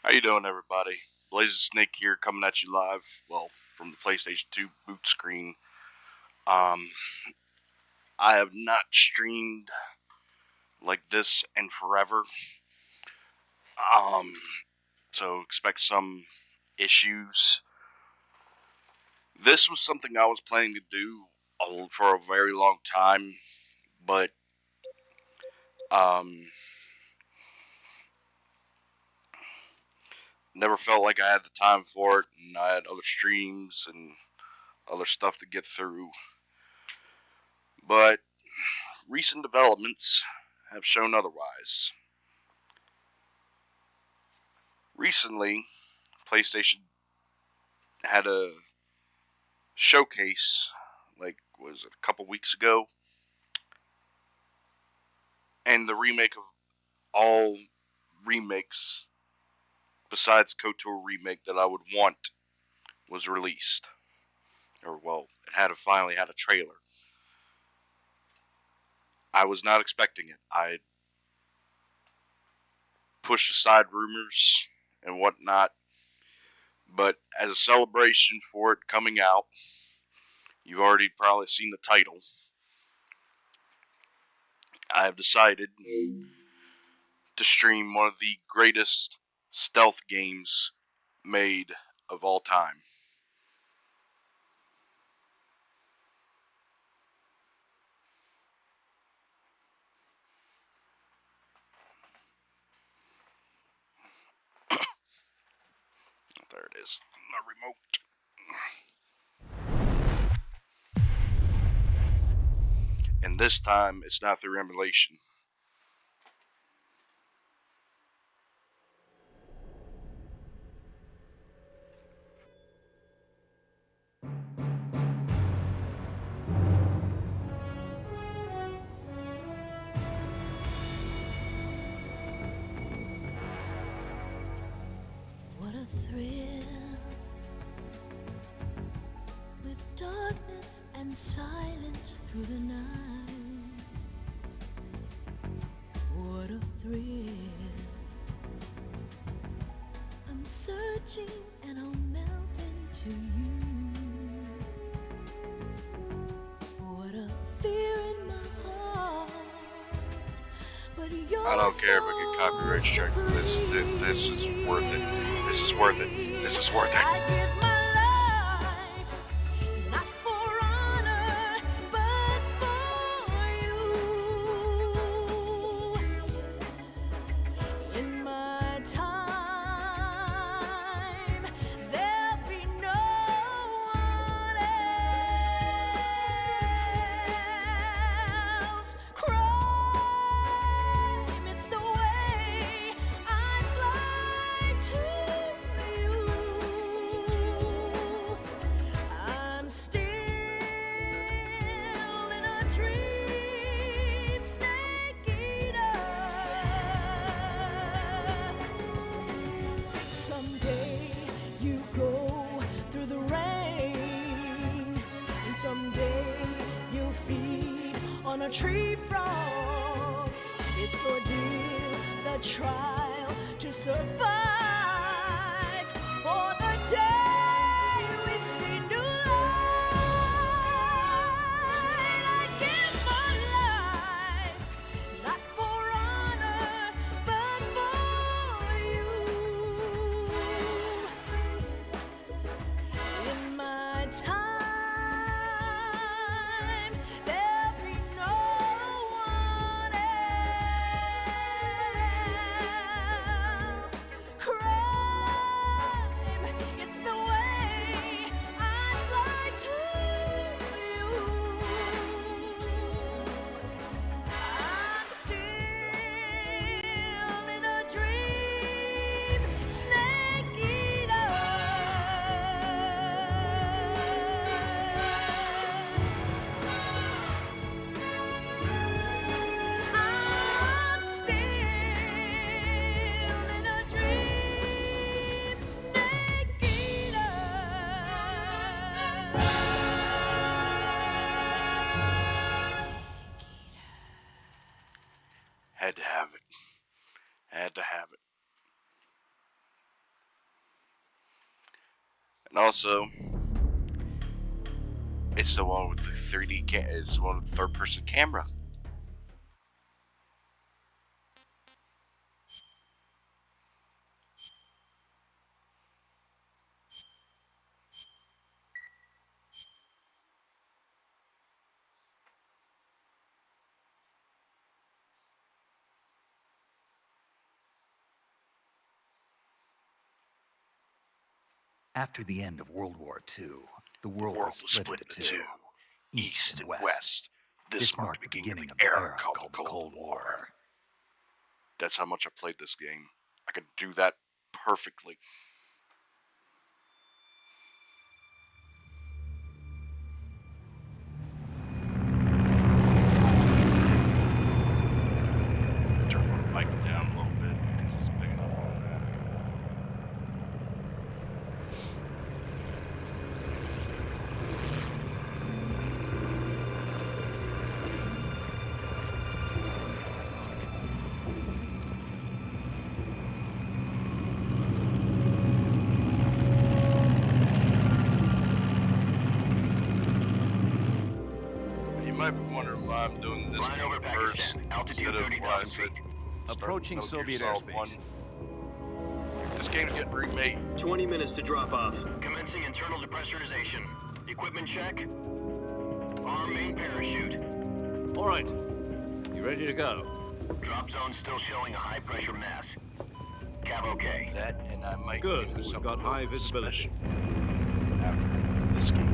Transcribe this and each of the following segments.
How you doing, everybody? Blazing Snake here, coming at you live. Well, from the PlayStation 2 boot screen. Um, I have not streamed like this in forever. Um, so expect some issues. This was something I was planning to do for a very long time, but um, never felt like I had the time for it, and I had other streams and other stuff to get through. But recent developments have shown otherwise. Recently, PlayStation had a showcase, like, was it a couple weeks ago? And the remake of all remakes besides KOTOR remake that I would want was released. Or, well, finally had a trailer. I was not expecting it. I pushed aside rumors and whatnot, but as a celebration for it coming out, you've already probably seen the title. I have decided to stream one of the greatest stealth games made of all time. There it is. My remote. And this time, it's not through emulation. What a thrill, with darkness and silence through the night. What a thrill, I'm searching and I'll melt into you. What a fear in my heart, but you're I don't care if I get copyright strike for this. This is worth it. This is worth it. This is worth it. I give my life, not for honor, but for you. In my time, there'll be no one else. Crime, it's the way I fly to you. I'm still in a dream, snake eater. Someday you go through the rain, and someday you'll feed on a tree frog. It's ordeal, the trial to survive. For the day we see new light, I give my life, not for honor, but for you. In my time, there'll be no one else. Crime, it's the way I fly to you. I'm still in a dream, snake eater. I'm still in a dream, snake eater. Had to have it. Had to have it. And also, it's the one with the 3D it's the one with the third-person camera. After the end of World War II, the The world was split into two, east and west. west. This marked the beginning of the era called the Cold War. That's how much I played this game. I could do that perfectly. Turn my mic down a little bit because it's picking up on that. You might be wondering why I'm doing this game first instead of what I said. Approaching Soviet airspace. This game's getting remade. 20 minutes to drop off. Commencing internal depressurization. Equipment check. Arm main parachute. All right. You ready to go? Drop zone still showing a high pressure mass. Cav okay. That and I might Good. do We've something got high really visibility. special after this game.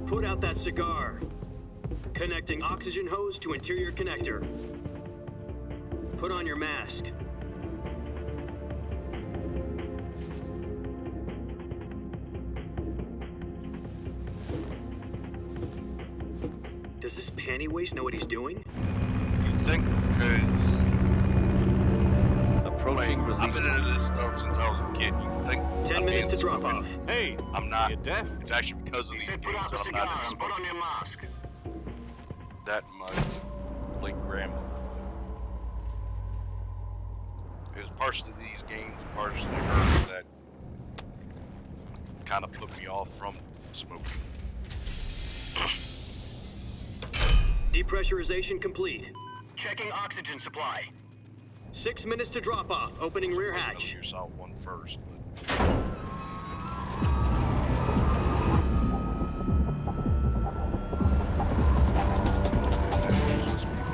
Put out that cigar. Connecting oxygen hose to interior connector. Put on your mask. Does this panty waste know what he's doing? You'd think, because Approaching I've release been point. into this stuff since I was a kid. You'd think 10 I'm minutes to being drop spoken. off. Hey, I'm not. you deaf? It's actually because of He these said put games out the that I'm cigar not and put on spoken. your mask. That my late grandmother. It was partially these games, partially her that kind of put me off from smoking. Depressurization complete. Checking oxygen supply. 6 minutes to drop off. Opening rear hatch. Metal Gear Solid 1 first, but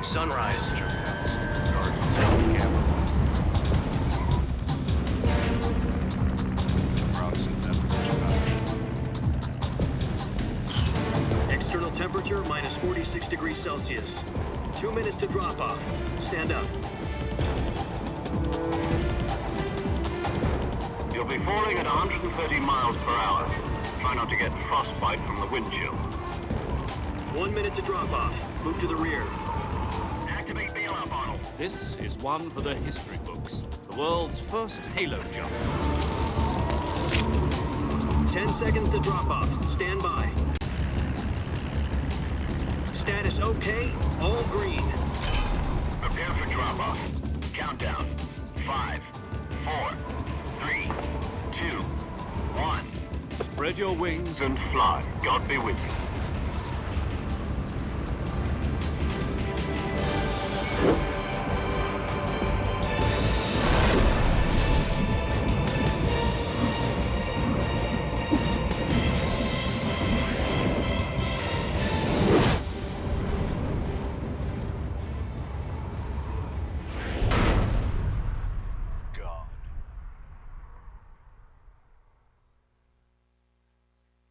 Sunrise. External temperature minus 46 degrees Celsius. 2 minutes to drop off. Stand up. You'll be falling at 130 miles per hour. Try not to get frostbite from the wind chill. 1 minute to drop off. Move to the rear. Activate bailout bottle. This is one for the history books. The world's first halo jump. 10 seconds to drop off. Stand by. Status okay. All green. Prepare for drop off. Countdown. 5, 4, 3, 2, 1. Spread your wings And fly. God be with you. God.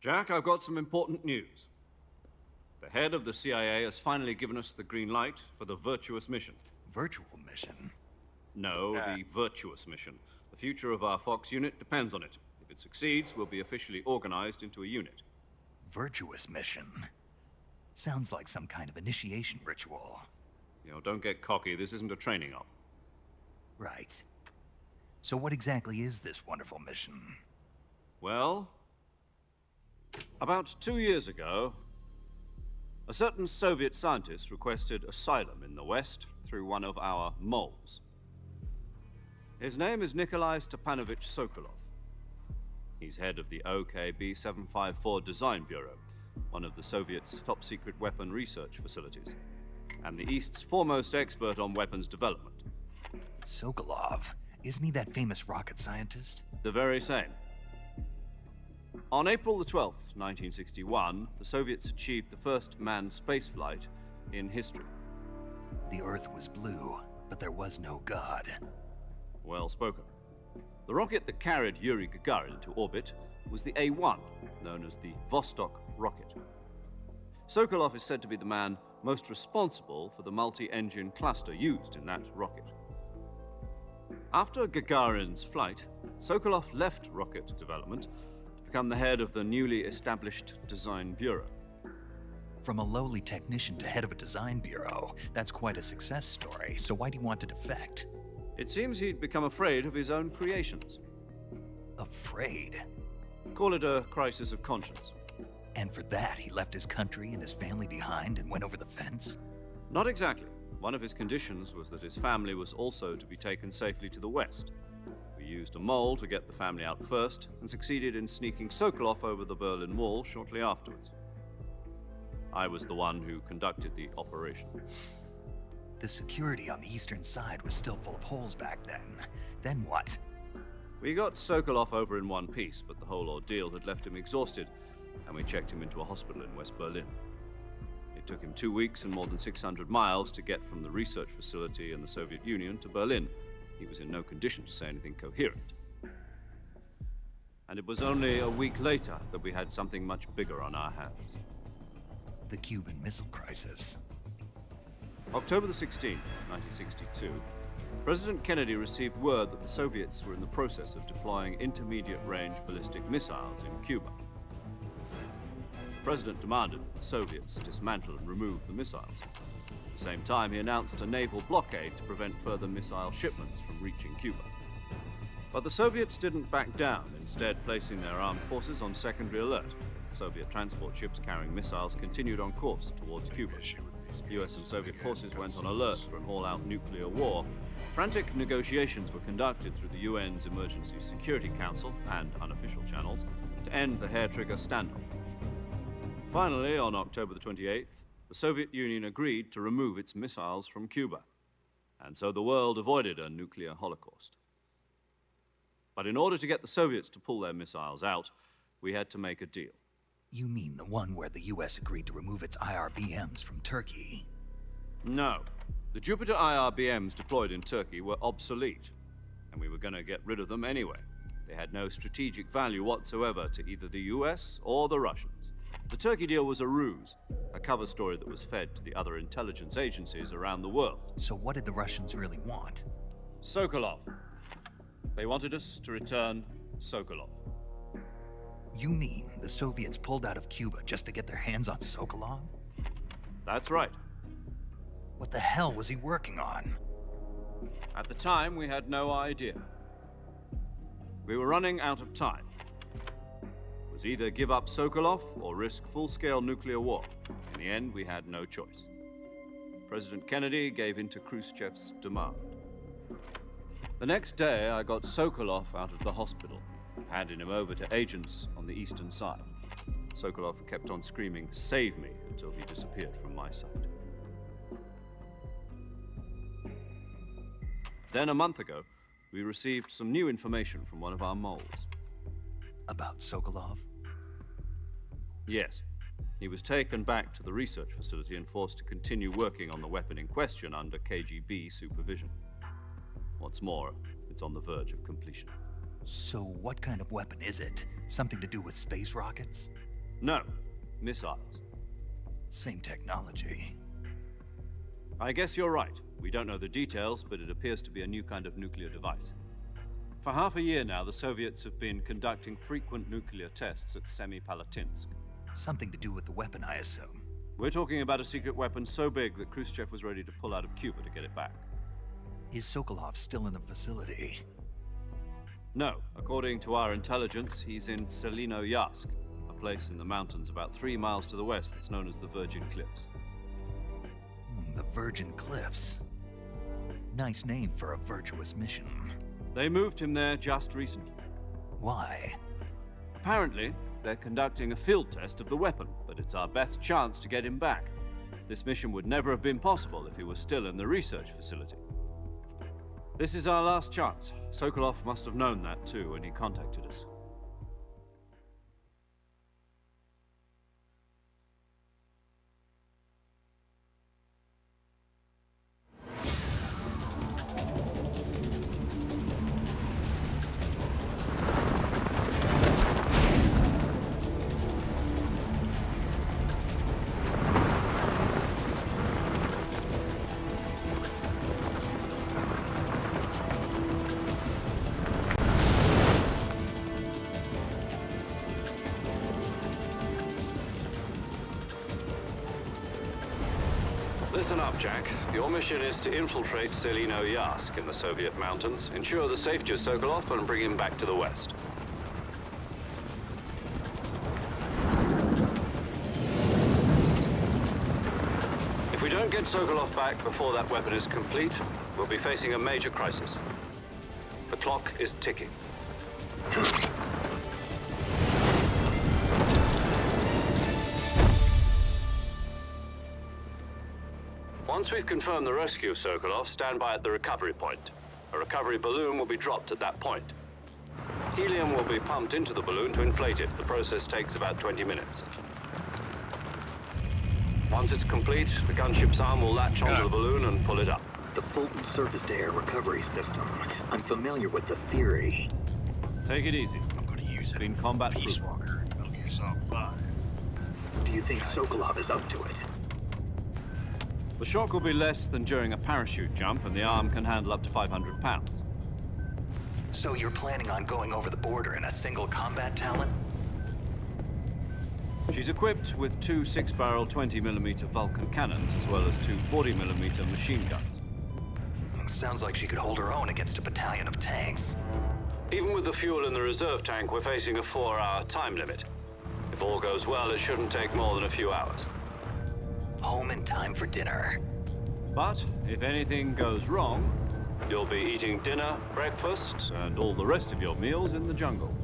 Jack, I've got some important news. The head of the CIA has finally given us the green light for the virtuous mission. Virtual mission? No, the virtuous mission. The future of our Fox unit depends on it. If it succeeds, we'll be officially organized into a unit. Virtuous mission? Sounds like some kind of initiation ritual. You know, don't get cocky. This isn't a training op. Right. So what exactly is this wonderful mission? Well, about 2 years ago, A certain Soviet scientist requested asylum in the West through one of our moles. His name is Nikolai Stepanovich Sokolov. He's head of the OKB 754 Design Bureau, one of the Soviets' top-secret weapon research facilities, and the East's foremost expert on weapons development. Sokolov, isn't he that famous rocket scientist? The very same. On April the 12th, 1961, the Soviets achieved the first manned spaceflight in history. The Earth was blue, but there was no God. Well spoken. The rocket that carried Yuri Gagarin to orbit was the A-1, known as the Vostok rocket. Sokolov is said to be the man most responsible for the multi-engine cluster used in that rocket. After Gagarin's flight, Sokolov left rocket development to become the head of the newly established Design Bureau. From a lowly technician to head of a design bureau, that's quite a success story, so why do you want to defect? It seems he'd become afraid of his own creations. Afraid? Call it a crisis of conscience. And for that, he left his country and his family behind and went over the fence? Not exactly. One of his conditions was that his family was also to be taken safely to the West. We used a mole to get the family out first and succeeded in sneaking Sokolov over the Berlin Wall shortly afterwards. I was the one who conducted the operation. The security on the eastern side was still full of holes back then. Then what? We got Sokolov over in one piece, but the whole ordeal had left him exhausted, and we checked him into a hospital in West Berlin. It took him 2 weeks and more than 600 miles to get from the research facility in the Soviet Union to Berlin. He was in no condition to say anything coherent. And it was only a week later that we had something much bigger on our hands. The Cuban Missile Crisis. October the 16th, 1962, President Kennedy received word that the Soviets were in the process of deploying intermediate-range ballistic missiles in Cuba. The President demanded that the Soviets dismantle and remove the missiles. At the same time, he announced a naval blockade to prevent further missile shipments from reaching Cuba. But the Soviets didn't back down, instead placing their armed forces on secondary alert. Soviet transport ships carrying missiles continued on course towards Cuba. US and Soviet forces went on alert for an all-out nuclear war. Frantic negotiations were conducted through the UN's Emergency Security Council and unofficial channels to end the hair-trigger standoff. Finally, on October the 28th, the Soviet Union agreed to remove its missiles from Cuba, and so the world avoided a nuclear holocaust. But in order to get the Soviets to pull their missiles out, we had to make a deal. You mean the one where the US agreed to remove its IRBMs from Turkey? No. The Jupiter IRBMs deployed in Turkey were obsolete, and we were going to get rid of them anyway. They had no strategic value whatsoever to either the US or the Russians. The Turkey deal was a ruse, a cover story that was fed to the other intelligence agencies around the world. So what did the Russians really want? Sokolov. They wanted us to return Sokolov. You mean the Soviets pulled out of Cuba just to get their hands on Sokolov? That's right. What the hell was he working on? At the time, we had no idea. We were running out of time. It was either give up Sokolov or risk full-scale nuclear war. In the end, we had no choice. President Kennedy gave in to Khrushchev's demand. The next day, I got Sokolov out of the hospital, handing him over to agents on the eastern side. Sokolov kept on screaming, "Save me," until he disappeared from my sight. Then a month ago, we received some new information from one of our moles. About Sokolov? Yes. He was taken back to the research facility and forced to continue working on the weapon in question under KGB supervision. What's more, it's on the verge of completion. So what kind of weapon is it? Something to do with space rockets? No, missiles. Same technology. I guess you're right. We don't know the details, but it appears to be a new kind of nuclear device. For half a year now, the Soviets have been conducting frequent nuclear tests at Semipalatinsk. Something to do with the weapon, I assume. We're talking about a secret weapon so big that Khrushchev was ready to pull out of Cuba to get it back. Is Sokolov still in the facility? No. According to our intelligence, he's in Selinoyarsk, a place in the mountains about 3 miles to the west that's known as the Virgin Cliffs. The Virgin Cliffs. Nice name for a virtuous mission. They moved him there just recently. Why? Apparently, they're conducting a field test of the weapon, but it's our best chance to get him back. This mission would never have been possible if he was still in the research facility. This is our last chance. Sokolov must have known that too when he contacted us. Listen up, Jack. Your mission is to infiltrate Selino-Yask in the Soviet mountains, ensure the safety of Sokolov, and bring him back to the West. If we don't get Sokolov back before that weapon is complete, we'll be facing a major crisis. The clock is ticking. Once we've confirmed the rescue of Sokolov, stand by at the recovery point. A recovery balloon will be dropped at that point. Helium will be pumped into the balloon to inflate it. The process takes about 20 minutes. Once it's complete, the gunship's arm will latch onto the balloon and pull it up. The Fulton surface-to-air recovery system. I'm familiar with the theory. Take it easy. I'm gonna use it. Been combat Peace proof. Walker, Metal Gear Solid 5. Do you think Sokolov is up to it? The shock will be less than during a parachute jump, and the arm can handle up to 500 pounds. So you're planning on going over the border in a single combat talent? She's equipped with two 6-barrel 20mm Vulcan cannons, as well as two 40mm machine guns. Sounds like she could hold her own against a battalion of tanks. Even with the fuel in the reserve tank, we're facing a 4-hour time limit. If all goes well, it shouldn't take more than a few hours. Home in time for dinner. But if anything goes wrong, You'll be eating dinner, breakfast, and all the rest of your meals in the jungle.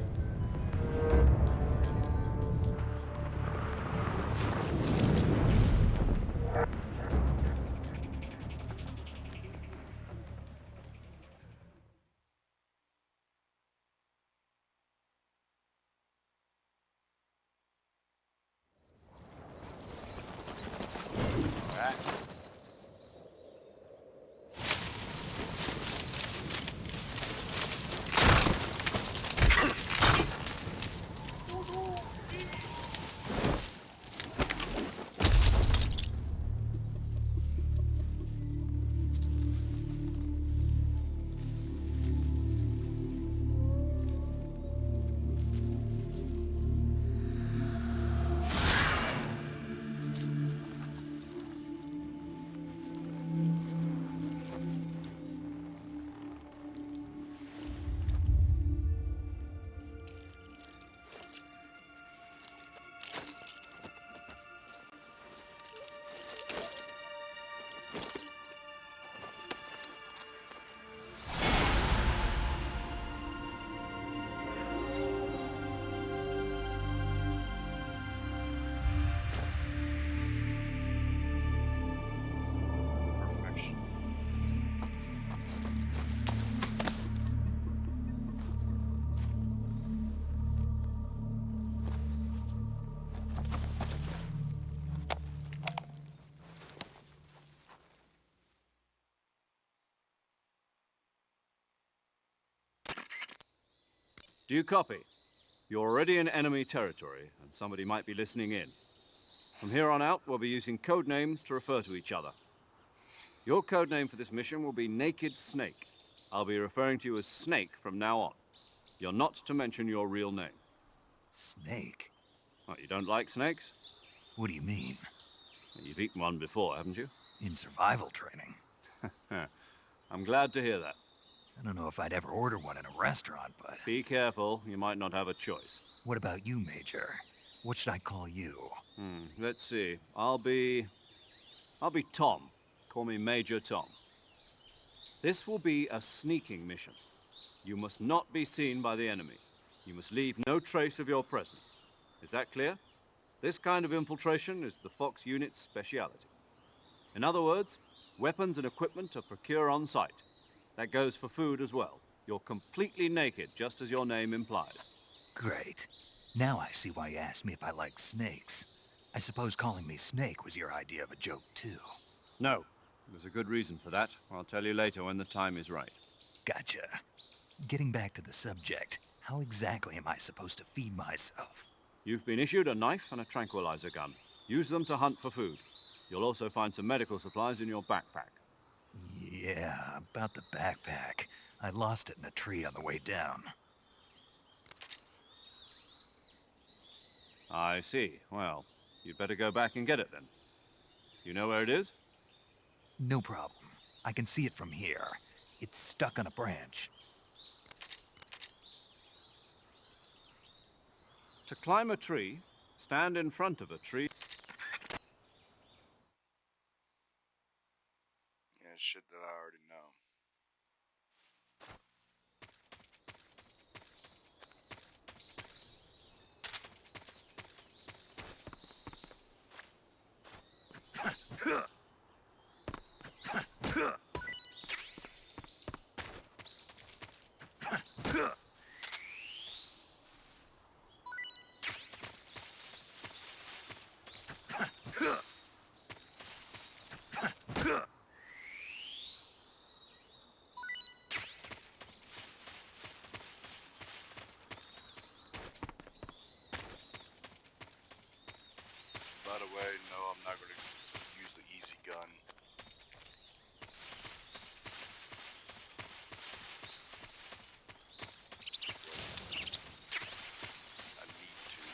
Perfection. Do you copy? You're already in enemy territory, and somebody might be listening in. From here on out, we'll be using code names to refer to each other. Your code name for this mission will be Naked Snake. I'll be referring to you as Snake from now on. You're not to mention your real name. Snake? What, you don't like snakes? What do you mean? You've eaten one before, haven't you? In survival training? I'm glad to hear that. I don't know if I'd ever order one in a restaurant, but... Be careful, you might not have a choice. What about you, Major? What should I call you? Let's see. I'll be Tom. Call me Major Tom. This will be a sneaking mission. You must not be seen by the enemy. You must leave no trace of your presence. Is that clear? This kind of infiltration is the Fox unit's speciality. In other words, weapons and equipment are procured on site. That goes for food as well. You're completely naked, just as your name implies. Great. Now I see why you asked me if I like snakes. I suppose calling me Snake was your idea of a joke, too. No, there's a good reason for that. I'll tell you later when the time is right. Gotcha. Getting back to the subject, how exactly am I supposed to feed myself? You've been issued a knife and a tranquilizer gun. Use them to hunt for food. You'll also find some medical supplies in your backpack. Yeah, about the backpack. I lost it in a tree on the way down. I see. Well, you'd better go back and get it then. You know where it is? No problem. I can see it from here. It's stuck on a branch. To climb a tree, stand in front of a tree. Yeah, shit that I already know. By the way, no, I'm not going to use the easy gun. So, I need to.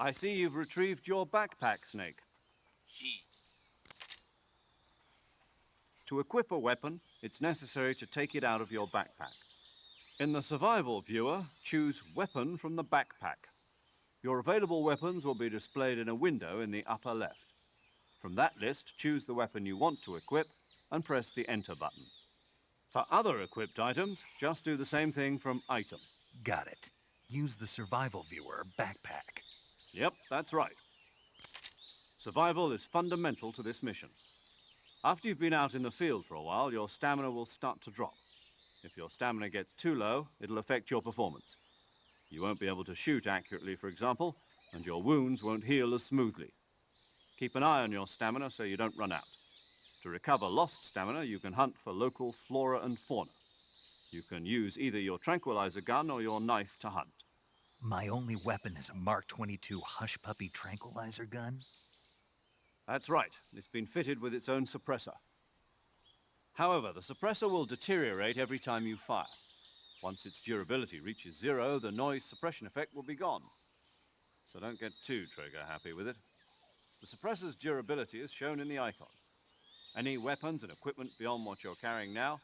I see you've retrieved your backpack, Snake. He. To equip a weapon, it's necessary to take it out of your backpack. In the survival viewer, choose Weapon from the backpack. Your available weapons will be displayed in a window in the upper left. From that list, choose the weapon you want to equip and press the Enter button. For other equipped items, just do the same thing from Item. Got it. Use the survival viewer backpack. Yep, that's right. Survival is fundamental to this mission. After you've been out in the field for a while, your stamina will start to drop. If your stamina gets too low, it'll affect your performance. You won't be able to shoot accurately, for example, and your wounds won't heal as smoothly. Keep an eye on your stamina so you don't run out. To recover lost stamina, you can hunt for local flora and fauna. You can use either your tranquilizer gun or your knife to hunt. My only weapon is a Mark 22 Hush Puppy tranquilizer gun? That's right. It's been fitted with its own suppressor. However, the suppressor will deteriorate every time you fire. Once its durability reaches 0, the noise suppression effect will be gone. So don't get too trigger happy with it. The suppressor's durability is shown in the icon. Any weapons and equipment beyond what you're carrying now,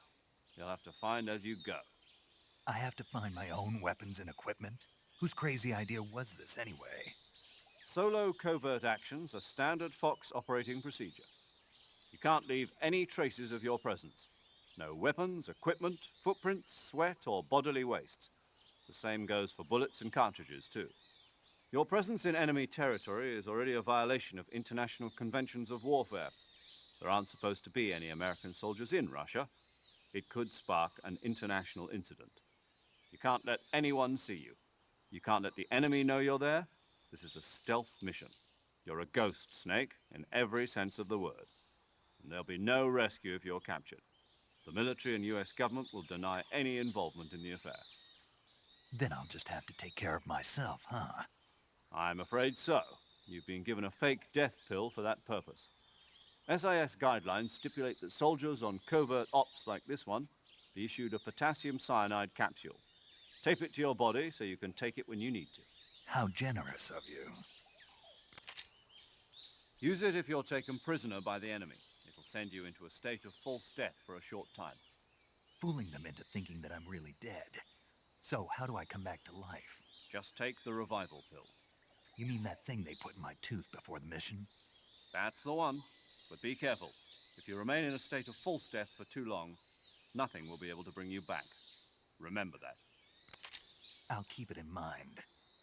you'll have to find as you go. I have to find my own weapons and equipment? Whose crazy idea was this anyway? Solo covert actions are standard Fox operating procedure. You can't leave any traces of your presence. No weapons, equipment, footprints, sweat, or bodily waste. The same goes for bullets and cartridges, too. Your presence in enemy territory is already a violation of international conventions of warfare. There aren't supposed to be any American soldiers in Russia. It could spark an international incident. You can't let anyone see you. You can't let the enemy know you're there. This is a stealth mission. You're a ghost, Snake, in every sense of the word. And there'll be no rescue if you're captured. The military and US government will deny any involvement in the affair. Then I'll just have to take care of myself, huh? I'm afraid so. You've been given a fake death pill for that purpose. SIS guidelines stipulate that soldiers on covert ops like this one be issued a potassium cyanide capsule. Tape it to your body so you can take it when you need to. How generous of you. Use it if you're taken prisoner by the enemy. It'll send you into a state of false death for a short time. Fooling them into thinking that I'm really dead. So, how do I come back to life? Just take the revival pill. You mean that thing they put in my tooth before the mission? That's the one. But be careful. If you remain in a state of false death for too long, nothing will be able to bring you back. Remember that. I'll keep it in mind.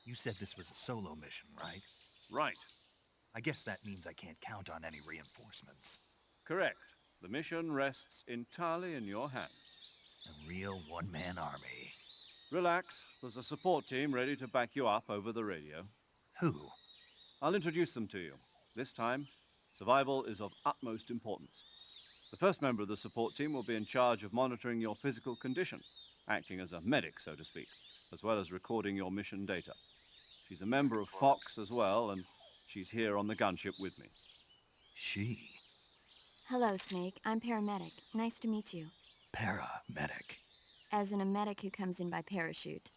You said this was a solo mission, right? Right. I guess that means I can't count on any reinforcements. Correct. The mission rests entirely in your hands. A real one-man army. Relax. There's a support team ready to back you up over the radio. Who? I'll introduce them to you. This time, survival is of utmost importance. The first member of the support team will be in charge of monitoring your physical condition, acting as a medic, so to speak, as well as recording your mission data. She's a member of Fox as well, and she's here on the gunship with me. She? Hello, Snake. I'm paramedic. Nice to meet you. Paramedic. As in a medic who comes in by parachute.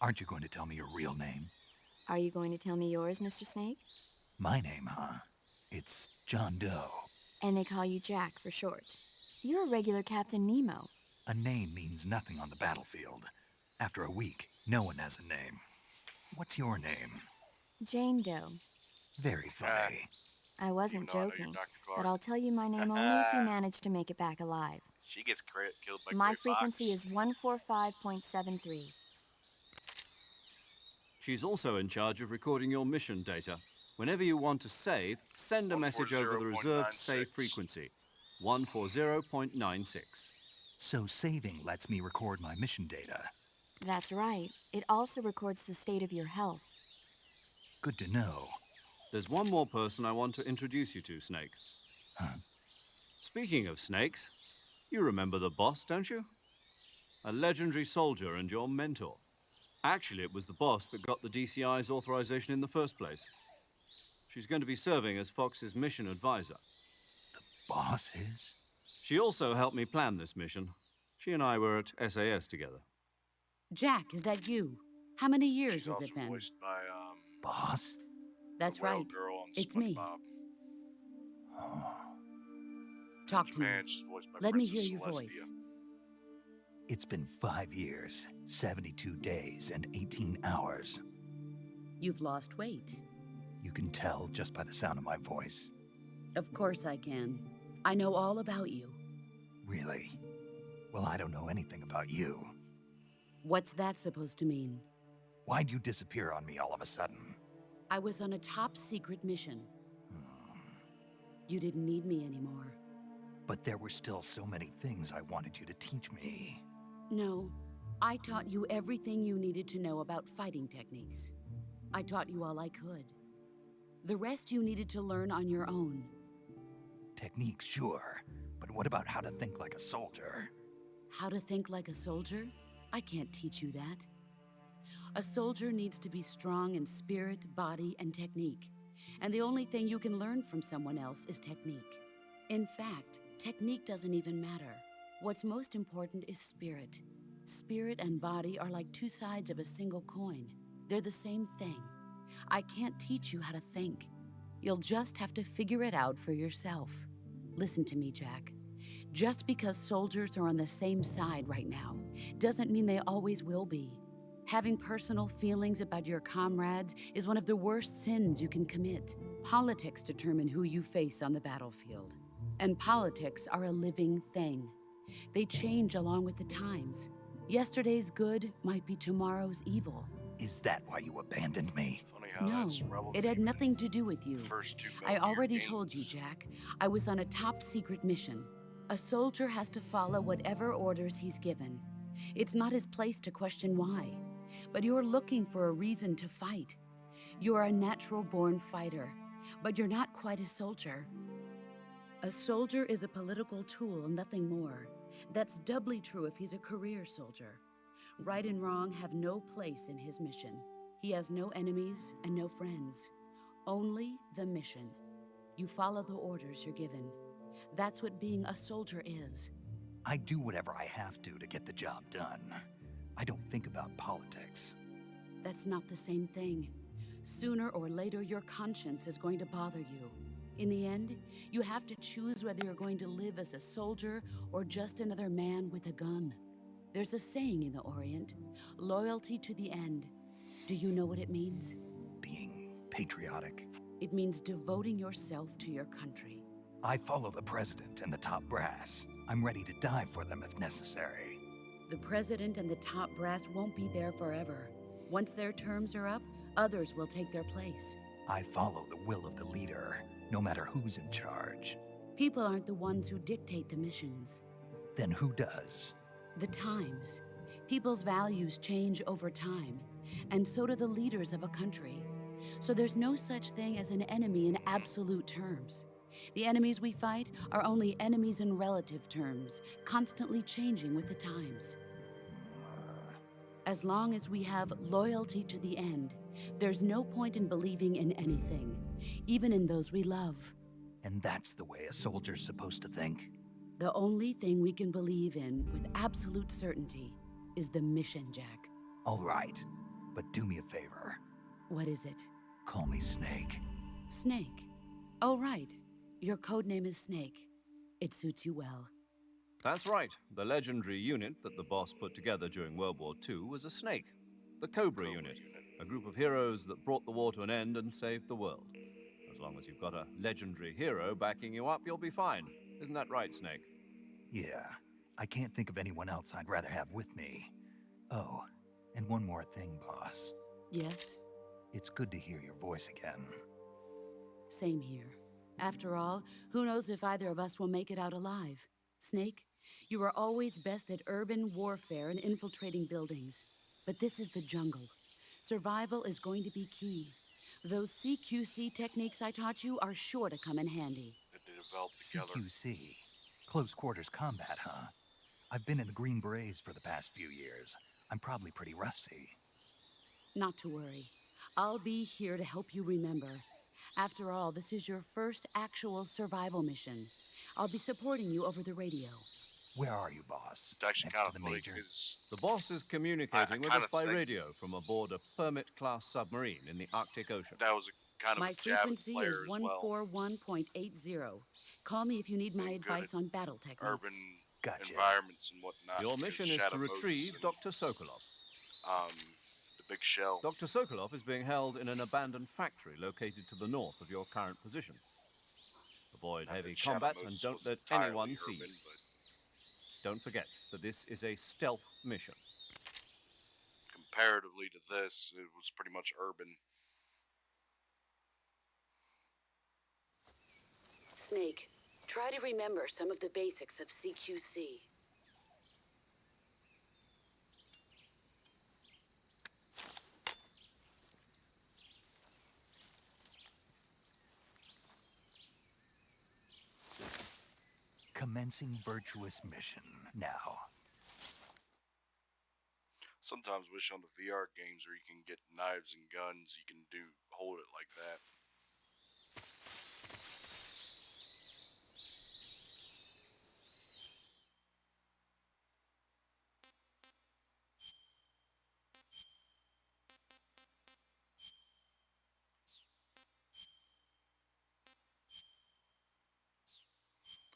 Aren't you going to tell me your real name? Are you going to tell me yours, Mr. Snake? My name, huh? It's John Doe. And they call you Jack for short. You're a regular Captain Nemo. A name means nothing on the battlefield. After a week, no one has a name. What's your name? Jane Doe. Very funny. I wasn't Even though I know you're joking, Dr. Clark. but I'll tell you my name only if you manage to make it back alive. She gets killed by My Gray frequency Fox. is 145.73. She's also in charge of recording your mission data. Whenever you want to save, send a message over the reserved 140.96. save frequency, 140.96. So saving lets me record my mission data. That's right. It also records the state of your health. Good to know. There's one more person I want to introduce you to, Snake. Huh? Speaking of snakes, you remember the boss, don't you? A legendary soldier and your mentor. Actually, it was the boss that got the DCI's authorization in the first place. She's going to be serving as Fox's mission advisor. Boss is? She also helped me plan this mission. She and I were at SAS together. Jack, is that you? How many years She's has also it been? voiced by Boss? That's the whale right. girl on It's me. SpongeBob. Talk In to me. Japan, she's voiced by Let me Princess hear your Celestia. voice. It's been 5 years, 72 days, and 18 hours. You've lost weight. You can tell just by the sound of my voice. Of course I can. I know all about you. Really? Well, I don't know anything about you. What's that supposed to mean? Why'd you disappear on me all of a sudden? I was on a top secret mission. You didn't need me anymore. But there were still so many things I wanted you to teach me. No, I taught you everything you needed to know about fighting techniques. I taught you all I could. The rest you needed to learn on your own. Techniques, sure. But what about how to think like a soldier? How to think like a soldier? I can't teach you that. A soldier needs to be strong in spirit, body, and technique. And the only thing you can learn from someone else is technique. In fact, technique doesn't even matter. What's most important is spirit. Spirit and body are like two sides of a single coin. They're the same thing. I can't teach you how to think. You'll just have to figure it out for yourself. Listen to me, Jack. Just because soldiers are on the same side right now doesn't mean they always will be. Having personal feelings about your comrades is one of the worst sins you can commit. Politics determine who you face on the battlefield. And politics are a living thing. They change along with the times. Yesterday's good might be tomorrow's evil. Is that why you abandoned me? Funny how No, that's relevant. it had even nothing to do with you. in the first two I Metal Gear already told you, games. Jack. I was on a top secret mission. A soldier has to follow whatever orders he's given. It's not his place to question why. But you're looking for a reason to fight. You're a natural-born fighter, but you're not quite a soldier. A soldier is a political tool, nothing more. That's doubly true if he's a career soldier. Right and wrong have no place in his mission. He has no enemies and no friends. Only the mission. You follow the orders you're given. That's what being a soldier is. I do whatever I have to get the job done. I don't think about politics. That's not the same thing. Sooner or later, your conscience is going to bother you. In the end, you have to choose whether you're going to live as a soldier or just another man with a gun. There's a saying in the Orient, loyalty to the end. Do you know what it means? Being patriotic. It means devoting yourself to your country. I follow the president and the top brass. I'm ready to die for them if necessary. The president and the top brass won't be there forever. Once their terms are up, others will take their place. I follow the will of the leader, no matter who's in charge. People aren't the ones who dictate the missions. Then who does? The times. People's values change over time, and so do the leaders of a country. So there's no such thing as an enemy in absolute terms. The enemies we fight are only enemies in relative terms, constantly changing with the times. As long as we have loyalty to the end, there's no point in believing in anything, even in those we love. And that's the way a soldier's supposed to think? The only thing we can believe in with absolute certainty is the mission, Jack. All right, but do me a favor. What is it? Call me Snake. Snake? Oh, right. Your code name is Snake. It suits you well. That's right. The legendary unit that the boss put together during World War II was a snake. The Cobra unit, a group of heroes that brought the war to an end and saved the world. As long as you've got a legendary hero backing you up, you'll be fine. Isn't that right, Snake? Yeah, I can't think of anyone else I'd rather have with me. Oh, and one more thing, boss. Yes? It's good to hear your voice again. Same here. After all, who knows if either of us will make it out alive? Snake, you are always best at urban warfare and infiltrating buildings. But this is the jungle. Survival is going to be key. Those CQC techniques I taught you are sure to come in handy. That they developed together. CQC. Close quarters combat, huh? I've been in the Green Berets for the past few years. I'm probably pretty rusty. Not to worry. I'll be here to help you remember. After all, this is your first actual survival mission. I'll be supporting you over the radio. Where are you, boss? It's actually Next kind to of the funny major? because The boss is communicating with kinda us by think- radio from aboard a Permit-class submarine in the Arctic Ocean. that was a kind of My a jab at the frequency player is as well. 141.80. Call me if you need my Being good advice at on battle techniques. Urban Gotcha. environments and whatnot. Your because mission is Shadow to Moses retrieve and, Dr. Sokolov. the big shell. Dr. Sokolov is being held in an abandoned factory located to the north of your current position. Avoid Not heavy that Shadow combat Moses and don't was let entirely anyone see you. urban, but Don't forget that this is a stealth mission. comparatively to this, it was pretty much urban. Snake, try to remember some of the basics of CQC. Commencing virtuous mission now. Sometimes wish on the VR games where you can get knives and guns, you can hold it like that.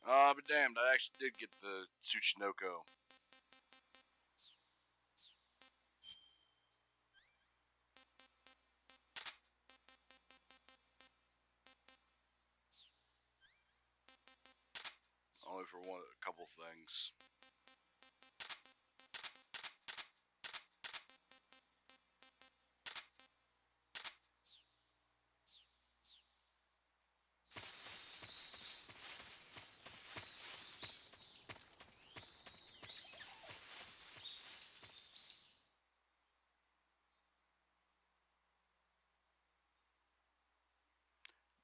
But damned, I actually did get the Tsuchinoko. Only for a couple things.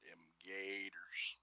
Them gators.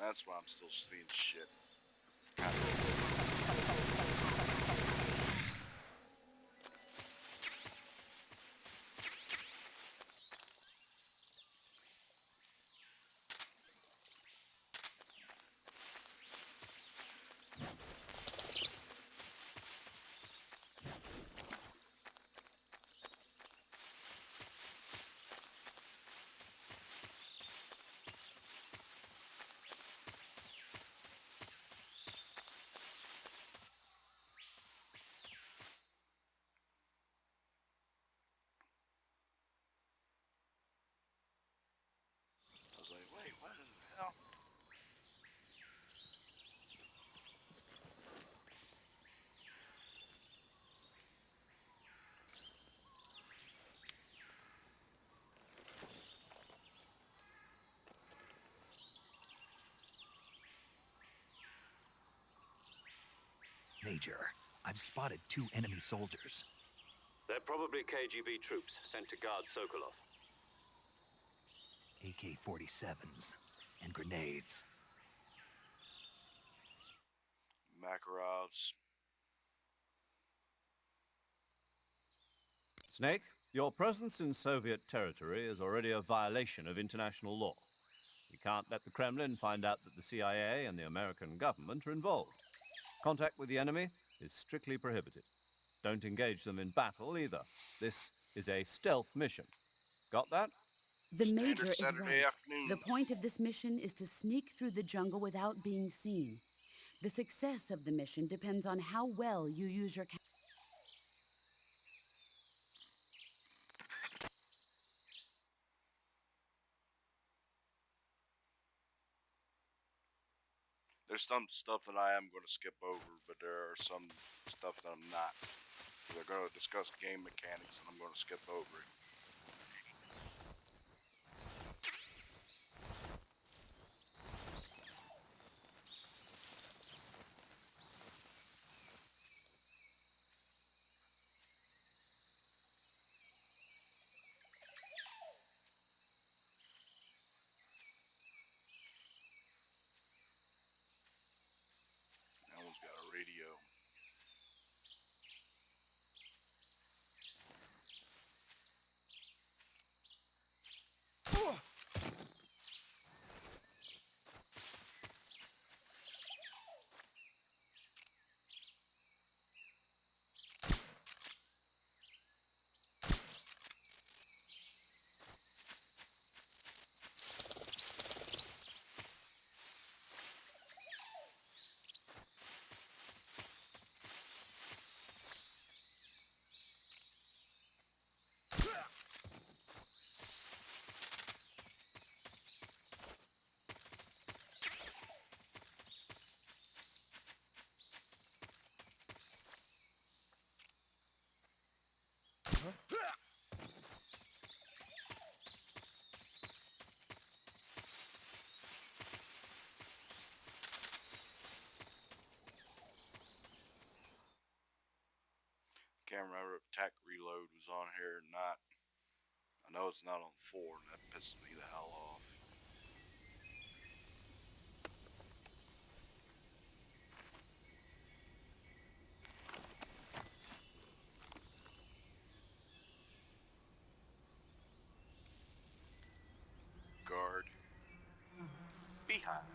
That's why I'm still seeing shit. I was like, wait, what in the hell? Major, I've spotted 2 enemy soldiers. They're probably KGB troops sent to guard Sokolov. AK-47s and grenades. Makarovs. Snake, your presence in Soviet territory is already a violation of international law. We can't let the Kremlin find out that the CIA and the American government are involved. Contact with the enemy is strictly prohibited. Don't engage them in battle either. This is a stealth mission. Got that? The Standard Major is Saturday right. afternoon. The point of this mission is to sneak through the jungle without being seen. The success of the mission depends on how well you use your... There's some stuff that I am going to skip over, but there are some stuff that I'm not. They're going to discuss game mechanics, and I'm going to skip over it. That one's got a radio. Can't remember if attack reload was on here or not. I know it's not on 4, and that pisses me the hell off. Guard. Beehive.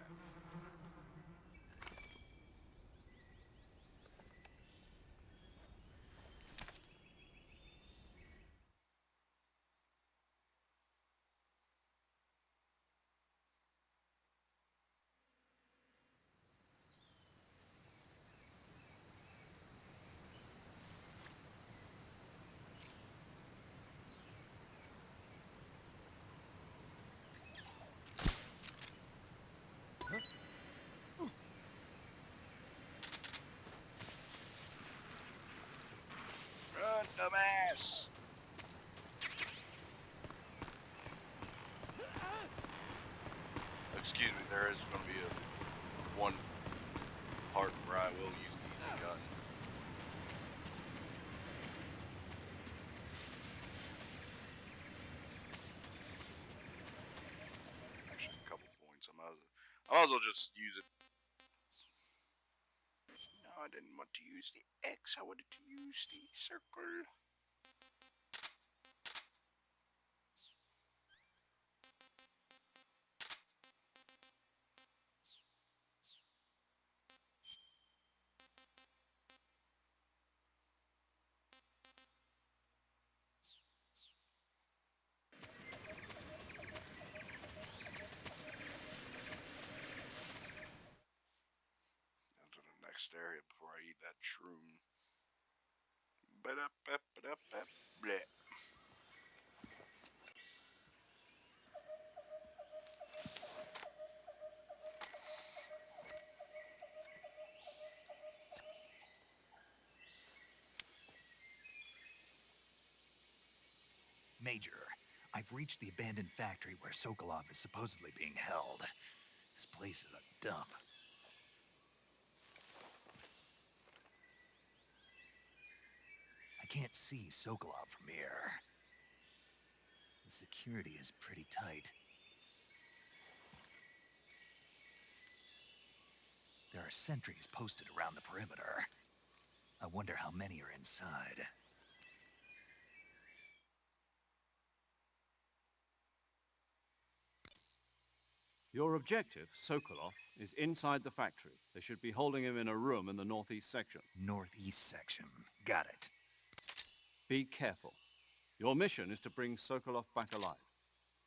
excuse me, there is going to be one part where I will use the easy gun. Actually, a couple points. I might as well just use it. No, I didn't want to use the X. I wanted to use the circle. Into the next area before I eat that shroom. Bleh. Major, I've reached the abandoned factory where Sokolov is supposedly being held. This place is a dump. I can't see Sokolov from here. The security is pretty tight. There are sentries posted around the perimeter. I wonder how many are inside. Your objective, Sokolov, is inside the factory. They should be holding him in a room in the northeast section. Northeast section. Got it. Be careful. Your mission is to bring Sokolov back alive.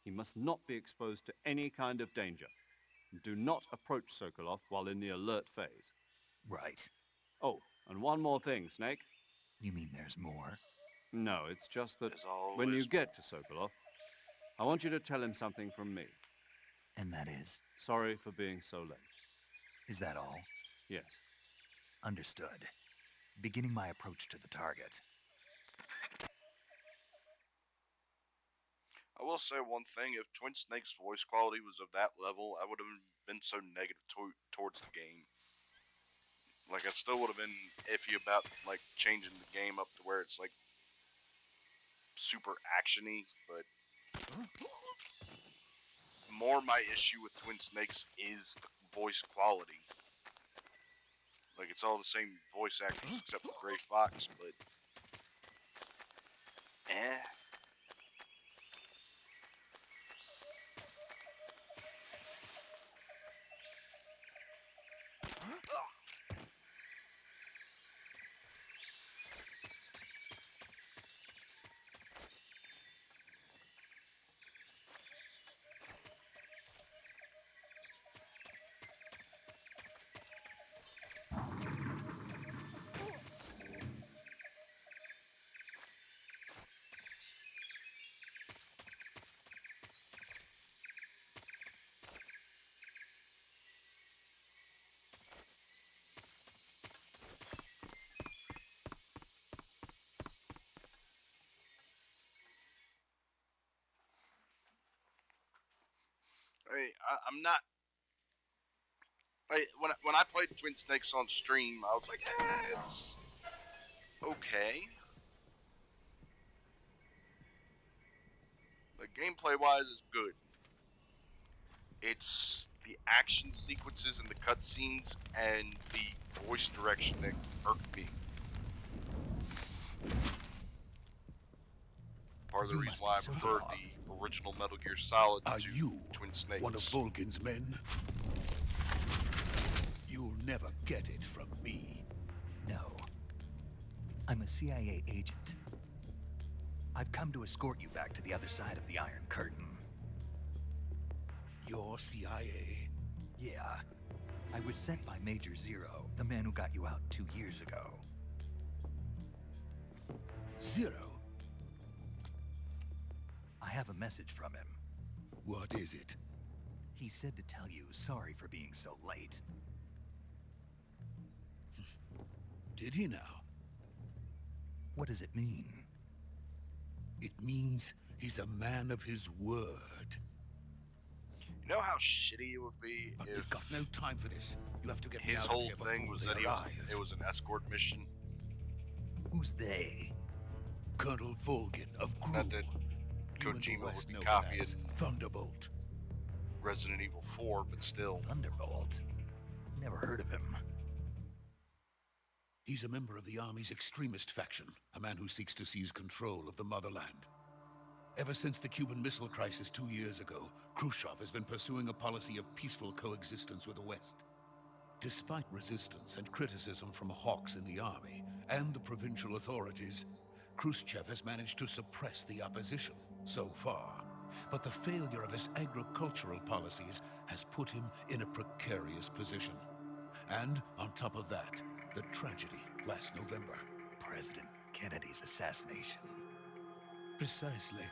He must not be exposed to any kind of danger. Do not approach Sokolov while in the alert phase. Right. Oh, and one more thing, Snake. You mean there's more? No, it's just that There's always when you get more. to Sokolov, I want you to tell him something from me. And that is? Sorry for being so late. Is that all? Yes. Understood. Beginning my approach to the target. I will say one thing: if Twin Snake's voice quality was of that level, I would have been so negative towards the game. Like, I still would have been iffy about like changing the game up to where it's like super actiony, but more my issue with Twin Snakes is the voice quality. Like, it's all the same voice actors except for Gray Fox, but I'm not. When I played Twin Snakes on stream, I was like, it's okay. The gameplay wise is good. It's the action sequences and the cutscenes and the voice direction that irked me. Part of the You reason must why I be so preferred off. the original Metal Gear Solid Are to you Twin Snakes. one of Vulcan's men? You'll never get it from me. No. I'm a CIA agent. I've come to escort you back to the other side of the Iron Curtain. You're CIA? Yeah. I was sent by Major Zero, the man who got you out 2 years ago. Zero? I have a message from him. What is it? He said to tell you sorry for being so late. Did he now? What does it mean? It means he's a man of his word. You know how shitty it would be But if we've got no time for this. You have to get me his out of whole here thing before was they that arrive. it was an escort mission? Who's they? Colonel Volgin of Gru. Not that You in the Kojima West would be know him copying as Thunderbolt. Resident Evil 4, but still. Thunderbolt? Never heard of him. He's a member of the Army's extremist faction, a man who seeks to seize control of the motherland. Ever since the Cuban Missile Crisis 2 years ago, Khrushchev has been pursuing a policy of peaceful coexistence with the West. Despite resistance and criticism from hawks in the army and the provincial authorities, Khrushchev has managed to suppress the opposition so far. But the failure of his agricultural policies has put him in a precarious position. And on top of that, the tragedy last November. President Kennedy's assassination. Precisely.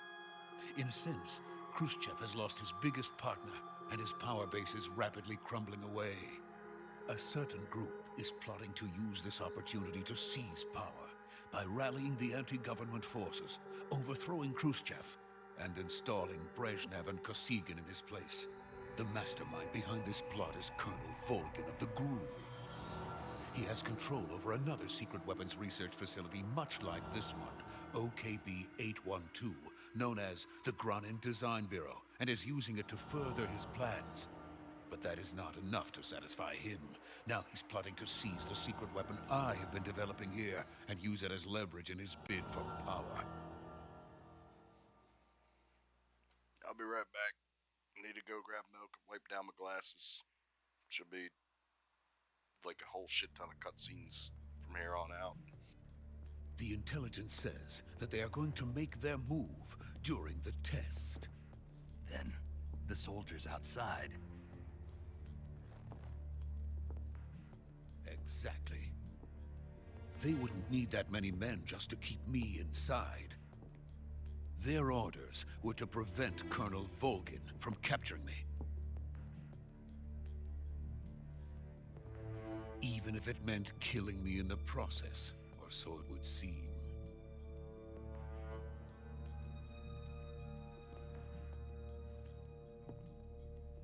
In a sense, Khrushchev has lost his biggest partner, and his power base is rapidly crumbling away. A certain group is plotting to use this opportunity to seize power by rallying the anti-government forces, overthrowing Khrushchev, and installing Brezhnev and Kosygin in his place. The mastermind behind this plot is Colonel Volgin of the GRU. He has control over another secret weapons research facility much like this one, OKB-812, known as the Granin Design Bureau, and is using it to further his plans. But that is not enough to satisfy him. Now he's plotting to seize the secret weapon I have been developing here and use it as leverage in his bid for power. I'll be right back. Need to go grab milk and wipe down my glasses. Should be like a whole shit ton of cutscenes from here on out. The intelligence says that they are going to make their move during the test. Then, the soldiers outside. Exactly. They wouldn't need that many men just to keep me inside. Their orders were to prevent Colonel Volgin from capturing me. Even if it meant killing me in the process, or so it would seem.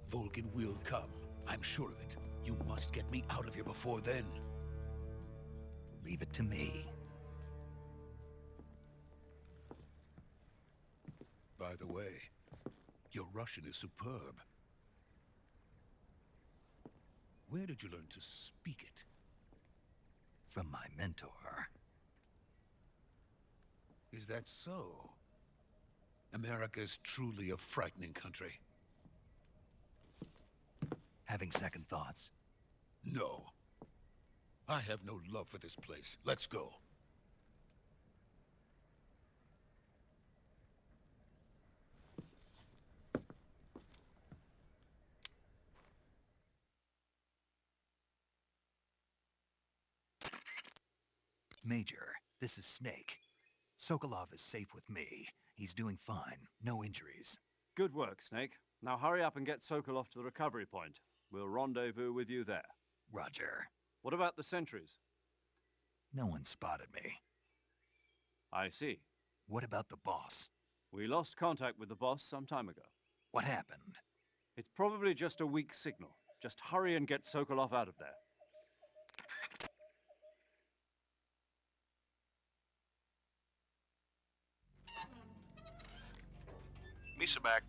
Volgin will come. I'm sure of it. You must get me out of here before then. Leave it to me. By the way, your Russian is superb. Where did you learn to speak it? From my mentor. Is that so? America is truly a frightening country. Having second thoughts? No. I have no love for this place. Let's go. Major, this is Snake. Sokolov is safe with me. He's doing fine. No injuries. Good work, Snake. Now hurry up and get Sokolov to the recovery point. We'll rendezvous with you there. Roger. What about the sentries? No one spotted me. I see. What about the boss? We lost contact with the boss some time ago. What happened? It's probably just a weak signal. Just hurry and get Sokolov out of there. Misa back.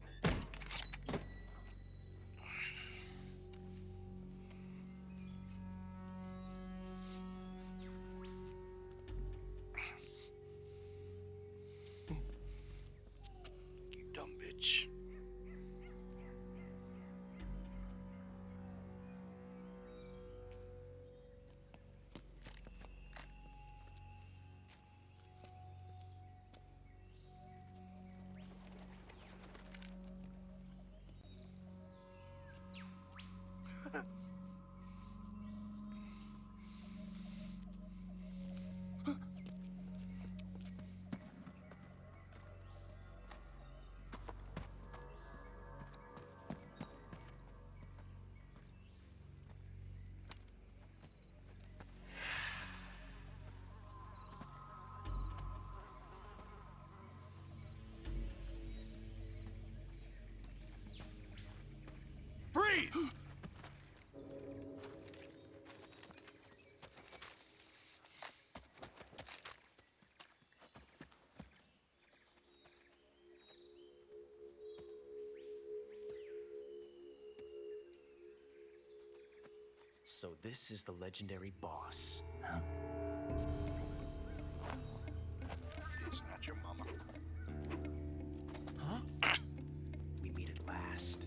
You dumb bitch. is. So this is the legendary boss. It's not your mama. Huh? We meet at last.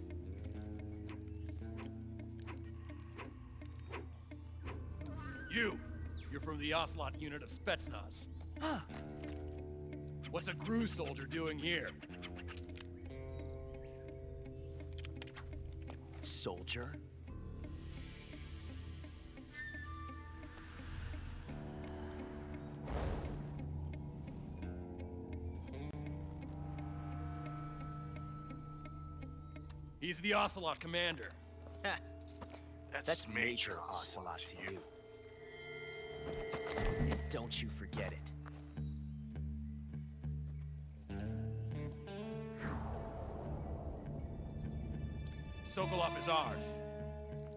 You're from the Ocelot unit of Spetsnaz. Huh. What's a GRU soldier doing here? Soldier? He's the Ocelot commander. That's Major Ocelot to you. And don't you forget it. Sokolov is ours.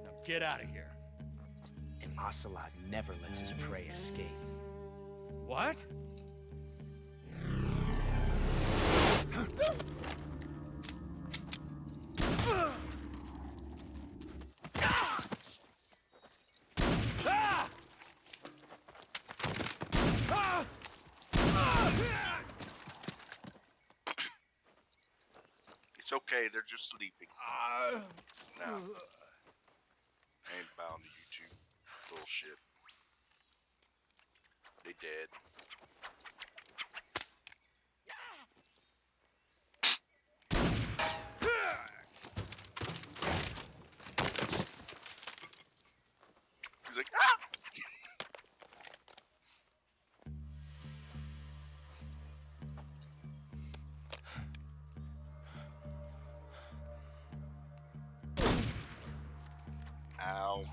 Now get out of here. And Ocelot never lets his prey escape. What? It's okay, they're just sleeping. No. I ain't bound to YouTube bullshit. They dead. He's like, ah! Ow.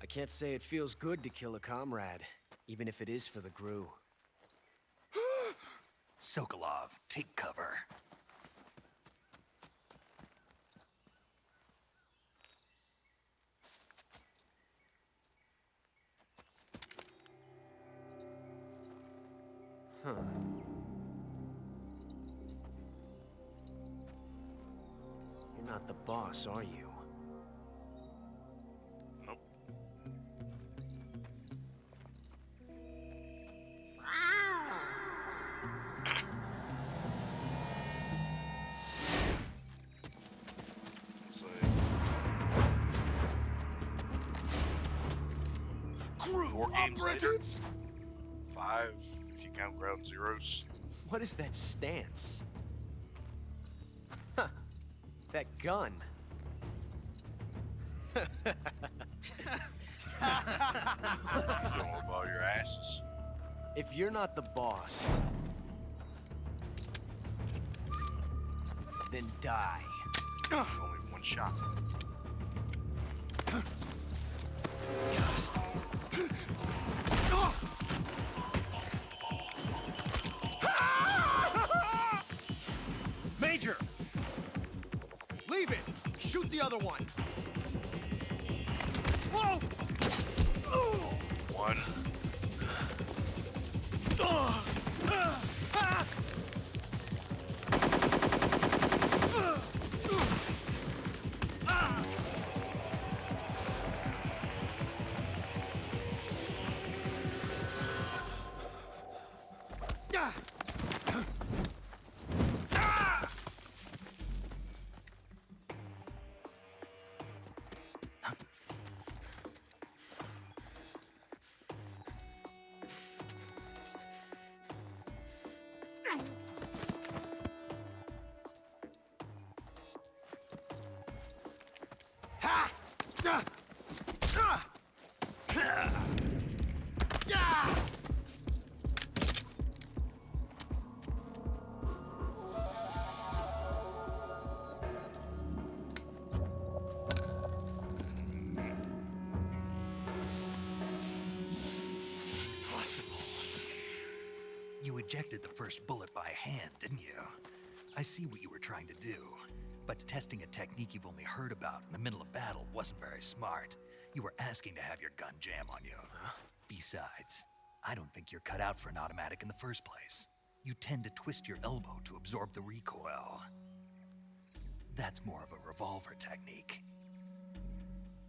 I can't say it feels good to kill a comrade, even if it is for the GRU. Sokolov, take cover. Huh. You're not the boss, are you? Nope. It's like GRU 4 games later. operatives! 5 if you count ground zeros. What is that stance? Huh. That gun. Don't whip all your asses. If you're not the boss, then die. There's only one shot. Major! Leave it! Shoot the other one! Whoa! One. ejected the first bullet by hand, didn't you? I see what you were trying to do, but testing a technique you've only heard about in the middle of battle wasn't very smart. You were asking to have your gun jam on you. Huh? Besides, I don't think you're cut out for an automatic in the first place. You tend to twist your elbow to absorb the recoil. That's more of a revolver technique.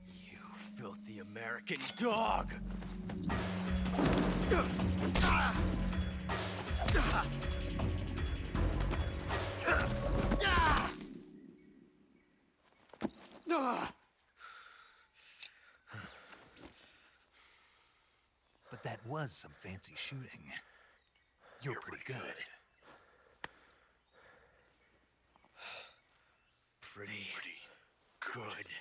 You filthy American dog! But that was some fancy shooting. You're pretty good. Pretty good.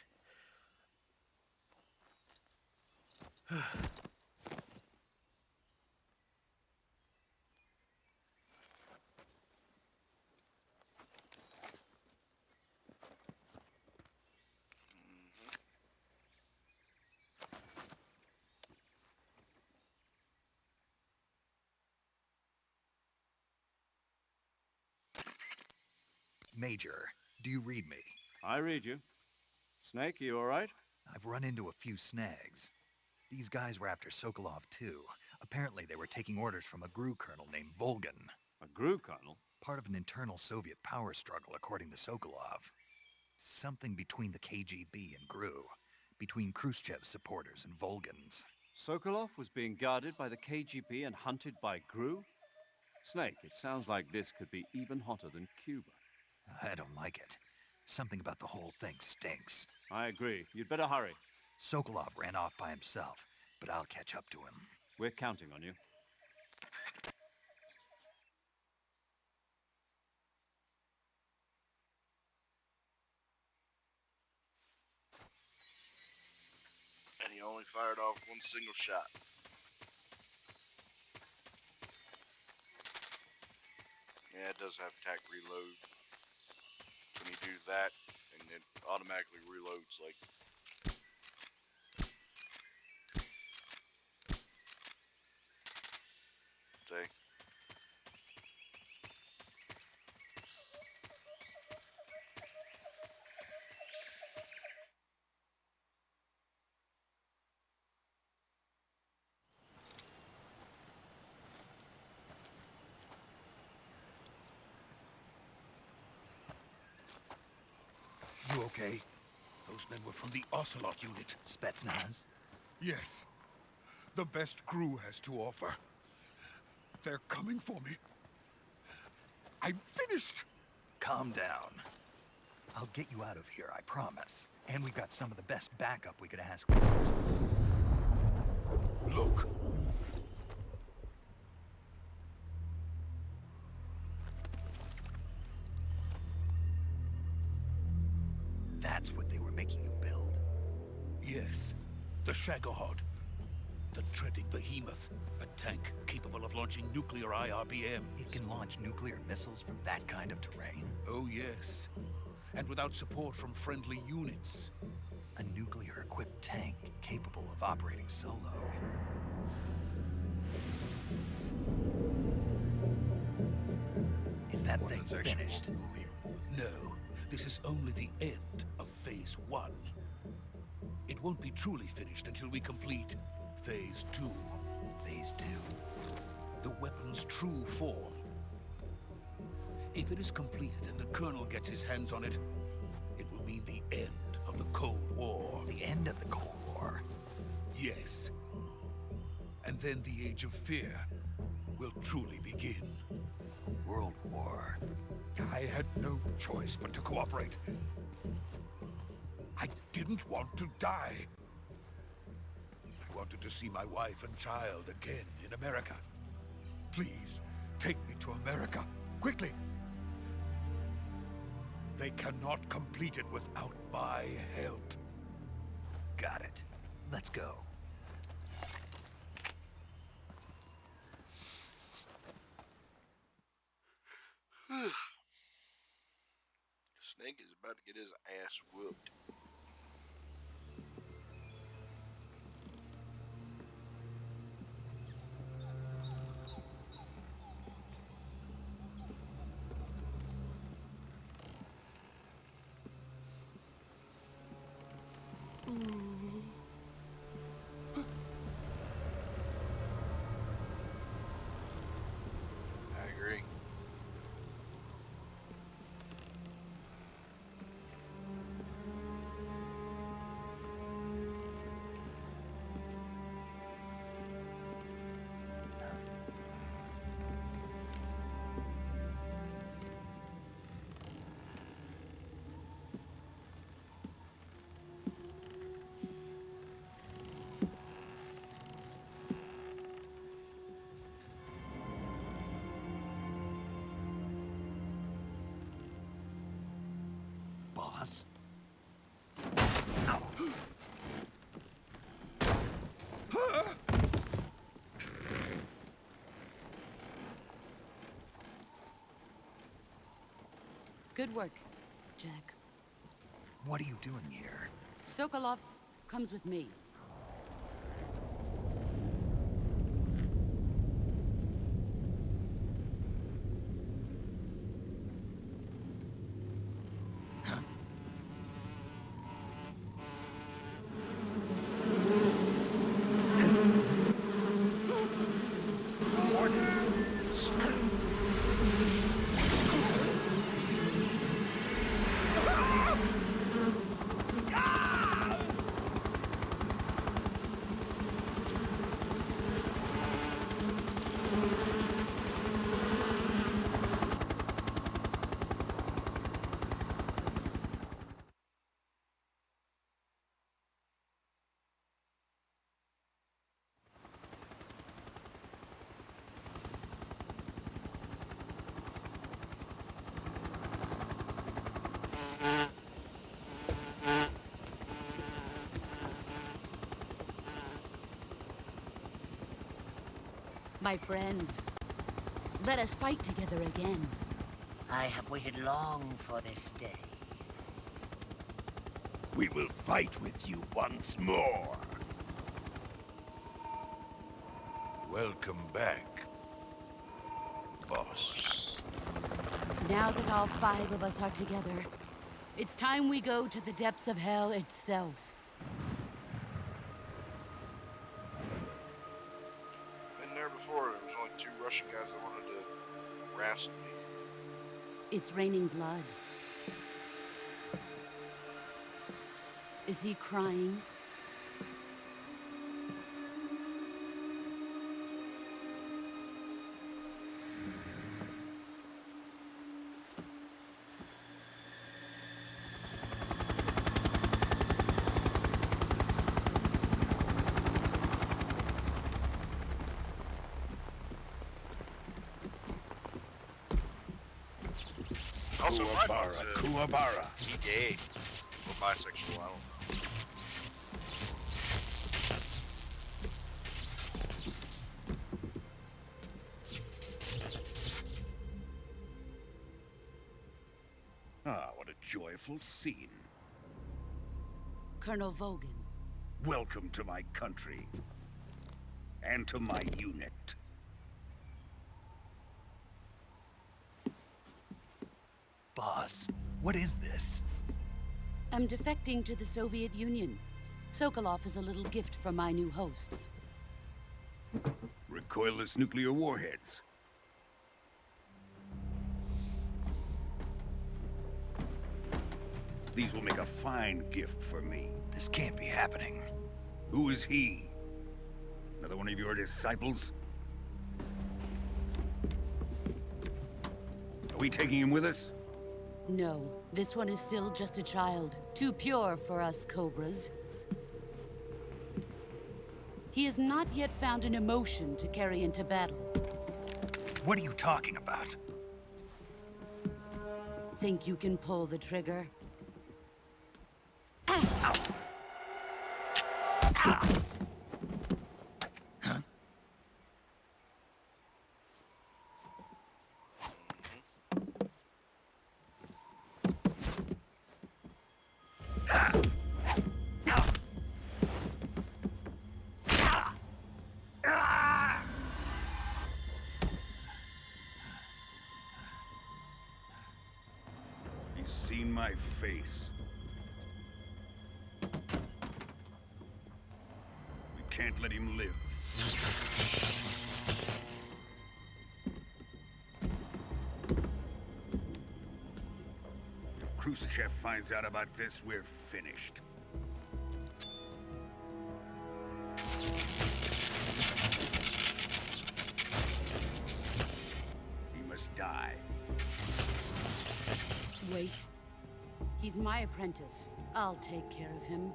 Major, do you read me? I read you. Snake, you all right? I've run into a few snags. These guys were after Sokolov, too. Apparently, they were taking orders from a GRU colonel named Volgan. A GRU colonel? Part of an internal Soviet power struggle, according to Sokolov. Something between the KGB and GRU. Between Khrushchev's supporters and Volgan's. Sokolov was being guarded by the KGB and hunted by GRU? Snake, it sounds like this could be even hotter than Cuba. I don't like it. Something about the whole thing stinks. I agree. You'd better hurry. Sokolov ran off by himself, but I'll catch up to him. We're counting on you. And he only fired off one single shot. Yeah, it does have tac reload. When you do that, and it automatically reloads, like... Say. You okay? Those men were from the Ocelot unit. Spetsnaz? Yes. The best GRU has to offer. They're coming for me. I'm finished! Calm down. I'll get you out of here, I promise. And we've got some of the best backup we could ask for. Look. That's what they were making you build? Yes. The Shagohod. The treading behemoth. A tank capable of launching nuclear IRBMs. It can launch nuclear missiles from that kind of terrain? Oh, yes. And without support from friendly units. A nuclear-equipped tank capable of operating solo. Is that thing finished? No. This is only the end of Phase 1. It won't be truly finished until we complete Phase 2. Phase 2? The weapon's true form. If it is completed and the Colonel gets his hands on it, it will mean the end of the Cold War. The end of the Cold War? Yes. And then the Age of Fear will truly begin. A world war. I had no choice but to cooperate. I didn't want to die. I wanted to see my wife and child again in America. Please, take me to America, quickly. They cannot complete it without my help. Got it. Let's go. Snake is about to get his ass whooped. boss. Good work, Jack. What are you doing here? Sokolov comes with me. My friends, let us fight together again. I have waited long for this day. We will fight with you once more. Welcome back, boss. Now that all 5 of us are together, it's time we go to the depths of hell itself. Been there before. There was only 2 Russian guys that wanted to ransom me. It's raining blood. Is he crying? Also, my Kuwabara, thoughts Kuwabara. he gay or bisexual. I don't know. Ah, what a joyful scene. Colonel Vogan. Welcome to my country. And to my unit. Boss, what is this? I'm defecting to the Soviet Union. Sokolov is a little gift from my new hosts. Recoilless nuclear warheads. These will make a fine gift for me. This can't be happening. Who is he? Another one of your disciples? Are we taking him with us? No, this one is still just a child. Too pure for us Cobras. He has not yet found an emotion to carry into battle. What are you talking about? Think you can pull the trigger? He's seen my face. We can't let him live. If Khrushchev finds out about this, we're finished. He must die. Wait. He's my apprentice. I'll take care of him.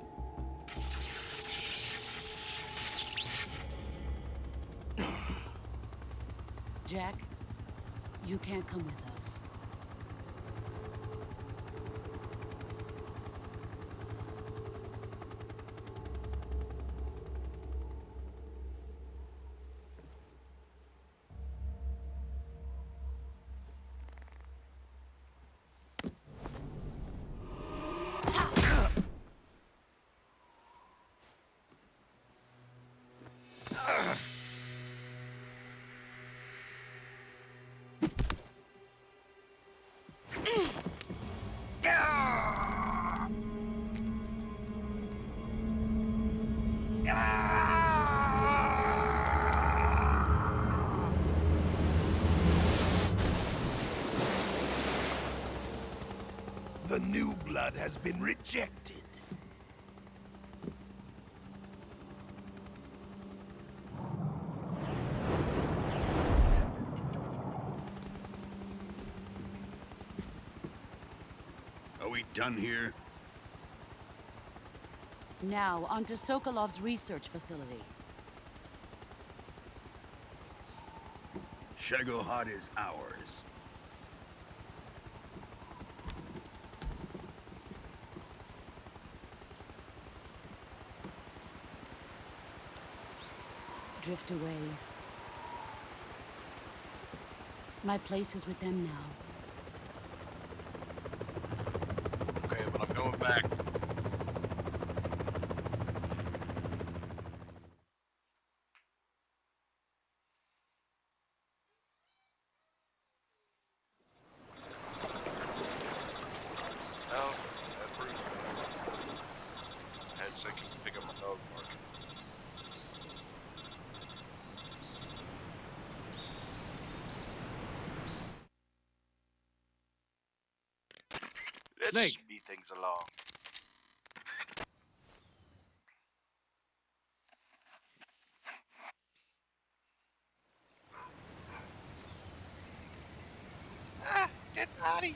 Jack, you can't come with us. The new blood has been rejected. Are we done here? Now, onto Sokolov's research facility. Shagohod is ours. Drift away. My place is with them now. Okay, but I'm going back. No, that proves it. I had to say, can you pick up my dog mark? Let's Snake. speed things along. Ah, dead body.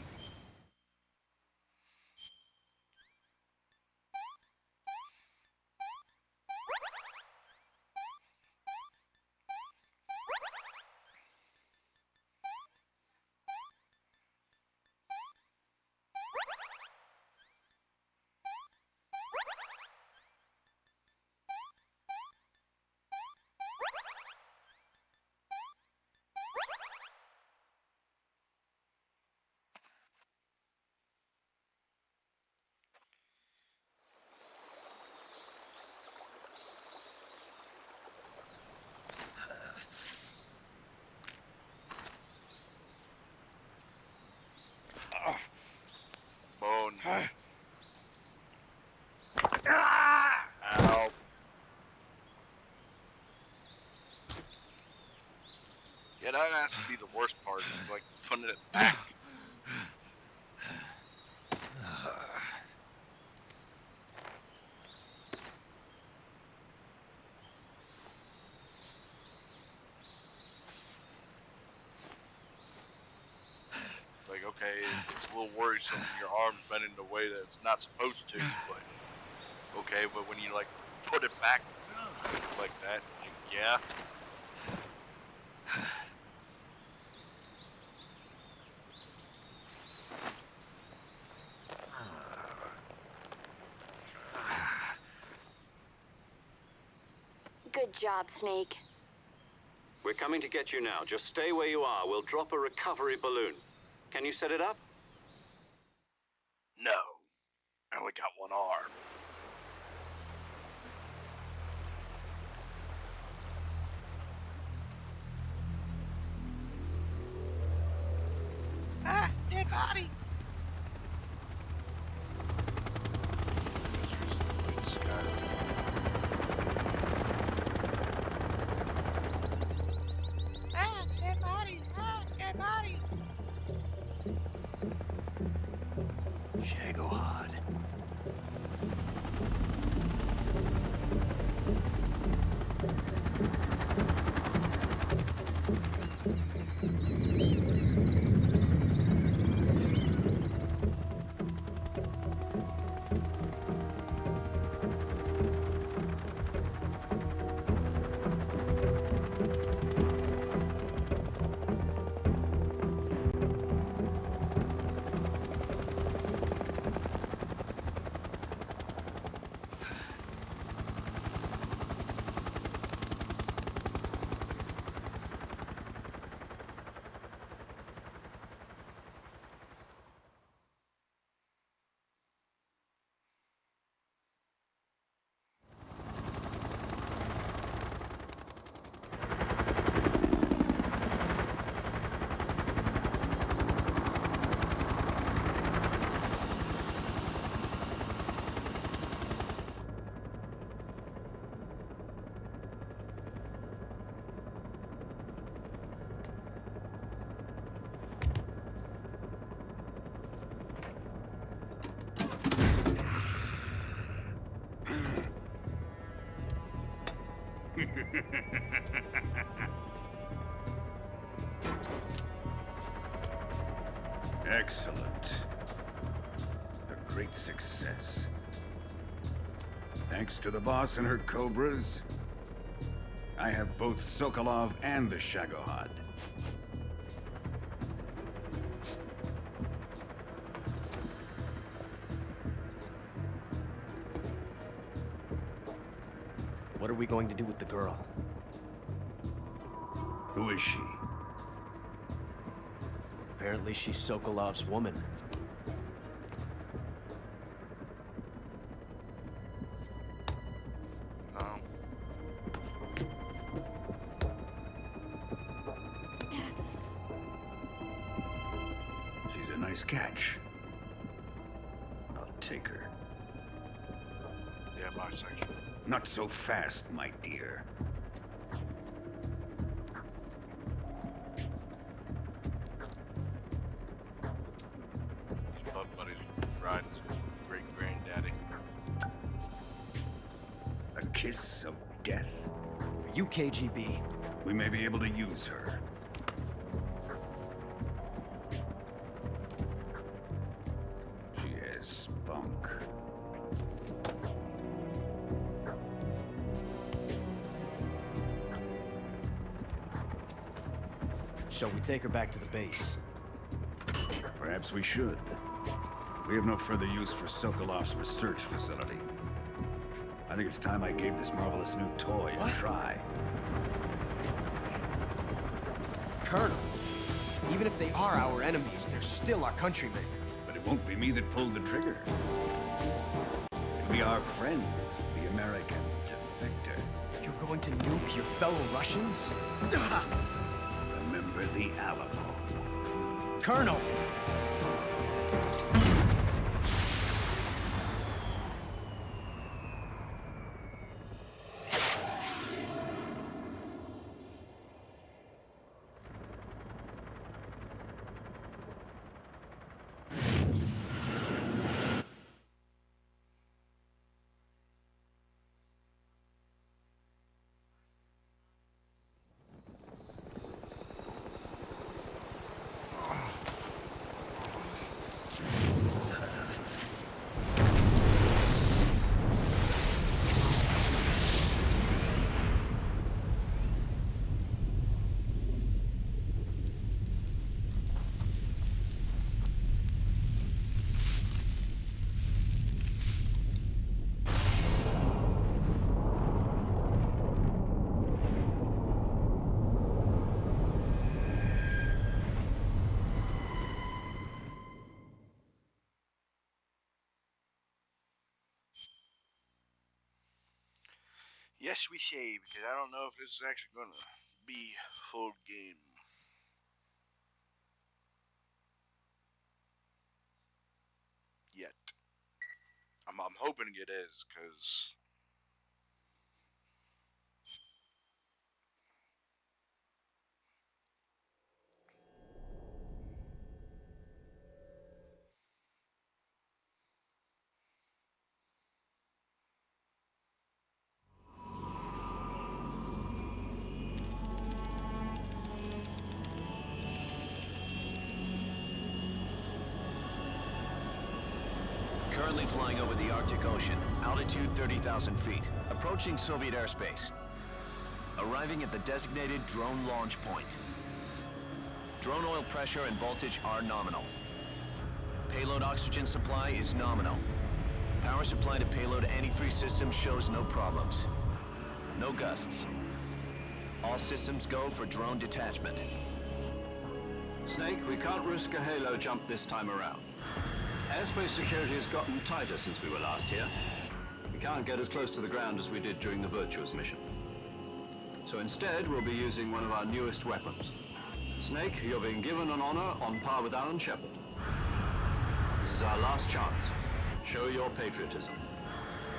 Bone. Ow. Yeah, that has to be the worst part, like putting it back. Like, okay, it's a little worrisome when your arm's bending in a way that it's not supposed to, but okay, but when you like put it back like that, like, yeah. Good job, Snake. We're coming to get you now. Just stay where you are. We'll drop a recovery balloon. Can you set it up? No. I only got one arm. Ah, dead body. Ah, dead body. Ah, dead body. Shagohod. Excellent. A great success. Thanks to the boss and her cobras, I have both Sokolov and the Shagohod. What are we going to do with the girl? Who is she? Apparently she's Sokolov's woman. She's a nice catch. I'll take her. Yeah, bisexual. Not so fast, my dear. His butt buddy's riding his great-granddaddy. A kiss of death? Are you KGB? We may be able to use her. She has spunk. Shall we take her back to the base? Perhaps we should. We have no further use for Sokolov's research facility. I think it's time I gave this marvelous new toy a try. Colonel, even if they are our enemies, they're still our countrymen. But it won't be me that pulled the trigger. It'll be our friend, the American defector. You're going to nuke your fellow Russians? Remember the Alamo. Colonel! Yes, we say, because I don't know if this is actually going to be full game. Yet. I'm hoping it is, because... Currently flying over the Arctic Ocean, altitude 30,000 feet, approaching Soviet airspace. Arriving at the designated drone launch point. Drone oil pressure and voltage are nominal. Payload oxygen supply is nominal. Power supply to payload antifreeze system shows no problems. No gusts. All systems go for drone detachment. Snake, we can't risk a halo jump this time around. Airspace security has gotten tighter since we were last here. We can't get as close to the ground as we did during the Virtuous mission. So instead, we'll be using one of our newest weapons. Snake, you're being given an honor on par with Alan Shepard. This is our last chance. Show your patriotism.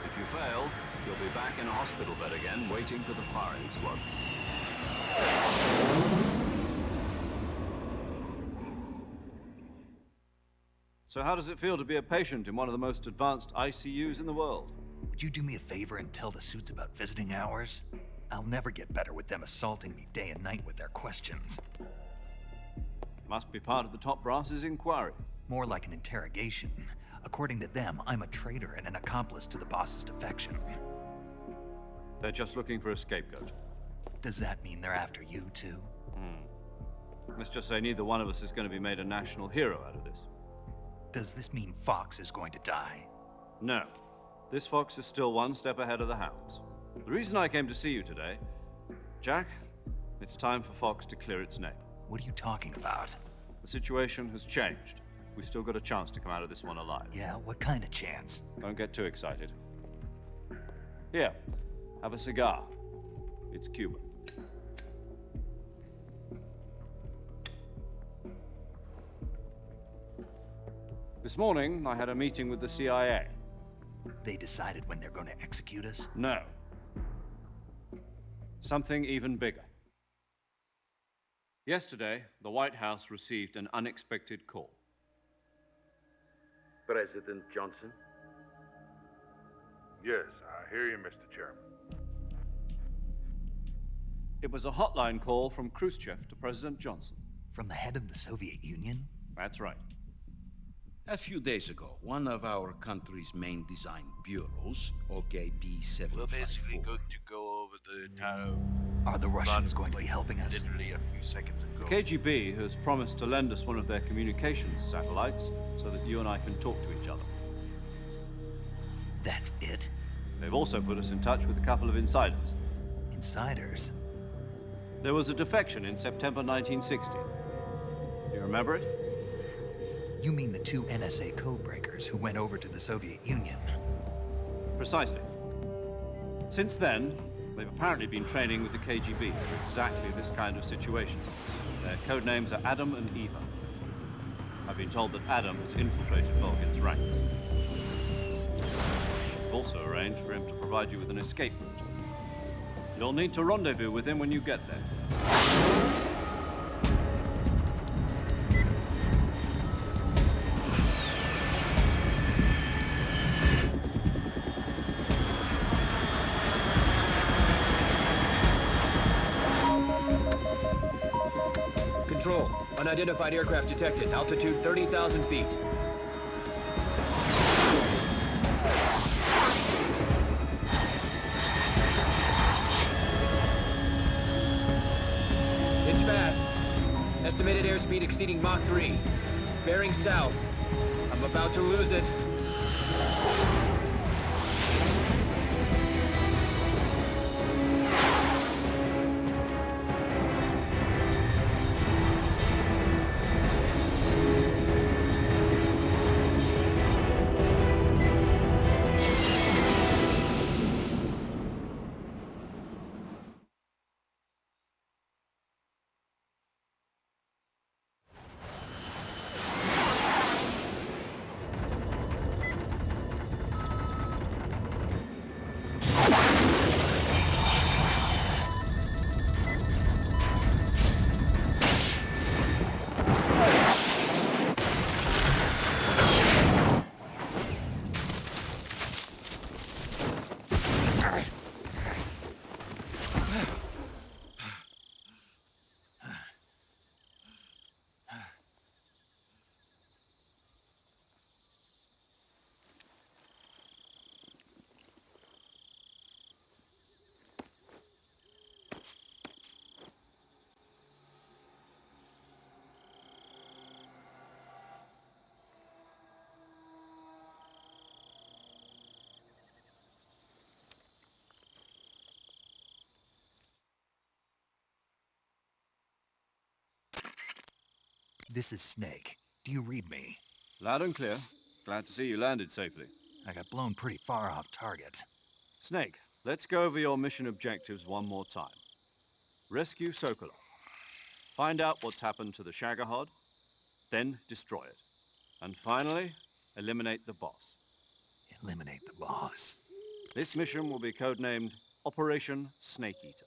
If you fail, you'll be back in a hospital bed again, waiting for the firing squad. So how does it feel to be a patient in one of the most advanced ICUs in the world? Would you do me a favor and tell the suits about visiting hours? I'll never get better with them assaulting me day and night with their questions. Must be part of the top brass's inquiry. More like an interrogation. According to them, I'm a traitor and an accomplice to the boss's defection. They're just looking for a scapegoat. Does that mean they're after you, too? Let's just say neither one of us is going to be made a national hero out of this. Does this mean Fox is going to die? No. This fox is still one step ahead of the hounds. The reason I came to see you today, Jack, it's time for Fox to clear its name. What are you talking about? The situation has changed. We've still got a chance to come out of this one alive. Yeah, what kind of chance? Don't get too excited. Here, have a cigar. It's Cuban. This morning, I had a meeting with the CIA. They decided when they're going to execute us? No. Something even bigger. Yesterday, the White House received an unexpected call. President Johnson? Yes, I hear you, Mr. Chairman. It was a hotline call from Khrushchev to President Johnson. From the head of the Soviet Union? That's right. A few days ago, one of our country's main design bureaus, OKB-754... We're basically going to go over the town. Are the Russians going to be helping us? Literally a few seconds ago. The KGB has promised to lend us one of their communications satellites so that you and I can talk to each other. That's it? They've also put us in touch with a couple of insiders. Insiders? There was a defection in September 1960. Do you remember it? You mean the two NSA codebreakers who went over to the Soviet Union? Precisely. Since then, they've apparently been training with the KGB for exactly this kind of situation. Their code names are Adam and Eva. I've been told that Adam has infiltrated Volgin's ranks. We've also arranged for him to provide you with an escape route. You'll need to rendezvous with him when you get there. Control. Unidentified aircraft detected. Altitude 30,000 feet. It's fast. Estimated airspeed exceeding Mach 3. Bearing south. I'm about to lose it. This is Snake. Do you read me? Loud and clear. Glad to see you landed safely. I got blown pretty far off target. Snake, let's go over your mission objectives one more time. Rescue Sokolov. Find out what's happened to the Shagohod, then destroy it. And finally, eliminate the boss. Eliminate the boss? This mission will be codenamed Operation Snake Eater.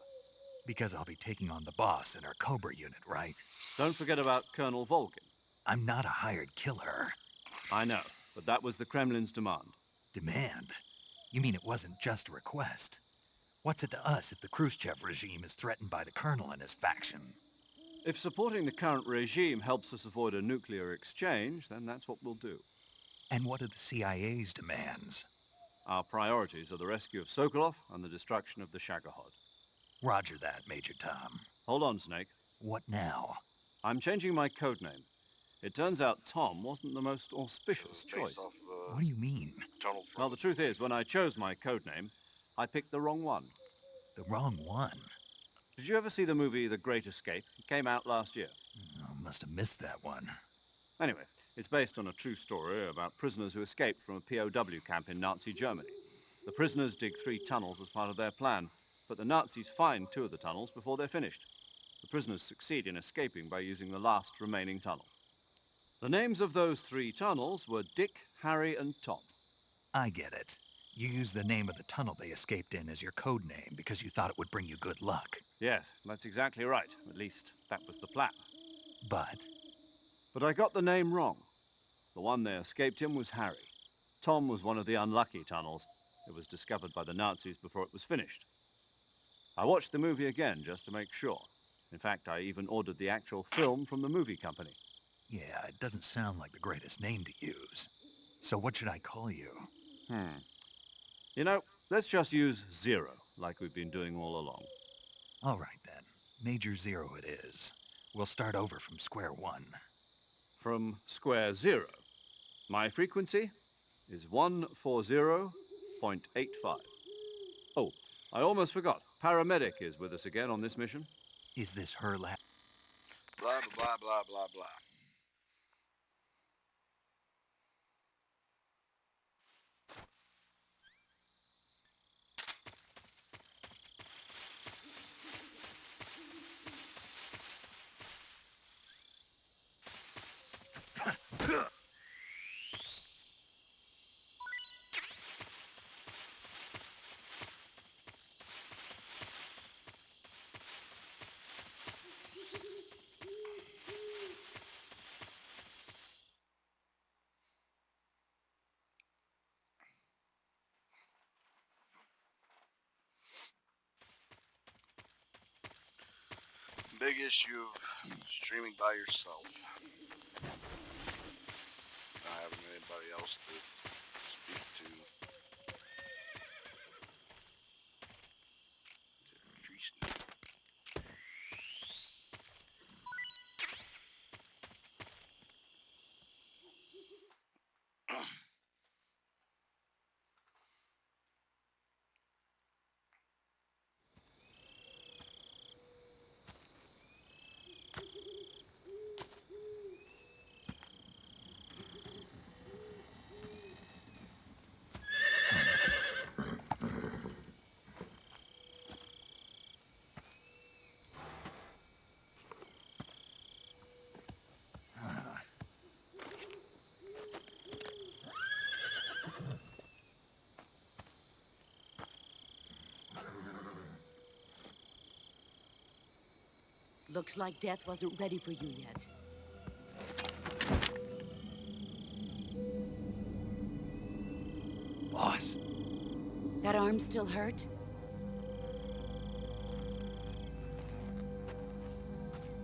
Because I'll be taking on the boss in our Cobra unit, right? Don't forget about Colonel Volgin. I'm not a hired killer. I know, but that was the Kremlin's demand. Demand? You mean it wasn't just a request? What's it to us if the Khrushchev regime is threatened by the Colonel and his faction? If supporting the current regime helps us avoid a nuclear exchange, then that's what we'll do. And what are the CIA's demands? Our priorities are the rescue of Sokolov and the destruction of the Shagohod. Roger that, Major Tom. Hold on, Snake. What now? I'm changing my codename. It turns out Tom wasn't the most auspicious choice. What do you mean? Well, the truth is, when I chose my codename, I picked the wrong one. The wrong one? Did you ever see the movie The Great Escape? It came out last year. Oh, must have missed that one. Anyway, it's based on a true story about prisoners who escaped from a POW camp in Nazi Germany. The prisoners dig 3 tunnels as part of their plan, but the Nazis find 2 of the tunnels before they're finished. The prisoners succeed in escaping by using the last remaining tunnel. The names of those 3 tunnels were Dick, Harry, and Tom. I get it. You used the name of the tunnel they escaped in as your code name because you thought it would bring you good luck. Yes, that's exactly right. At least, that was the plan. But I got the name wrong. The one they escaped in was Harry. Tom was one of the unlucky tunnels. It was discovered by the Nazis before it was finished. I watched the movie again just to make sure. In fact, I even ordered the actual film from the movie company. yeah, it doesn't sound like the greatest name to use. So what should I call you? You know, let's just use Zero, like we've been doing all along. All right, then. Major Zero it is. We'll start over from square one. From square zero. My frequency is 140.85. Oh, I almost forgot. Paramedic is with us again on this mission. Is this her lab? Blah, blah, blah, blah, blah. Big issue of streaming by yourself. Not having anybody else to speak to. Looks like death wasn't ready for you yet. Boss. That arm still hurt?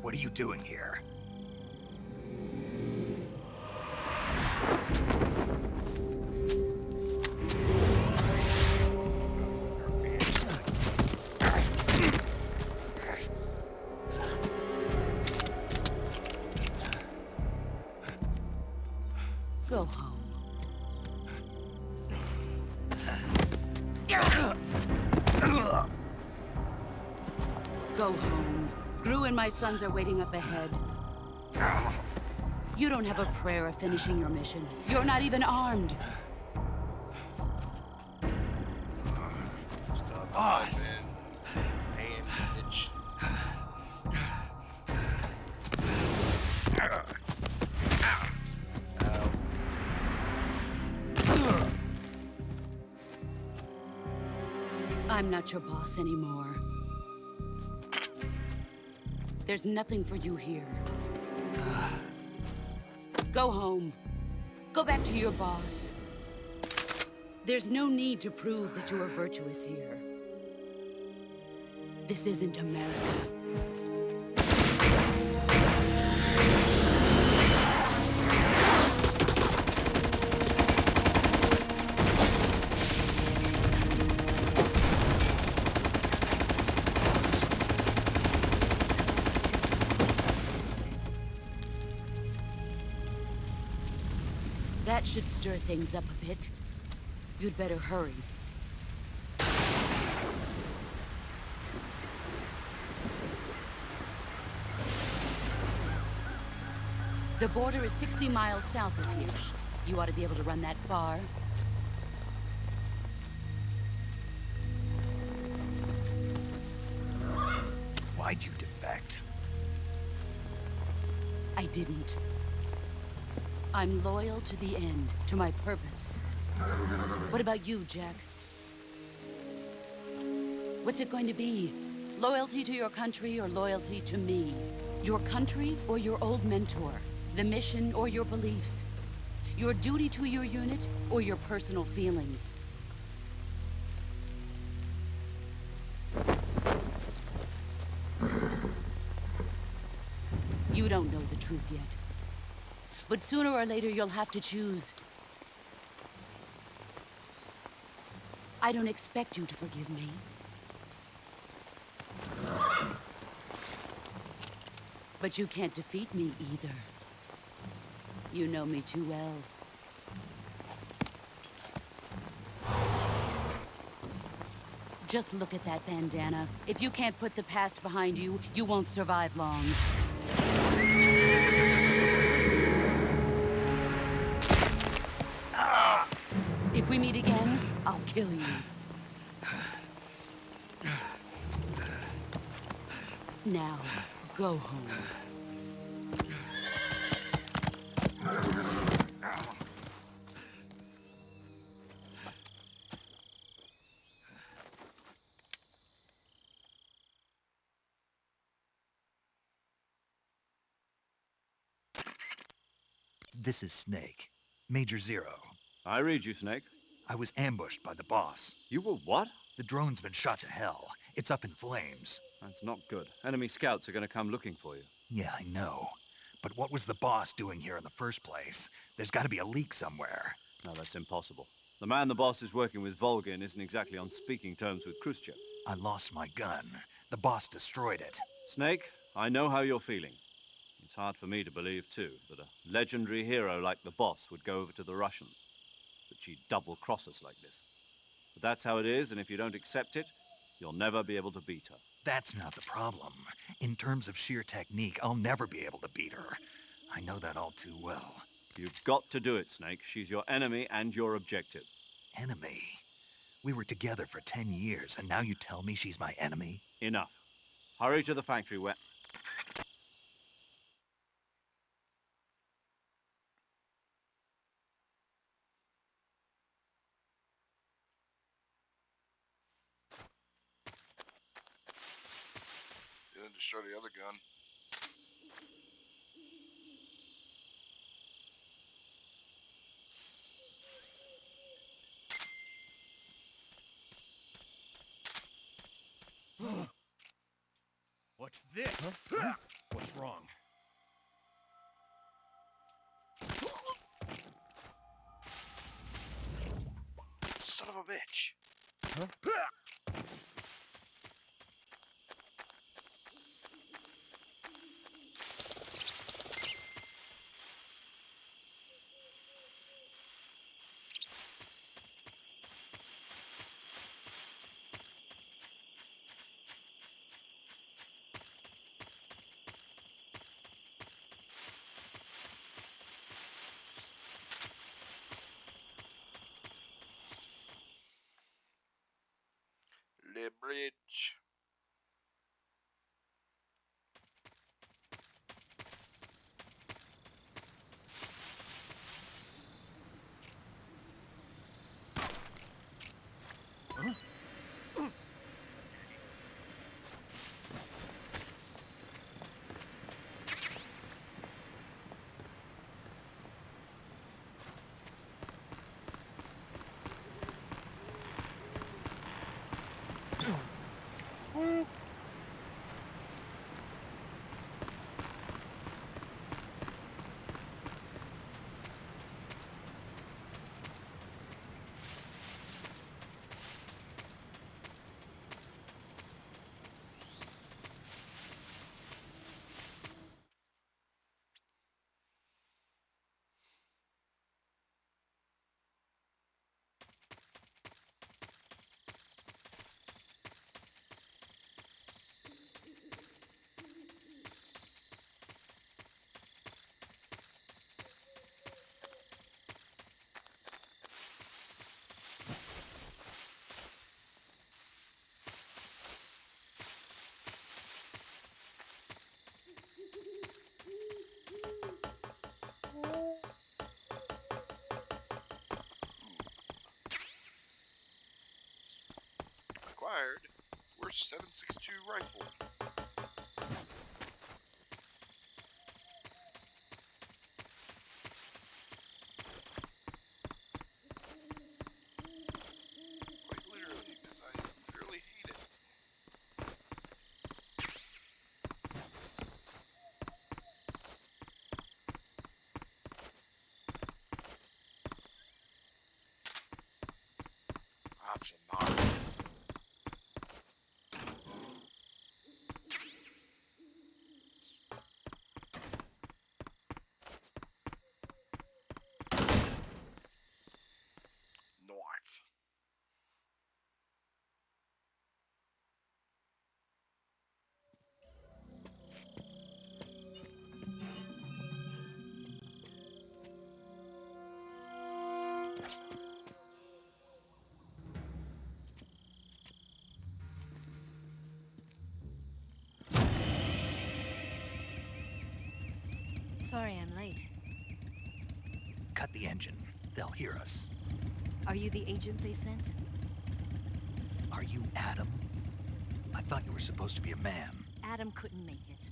What are you doing here? Go home. Go home. Gru and my sons are waiting up ahead. You don't have a prayer of finishing your mission. You're not even armed. Boss! I'm not your boss anymore. There's nothing for you here. Go home. Go back to your boss. There's no need to prove that you are virtuous here. This isn't America. That should stir things up a bit. You'd better hurry. The border is 60 miles south of here. You ought to be able to run that far. Why'd you defect? I didn't. I'm loyal to the end, to my purpose. What about you, Jack? What's it going to be? Loyalty to your country or loyalty to me? Your country or your old mentor? The mission or your beliefs? Your duty to your unit or your personal feelings? You don't know the truth yet. But sooner or later, you'll have to choose. I don't expect you to forgive me. But you can't defeat me either. You know me too well. Just look at that bandana. If you can't put the past behind you, you won't survive long. If we meet again, I'll kill you. Now, go home. This is Snake. Major Zero. I read you, Snake. I was ambushed by the boss. You were what? The drone's been shot to hell. It's up in flames. That's not good. Enemy scouts are going to come looking for you. Yeah, I know. But what was the boss doing here in the first place? There's got to be a leak somewhere. No, that's impossible. The man the boss is working with, Volgin, isn't exactly on speaking terms with Khrushchev. I lost my gun. The boss destroyed it. Snake, I know how you're feeling. It's hard for me to believe, too, that a legendary hero like the boss would go over to the Russians. That she'd double-cross us like this. But that's how it is, and if you don't accept it, you'll never be able to beat her. That's not the problem. In terms of sheer technique, I'll never be able to beat her. I know that all too well. You've got to do it, Snake. She's your enemy and your objective. Enemy? We were together for 10 years, and now you tell me she's my enemy? Enough. Hurry to the factory where... You didn't destroy the other gun. What's this? What's wrong? Son of a bitch. Le bridge. fired. Where's 7.62 rifle? Quite literally, because I literally hate it. That's a knife. Knife. Sorry I'm late. Cut the engine. They'll hear us. Are you the agent they sent? Are you Adam? I thought you were supposed to be a man. Adam couldn't make it.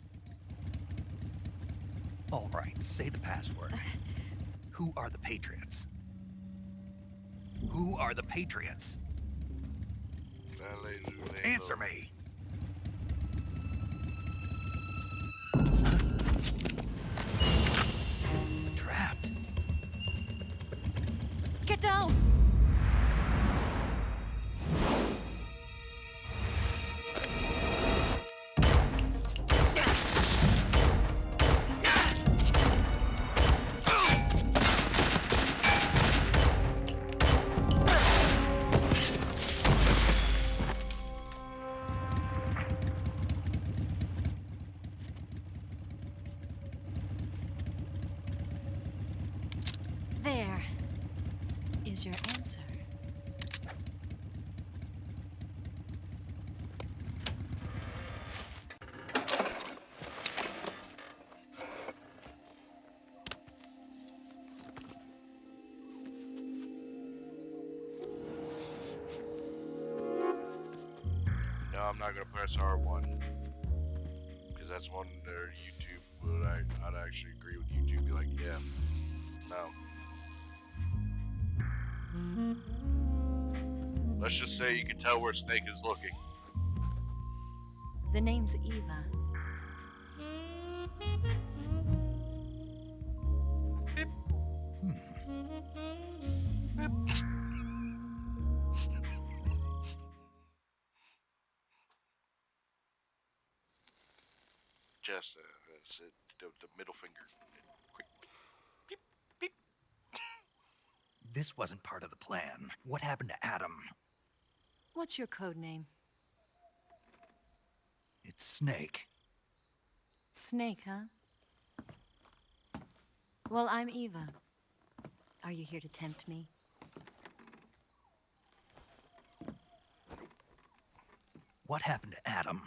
All right, say the password. Who are the Patriots? Who are the Patriots? Answer me! Trapped. Get down! There is your answer. No, I'm not gonna press R1 because that's one their YouTube. But I'd actually agree with YouTube. Be like, yeah, no. Let's just say you can tell where Snake is looking. The name's Eva. Just the middle finger. Quick. Beep, beep. This wasn't part of the plan. What happened to Adam? What's your code name? It's Snake. Snake, huh? Well, I'm Eva. Are you here to tempt me? What happened to Adam?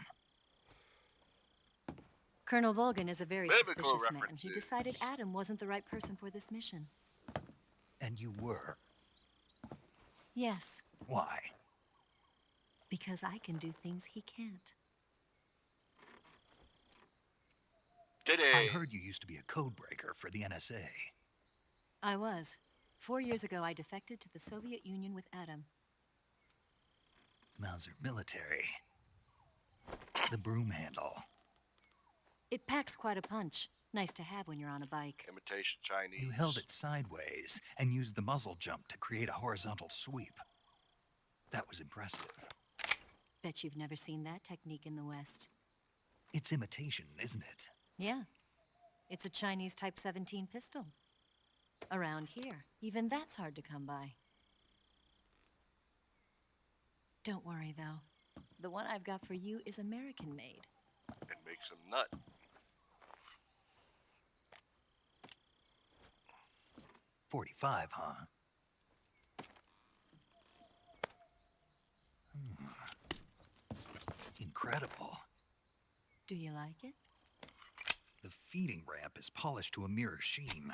Colonel Volgan is a very Biblical suspicious man who references. decided Adam wasn't the right person for this mission. And you were. Yes, Why? because I can do things he can't. I heard you used to be a code breaker for the NSA. I was. 4 years ago, I defected to the Soviet Union with Adam. Mauser military. The broom handle. It packs quite a punch. Nice to have when you're on a bike. Imitation Chinese. You held it sideways and used the muzzle jump to create a horizontal sweep. That was impressive. Bet you've never seen that technique in the West. It's imitation, isn't it? Yeah. It's a Chinese Type 17 pistol. Around here, even that's hard to come by. Don't worry, though. The one I've got for you is American-made. It makes him nut. .45, huh? Incredible. Do you like it? The feeding ramp is polished to a mirror sheen.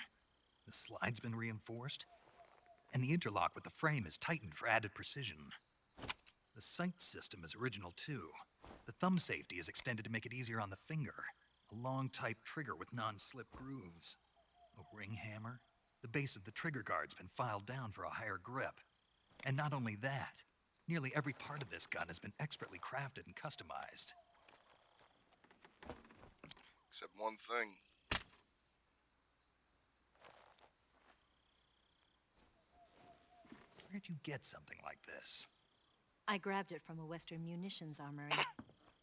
The slide's been reinforced, and the interlock with the frame is tightened for added precision. The sight system is original too. The thumb safety is extended to make it easier on the finger. A long type trigger with non-slip grooves. A ring hammer. The base of the trigger guard's been filed down for a higher grip. And not only that, nearly every part of this gun has been expertly crafted and customized. Except one thing. Where'd you get something like this? I grabbed it from a Western munitions armory.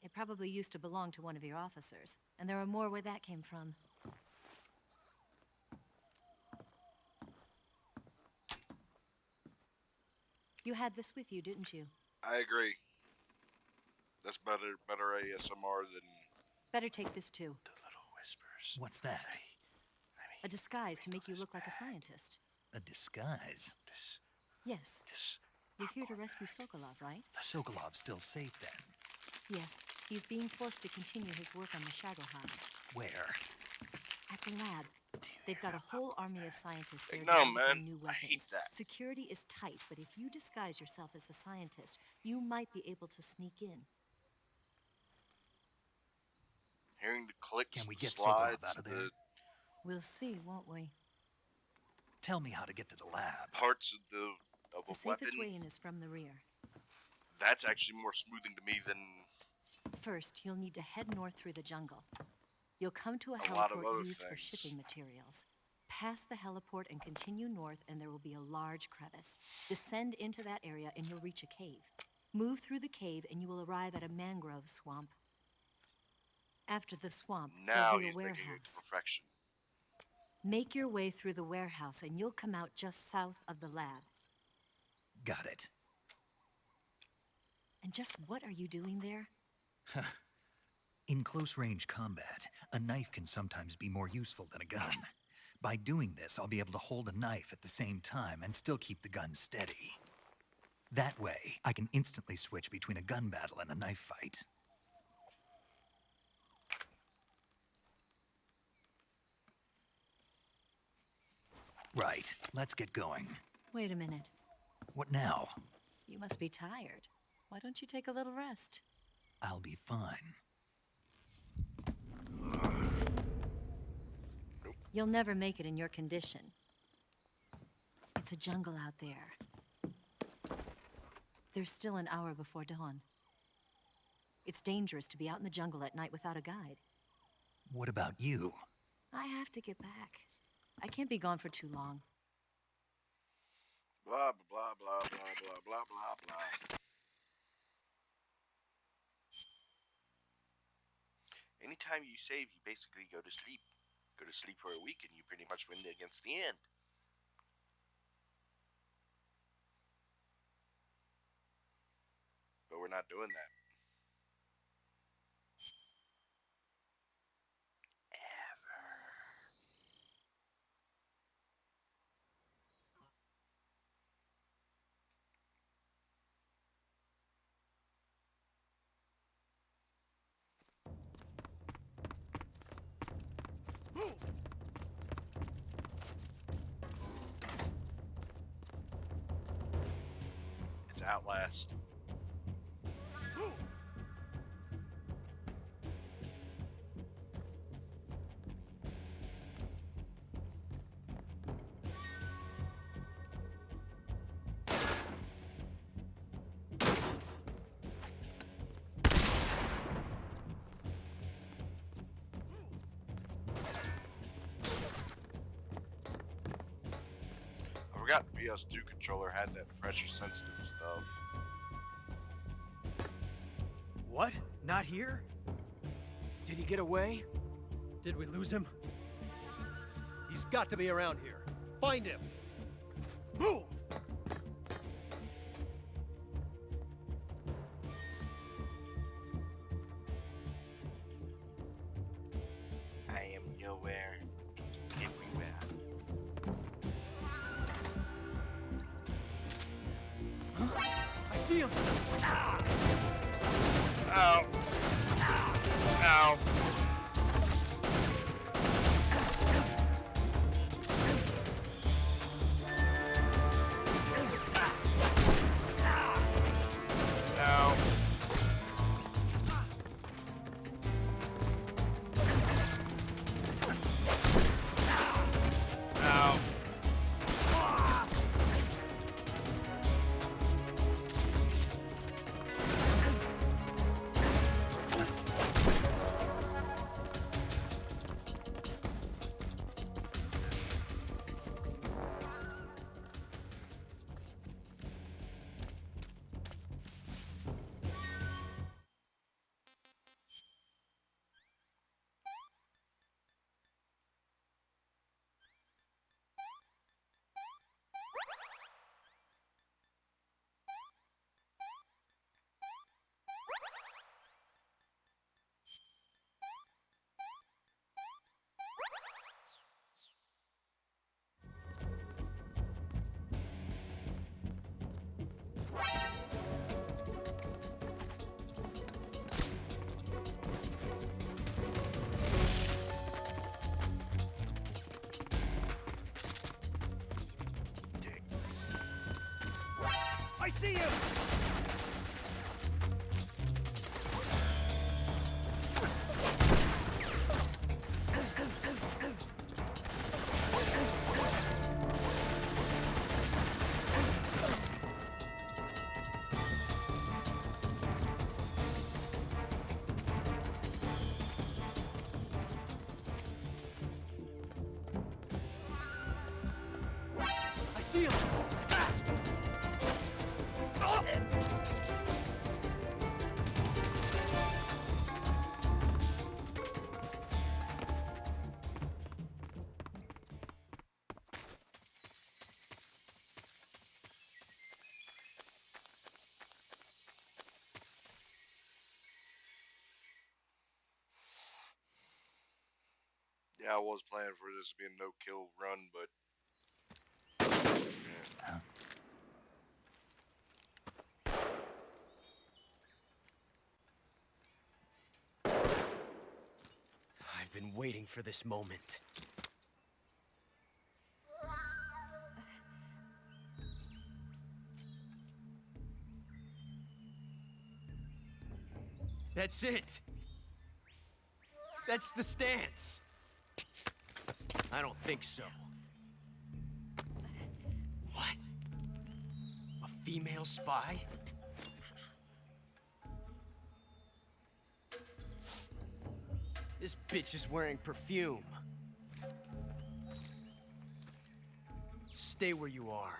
It probably used to belong to one of your officers, and there are more where that came from. You had this with you, didn't you? I agree. That's better ASMR than... Better take this too. The little whispers. What's that? A disguise to make you look like a scientist. A disguise? Yes. You're here to rescue Sokolov, right? Sokolov's still safe then? Yes. He's being forced to continue his work on the Shadow-Hive. Where? At the lab. They've got a whole army of scientists there No, developing man. new I weapons. hate that. Security is tight, but if you disguise yourself as a scientist, you might be able to sneak in. Hearing the clicks, Can we get slides, Sokolov out of there? We'll see, won't we? Tell me how to get to the lab. Parts of The a safest weapon. way in is from the rear. That's actually more smoothing to me than First, you'll need to head north through the jungle. You'll come to a lot of heliport other used for things. shipping materials. Pass the heliport and continue north, and there will be a large crevice. Descend into that area, and you'll reach a cave. Move through the cave, and you will arrive at a mangrove swamp. After the swamp, now there'll be he's a making it to warehouse. perfection. Make your way through the warehouse, and you'll come out just south of the lab. Got it. And just what are you doing there? In close-range combat, a knife can sometimes be more useful than a gun. By doing this, I'll be able to hold a knife at the same time and still keep the gun steady. That way, I can instantly switch between a gun battle and a knife fight. Right, let's get going. Wait a minute. What now? You must be tired. Why don't you take a little rest? I'll be fine. You'll never make it in your condition. It's a jungle out there. There's still an hour before dawn. It's dangerous to be out in the jungle at night without a guide. What about you? I have to get back. I can't be gone for too long. Blah, blah, blah, blah, blah, blah, blah, blah. Anytime you save, you basically go to sleep. Go to sleep for a week and you pretty much win against the end. But we're not doing that. It's Outlast. I forgot the PS2 controller had that pressure sensitive stuff. What? Not here? Did he get away? Did we lose him? He's got to be around here. Find him! Move! I am nowhere, everywhere. I see him! Ow! Ow! Ow! I see you! I see him! Ah! Oh! Yeah, I was planning for this to be a no-kill run, but yeah. I've been waiting for this moment. That's it! That's the stance! I don't think so. What? A female spy? This bitch is wearing perfume. Stay where you are.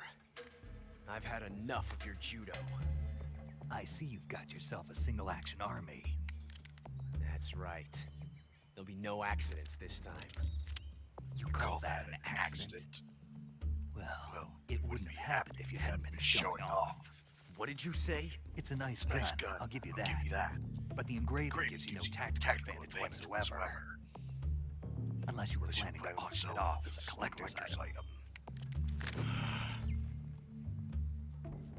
I've had enough of your judo. I see you've got yourself a single-action army. That's right. There'll be no accidents this time. You call that an accident? Well, it wouldn't have happened if you hadn't been showing off. What did you say? It's a nice gun, I'll give you that. But the engraving gives you no tactical advantage whatsoever. Unless you were planning on auctioning it off as a collector's item.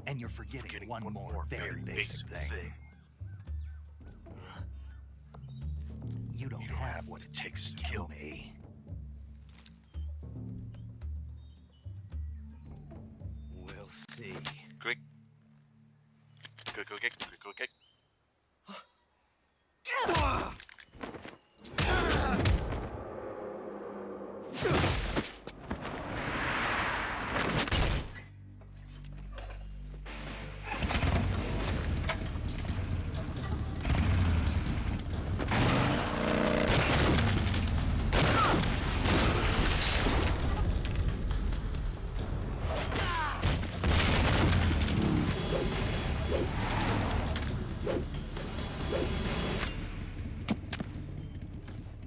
And you're forgetting one more very basic thing. You don't have what it takes to kill me. We'll see. Quick. Quick.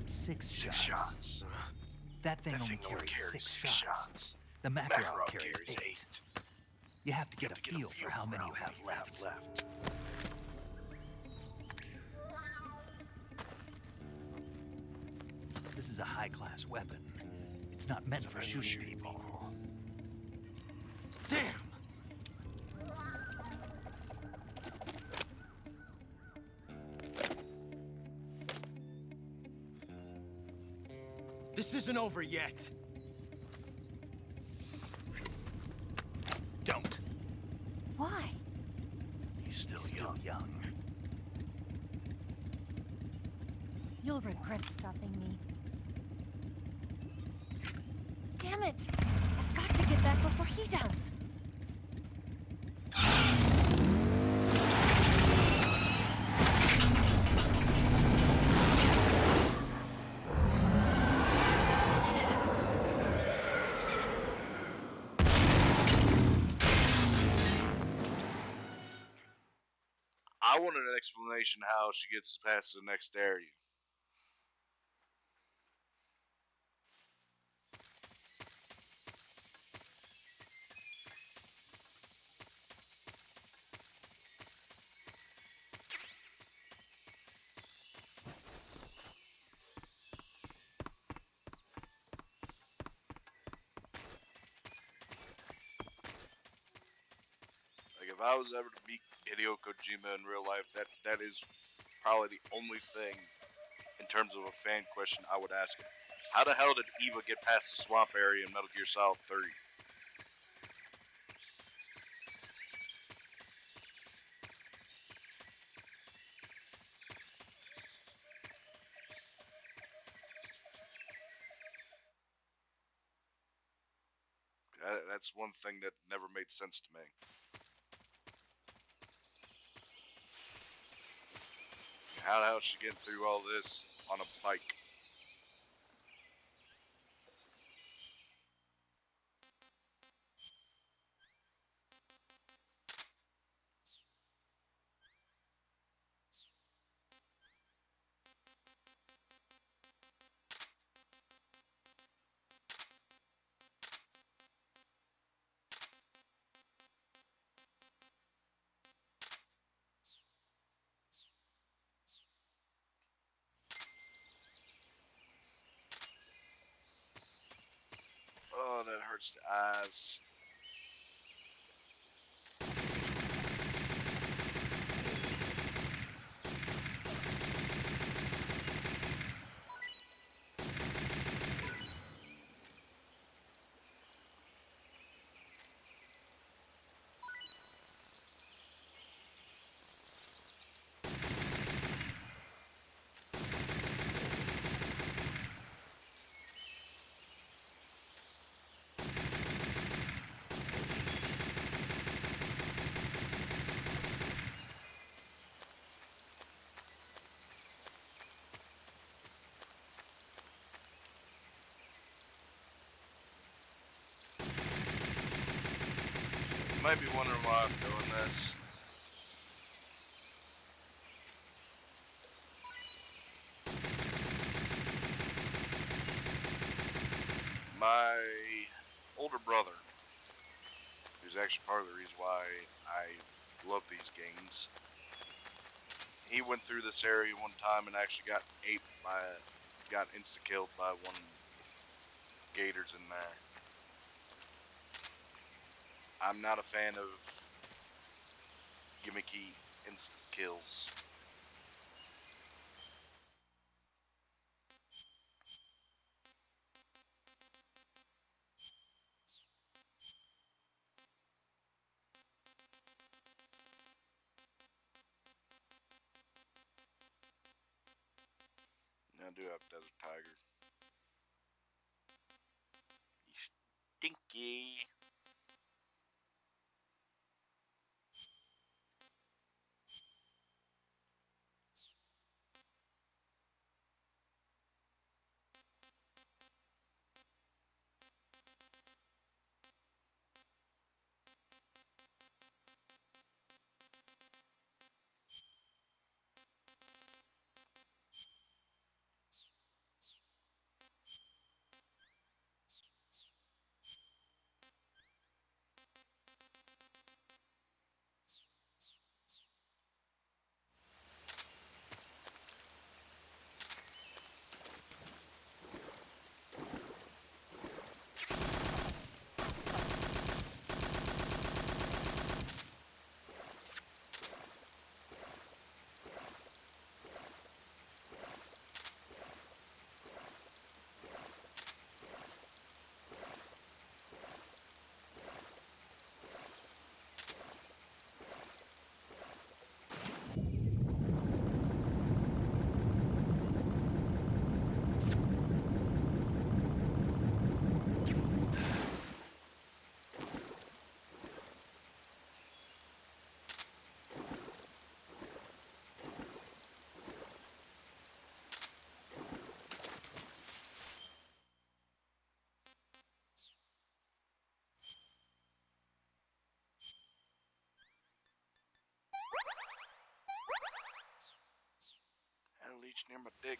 Six shots. That thing only carries six shots. The Makarov carries 8. You have to get a feel for how many you have left. This is a high-class weapon. It's not meant for shooting people. Damn! This isn't over yet. Don't. Why? He's still young. You'll regret stopping me. Damn it! I've got to get back before he does. I wanted an explanation how she gets past the next area. Like, if I was ever to meet Hideo Kojima in real life, that is probably the only thing in terms of a fan question I would ask him. How the hell did Eva get past the swamp area in Metal Gear Solid 3? That's one thing that never made sense to me. How the hell is she getting through all this on a bike? Oh, that hurts the eyes. You might be wondering why I'm doing this. My older brother, who's actually part of the reason why I love these games, he went through this area one time and actually got insta-killed by one of the gators in there. I'm not a fan of gimmicky insta-kills. I do have Desert Tiger. You stinky. Had a leech near my dick.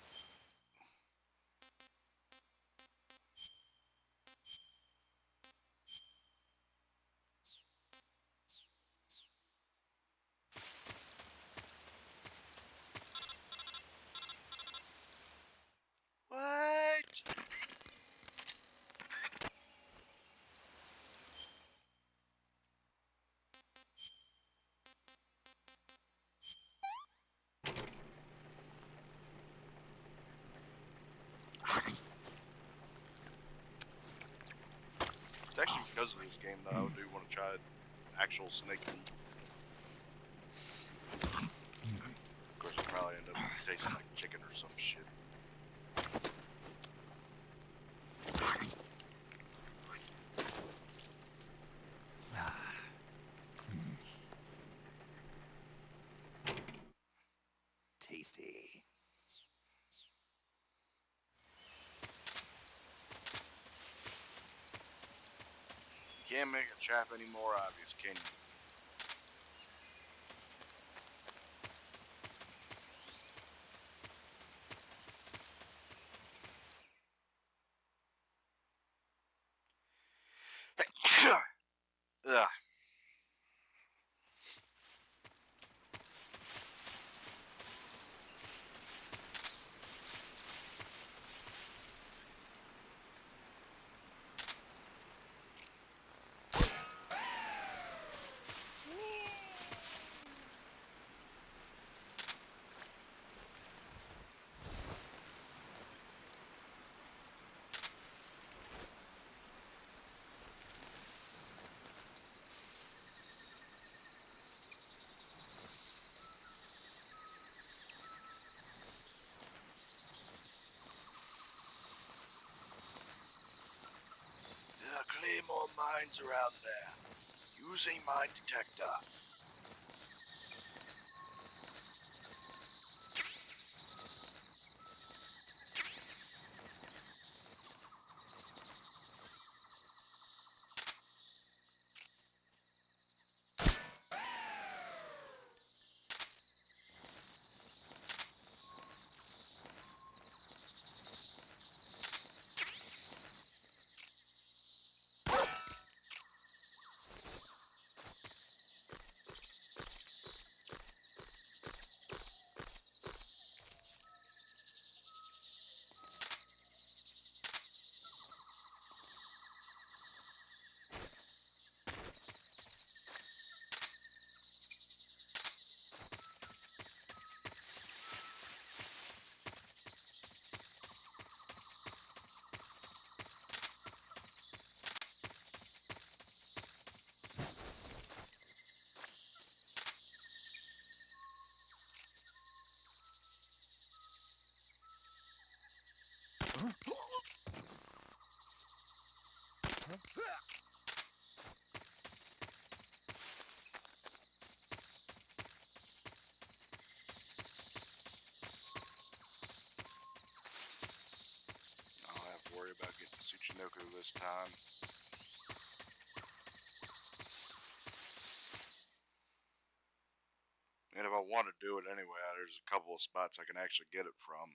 What? It's actually because of this game that I do want to try actual snake meat. Of course, it'll probably end up tasting like chicken or some shit. tasty. You can't make a trap any more obvious, can you? Ugh. There are claymore mines around there. Use a mine detector. I don't have to worry about getting Tsuchinoku this time. And if I want to do it anyway, there's a couple of spots I can actually get it from.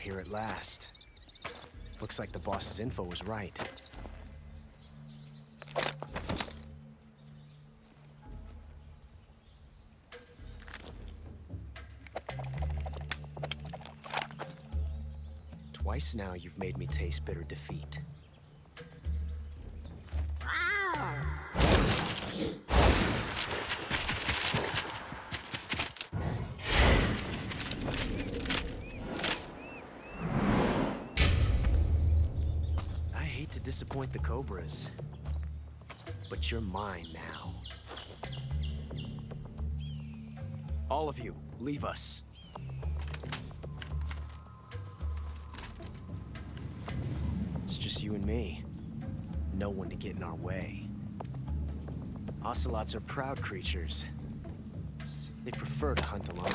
here at last. Looks like the boss's info was right. Twice now you've made me taste bitter defeat. I hate to disappoint the Cobras, but you're mine now. All of you, leave us. It's just you and me. No one to get in our way. Ocelots are proud creatures. They prefer to hunt alone.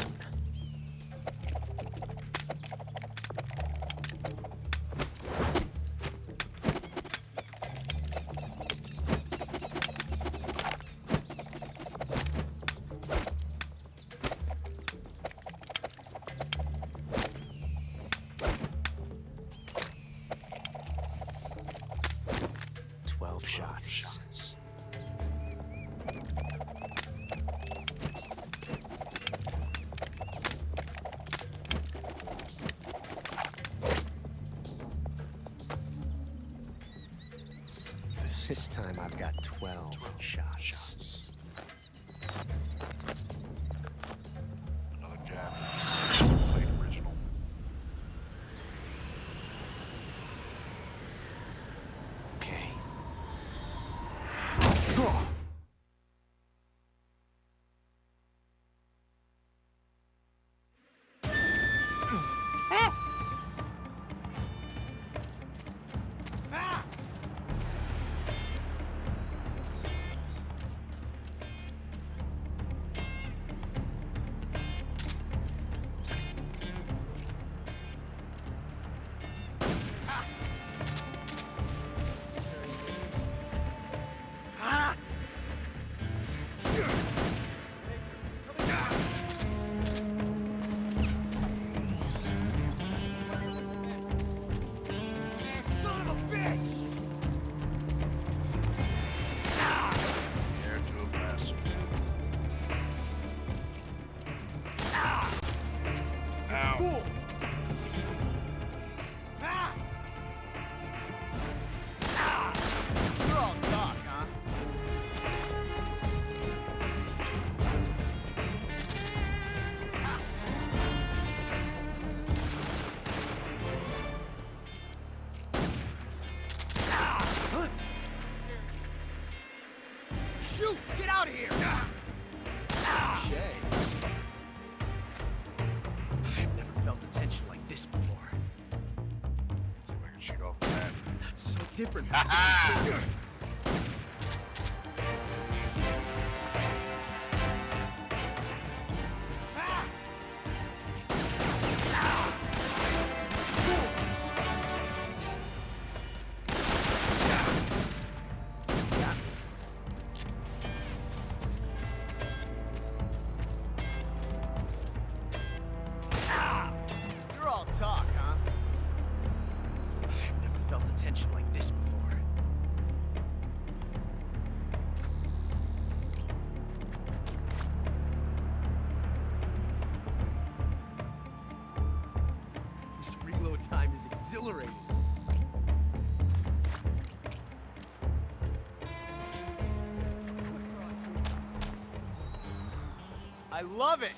Shots. This time I've got 12 shots. Another jab. Played original. Okay. Draw! Shoot! Get out of here! I've never felt a tension like this before. See if I can shoot off that. That's so different. You're all talk, huh? I've never felt a tension like this before. This reload time is exhilarating. I love it!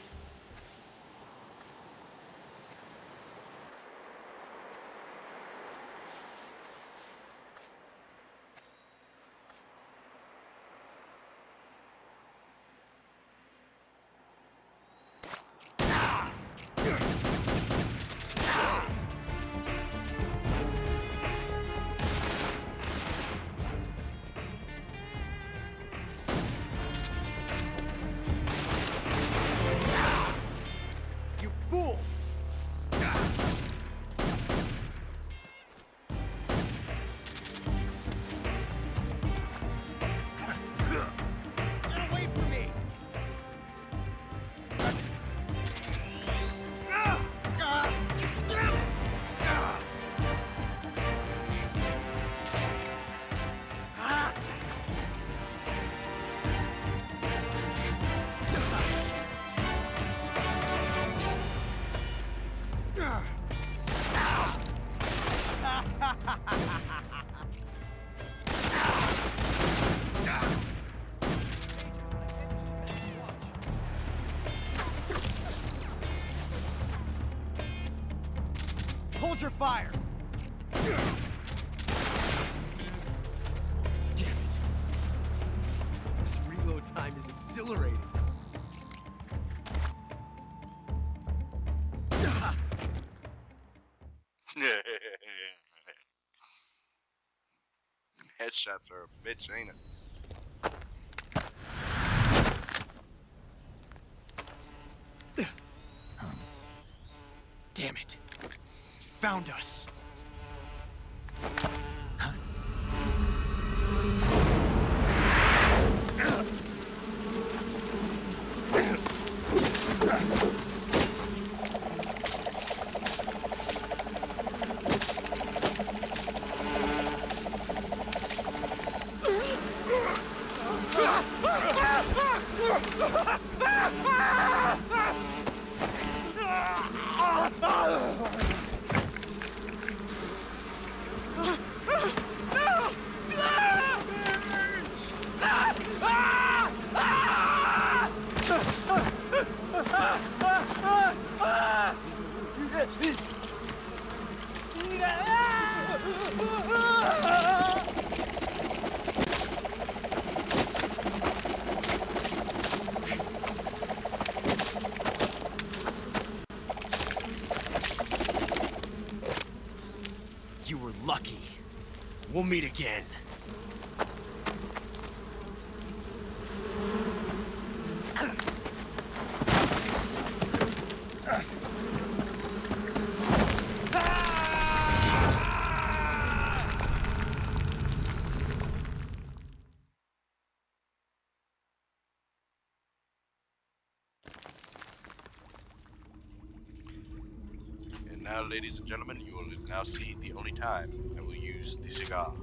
Soldier fire! Damn it. This reload time is exhilarating. Headshots are a bitch, ain't it? Damn it. He found us. You were lucky. We'll meet again. And now, ladies and gentlemen, you will now see the only time I will use the cigar.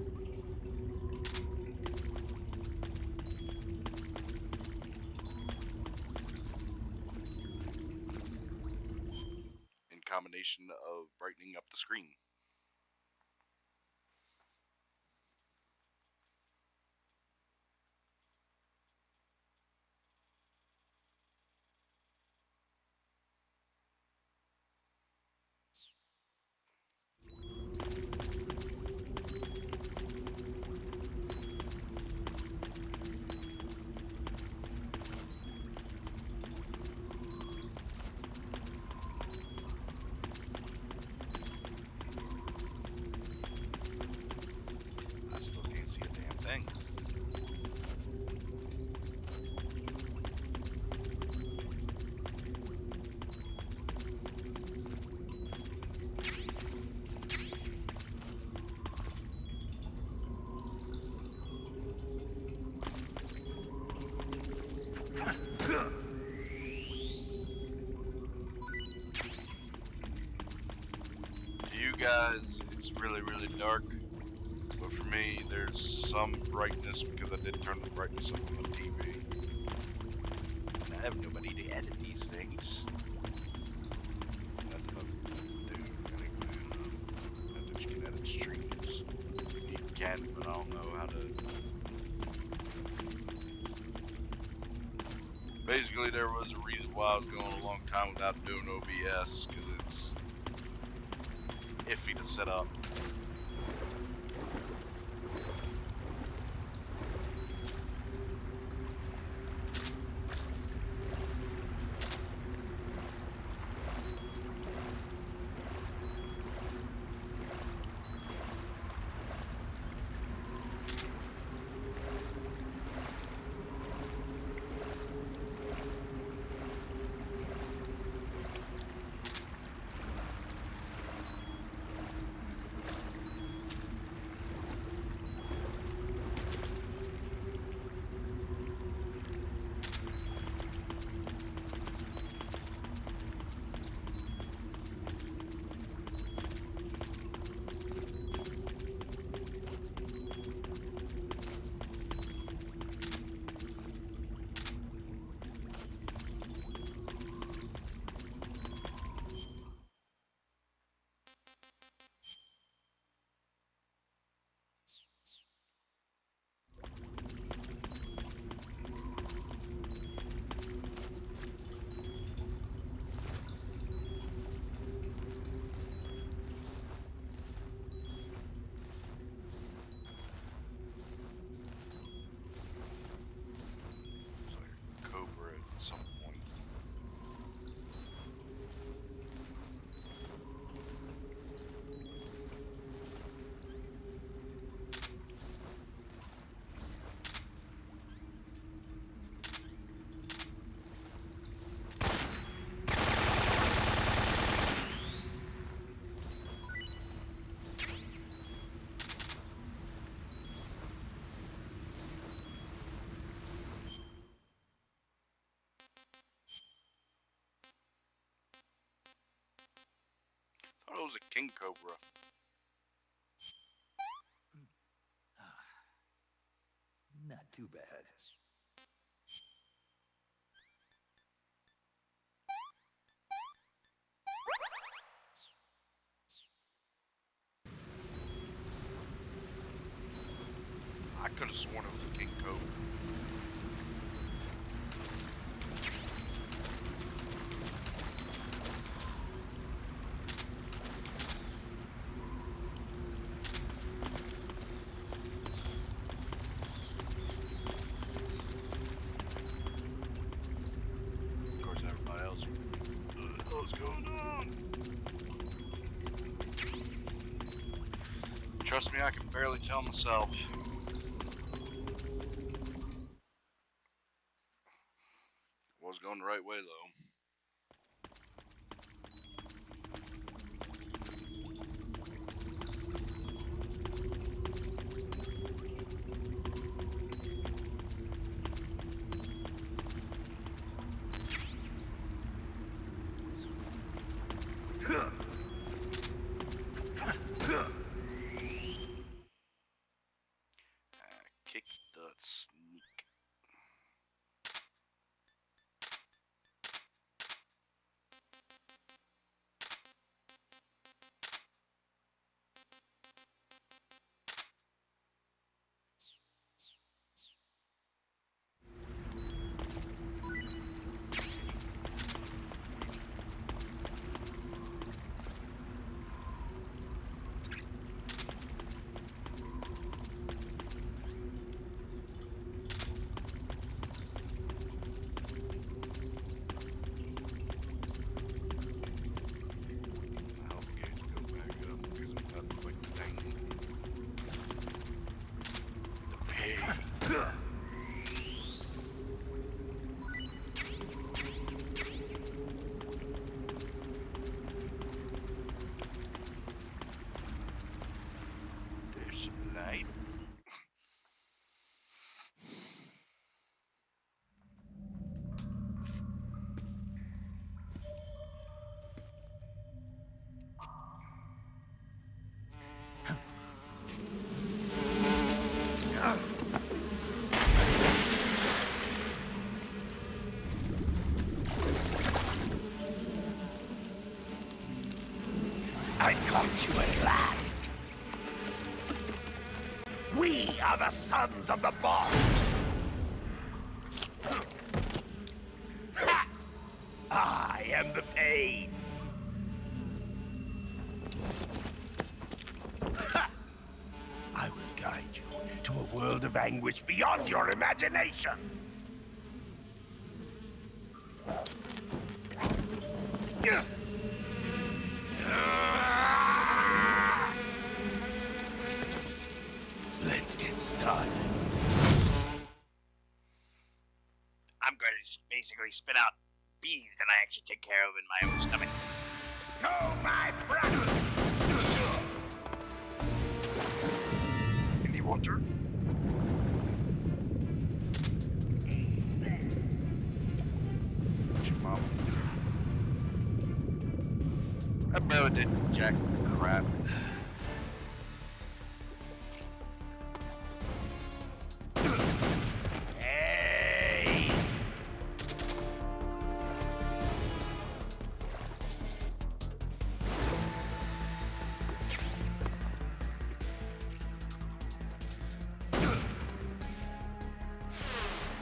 In combination of brightening up the screen. I still can't see a damn thing. To you guys, it's really, really dark. But for me, there's some brightness because I did turn the brightness up on the TV. And I have nobody to edit these things. Not that I do anyway. Not that you can edit streams. You can, but I don't know how to. Basically, there was a reason why I was going a long time without doing OBS, because it's iffy to set up. was a king cobra. Not too bad. I could have sworn it was a king cobra. Of course, everybody else. What's going on? Trust me, I can barely tell myself. Was going the right way though. Kick the sneak. There's some light. I've caught you at last. We are the sons of the boss. Ha! I am the pain. Ha! I will guide you to a world of anguish beyond your imagination. Let's get started. I'm going to basically spit out bees that I actually take care of in my own stomach. Go, my brother! Any water? What's your mama? I barely did jack crap. Hey!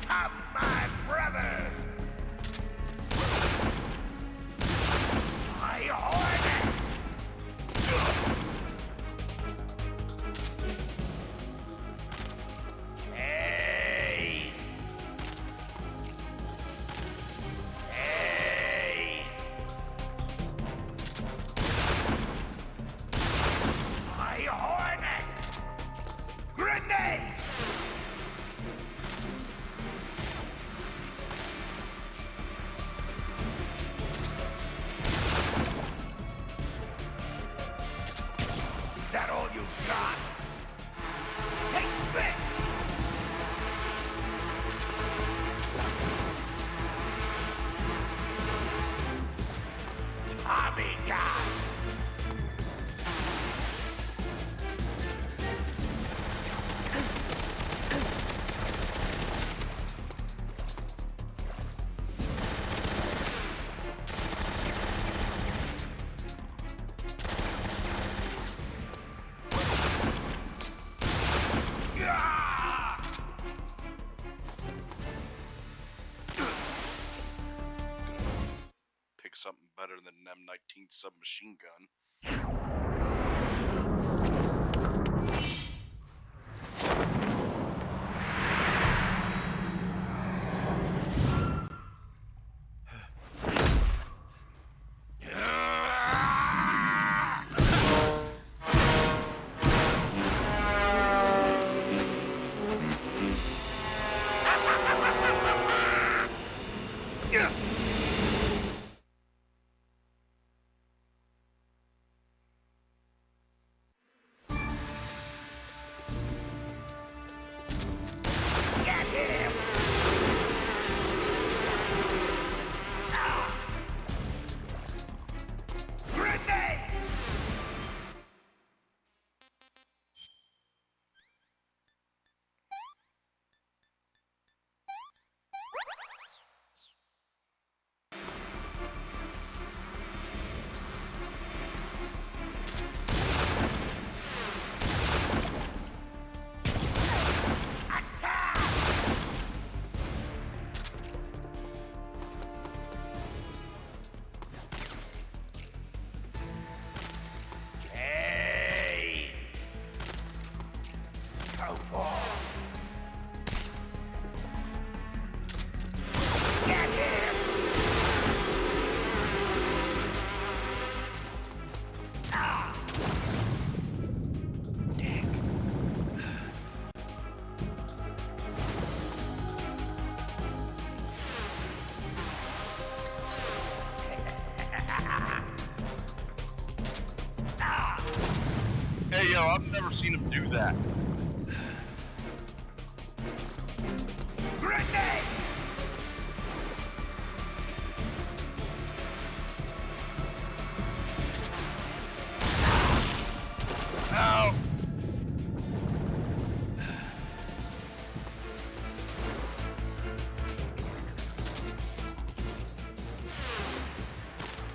Come, my brothers! My hornet! make something better than an M19 submachine gun. Hey, yo, I've never seen him do that. Grenade! Ow!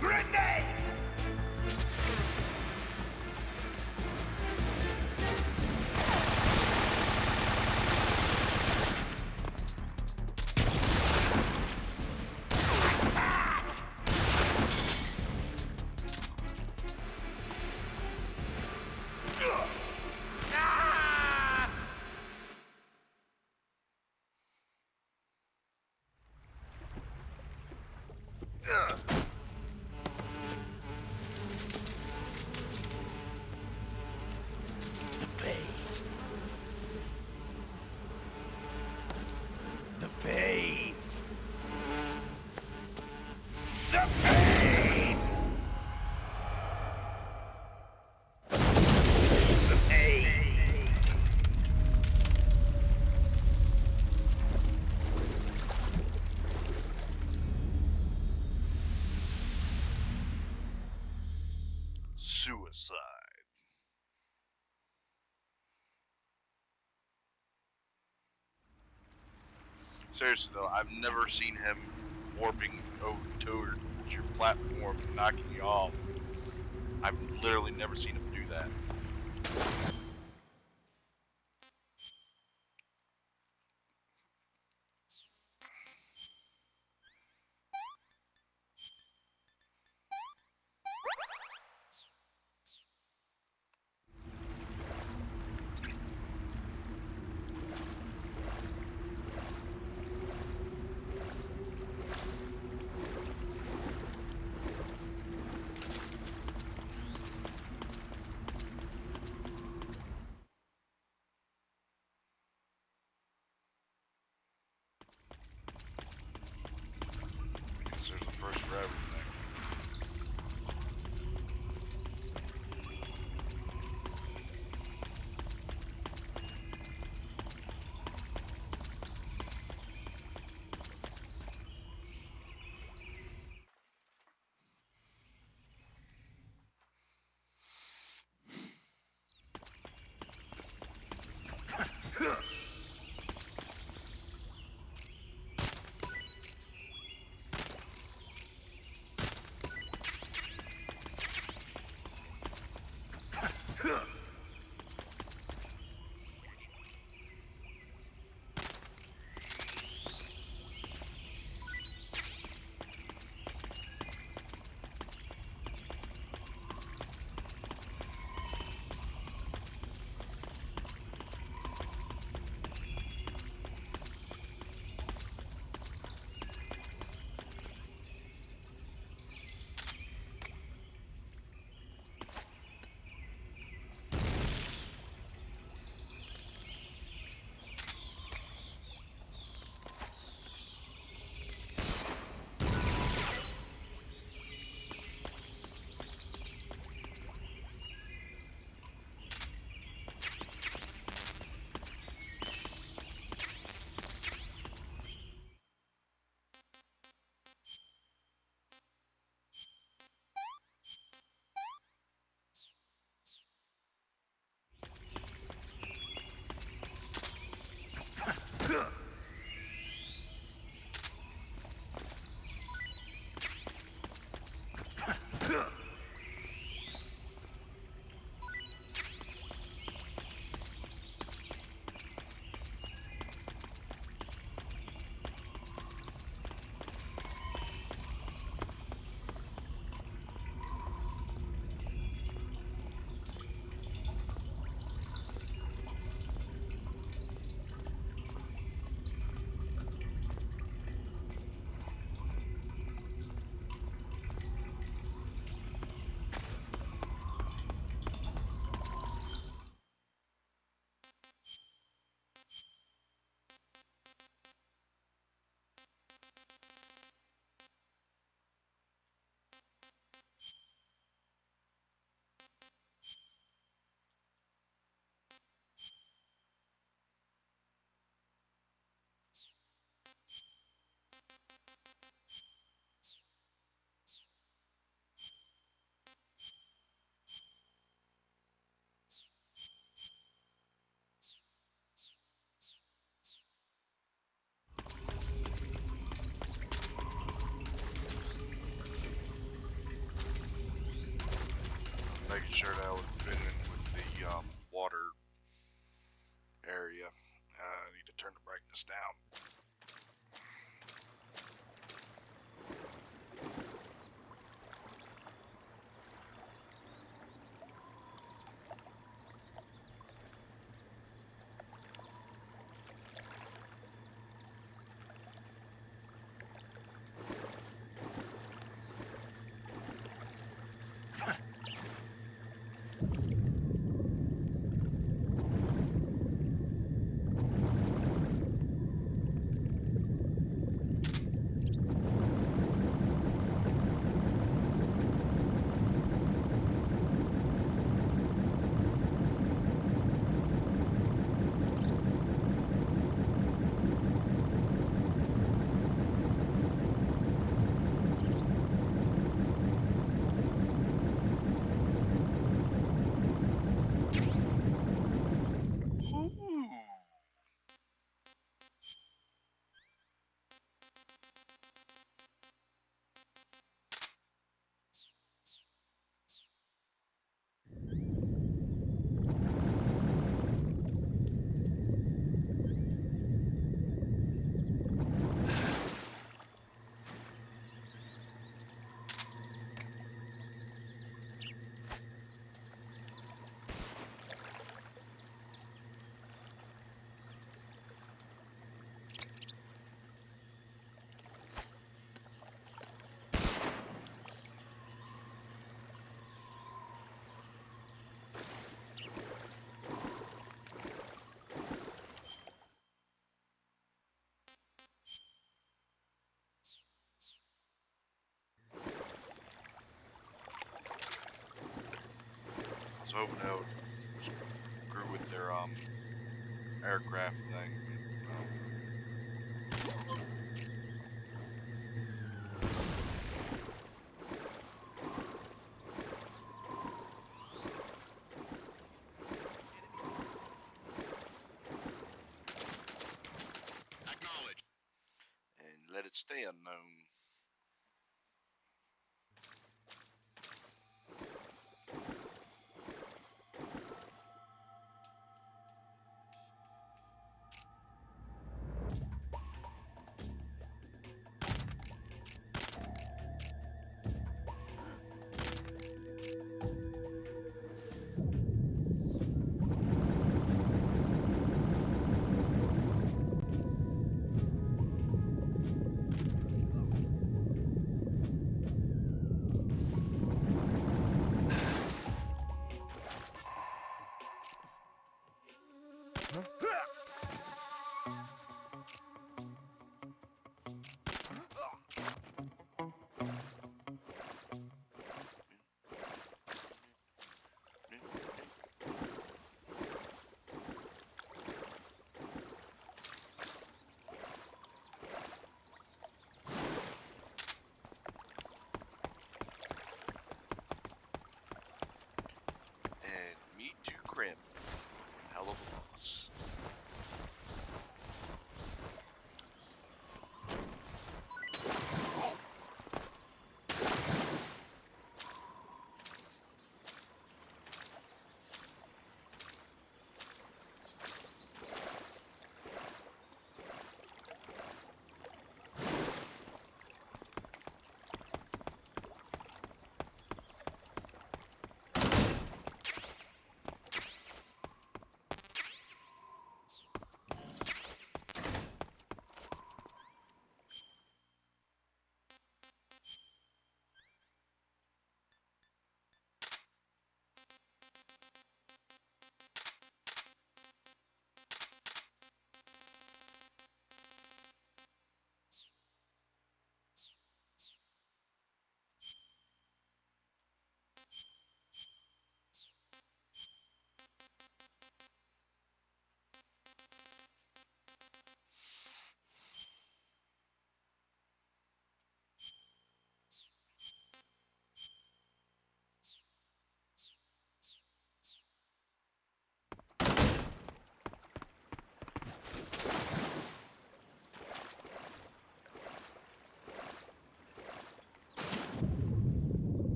Grenade! The pain. The pain. The pain. The pain. Suicide. Seriously though, I've never seen him warping over towards your platform and knocking you off. I've literally never seen him do that. Because there's a first for everything. making sure that would fit in with the water area. I need to turn the brightness down. I was hoping that would screw with their aircraft thing. Acknowledge. And let it stay unknown.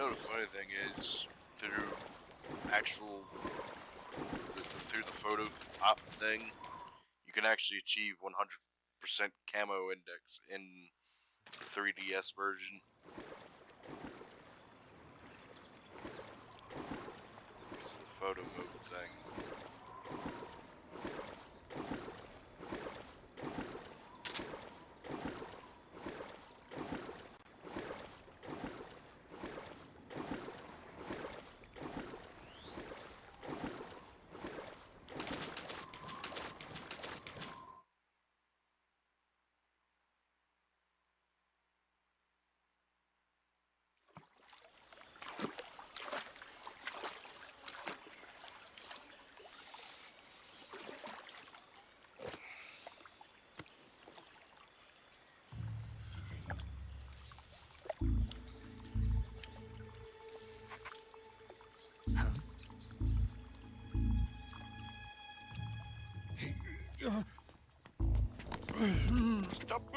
You know the funny thing is, through actual, through the photo op thing, you can actually achieve 100% camo index in the 3DS version. It's a photo mode thing.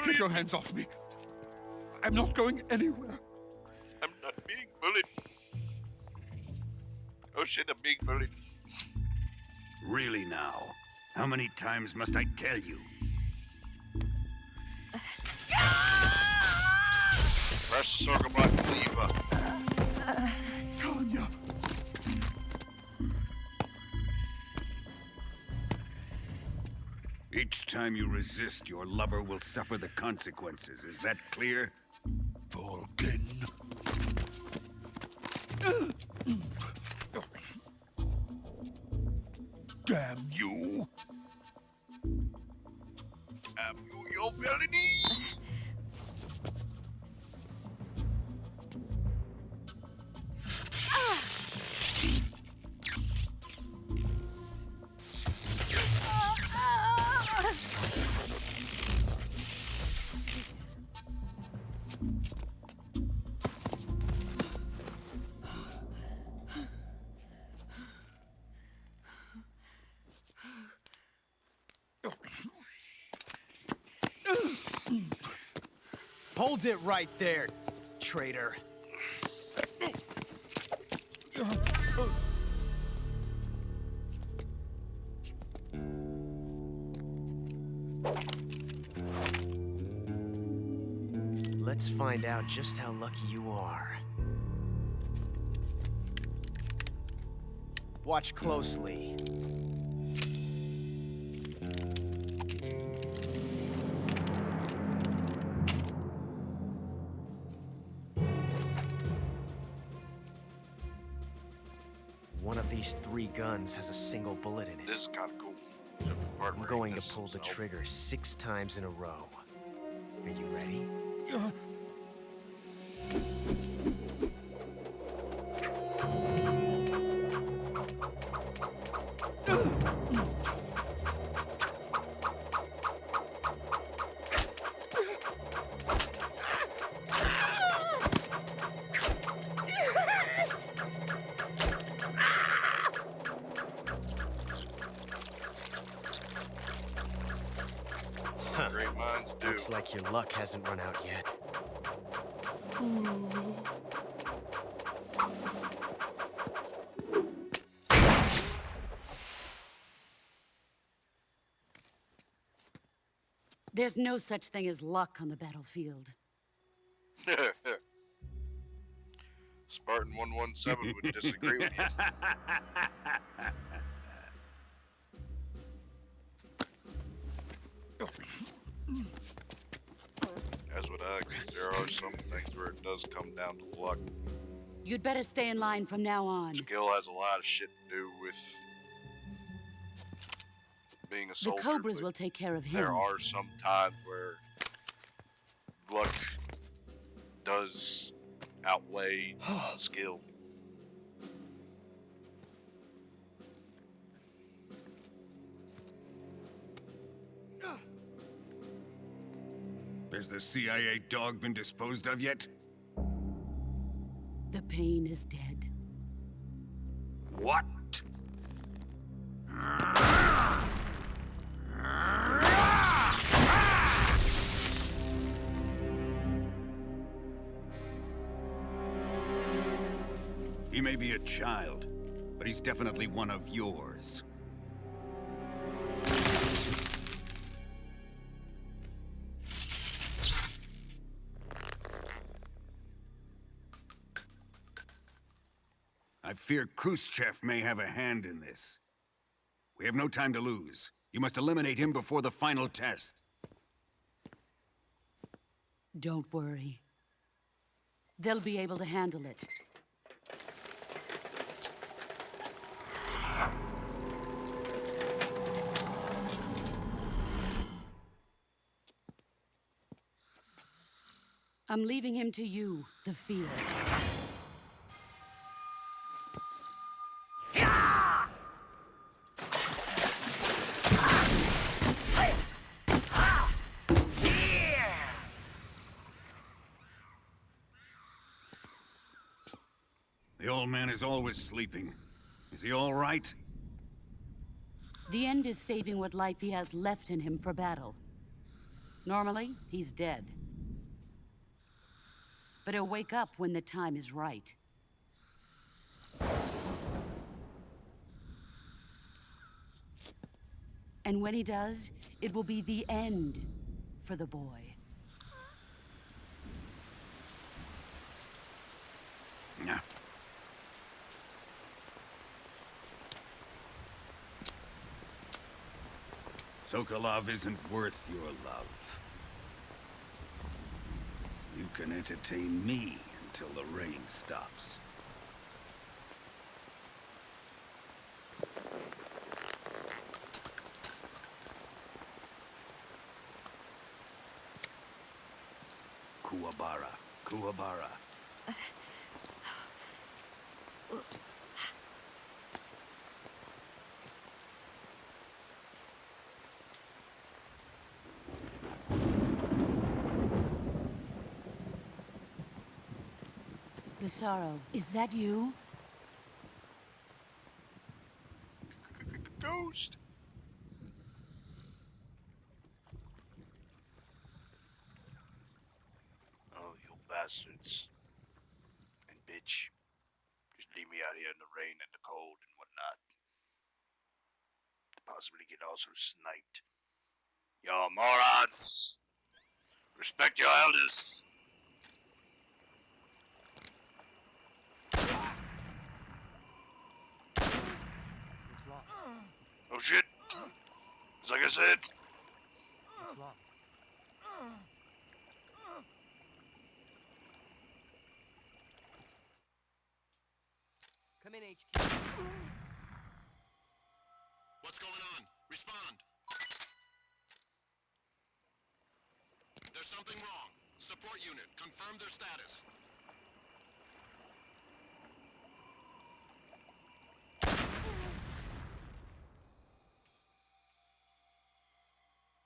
Get your hands off me. I'm not going anywhere. I'm not being bullied. Oh shit, I'm being bullied. Really now? How many times must I tell you? Press the circle button, lever. Tanya. Each time you resist, your lover will suffer the consequences. Is that clear? Vulcan. Damn you. Damn you, your villainy! Hold it right there, traitor. Let's find out just how lucky you are. Watch closely. One of these 3 guns has a single bullet in it. This is kind of cool. I'm going to pull the trigger 6 times in a row. Are you ready? Great minds do. Looks like your luck hasn't run out yet. There's no such thing as luck on the battlefield. Spartan 117 would disagree with you. As would I, 'cause there are some things where it does come down to luck. You'd better stay in line from now on. Skill has a lot of shit to do with being a The soldier. Cobras but will take care of him. There are some times where luck does outweigh skill. Has the CIA dog been disposed of yet? The pain is dead. What? He may be a child, but he's definitely one of yours. I fear Khrushchev may have a hand in this. We have no time to lose. You must eliminate him before the final test. Don't worry. They'll be able to handle it. I'm leaving him to you, the field. The old man is always sleeping. Is he all right? The end is saving what life he has left in him for battle. Normally, he's dead. But he'll wake up when the time is right. And when he does, it will be the end for the boy. Yeah. Sokolov isn't worth your love. You can entertain me until the rain stops. Kuwabara. Kuwabara. The sorrow, is that you? Ghost! Oh, you bastards. And bitch. Just leave me out here in the rain and the cold and whatnot. To possibly get also sniped. Y'all morons! Respect your elders! What's wrong? Oh shit! It's like I said. What's wrong? Come in, HQ. What's going on? Respond. There's something wrong. Support unit, confirm their status.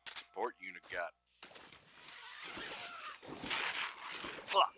Support unit got fucked.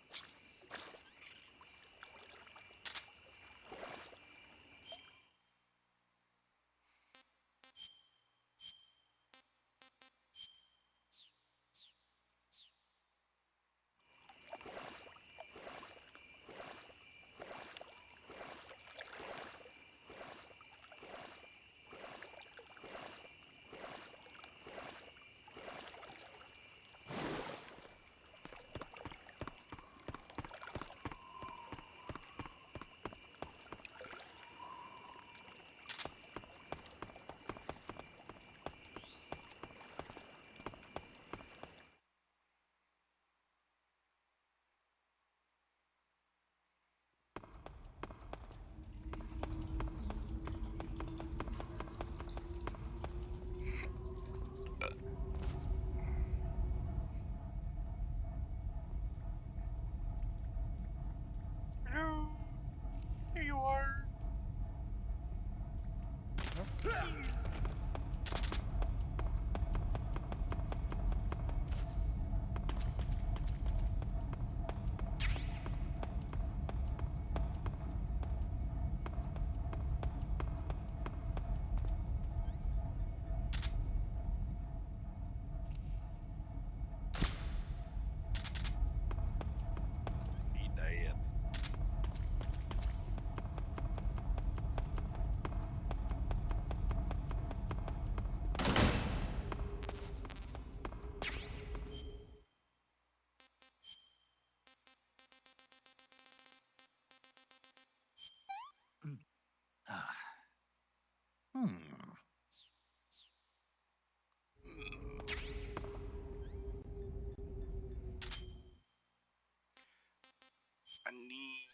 I need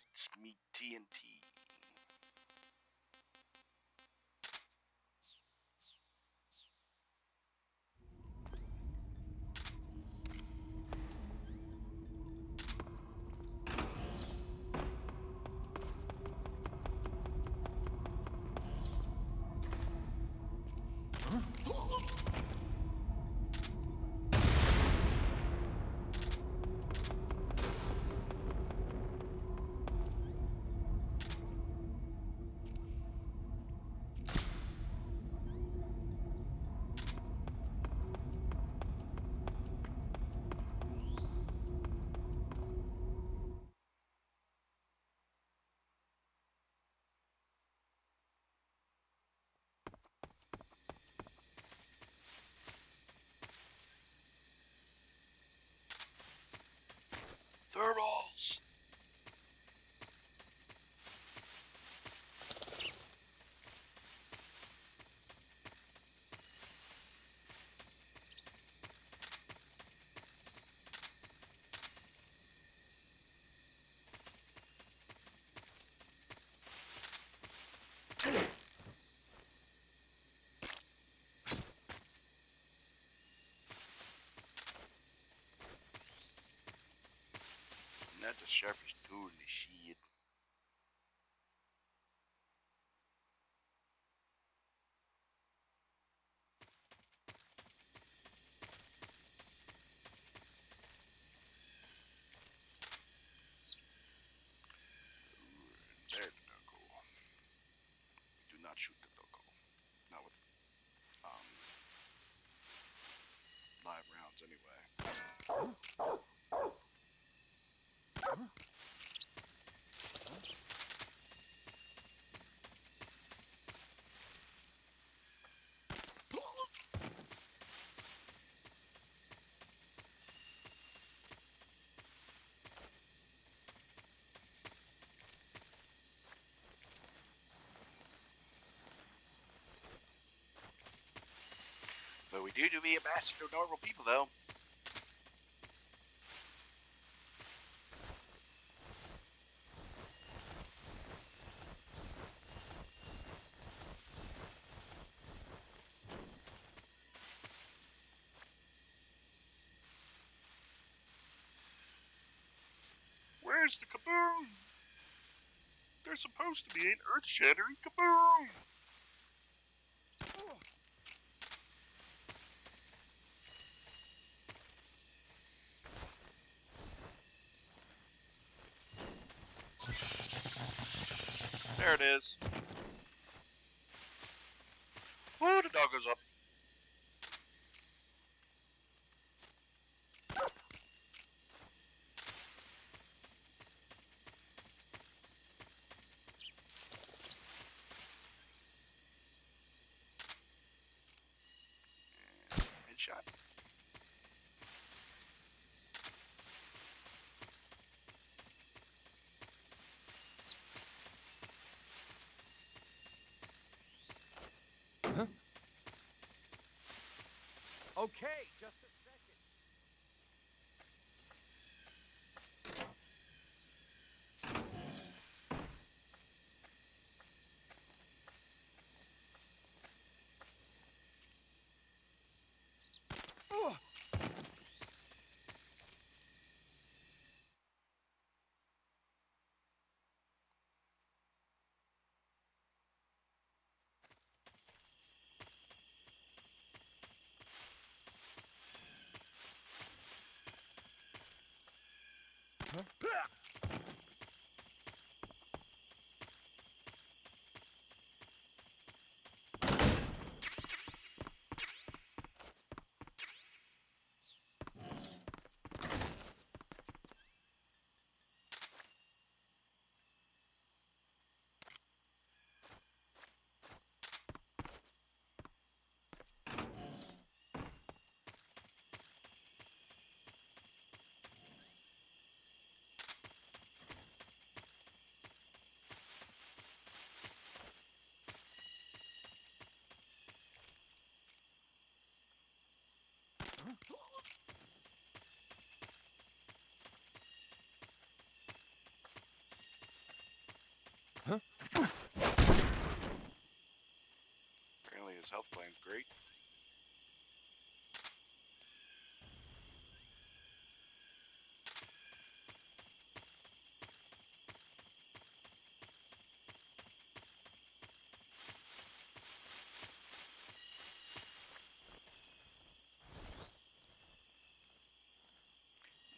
me TNT. Thermals! Not the sharpest tool in the shed. There's the doggo. Do not shoot the doggo. Not with live rounds anyway. But we do to be a bastard of normal people, though. Where's the kaboom? There's supposed to be an earth-shattering kaboom! There it is. Oh, the dog goes up. Headshot. Huh? Okay, just a second. Apparently his health plan's great.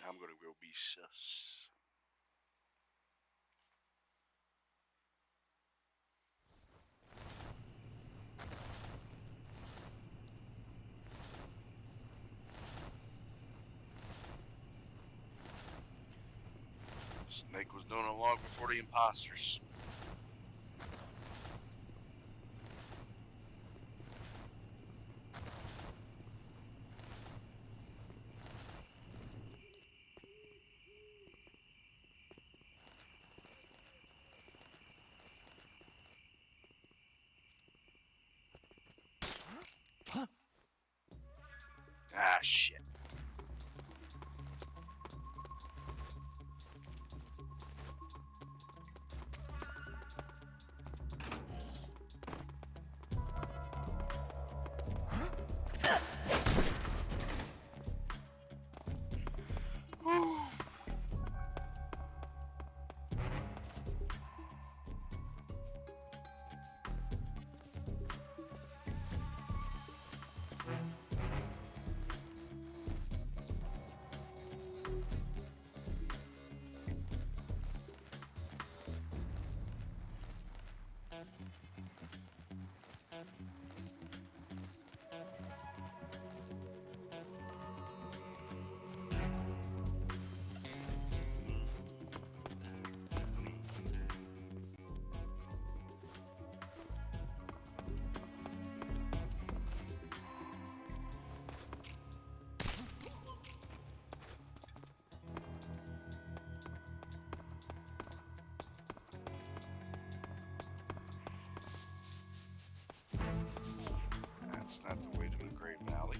Now I'm gonna go be sus. Snake was known long before the imposters. Ah, shit. That's not the way to the Great Valley.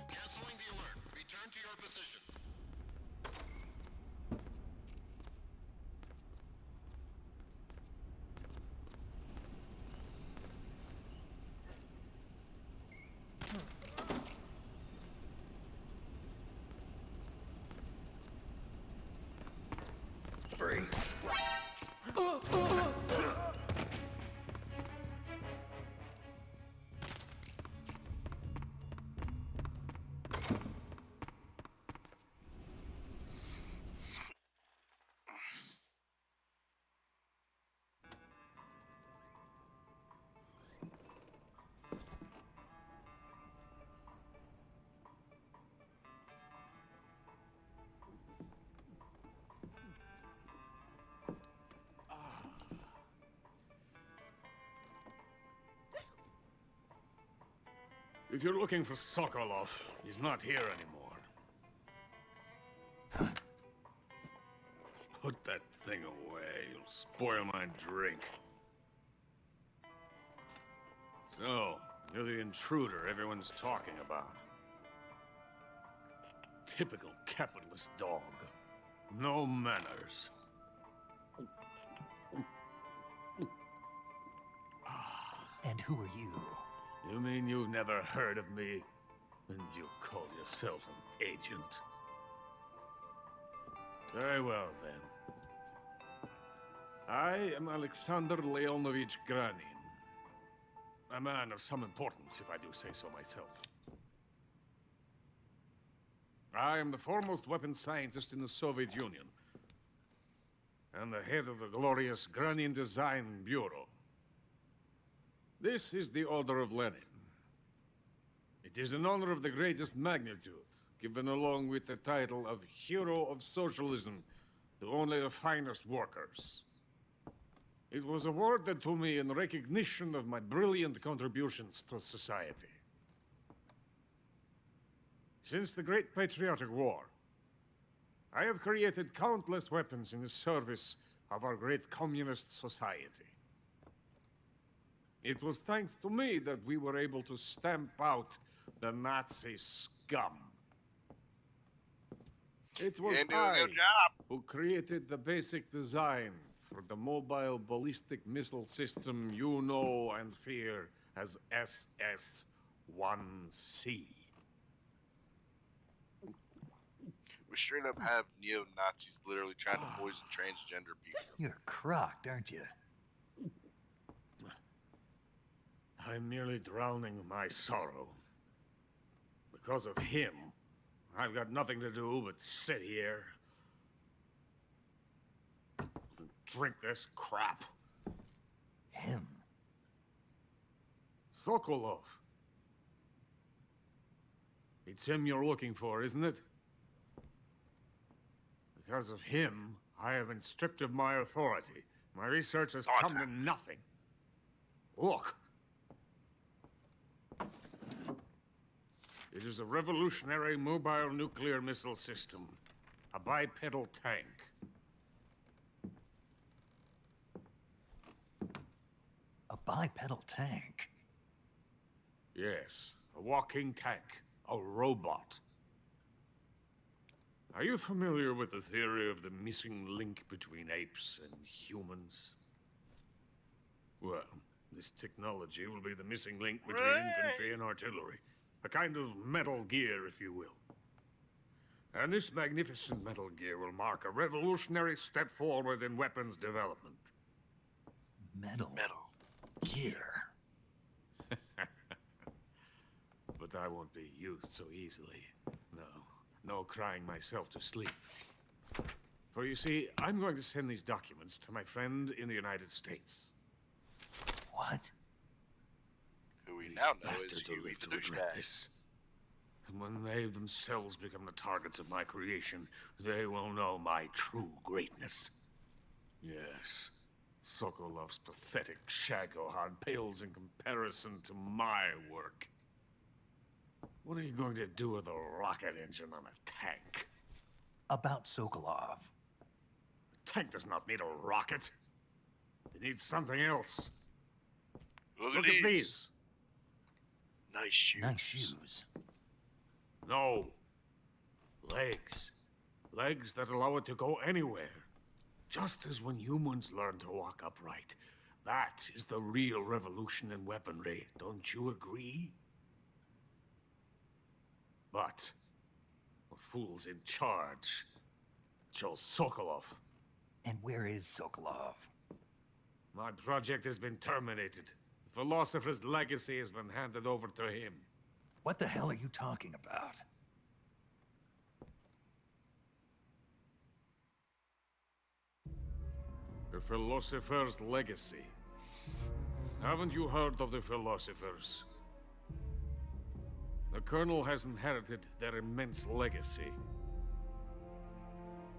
Canceling the alert. Return to your position. Free. If you're looking for Sokolov, he's not here anymore. Put that thing away. You'll spoil my drink. So, you're the intruder everyone's talking about. typical capitalist dog. No manners. And who are you? You mean you've never heard of me? And you call yourself an agent? Very well, then. I am Alexander Leonovich Granin. A man of some importance, if I do say so myself. I am the foremost weapons scientist in the Soviet Union, and the head of the glorious Granin Design Bureau. This is the Order of Lenin. It is an honor of the greatest magnitude, given along with the title of Hero of Socialism to only the finest workers. It was awarded to me in recognition of my brilliant contributions to society. Since the Great Patriotic War, I have created countless weapons in the service of our great communist society. It was thanks to me that we were able to stamp out the Nazi scum. It was I who created the basic design for the mobile ballistic missile system you know and fear as SS-1C. We straight up have neo-Nazis literally trying to poison transgender people. You're crocked, aren't you? I'm merely drowning my sorrow. Because of him, I've got nothing to do but sit here and drink this crap. Him? Sokolov. It's him you're looking for, isn't it? Because of him, I have been stripped of my authority. My research has come to nothing. Look. It is a revolutionary mobile nuclear missile system. A bipedal tank. A bipedal tank? Yes, a walking tank. A robot. Are you familiar with the theory of the missing link between apes and humans? Well, this technology will be the missing link between infantry and artillery. A kind of Metal Gear, if you will. And this magnificent Metal Gear will mark a revolutionary step forward in weapons development. Metal Gear. But I won't be used so easily. No crying myself to sleep. For you see, I'm going to send these documents to my friend in the United States. What? Who we now know is Bastards will Huey live the to regret douchebag. this. And when they themselves become the targets of my creation, they will know my true greatness. Yes, Sokolov's pathetic Shagohod pales in comparison to my work. What are you going to do with a rocket engine on a tank? About Sokolov. A tank does not need a rocket. It needs something else. Look Look at at these. Nice shoes. Nice shoes. No. Legs. Legs that allow it to go anywhere. Just as when humans learn to walk upright. That is the real revolution in weaponry. Don't you agree? But the fool's in charge. Joe Sokolov. And where is Sokolov? My project has been terminated. The philosopher's legacy has been handed over to him. What the hell are you talking about? The philosopher's legacy. Haven't you heard of the philosophers? The Colonel has inherited their immense legacy.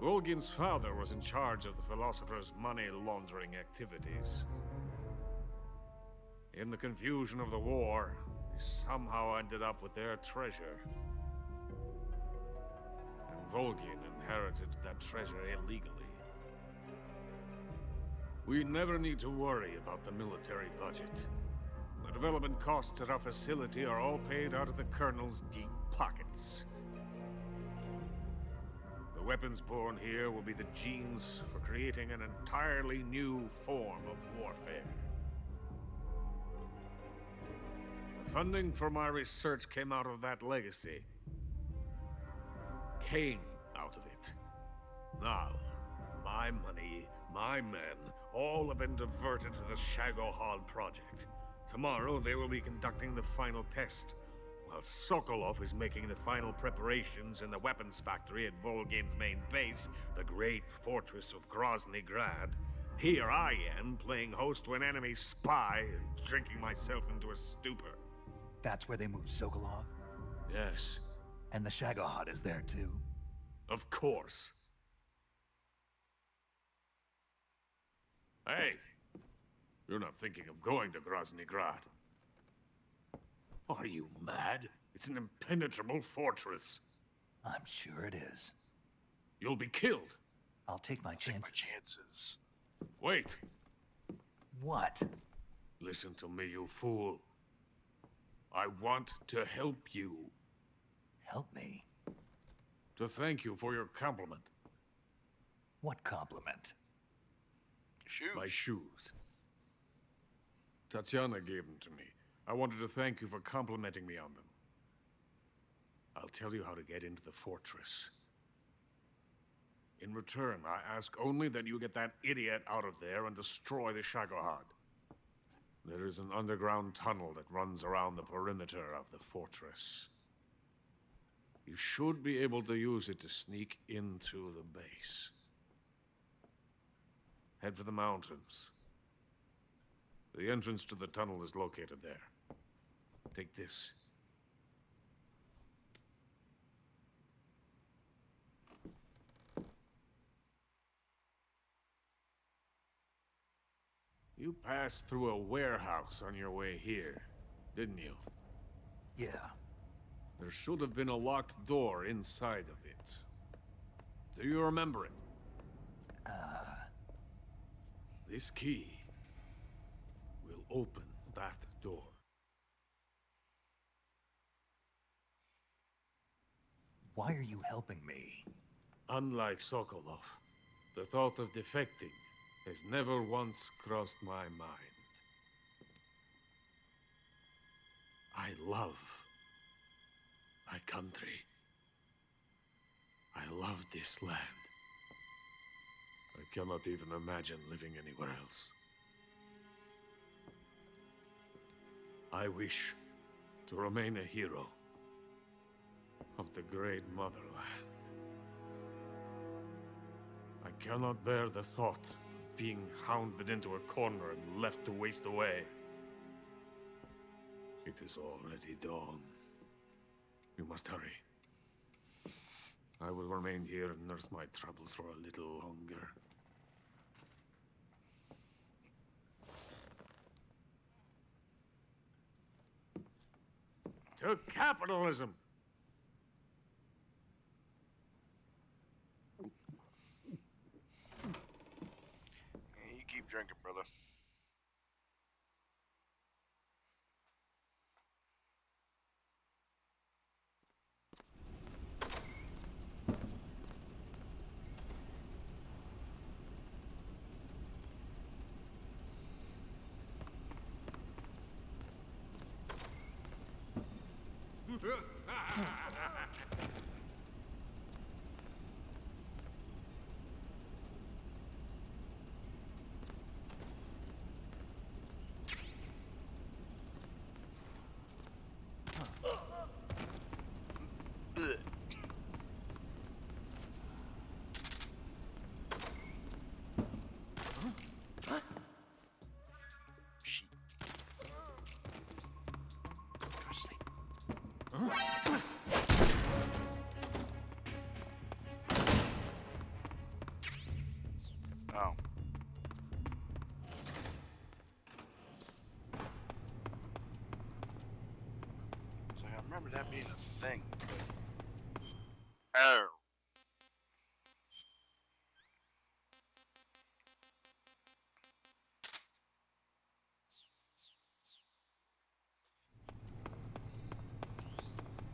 Volgin's father was in charge of the philosophers' money laundering activities. In the confusion of the war, he somehow ended up with their treasure. And Volgin inherited that treasure illegally. We never need to worry about the military budget. The development costs at our facility are all paid out of the Colonel's deep pockets. The weapons born here will be the genes for creating an entirely new form of warfare. The funding for my research came out of that legacy. Came out of it. Now, my money, my men, all have been diverted to the Shagohod project. Tomorrow, they will be conducting the final test, while Sokolov is making the final preparations in the weapons factory at Volgin's main base, the great fortress of Grozny Grad. Here I am, playing host to an enemy spy and drinking myself into a stupor. That's where they moved Sokolov? Yes. And the Shagohod is there too? Of course. Hey! You're not thinking of going to Grozny Grad. Are you mad? It's an impenetrable fortress. I'm sure it is. You'll be killed. I'll take my chances. Wait. What? Listen to me, you fool. I want to help you. Help me? To thank you for your compliment. What compliment? Shoes. My shoes. Tatiana gave them to me. I wanted to thank you for complimenting me on them. I'll tell you how to get into the fortress. In return, I ask only that you get that idiot out of there and destroy the Shagohod. There is an underground tunnel that runs around the perimeter of the fortress. You should be able to use it to sneak into the base. Head for the mountains. The entrance to the tunnel is located there. Take this. You passed through a warehouse on your way here, didn't you? Yeah. There should have been a locked door inside of it. Do you remember it? This key will open that door. Why are you helping me? Unlike Sokolov, the thought of defecting has never once crossed my mind. I love my country. I love this land. I cannot even imagine living anywhere else. I wish to remain a hero of the great motherland. I cannot bear the thought of being hounded into a corner and left to waste away. It is already dawn. You must hurry. I will remain here and nurse my troubles for a little longer. To capitalism! Yeah, you keep drinking, brother. Oh. So I remember that being a thing. Oh.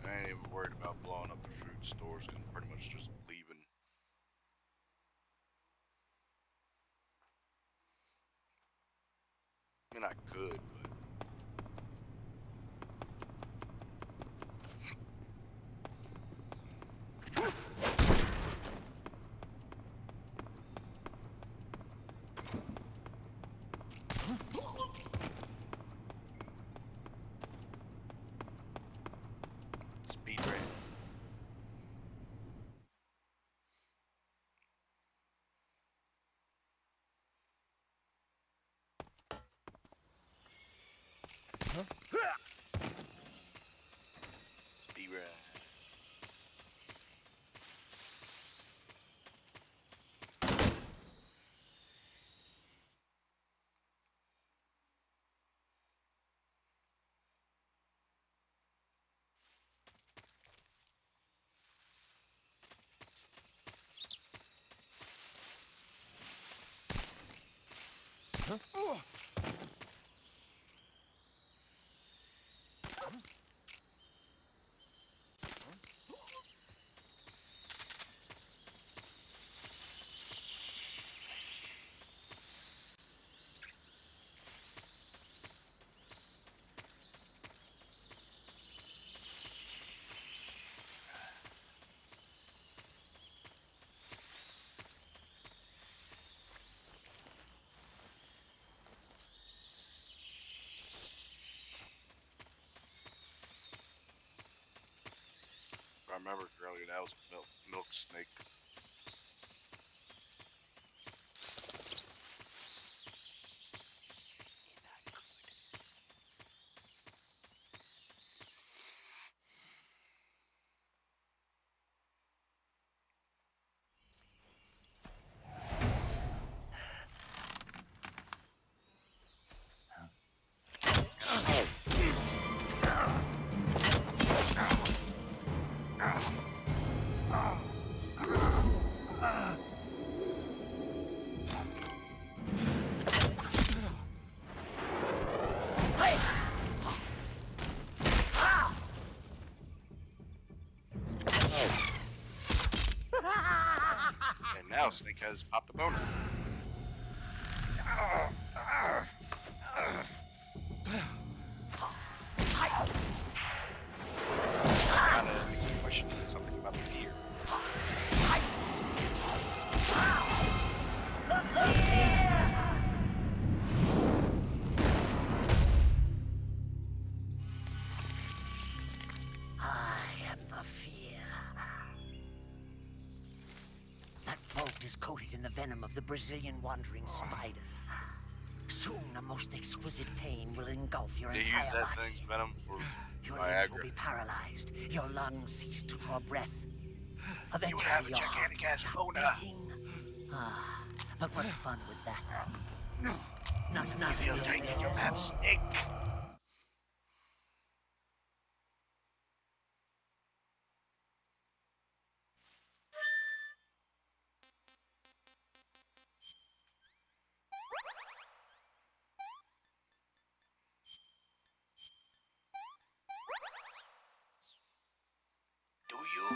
I ain't even worried about blowing up the food stores, 'cause I'm pretty much just leaving I mean, I could, but speed ran. Speed ran. If I remember correctly, that was a milk snake. And now Snake has popped a boner. Kinda makes me question something about the deer. I am the fear. That boat is coated in the venom of the Brazilian wandering spider. Soon a most exquisite pain will engulf your They entire use that body. thing's venom for Your limbs will Viagra. be paralyzed. Your lungs cease to draw breath. Eventually, You would have a your heart gigantic will ass stop boner. beating. Ah, but what fun would that be? Not You feel tight in your pants, Snake. Do you?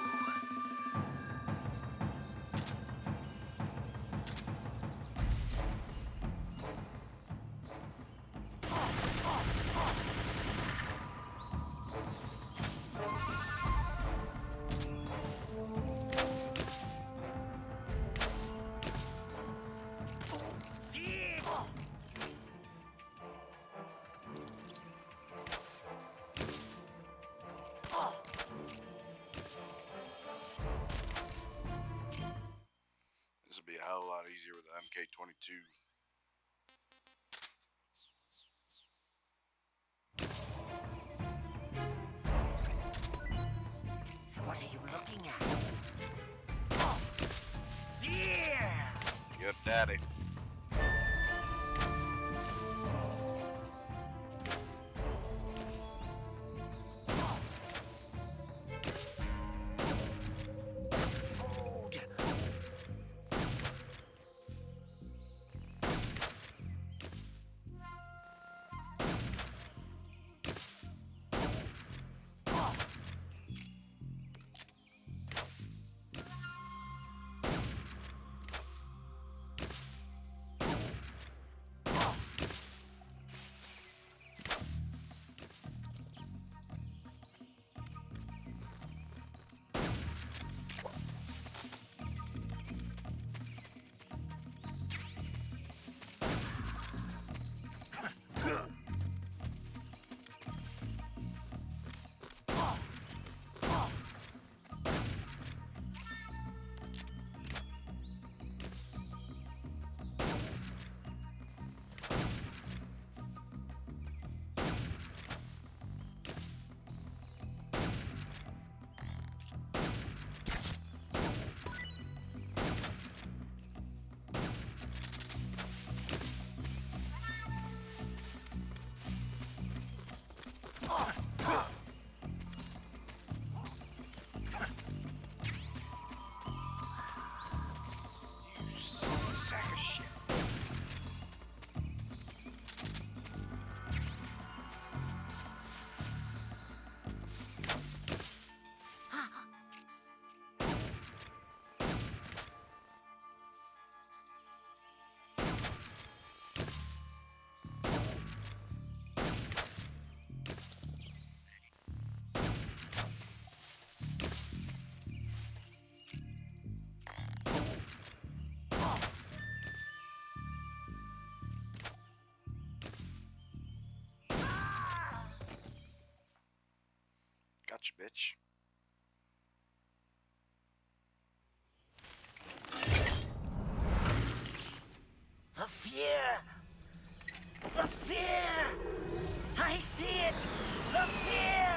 This would be a hell of a lot easier with the MK-22. What are you looking at? Yeah! Yep, daddy. Gotcha, bitch. The fear! The fear! I see it! The fear!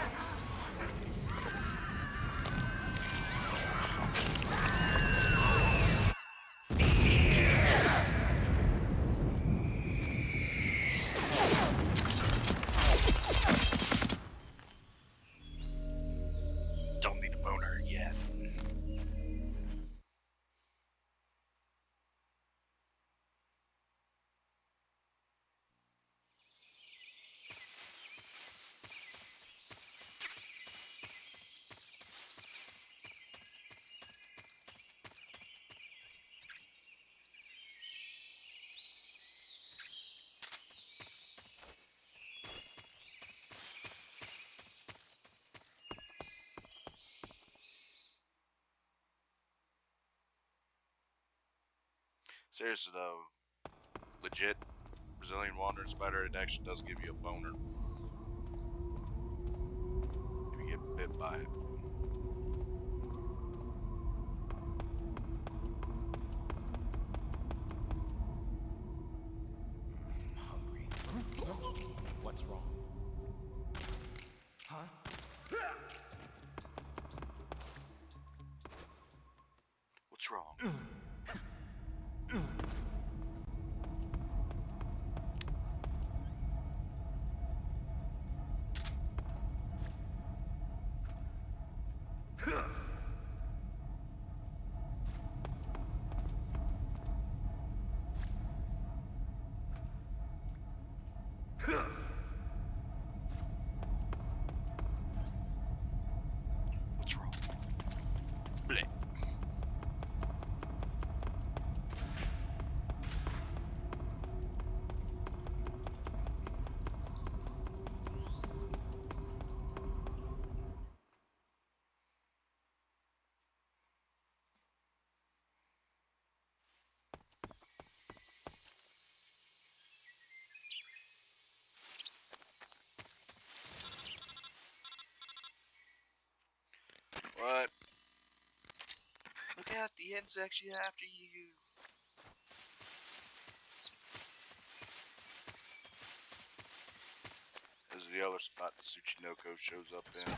Don't need a boner yet. Seriously though, legit Brazilian wandering spider, it actually does give you a boner if you get bit by it. I'm hungry. What's wrong? Huh? What's wrong? What's wrong? Bleh. What? Look out, the end's actually after you. This is the other spot Tsuchinoko shows up in.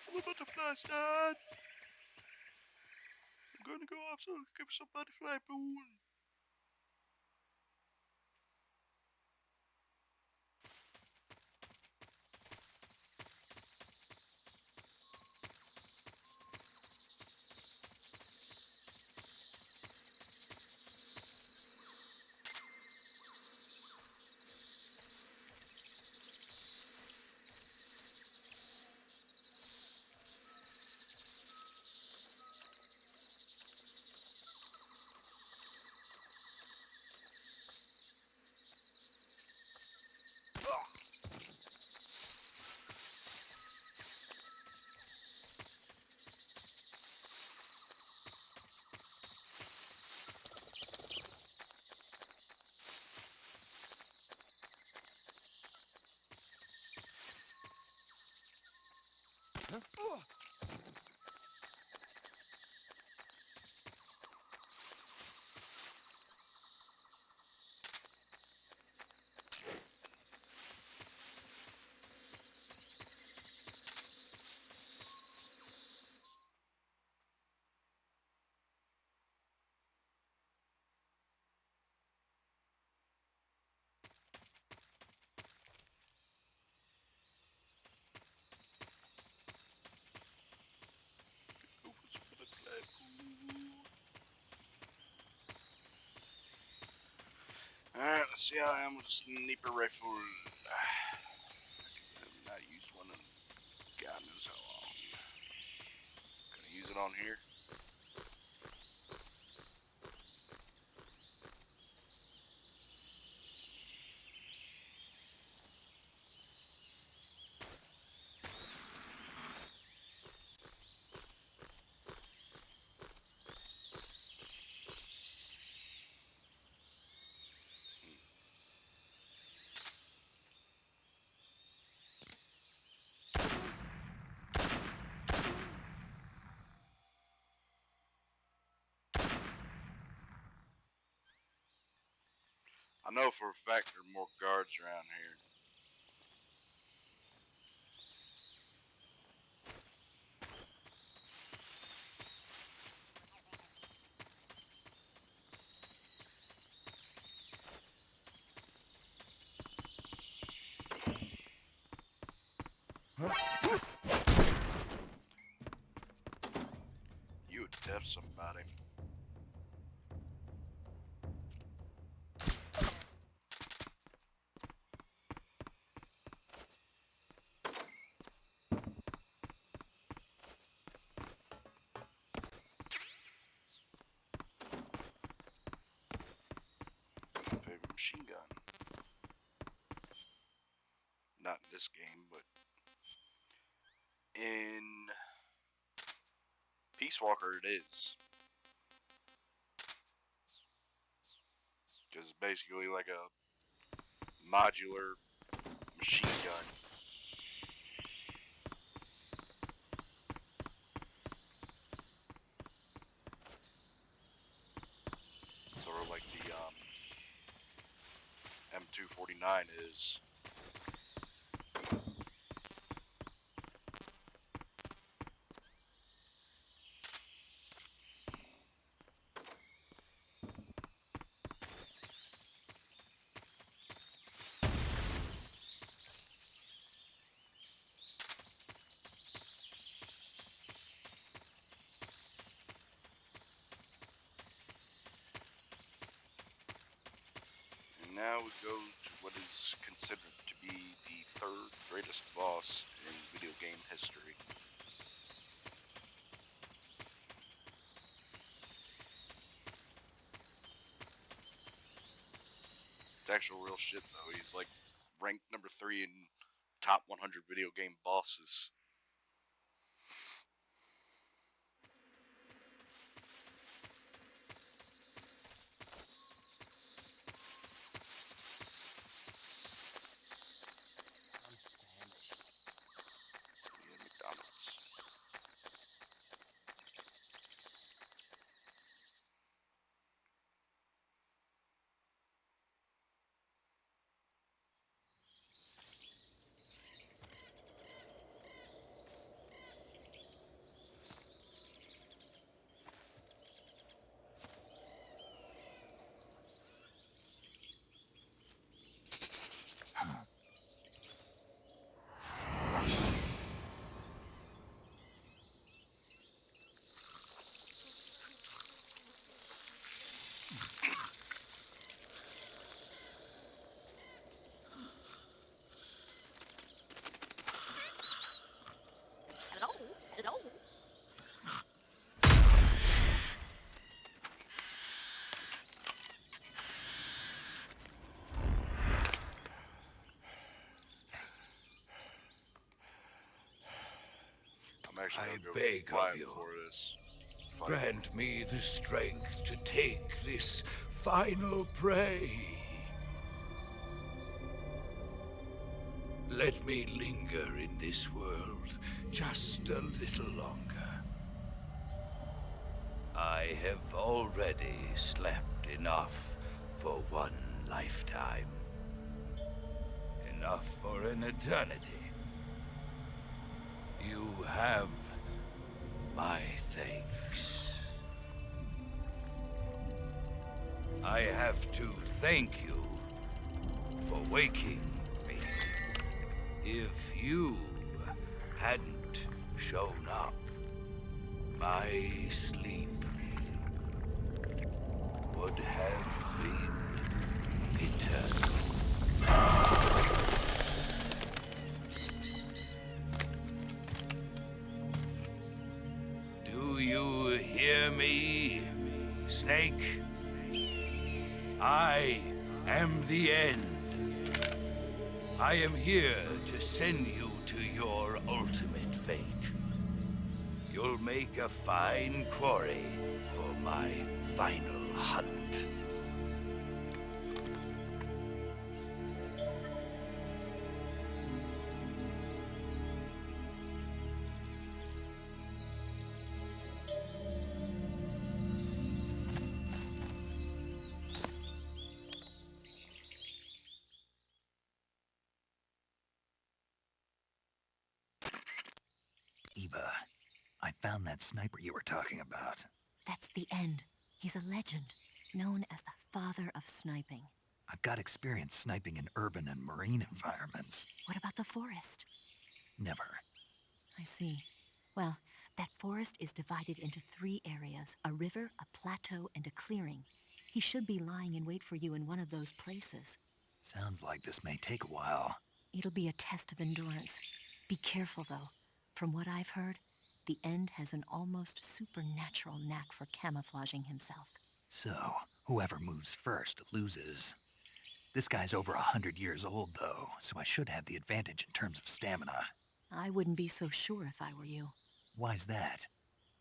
I'm about to fly, Stan. I'm gonna go up so I can give somebody fly balloon. Alright, let's see how I am with a sniper rifle. I have not used one in God knows how long. Gonna use it on here. I know for a fact there are more guards around here. You would def somebody. Favorite machine gun. Not in this game, but in Peace Walker it is. Because it's basically like a modular machine gun. Sort of like the M249 is. And now we go to what is considered to be the third greatest boss in video game history. It's actual real shit though. He's like ranked number 3 in top 100 video game bosses. Yeah, McDonald's. Hello? Hello? I'm actually I gonna go beg quiet of you, for this fight. grant me the strength to take this final prey. Let me linger in this world just a little longer. I have already slept enough for one lifetime. Enough for an eternity. You have my thanks. I have to thank you for waking me. If you hadn't shown up, my sleep would have been eternal. Do you hear me, Snake? I am the end. I am here to send you to your ultimate fate. You'll make a fine quarry for my final hunt. Eva, I found that sniper you were talking about. That's the end. He's a legend, known as the father of sniping. I've got experience sniping in urban and marine environments. What about the forest? Never. I see. Well, that forest is divided into 3 areas, a river, a plateau, and a clearing. He should be lying in wait for you in one of those places. Sounds like this may take a while. It'll be a test of endurance. Be careful, though. From what I've heard, the End has an almost supernatural knack for camouflaging himself. So, whoever moves first loses. This guy's over 100 years old, though, so I should have the advantage in terms of stamina. I wouldn't be so sure if I were you. Why's that?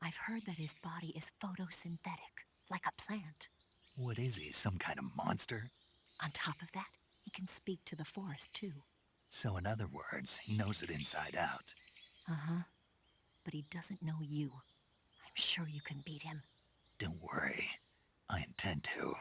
I've heard that his body is photosynthetic, like a plant. What is he, some kind of monster? On top of that, he can speak to the forest, too. So in other words, he knows it inside out. Uh-huh. But he doesn't know you. I'm sure you can beat him. Don't worry. I intend to.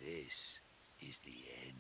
This is the end.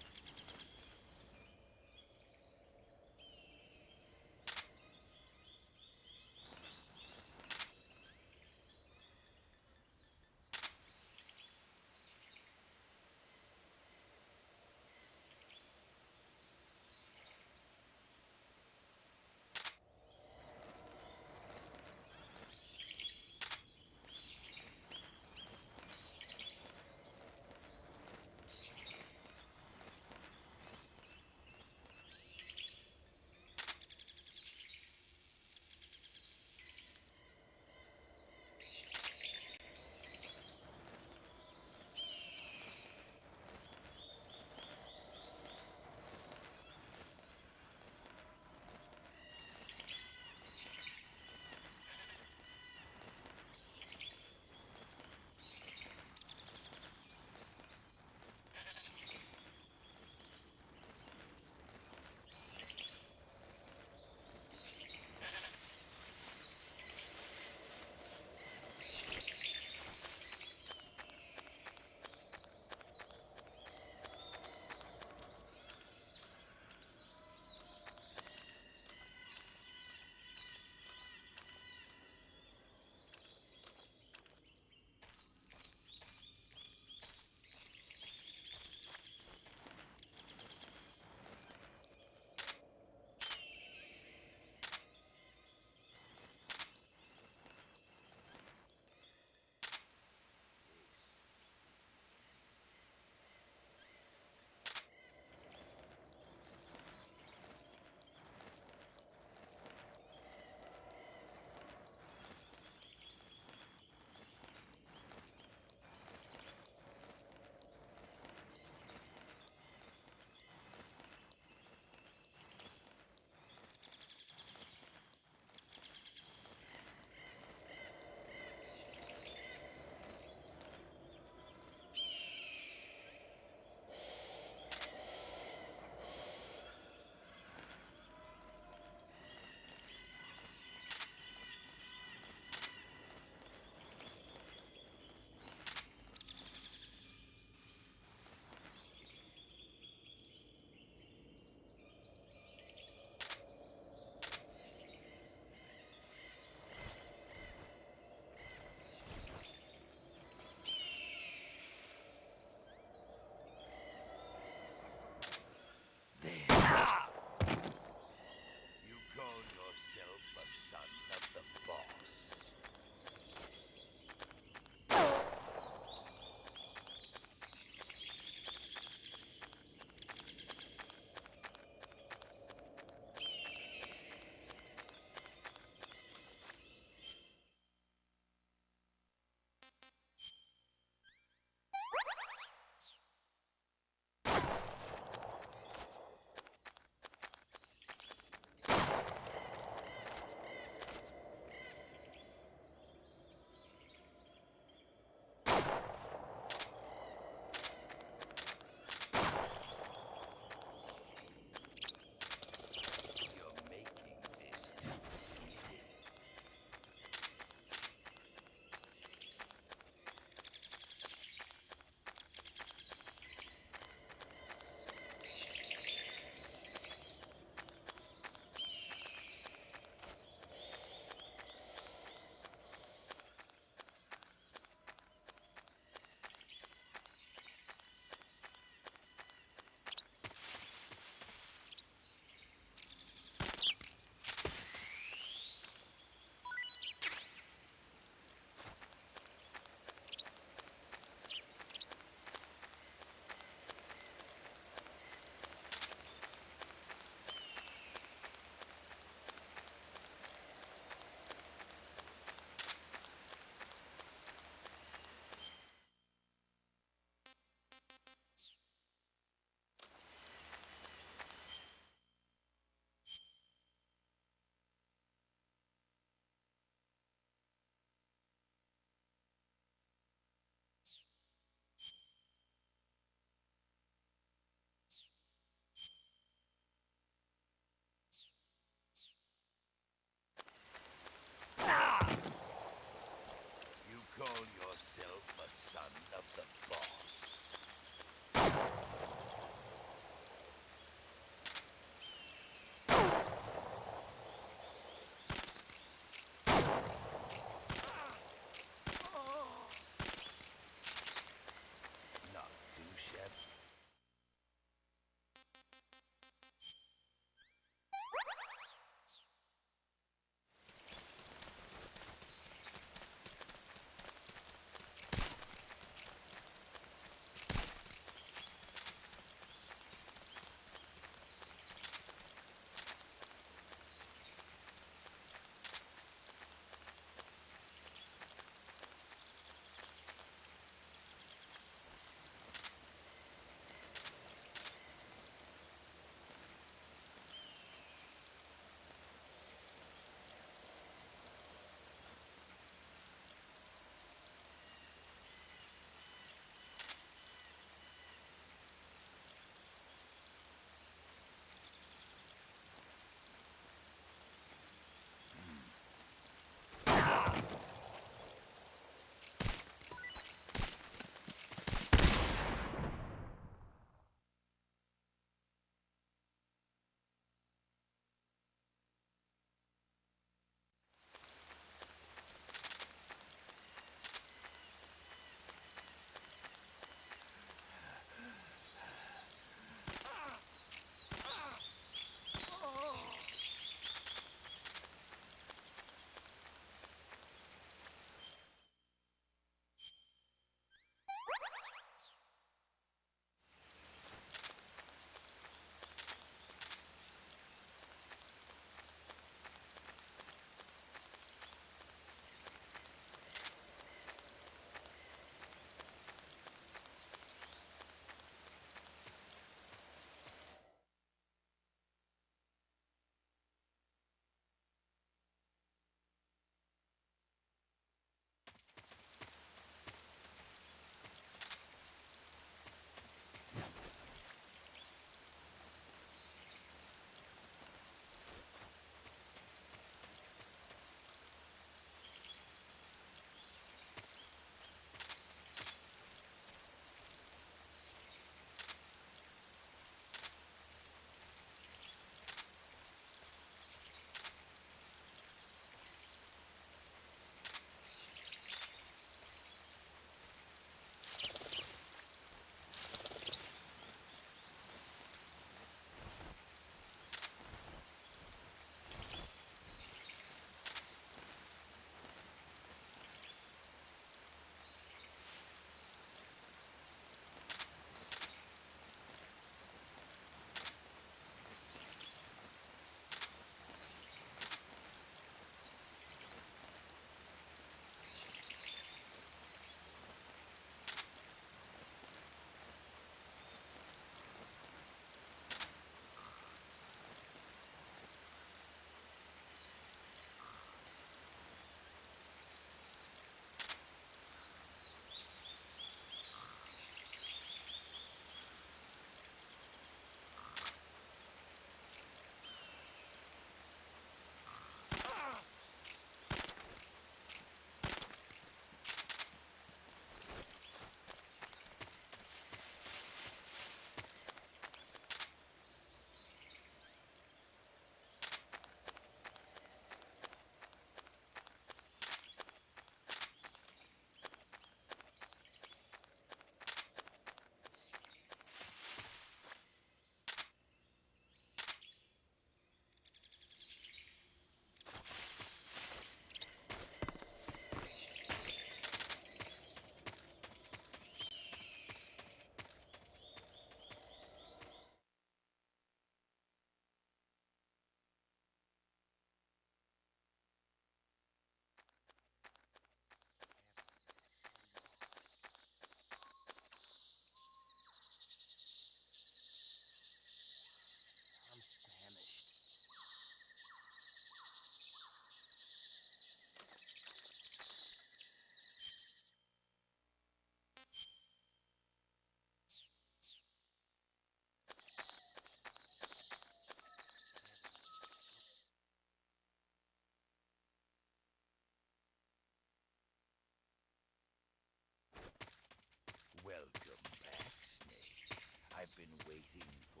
waiting for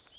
you.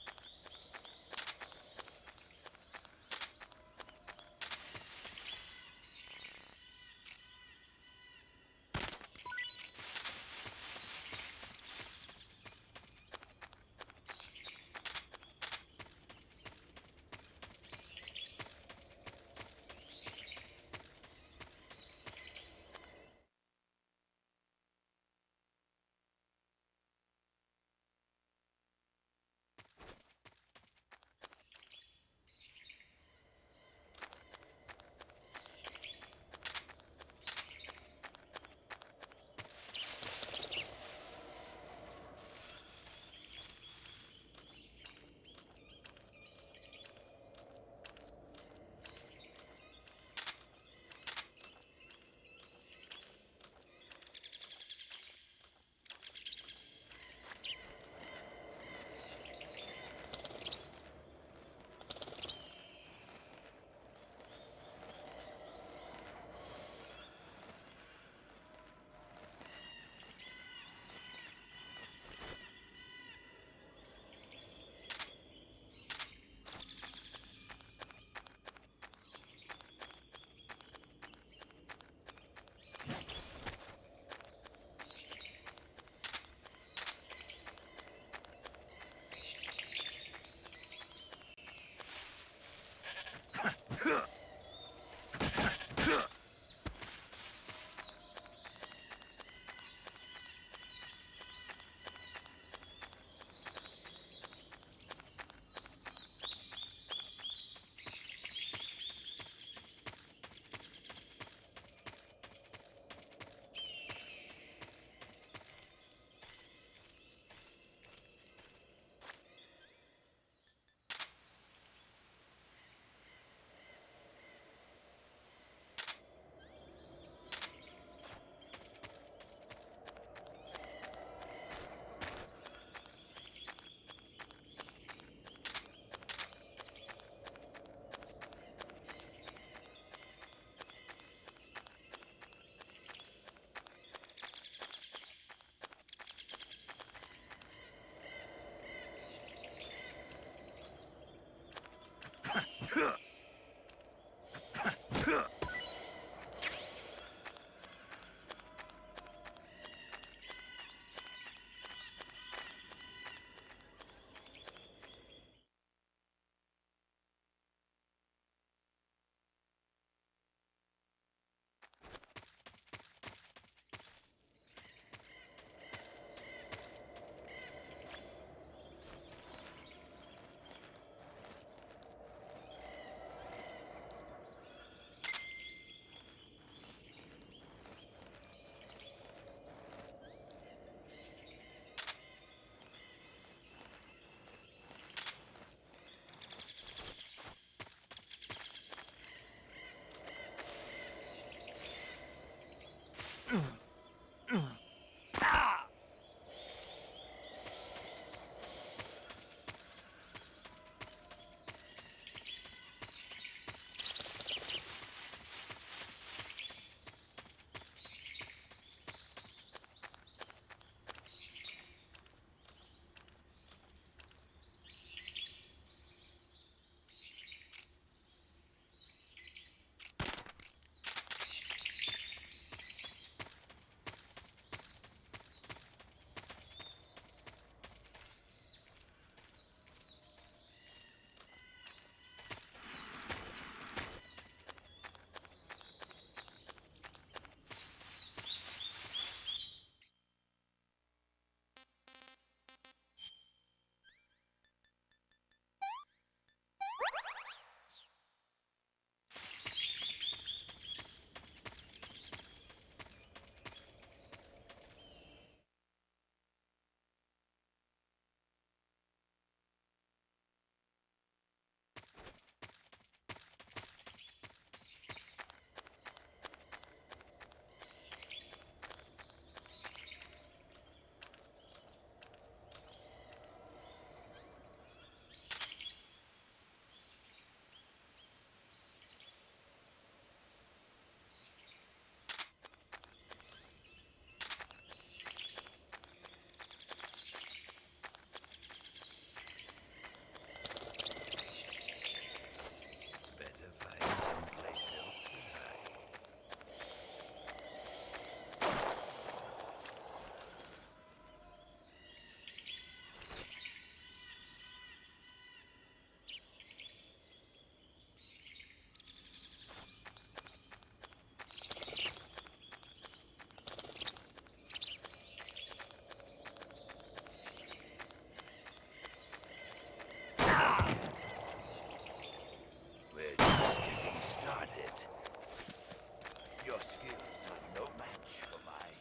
Your skills are no match for mine.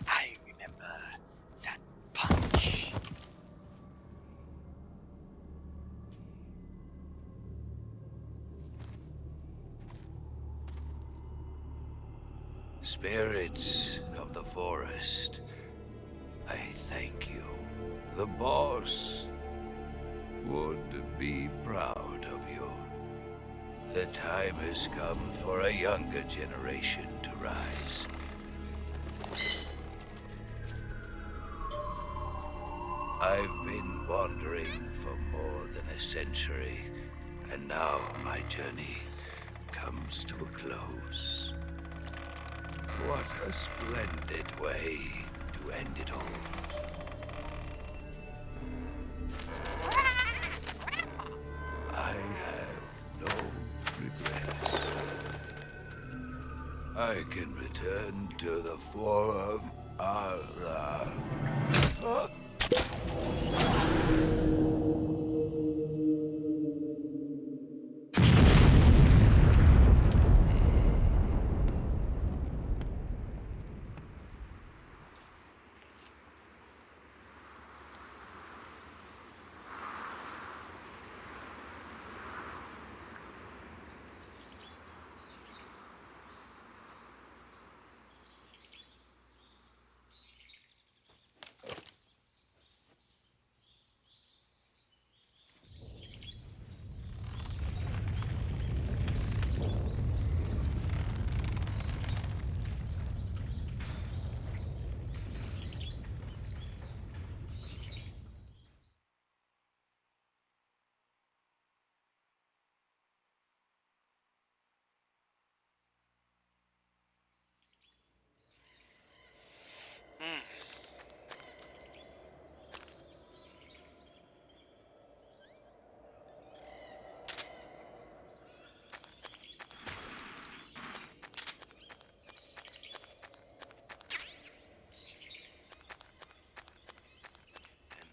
I remember that punch. Spirits of the forest, I thank you. The boss would be proud of you. The time has come for a younger generation to rise. I've been wandering for more than a century, and now my journey comes to a close. What a splendid way to end it all. I have no regrets. I can return to the Forum Allah.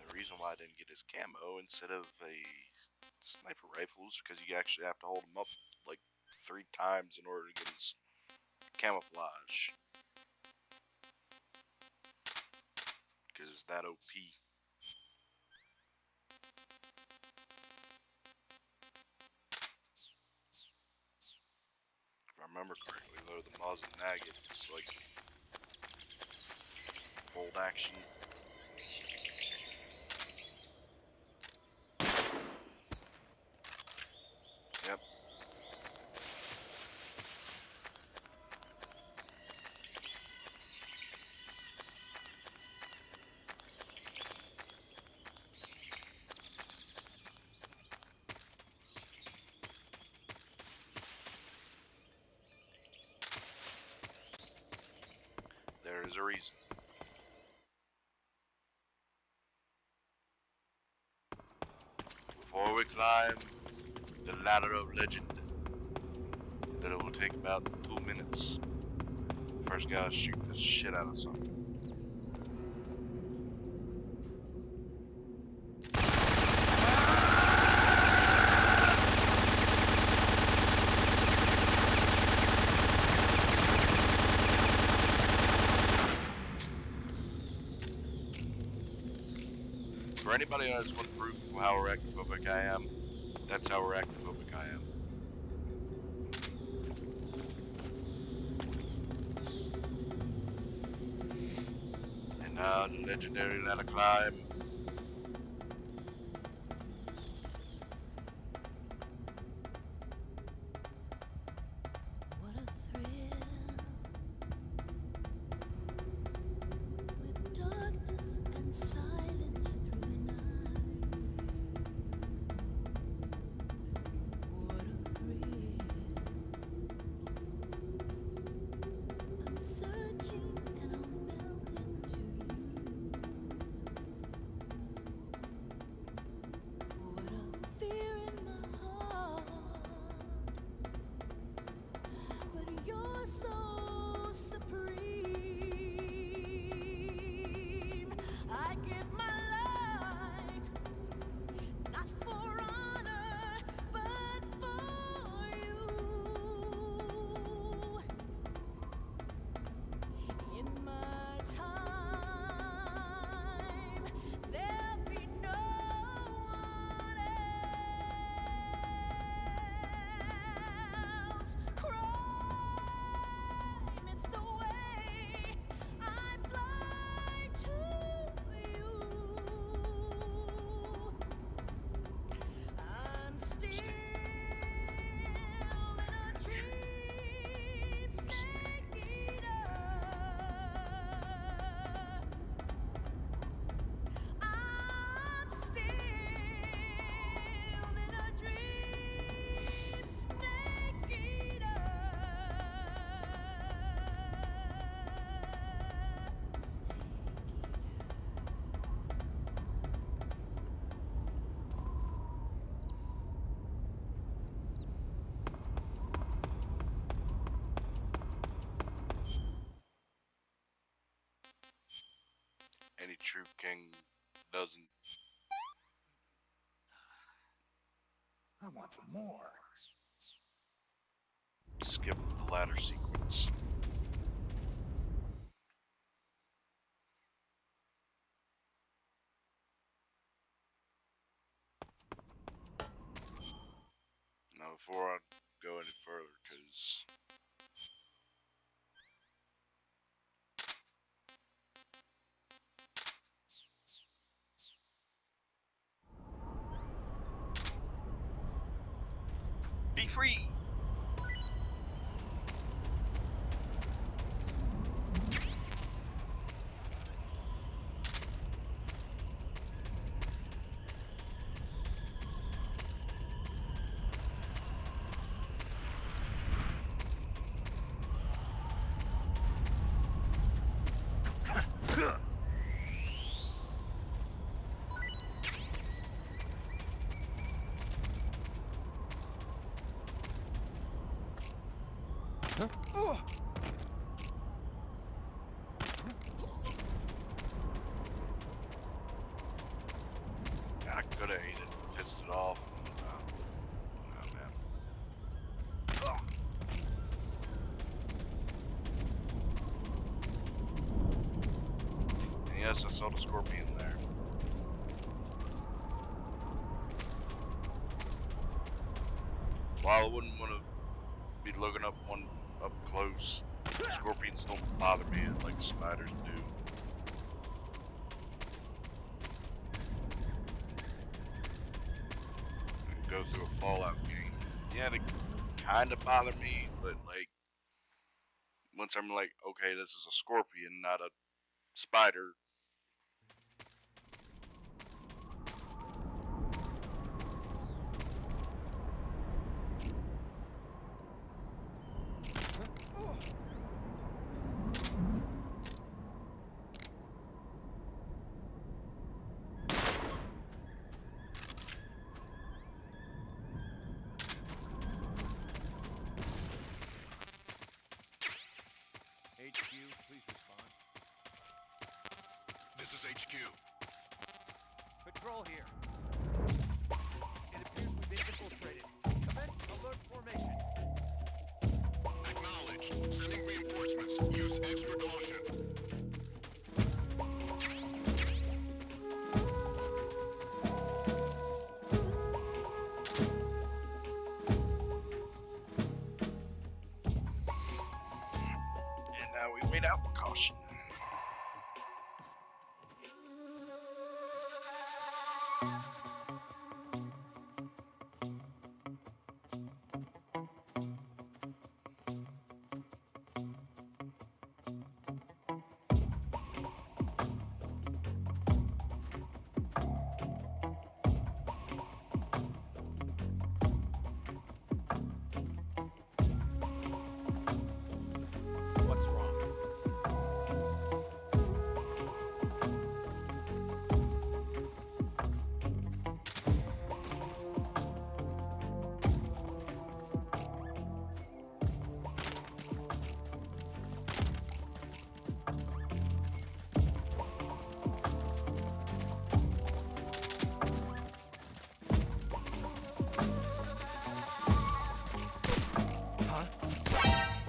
The reason why I didn't get his camo instead of a sniper rifle is because you actually have to hold him up like 3 times in order to get his camouflage. Because that OP. If I remember correctly though, the Maz and Nagant is like bold action. Yep. There is a reason. Before we climb the ladder of legend, that it will take about 2 minutes. First, gotta shoot the shit out of something. For anybody that just want proof of how arachnophobic I am, that's how arachnophobic I am. And now the legendary ladder climb. Darkness and silence through the night. What a thrill. I'm searching and I'll melt into you. What a fear in my heart. But you're so supreme. I give my life, not for honor, but for you. In my time, there'll be no one else. Crime, it's the way I fly to you. I'm still in a dream, snake eater. I'm still in a dream, snake eater. Any true king doesn't I want some more. skip the ladder sequence. Now, before I go any further, because be free. I could have ate it, pissed it off. Oh, man. And yes, I saw the scorpion there. While I wouldn't want to be looking up one up close, scorpions don't bother me like spiders do. Go through a Fallout game. Yeah, they kind of bother me, but like once I'm like, okay, this is a scorpion, not a spider. HQ, please respond. This is HQ. Patrol here. It appears we've been infiltrated. Commence alert formation. Acknowledged. Sending reinforcements. Use extra caution. What's wrong?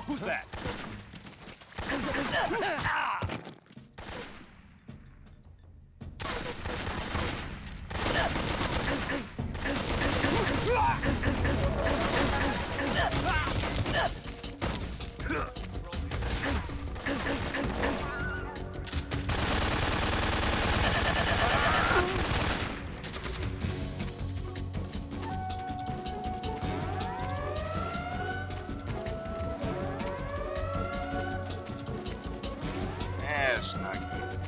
Who's that? That's not good.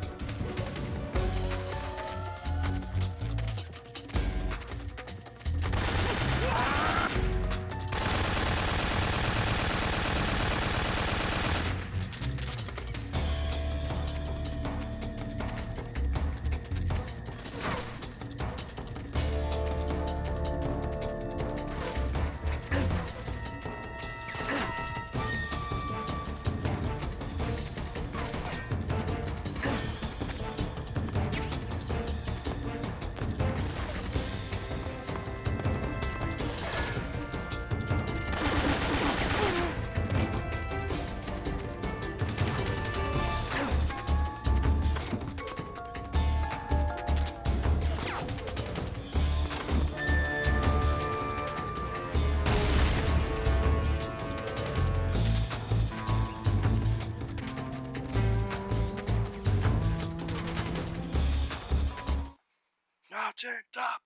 Now turn top.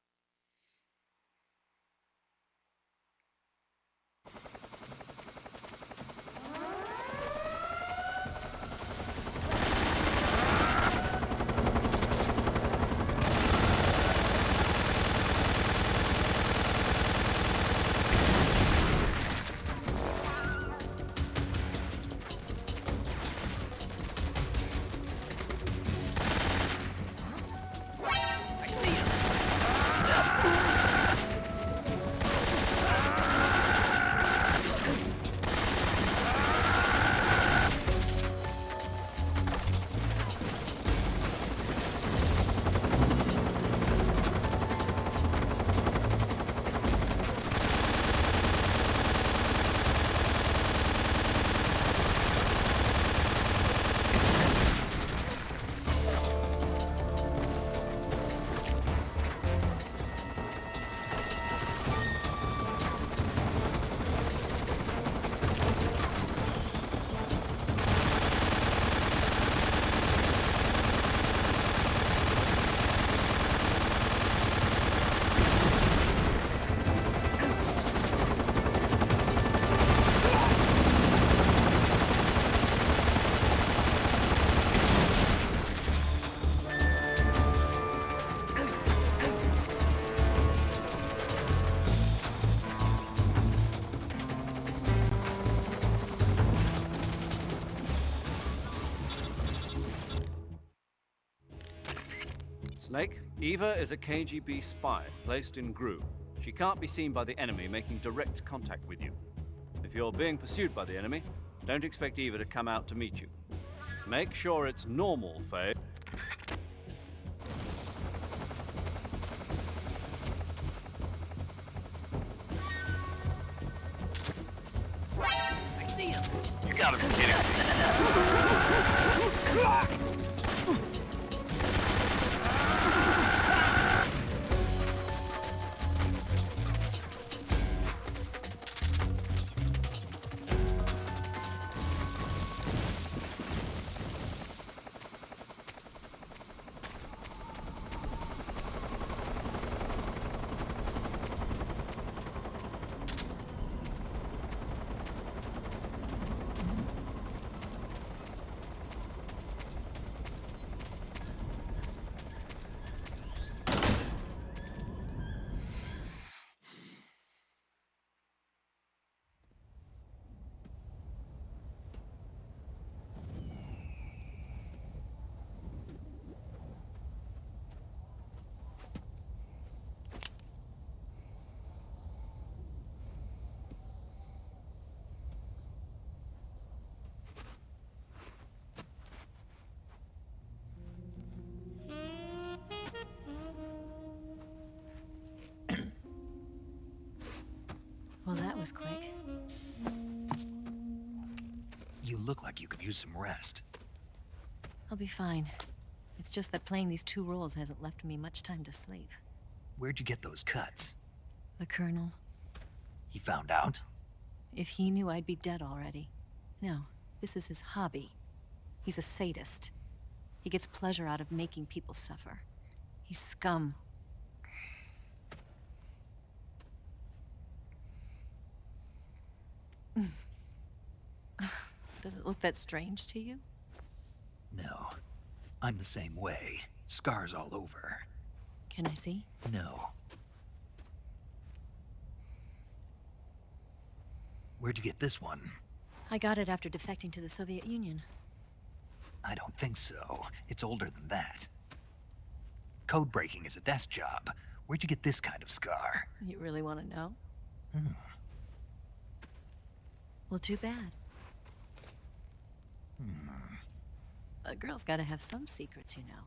Snake, Eva is a KGB spy placed in Gru. She can't be seen by the enemy making direct contact with you. If you're being pursued by the enemy, don't expect Eva to come out to meet you. Make sure it's normal phase. I see him. You gotta be kidding me. Well, that was quick. You look like you could use some rest. I'll be fine. It's just that playing these 2 roles hasn't left me much time to sleep. Where'd you get those cuts? The Colonel. He found out? If he knew, I'd be dead already. No, this is his hobby. He's a sadist. He gets pleasure out of making people suffer. He's scum. Does it look that strange to you? No. I'm the same way. Scars all over. Can I see? No. Where'd you get this one? I got it after defecting to the Soviet Union. I don't think so. It's older than that. Code breaking is a desk job. Where'd you get this kind of scar? You really want to know? Hmm. Well, too bad. A girl's gotta have some secrets, you know.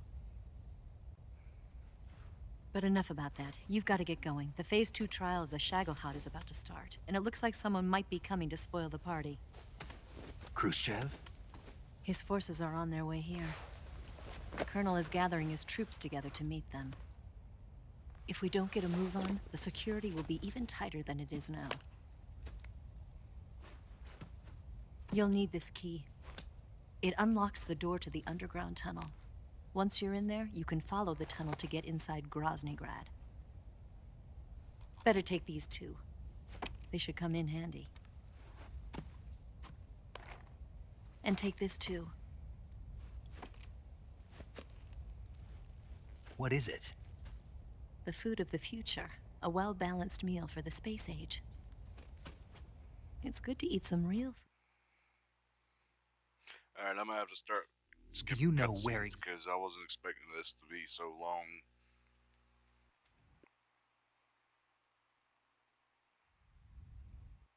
But enough about that. You've got to get going. The Phase 2 trial of the Shagelhot is about to start, and it looks like someone might be coming to spoil the party. Khrushchev? His forces are on their way here. The Colonel is gathering his troops together to meet them. If we don't get a move on, the security will be even tighter than it is now. You'll need this key. It unlocks the door to the underground tunnel. Once you're in there, you can follow the tunnel to get inside Groznygrad. Better take these 2. They should come in handy. And take this too. What is it? The food of the future. A well-balanced meal for the space age. It's good to eat some real food. Alright, I'm gonna have to start skipping you know where because I wasn't expecting this to be so long.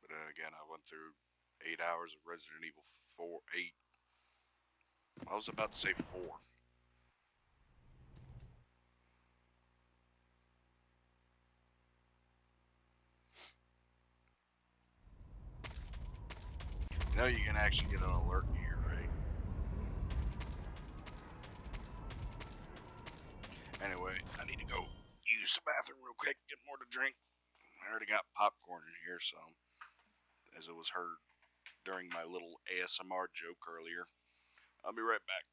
But again, I went through 8 hours of Resident Evil 8. I was about to say 4. You know you can actually get an alert here, right? Anyway, I need to go use the bathroom real quick, get more to drink. I already got popcorn in here, so as it was heard during my little ASMR joke earlier. I'll be right back.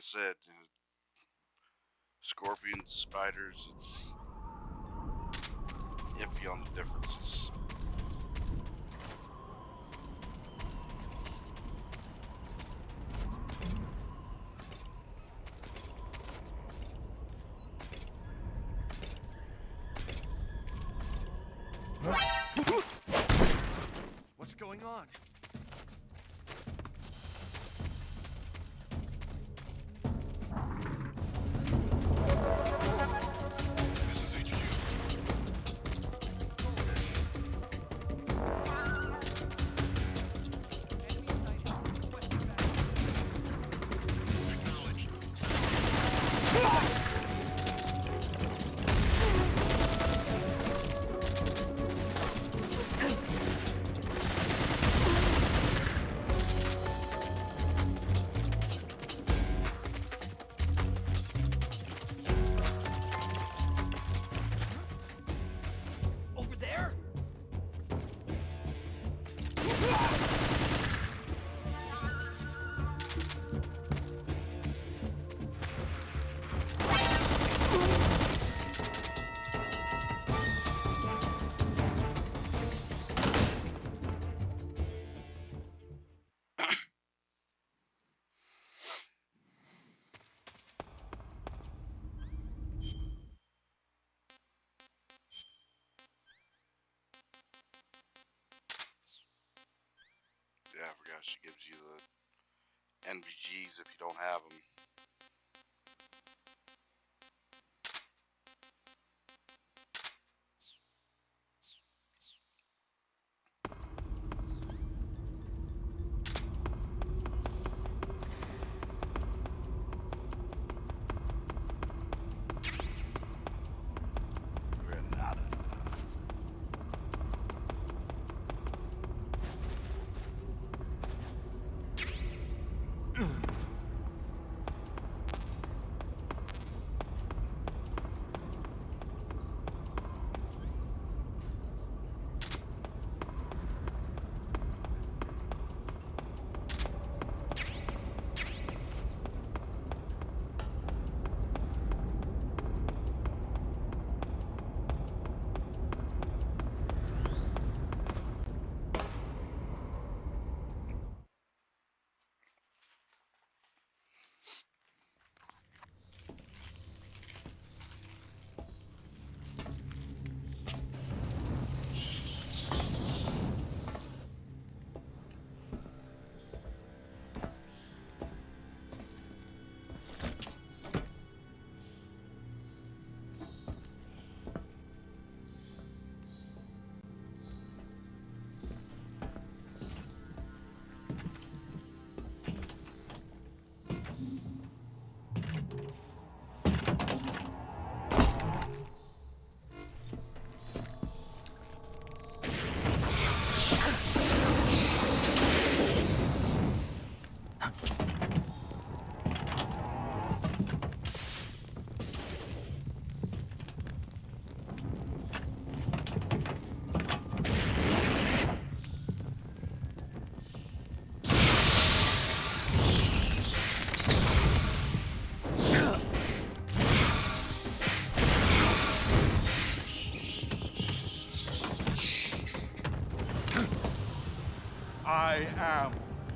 said, scorpions, spiders, it's iffy on the differences. What's going on? This is HQ. Acknowledged. Over there? Yeah, I forgot she gives you the NVGs if you don't have them. Granada. I am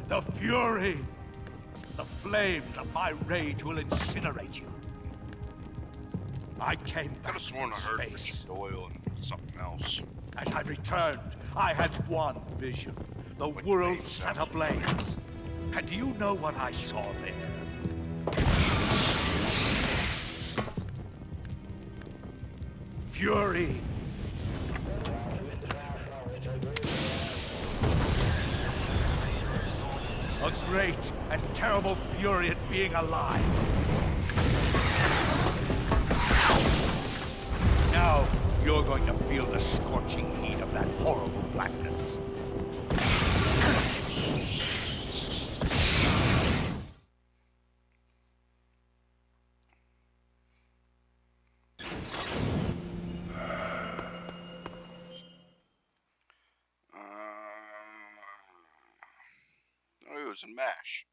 the Fury. The flames of my rage will incinerate you. I came Could back have sworn I from heard space. Richard Doyle and something else. As I returned, I had one vision. The world set ablaze. And do you know what I saw there? Fury. A great and terrible fury at being alive. Now, you're going to feel the scorching heat of that horrible blackness. Oh, it was in MASH.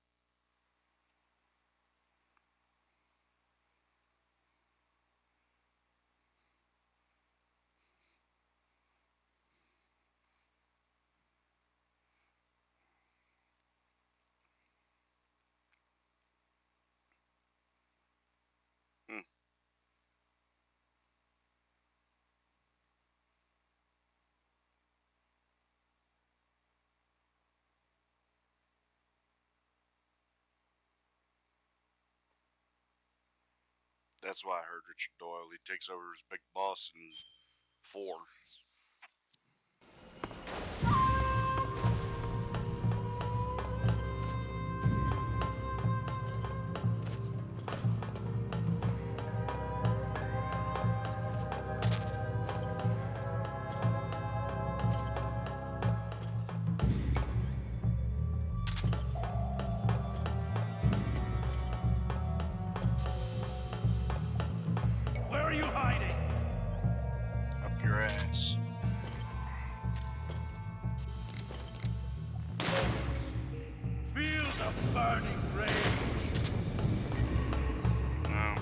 That's why I heard Richard Doyle. He takes over as big boss in 4. Where are you hiding? Up your ass. Feel the burning rage. No.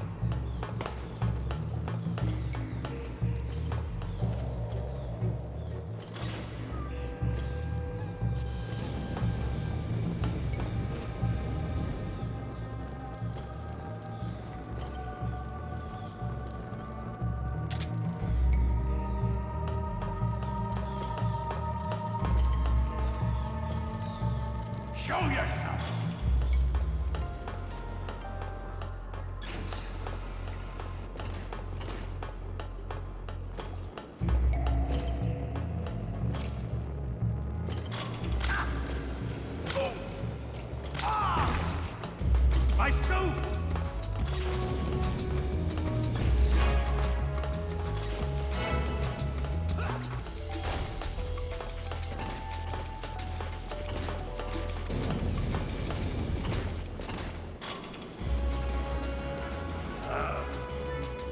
Show yourself. My suit!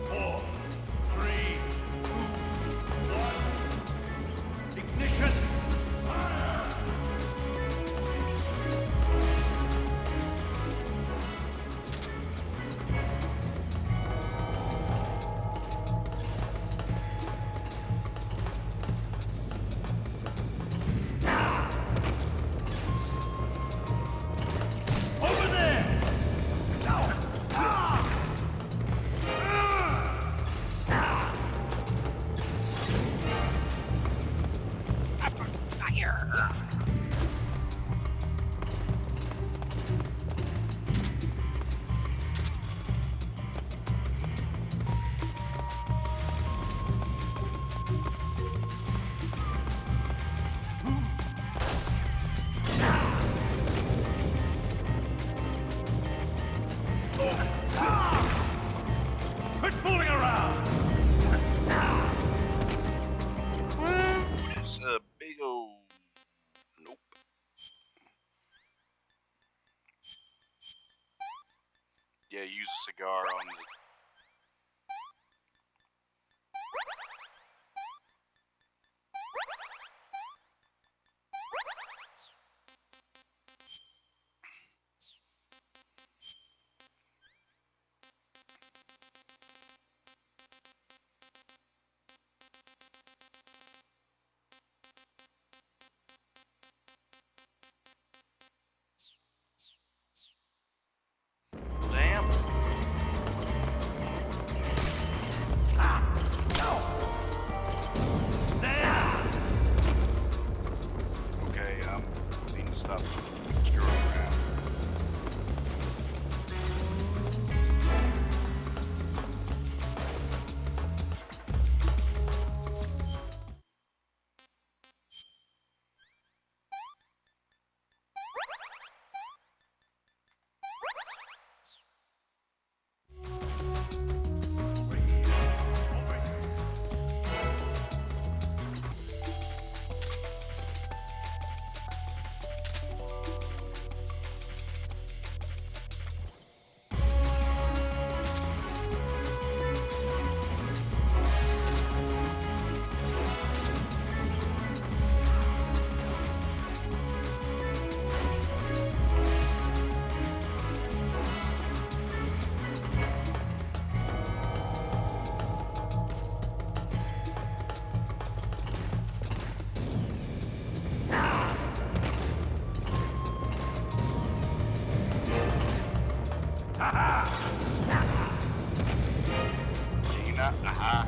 Four, three, two, one. Ignition! Fire! Over there! Quit fooling around! It's a big old. Nope. Yeah, use a cigar on the. Damn. Okay, need to stop screwing around. Gina, aha.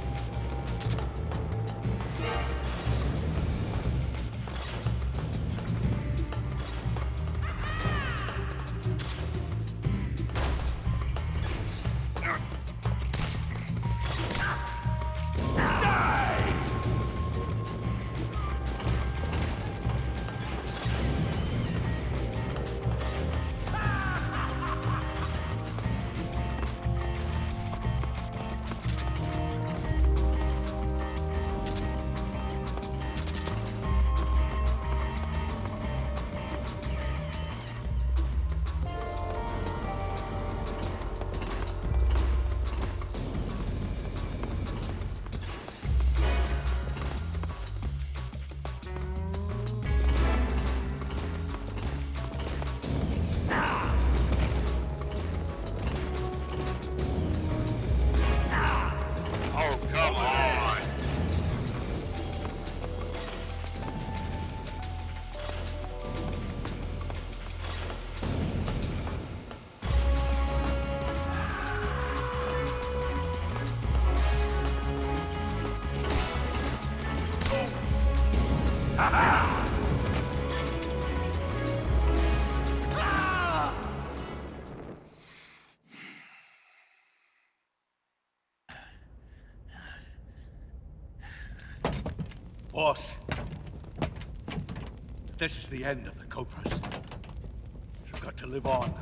Boss, this is the end of the Cobras. You've got to live on.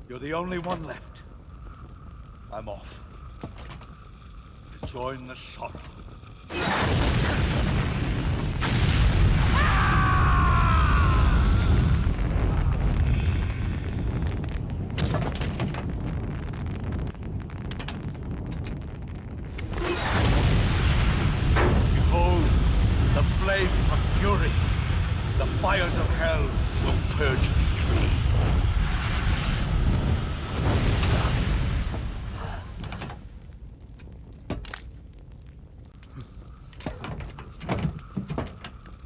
You're the only one left. I'm off. To join the sun. Behold, the flames of fury. The fires of hell will purge me clean.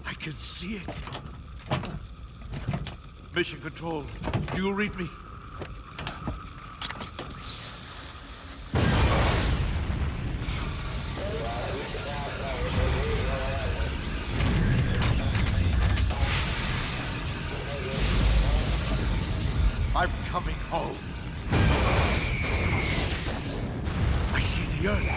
I can see it. Mission Control, do you read me? I'm coming home. I see the earth.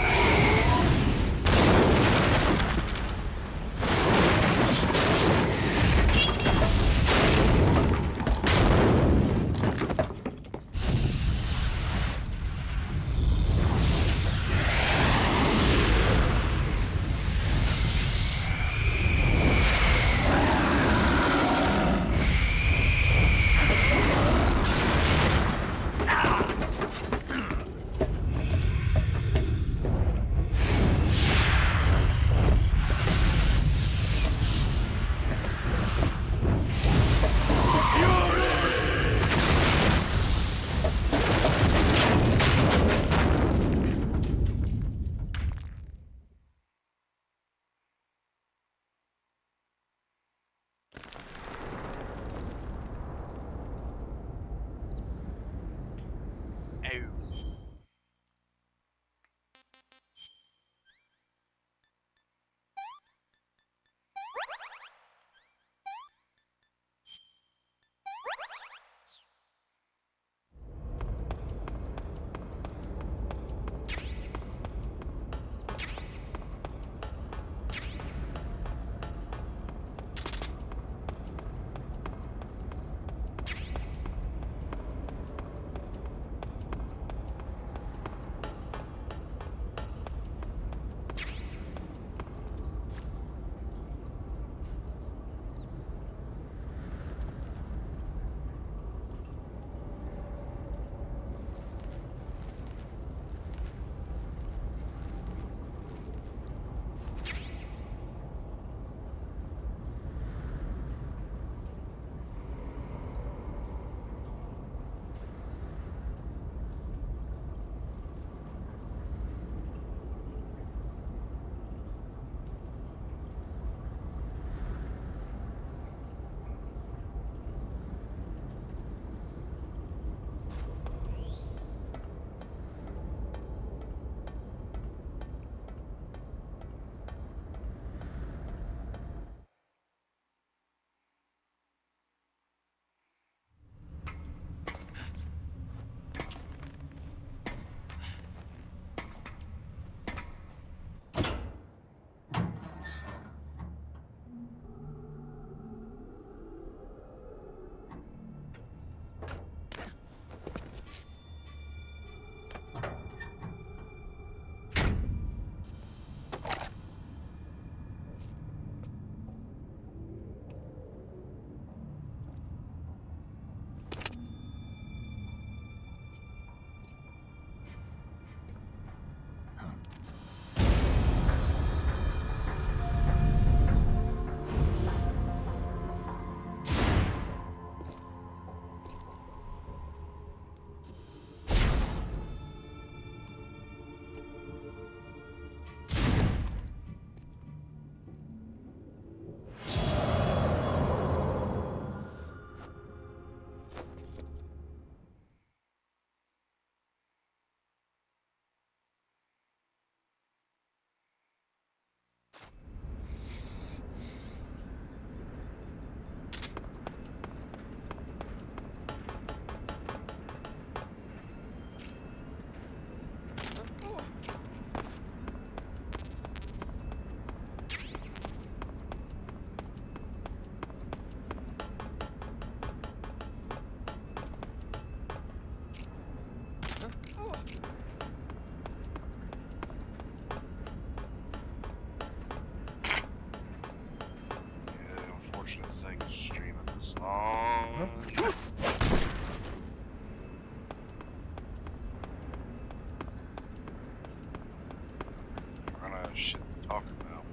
shit to talk about.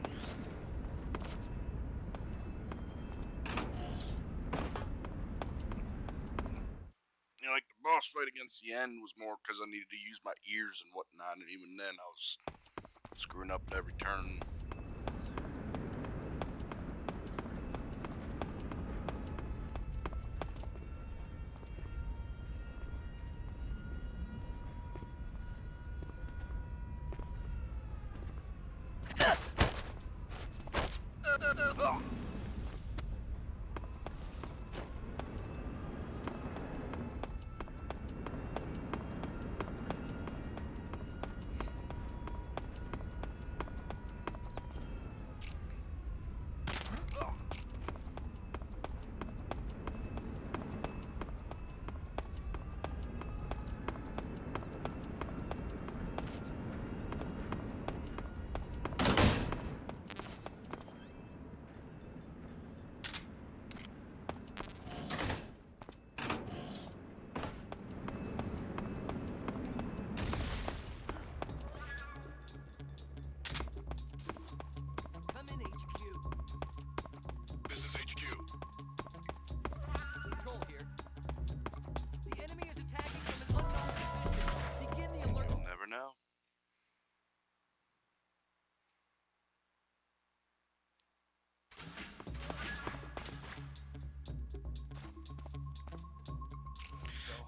You know, like the boss fight against the end was more because I needed to use my ears and whatnot, and even then I was screwing up at every turn. Come in, HQ. This is HQ. Control here. The enemy is attacking from an unknown position. Begin the alert. You'll never know.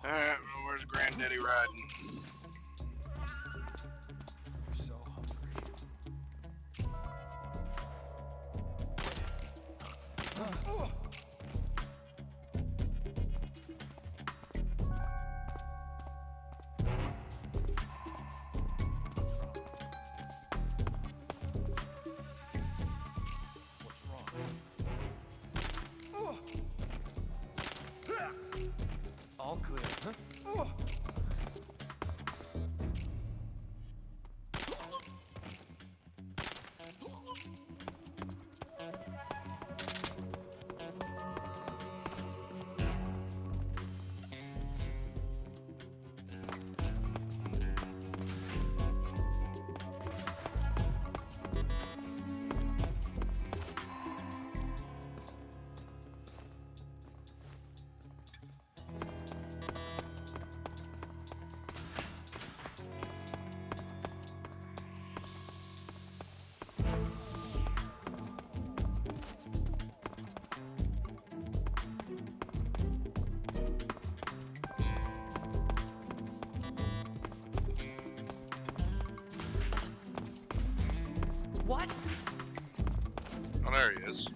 Alright, well, where's Granddaddy riding? So hungry. What's wrong? All clear, huh? What? Oh, there he is.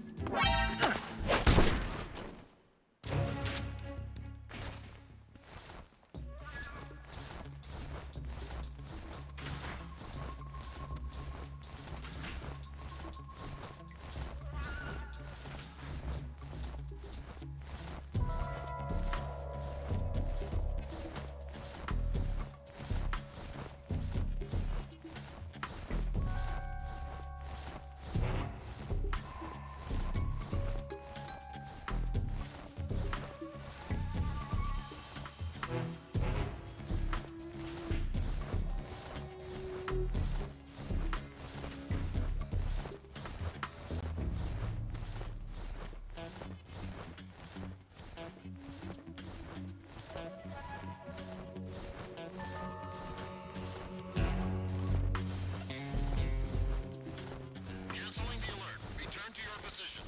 Canceling the alert. Return to your position.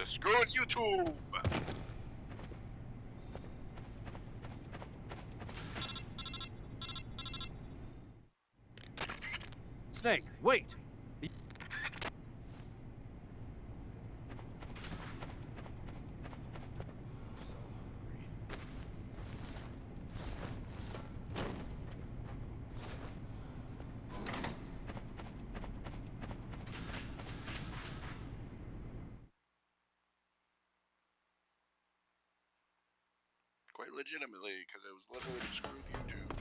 Screwing YouTube! Snake, wait! quite legitimately, because it was literally to screw with YouTube.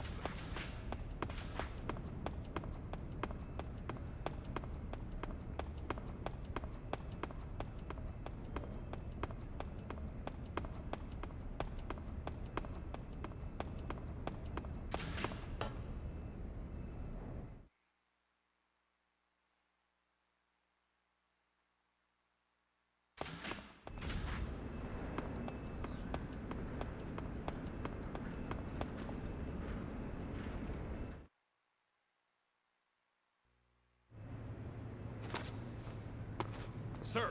Sir!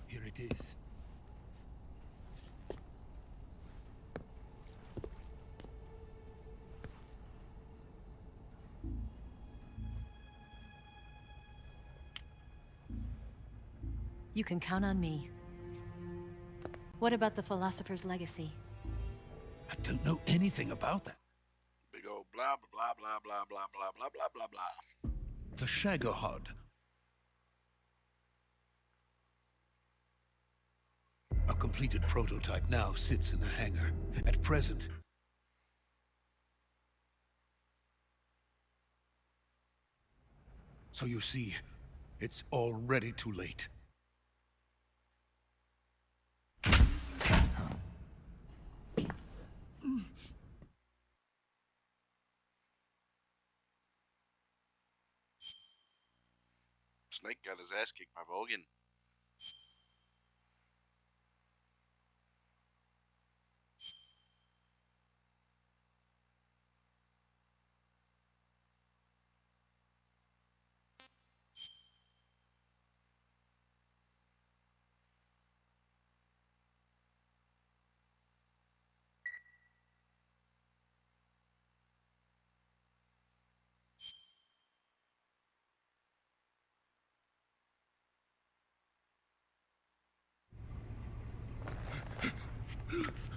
Here it is. You can count on me. What about the philosopher's legacy? I don't know anything about that. Big old blah, blah, blah, blah, blah, blah, blah, blah, blah, blah. The Shagohod. A completed prototype now sits in the hangar. At present, so you see, it's already too late. Snake got his ass kicked by Vogan.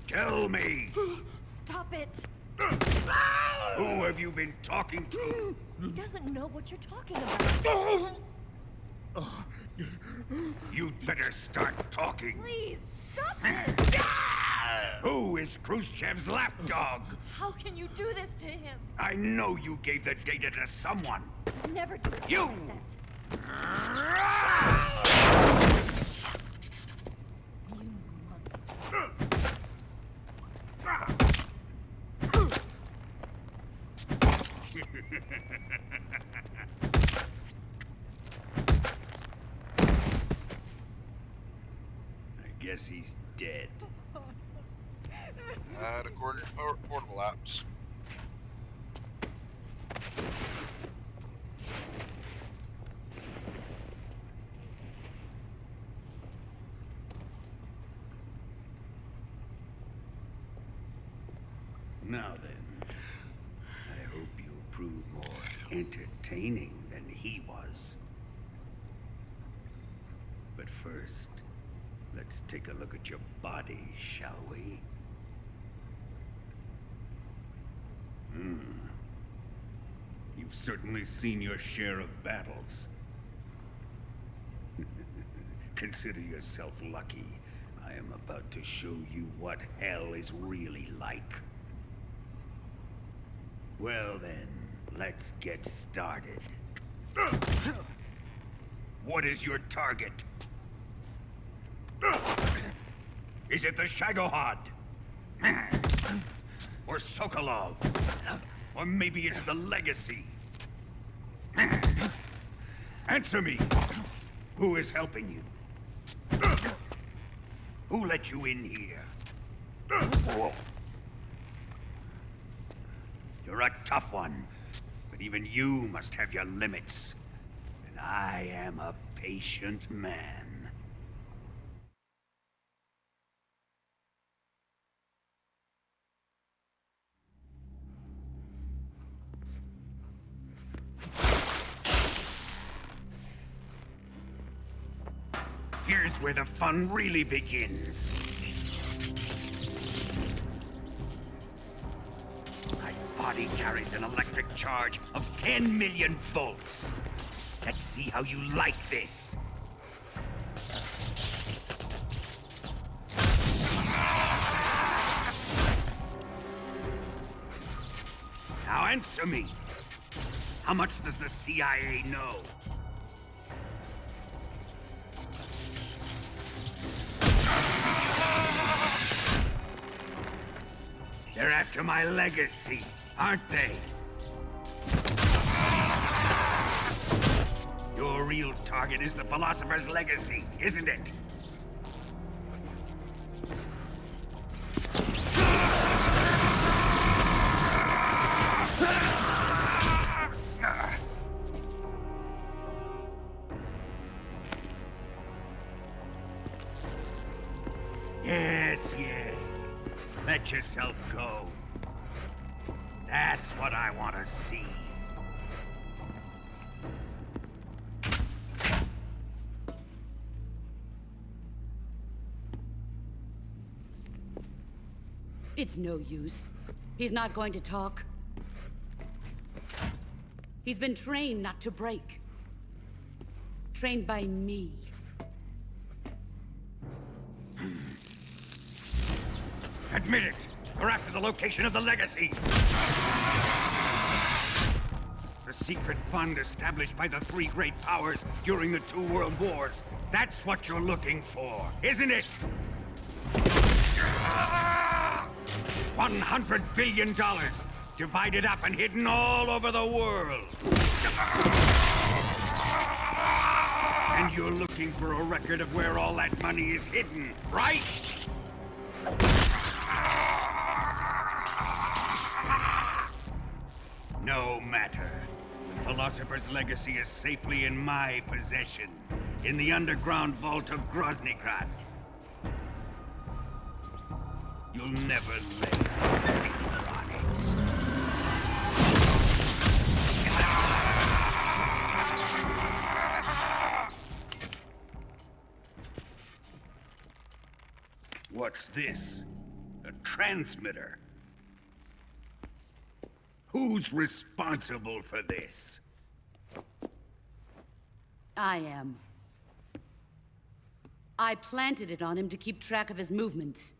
Tell me! Stop it! Who have you been talking to? He doesn't know what you're talking about. You'd better start talking. Please, stop this! Who is Khrushchev's lapdog? How can you do this to him? I know you gave the data to someone. Never do You! that. You monster. I guess he's dead. According to portable apps. Now then, I hope you'll prove more entertaining than he was. But first, let's take a look at your body, shall we? You've certainly seen your share of battles. Consider yourself lucky. I am about to show you what hell is really like. Well then, let's get started. What is your target? Is it the Shagohod? Or Sokolov? Or maybe it's the Legacy? Answer me! Who is helping you? Who let you in here? You're a tough one, but even you must have your limits. And I am a patient man. Here's where the fun really begins. My body carries an electric charge of 10 million volts. Let's see how you like this. Now answer me. How much does the CIA know? They're after my legacy, aren't they? Your real target is the philosopher's legacy, isn't it? Yes. Let yourself go. That's what I want to see. It's no use. He's not going to talk. He's been trained not to break. Trained by me. Admit it! We're after the location of the legacy! The secret fund established by the three great powers during the 2 world wars. That's what you're looking for, isn't it? $100 billion, divided up and hidden all over the world. And you're looking for a record of where all that money is hidden, right? No matter. The Philosopher's legacy is safely in my possession, in the underground vault of Groznygrad. You'll never lay a finger on it. What's this? A transmitter? Who's responsible for this? I am. I planted it on him to keep track of his movements.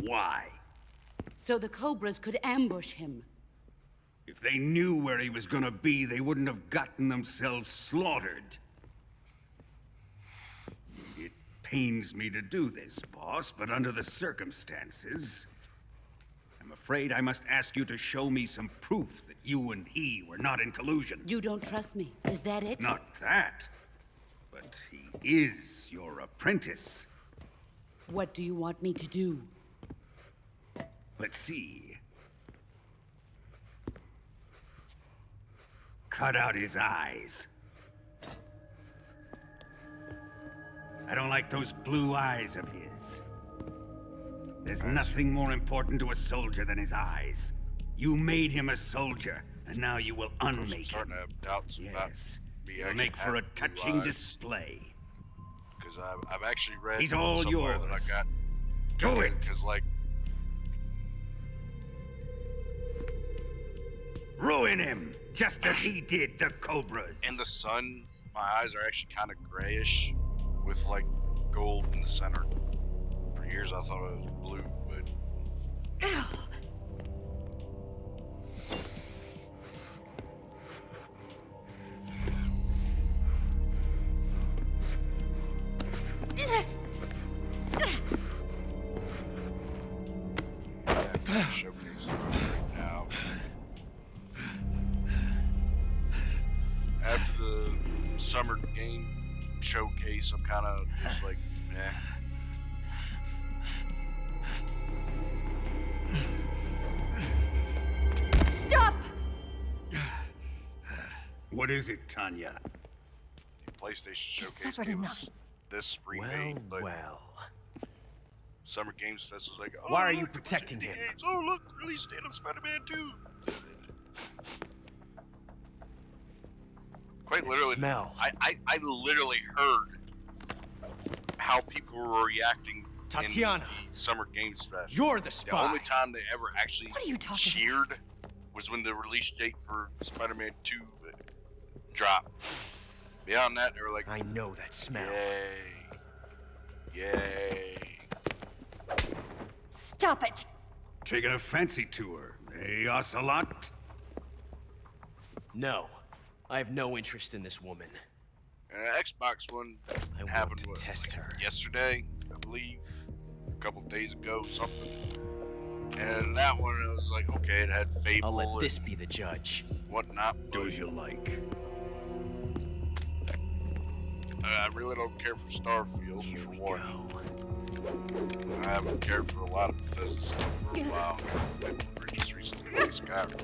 Why? So the Cobras could ambush him. If they knew where he was gonna be, they wouldn't have gotten themselves slaughtered. It pains me to do this, boss, but under the circumstances, I'm afraid I must ask you to show me some proof that you and he were not in collusion. You don't trust me, is that it? Not that, but he is your apprentice. What do you want me to do? Let's see. Cut out his eyes. I don't like those blue eyes of his. There's nothing more important to a soldier than his eyes. You made him a soldier, and now you will unmake him. Starting to have doubts Yes. about me You'll actually make for a having blue touching eyes. display. Because I've actually read He's all somewhere yours. that I got. Do it! Because like, Ruin him, just as he did the Cobras. in the sun, my eyes are actually kind of grayish, with like gold in the center. For years, I thought it was blue, but showcase right now. After the summer game showcase, I'm kind of just like, eh. Stop! What is it, Tanya? The PlayStation Showcase suffered gave enough. us this remake, but Summer Games Fest was like, oh, Why are look, you protecting him? games. Oh, look, release date of Spider-Man 2. Of Quite literally. Smell. I literally heard how people were reacting Tatiana, in the Summer Games Fest. you're the spy. The only time they ever actually What are you talking cheered was when the release date for Spider-Man 2 dropped. Beyond that, they were like, I know that smell. Yay. Yay. Stop it! Taking a fancy tour, eh, Ocelot? No. I have no interest in this woman. Xbox One I happened want to test her. yesterday, I believe, a couple days ago, something. And that one, I was like, okay, it had Fable. I'll let this be the judge. Whatnot. Do as you like. I really don't care for Starfield, for one. I haven't cared for a lot of Bethesda stuff for a while. We're just recently playing Skyrim.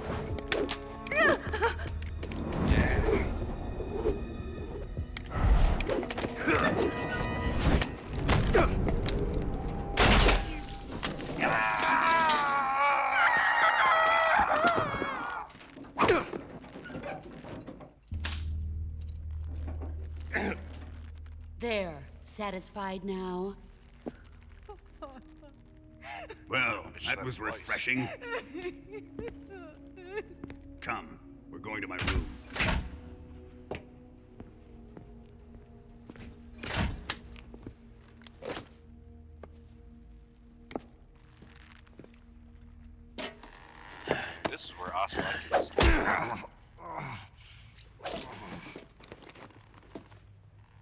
There. Satisfied now? Well, that was refreshing. Come, we're going to my room. This is where Ocelot gets.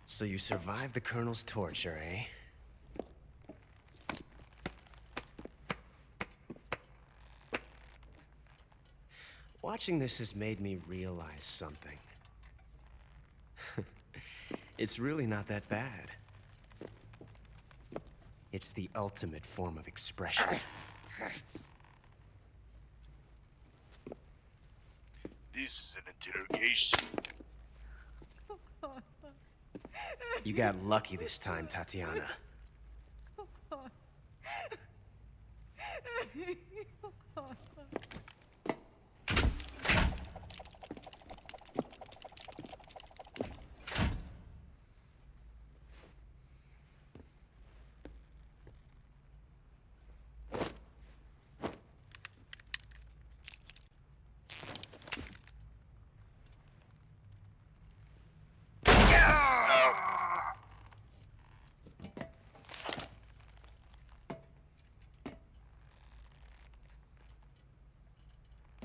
So you survived the Colonel's torture, eh? Watching this has made me realize something. It's really not that bad. It's the ultimate form of expression. This is an interrogation. You got lucky this time, Tatiana.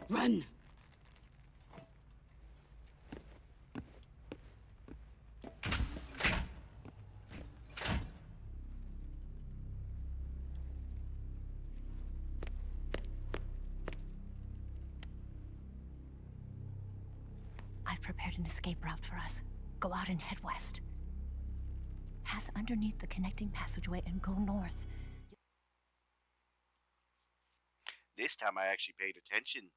Run! I've prepared an escape route for us. Go out and head west. Pass underneath the connecting passageway and go north. This time I actually paid attention.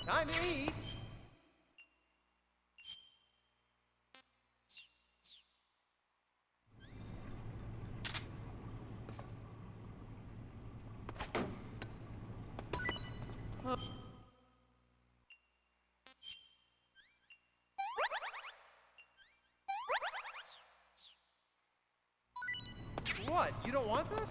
Time to eat! What? You don't want this?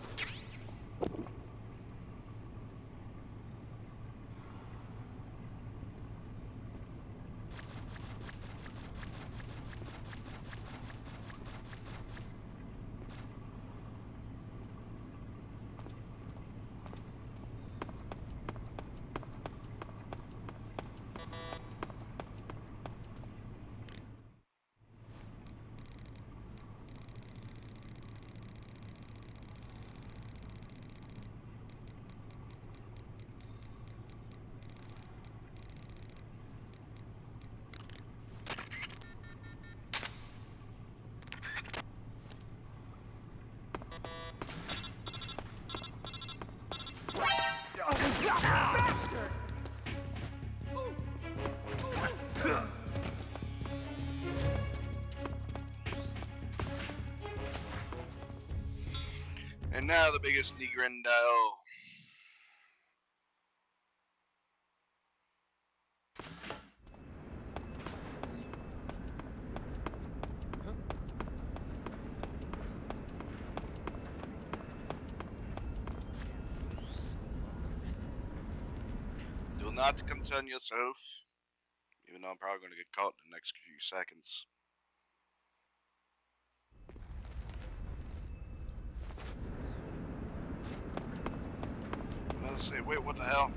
And now the biggest negrendo. Do not concern yourself, even though I'm probably going to get caught in the next few seconds. Let's see, wait, what the hell?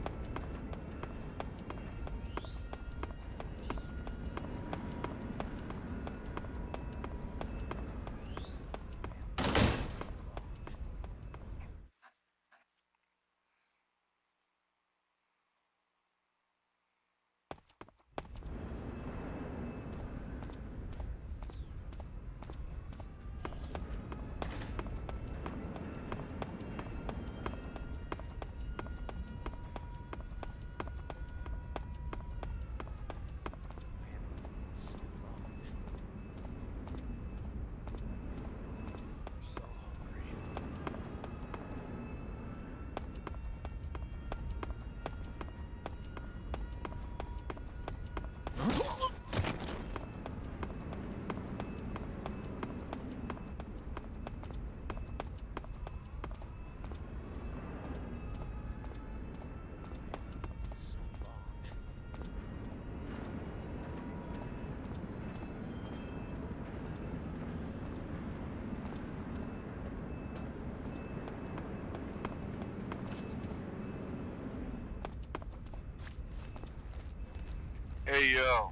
Hey, yo.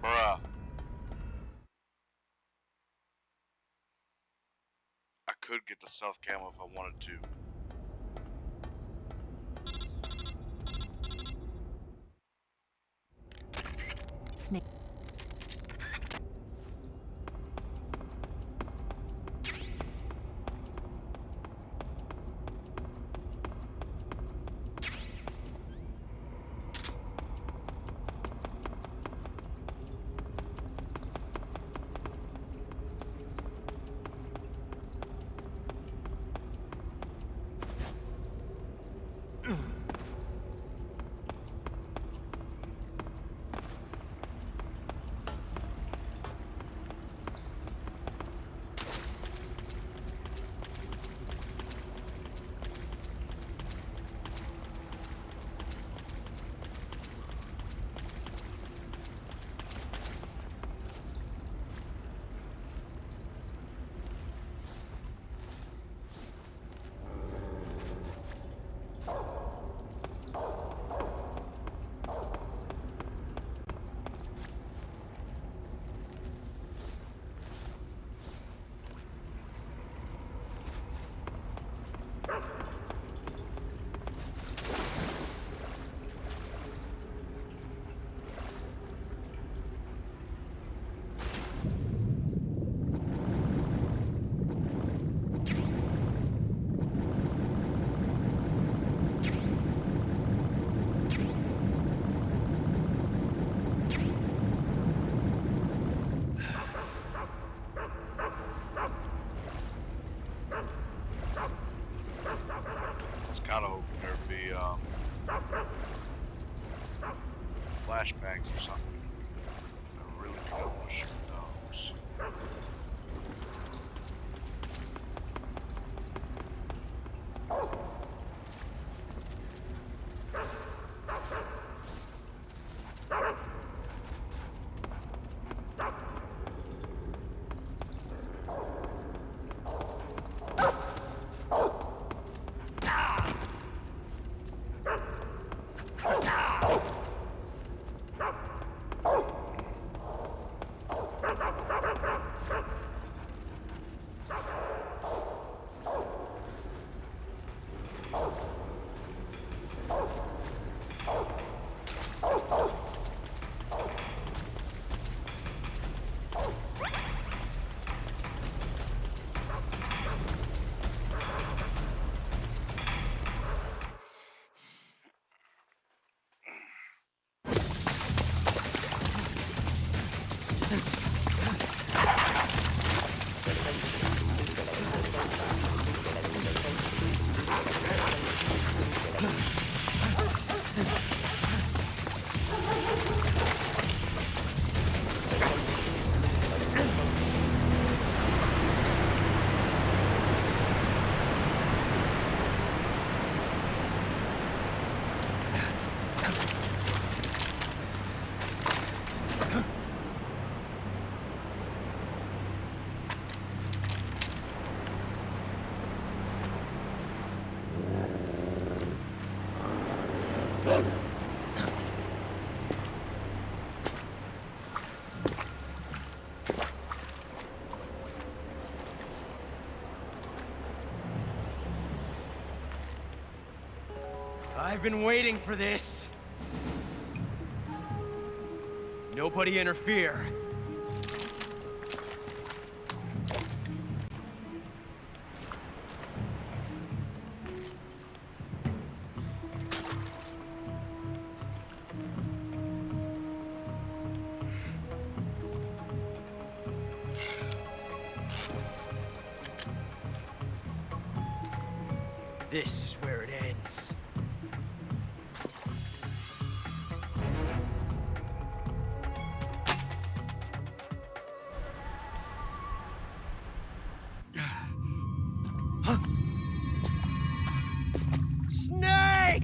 Bruh. I could get the stealth camo if I wanted to. Snake. I've been waiting for this. Nobody interfere. This is where it ends. Snake!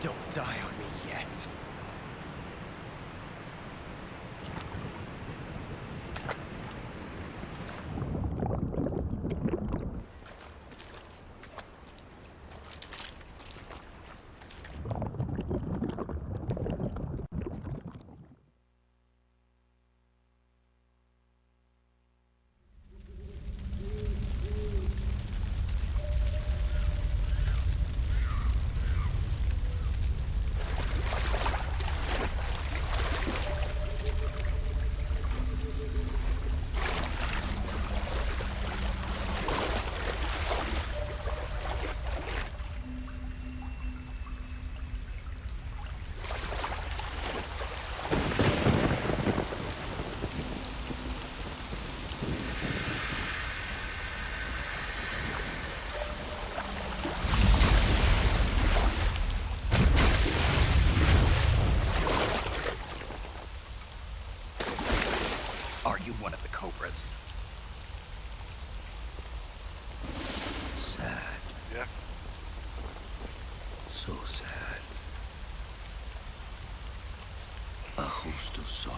Don't die on me yet. Are you one of the Cobras? Sad. Yeah. So sad. A host of sorrow.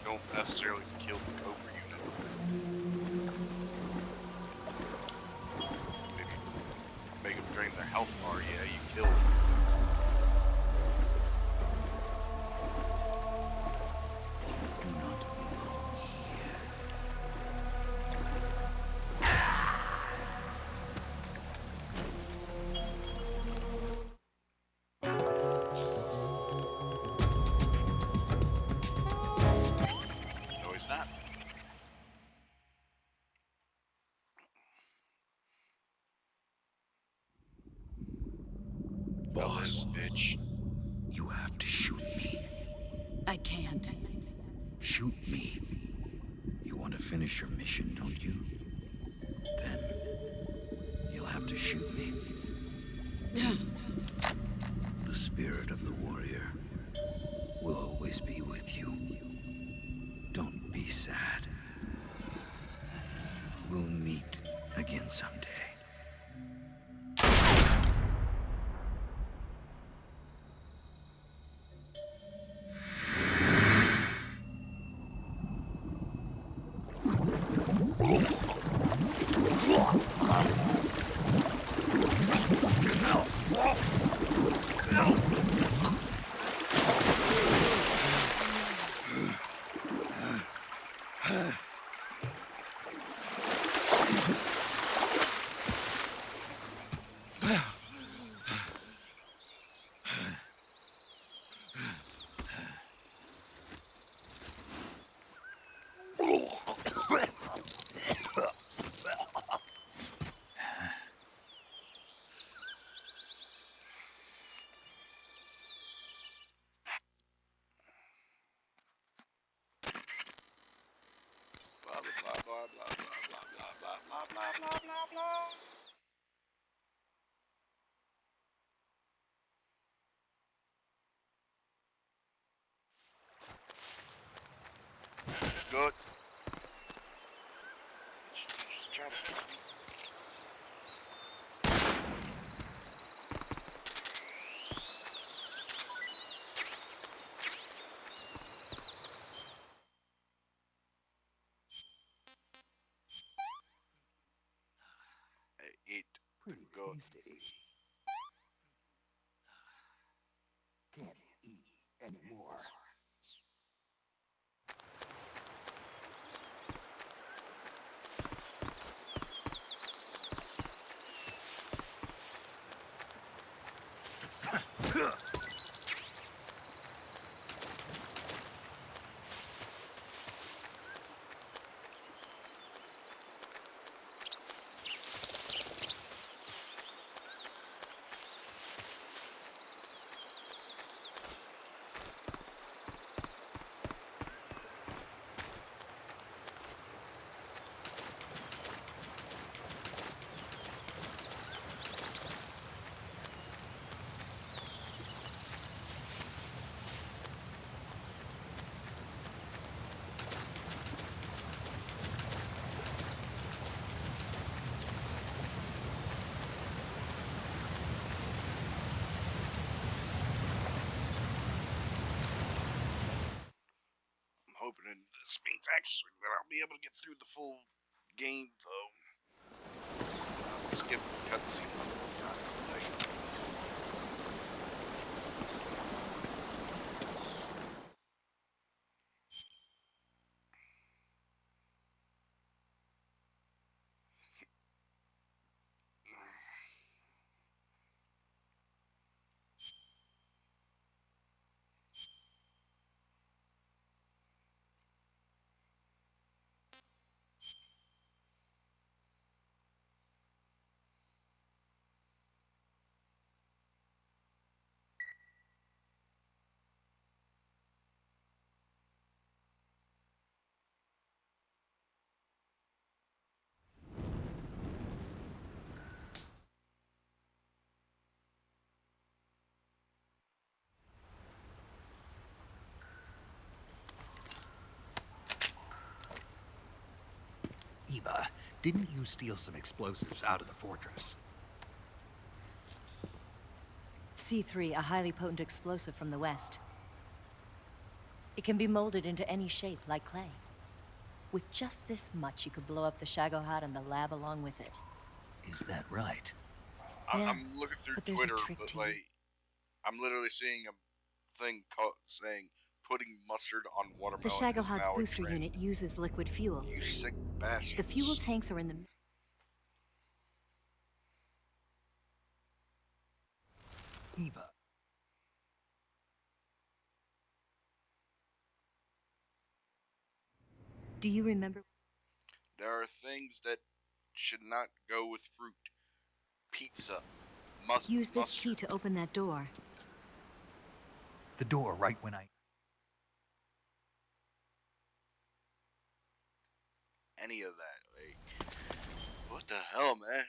don't necessarily kill the Cobra unit. Maybe make them drain their health bar. Yeah, you kill them. No, he's not. Boss, bitch. you have to shoot me. I can't. Shoot me. You want to finish your mission, don't you? Then you'll have to shoot me. The spirit of the warrior will always be with you. Don't be sad. We'll meet again someday. Blah blah blah blah blah blah blah blah blah blah blah blah. Good. She's trying to kill me. Eat. Pretty Good. tasty. Can't eat anymore. I'm hoping this means actually that I'll be able to get through the full game, though. Skip cutscene. Eva, didn't you steal some explosives out of the fortress? C3, a highly potent explosive from the west. It can be molded into any shape, like clay. With just this much, you could blow up the Shagohod and the lab along with it. Is that right? Yeah, I'm looking through but there's Twitter, a trick but to like, you. I'm literally seeing a thing saying putting mustard on The watermelon is Shagohod's now a booster trend. unit uses liquid fuel. You sick bastards. The fuel tanks are in the... Eva. Do you remember? There are things that should not go with fruit. Pizza. Use this mustard. key to open that door. The door right when I... Any of that. Like, what the hell, man?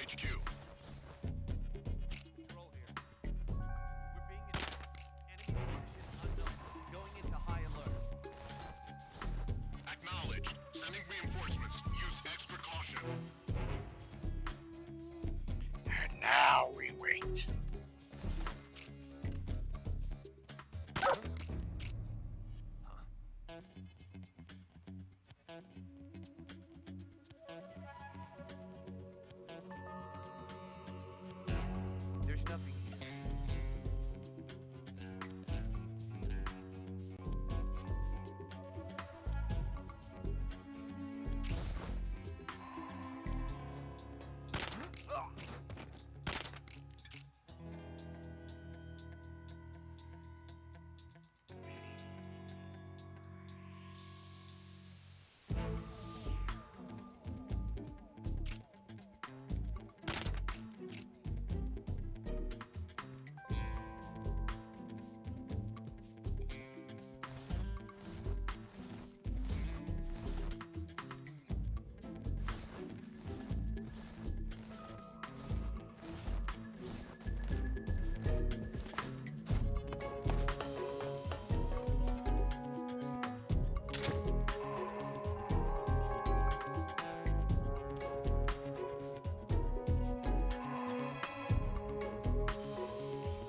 HQ. Control here. We're being attacked. Enemy position unknown. Going into high alert. Acknowledged. Sending reinforcements. Use extra caution. And now we wait. There's nothing here.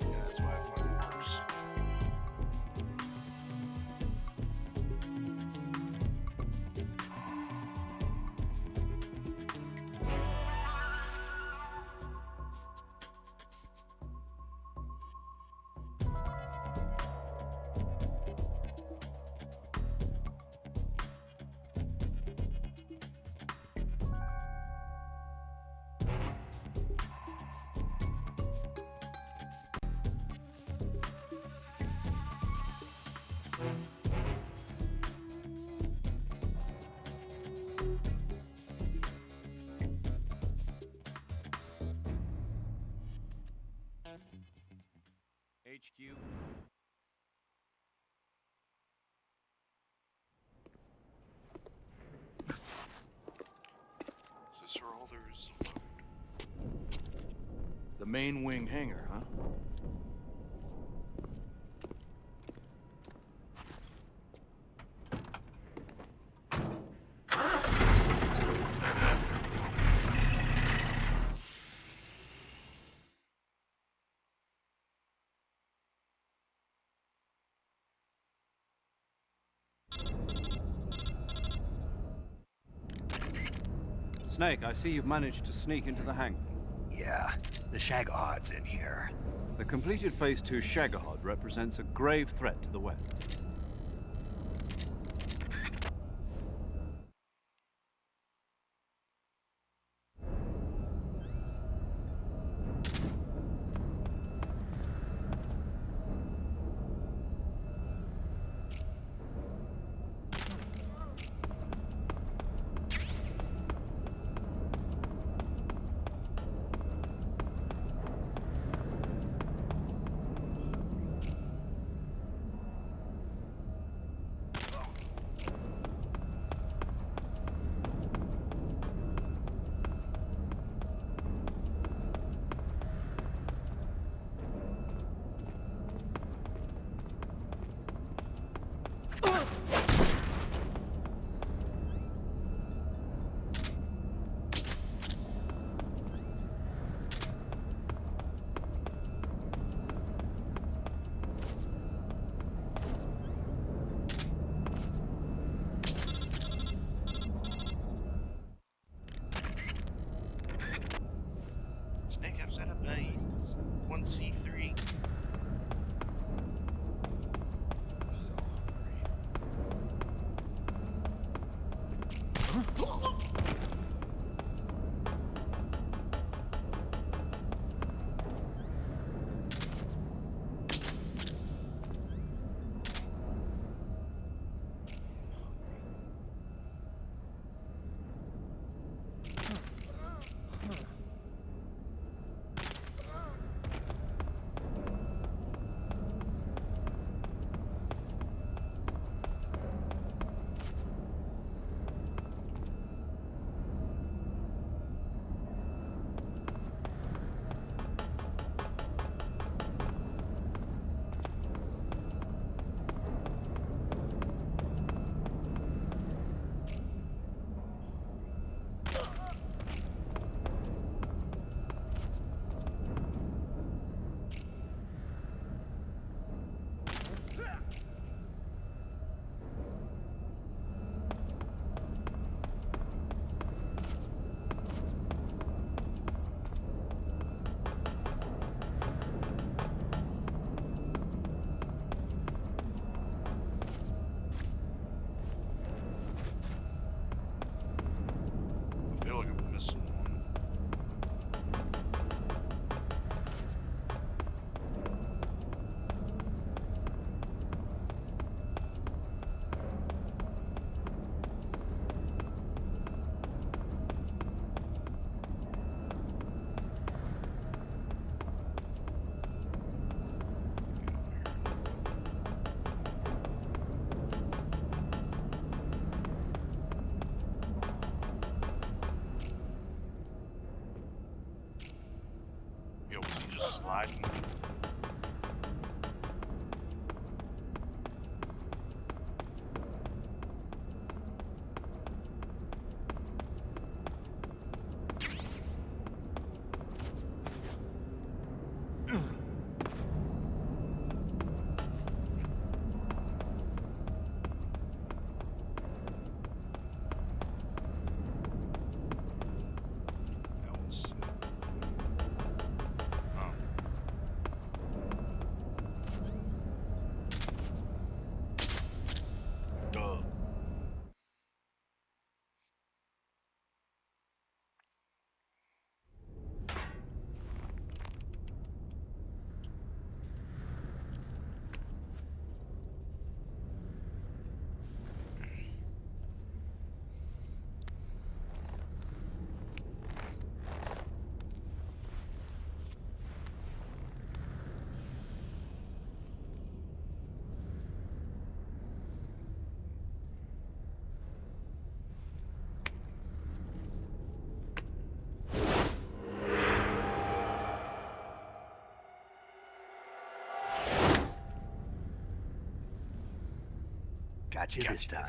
Yeah, that's why I find it worse. HQ. Is this where all there is? The main wing hangar, huh? Snake, I see you've managed to sneak into the hangar. Yeah, the Shagahard's in here. The completed Phase 2 Shagahod represents a grave threat to the web. Snake, I've set up a 1C3. sliding. Duh. Got you this time.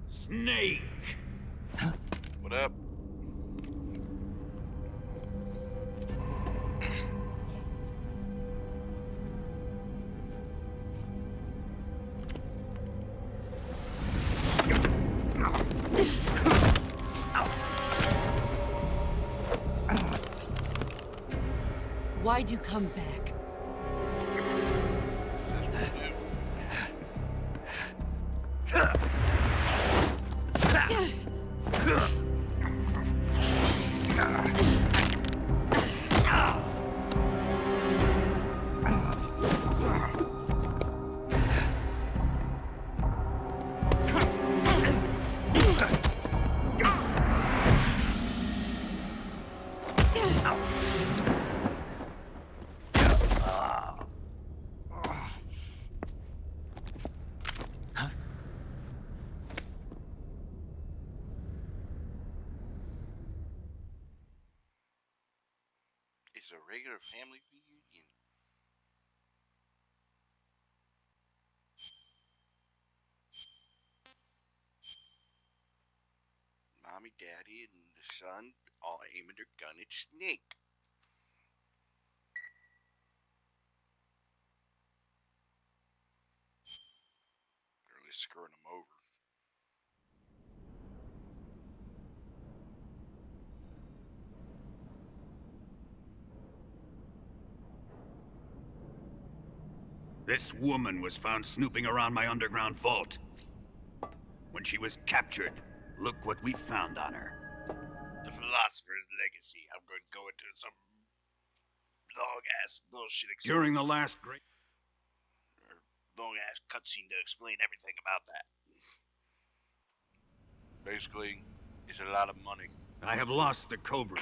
Snake! What up? Why'd you come back? It's a regular family reunion. Mommy, Daddy, and the son all aiming their gun at Snake. Really screwing him over. This woman was found snooping around my underground vault. When she was captured, look what we found on her. The philosopher's legacy. I'm going to go into some long-ass bullshit. During the last great... long-ass cutscene to explain everything about that. Basically, it's a lot of money. I have lost the Cobra.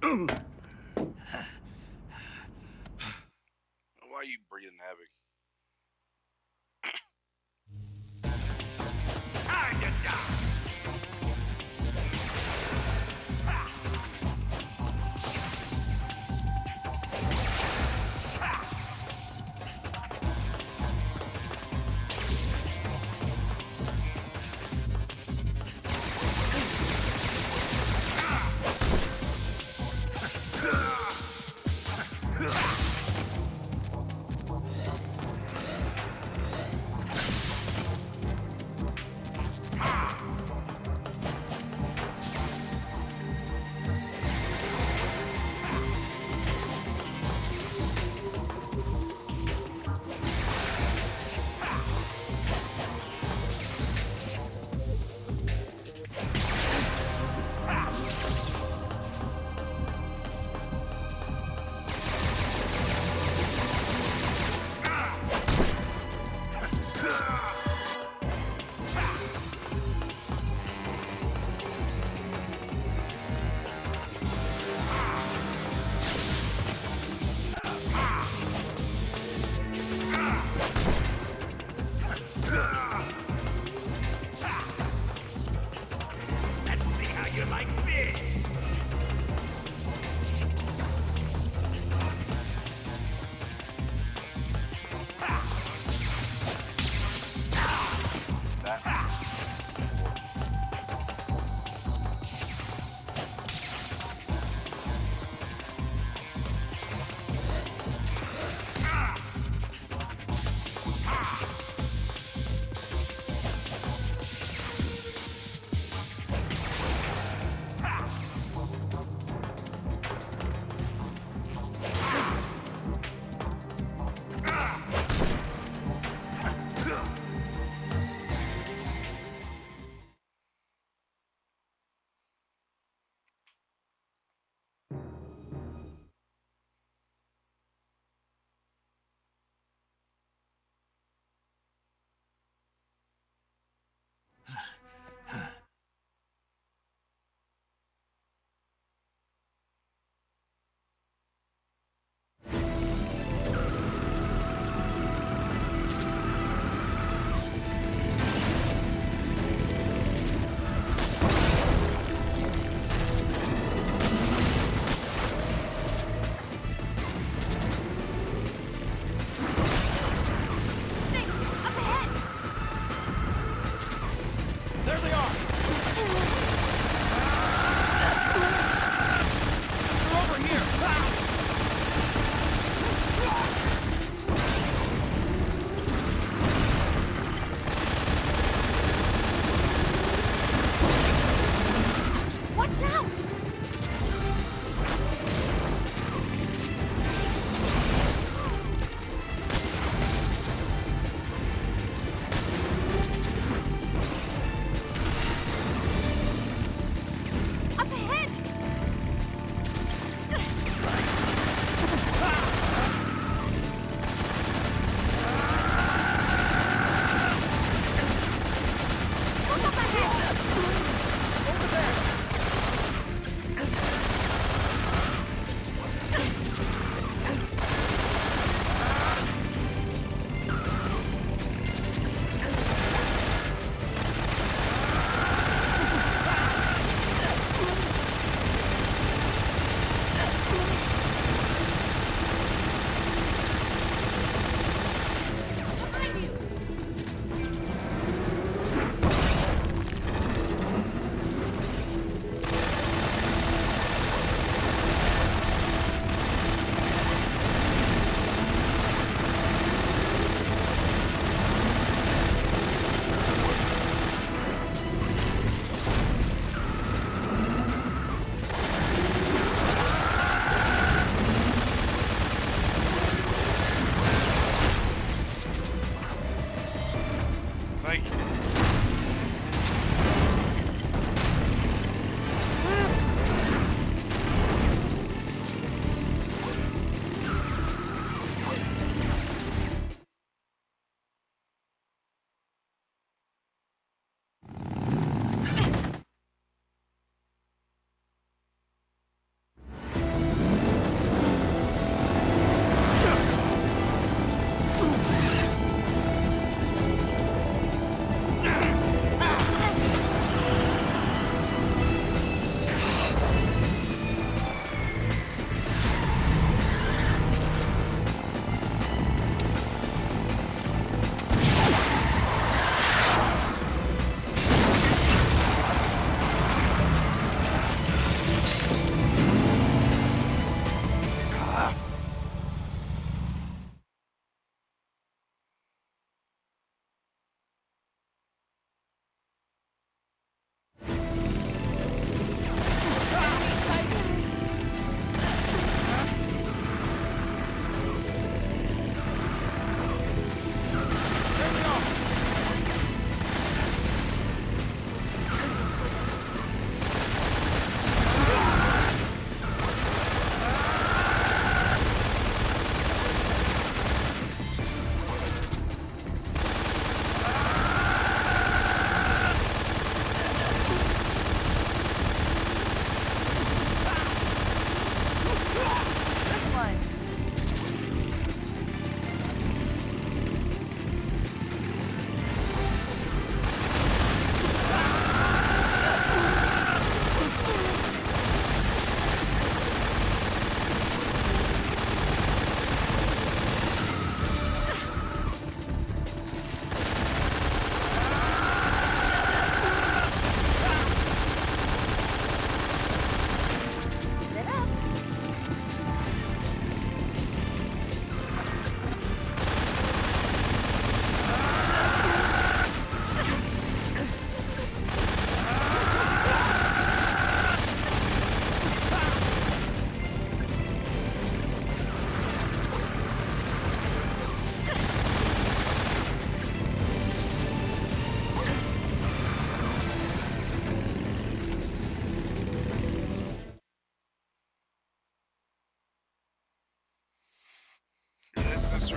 Why are you breathing heavy? Time to die!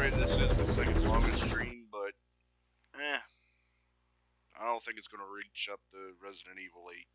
right, this is my second longest stream, but I don't think it's going to reach up to Resident Evil 8.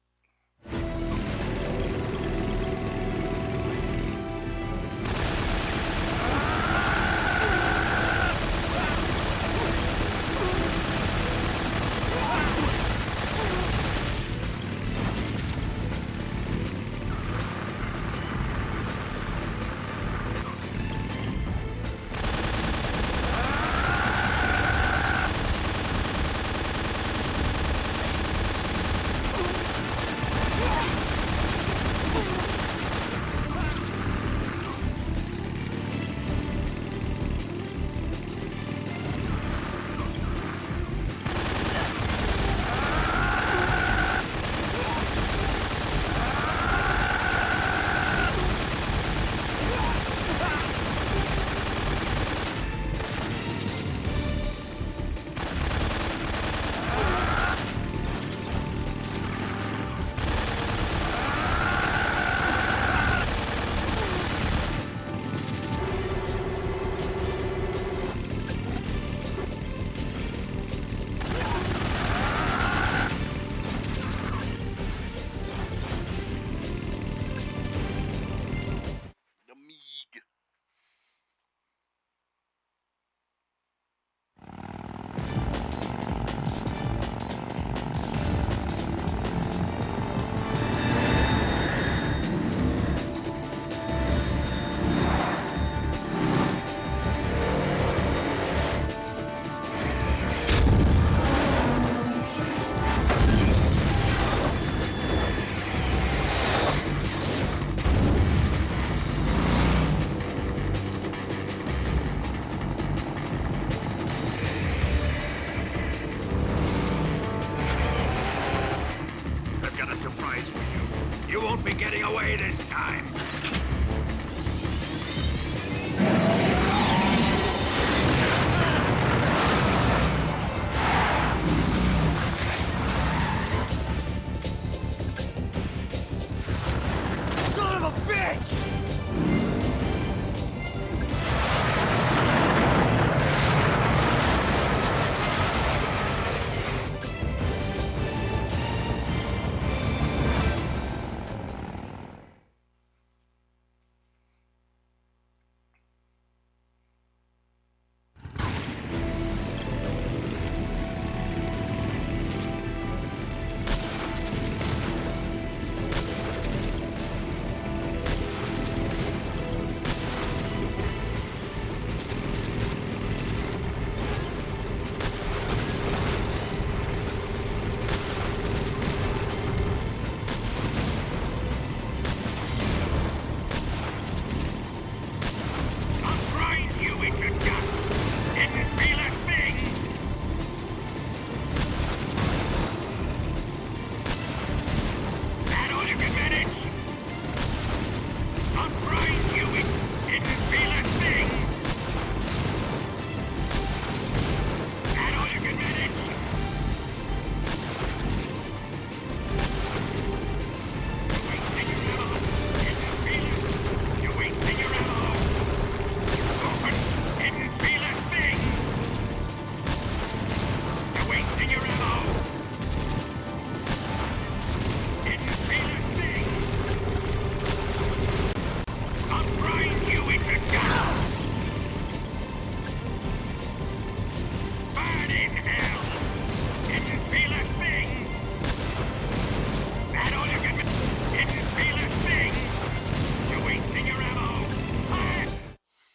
Be getting away this time. Son of a bitch!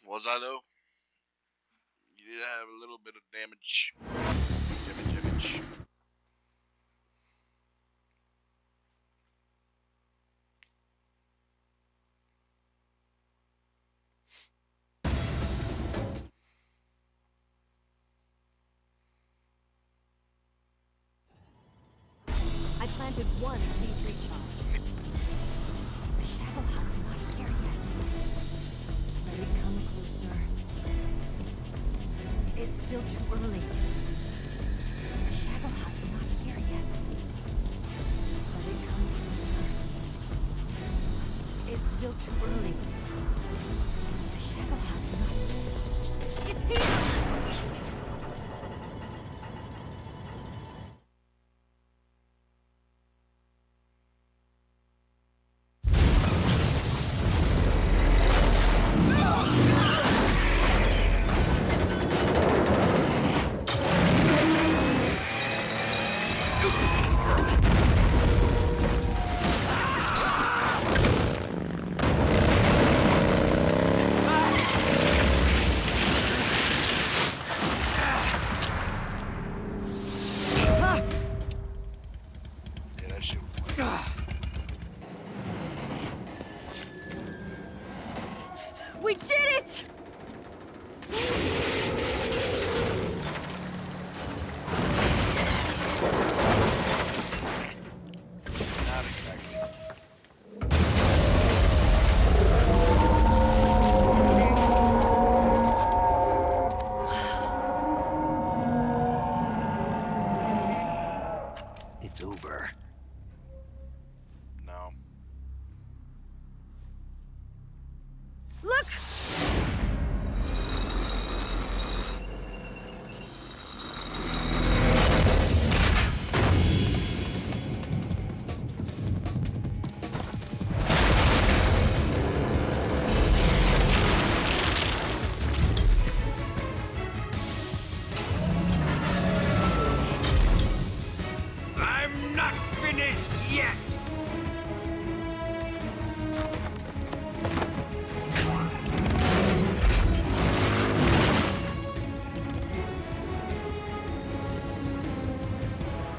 Was I though? You did have a little bit of damage. Damage. I planted one C3 charge. The shadow huts are not here yet. Let it come closer. It's still too early. The shadow huts are not here yet. Let it come closer. It's still too early. The shadow huts are not. It's here! it's over. No. Look! I'm not finished yet!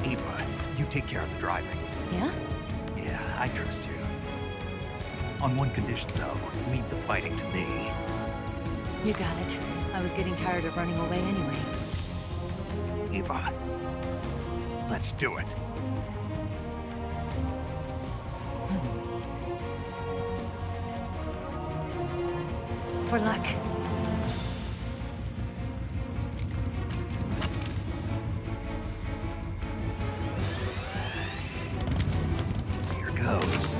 Eva, you take care of the driving. Yeah? Yeah, I trust you. On one condition, though, leave the fighting to me. You got it. I was getting tired of running away anyway. Eva, let's do it. For luck. Here goes.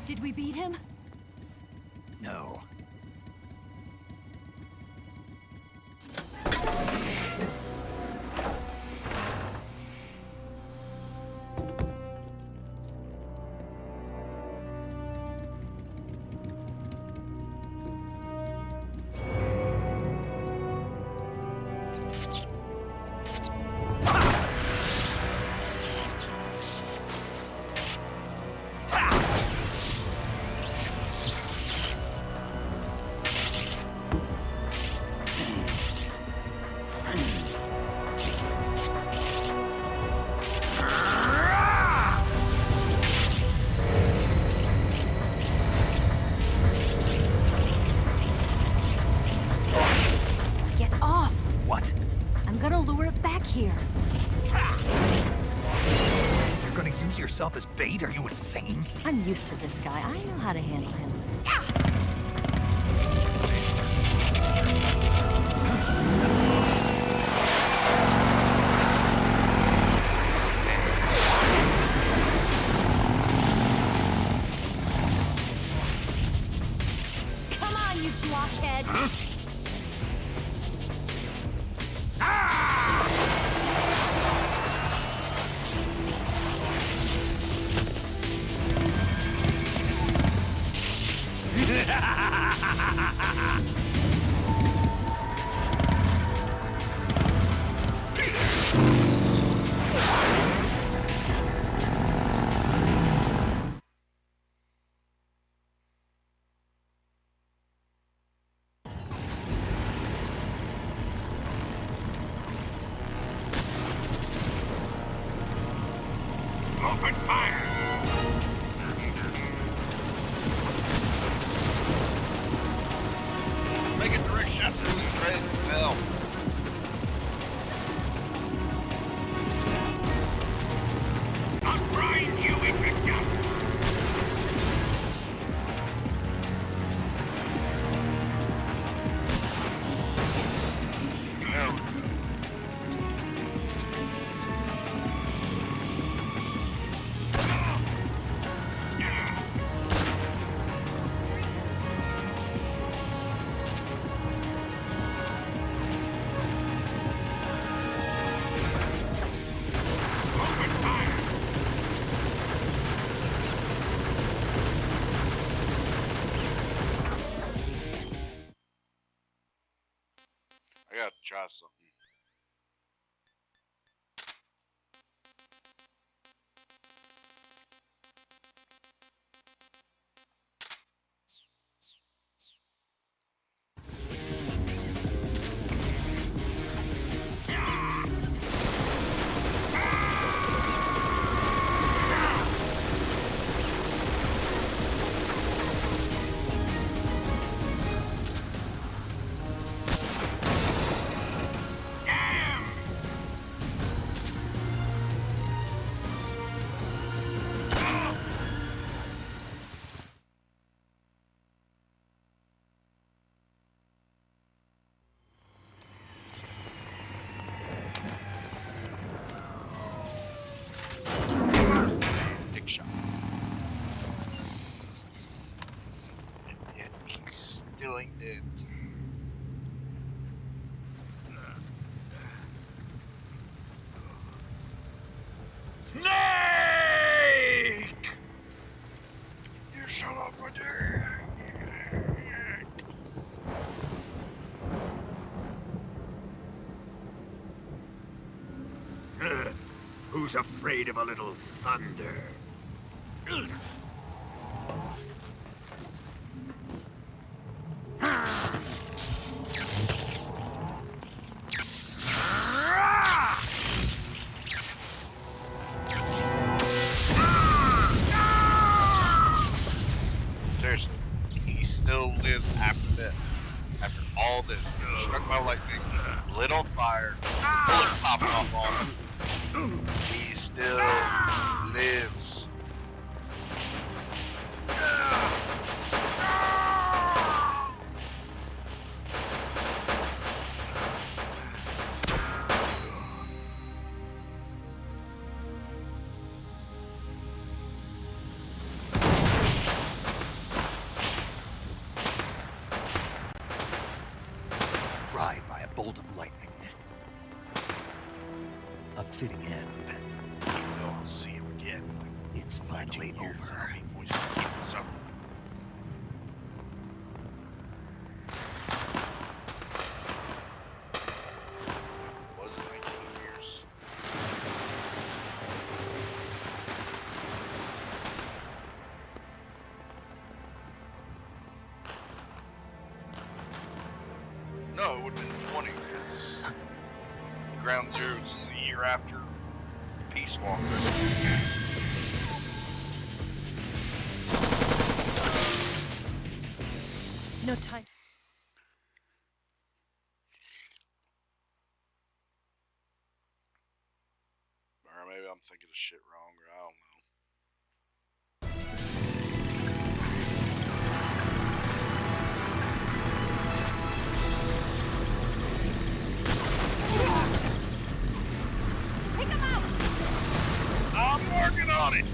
Did we beat him? No. Get off! What? I'm gonna lure it back here. You're gonna use yourself as bait? Are you insane? I'm used to this guy. I know how to handle him. Come on, you blockhead! Open fire! try something. Big shot. And yet he's doing it. Snake! You shut up with your... Who's afraid of a little thunder? Seriously, he still lives after this. After all this, he was struck by lightning, lit on fire, bullet popped off on him. He still lives. Fried by a bolt of lightning. A fitting end. You know I'll see him again. It's finally over. Was it 19 years? No, it would have been 20 because Ground Zeroes is a year after Peace Walker. No time. Or maybe I'm thinking of shit wrong, or I don't know. Take him out! I'm working on it!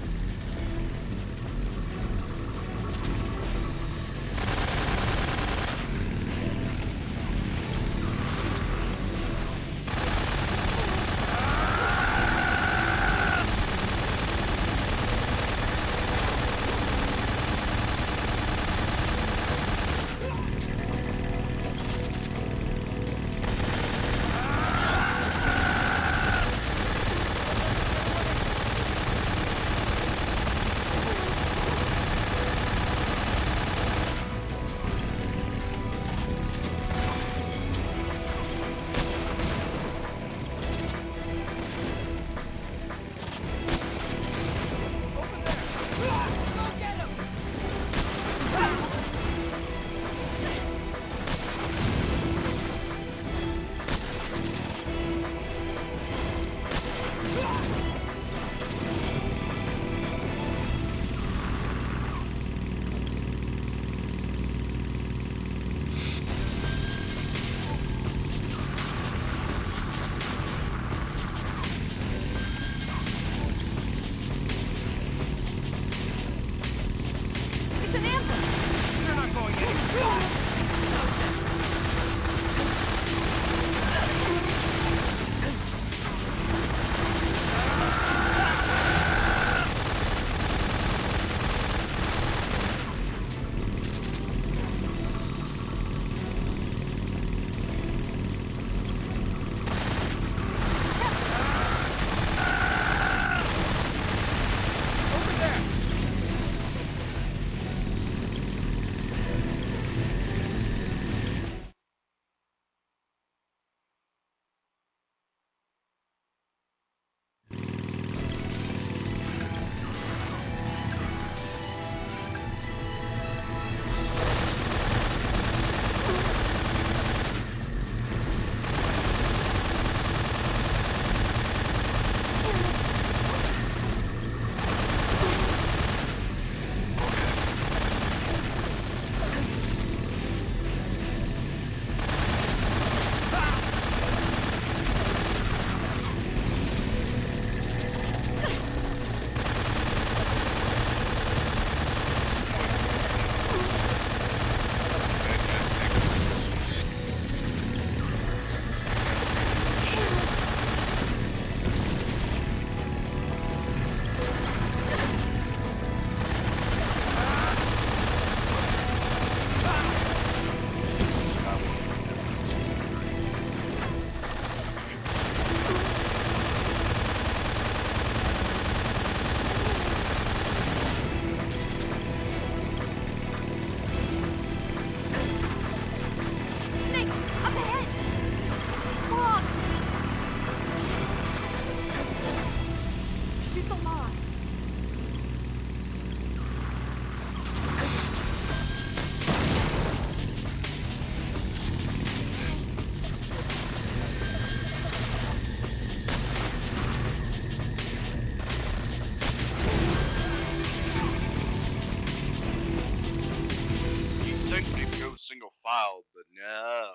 file, but no.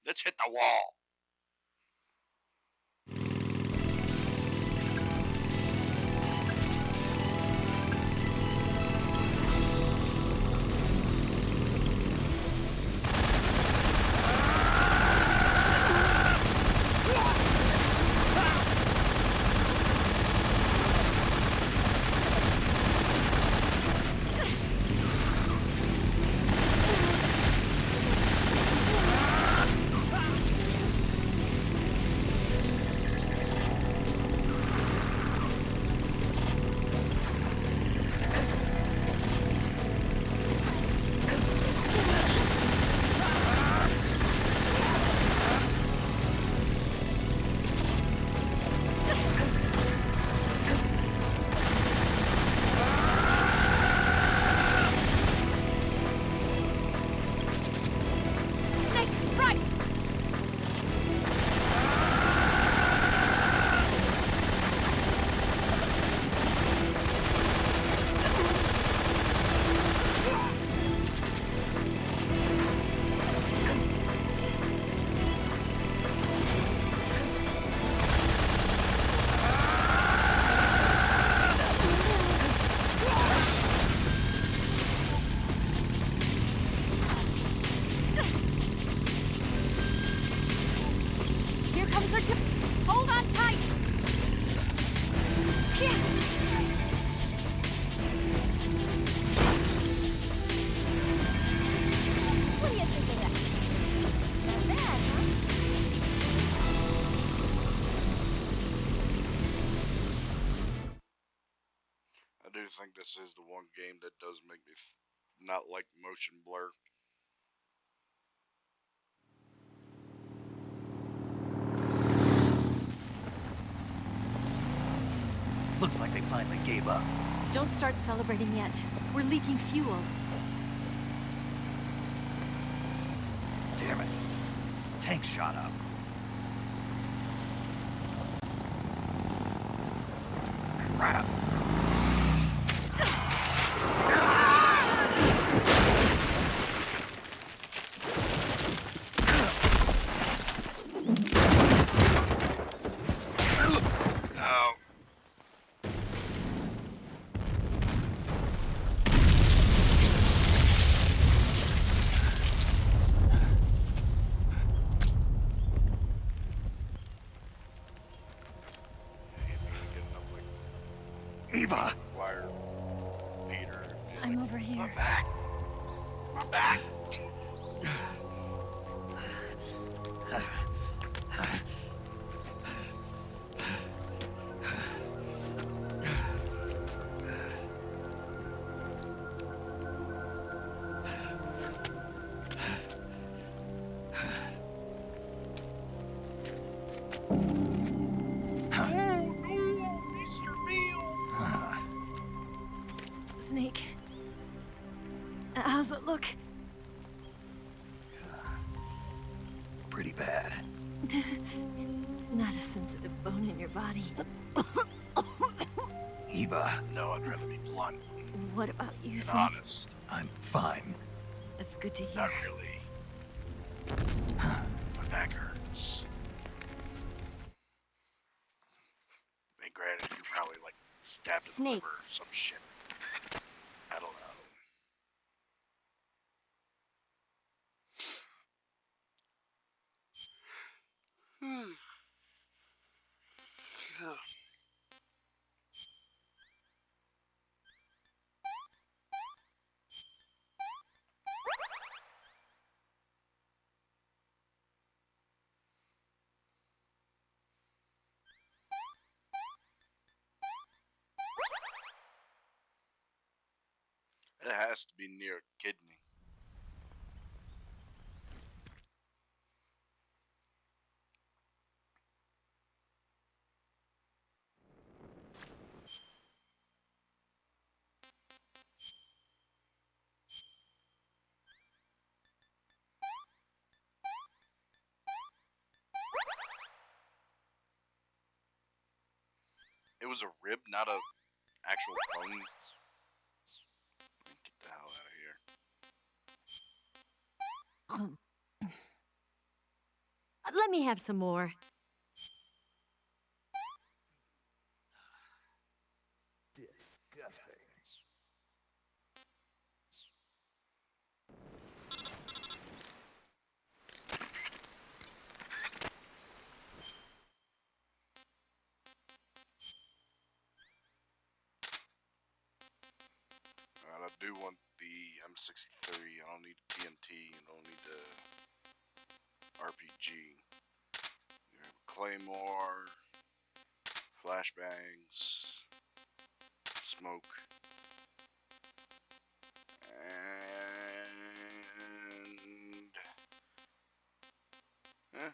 Let's hit the wall. Hold on tight! What do you think of that? Not bad, huh? I do think this is the one game that does make me not like motion blur. Looks like they finally gave up. Don't start celebrating yet. We're leaking fuel. Damn it. Tank shot up. Crap. Oh. Eva! Wire. Peter. I'm over here. I'm back. I'm back. Snake. How's it look? Pretty bad. Not a sensitive bone in your body. Eva. No, I'd rather be blunt. What about you, And Snake? honest. I'm fine. That's good to hear. Not really. My back hurts. And granted, you probably like stabbed in the liver or some shit. I don't know. It has to be near a kidney. It was a rib, not a actual bone. Get the hell out of here. Let me have some more. Disgusting. Alright, I do want the M63. I don't need TNT. I don't need the RPG. You have Claymore, flashbangs, smoke, and eh.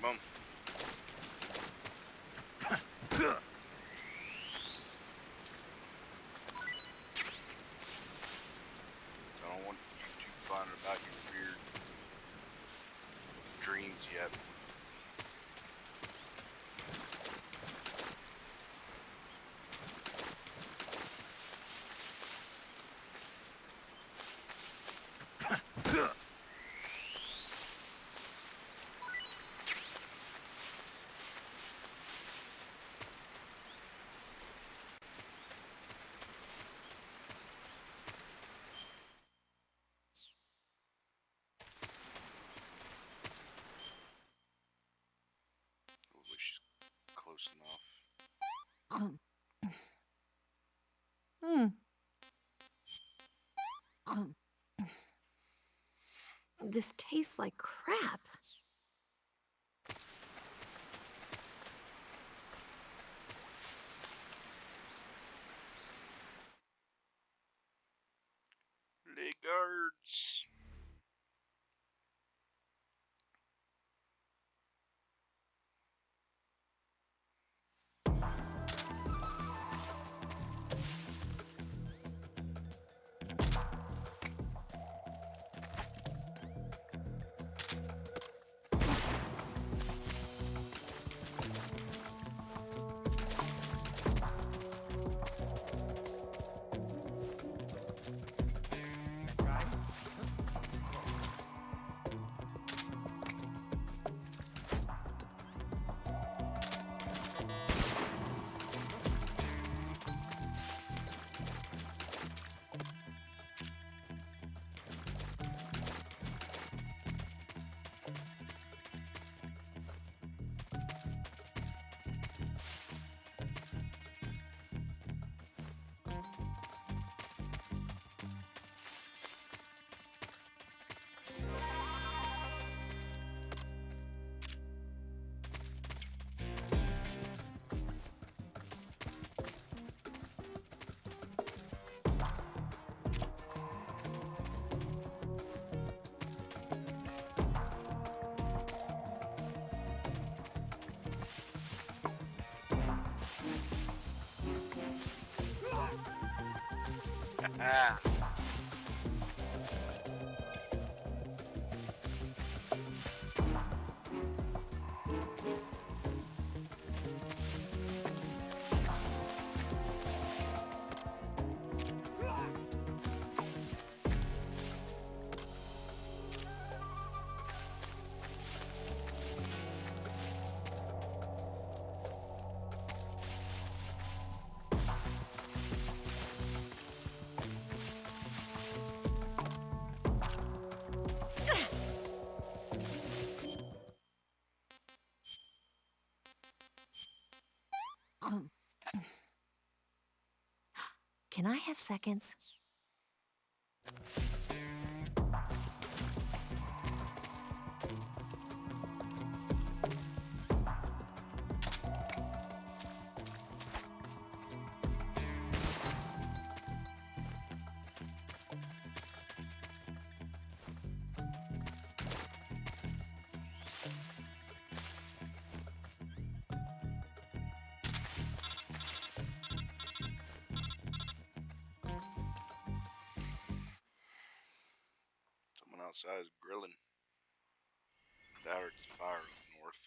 Come on. I don't want you to find about your weird dreams yet. I wish she's close enough. This tastes like crap. Les guards. Ah. Can I have seconds? Someone outside is grilling. That hurts the fire up north.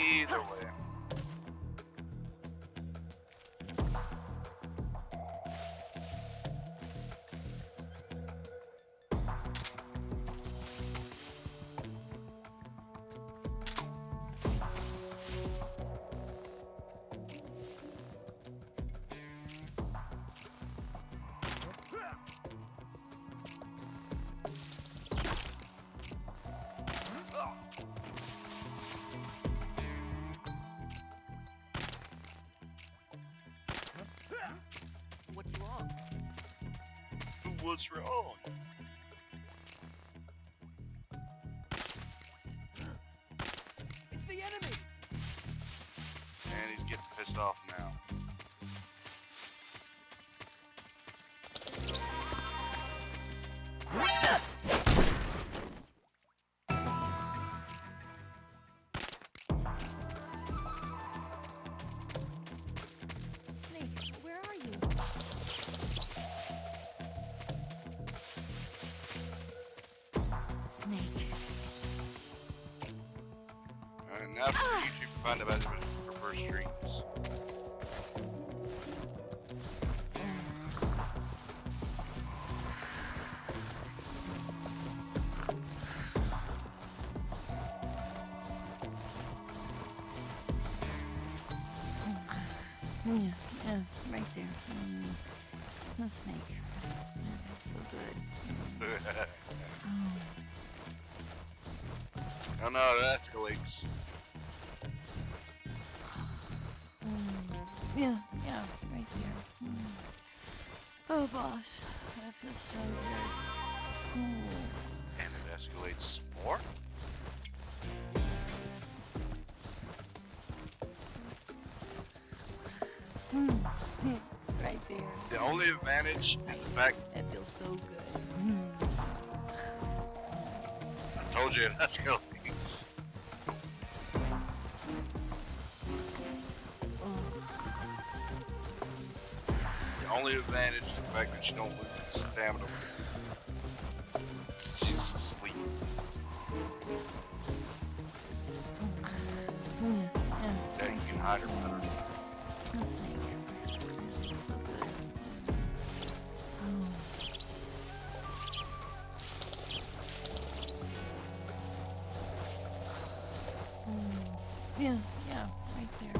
Either way. What's wrong? What's wrong? It's the enemy! And he's getting pissed off now. Snake, where are you? Snake. Alright, now for the YouTube find about it for first streams. Yeah, yeah, right there. The snake. That's so good. Oh no, it escalates. Yeah, yeah, right there. Oh, boss, that feels so good. And it escalates more? Right there. The only advantage is the fact That feels so good. I told you it escalates. The only advantage is the fact that you don't lose your stamina. She's asleep. Yeah, you can hide her better. The snake. It's so good. Yeah, yeah, right there.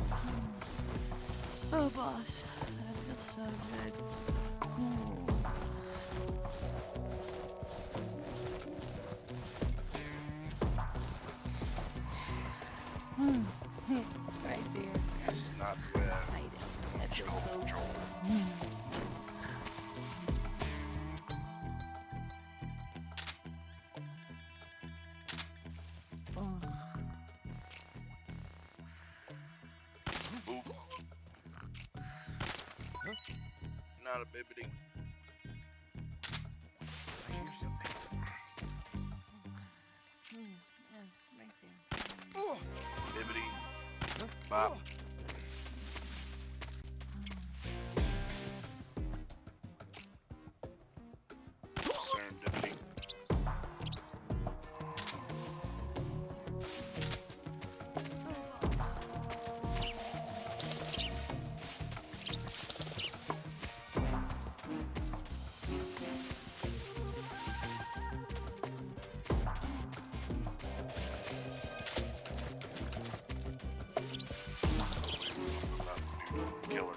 Oh, boss, that feels so good. Right there. This is not the way I Hide it. That feels so good. Ooh. Not a bibbity. Yeah, right there. Bibbity. Bop. Serendipity. Killer.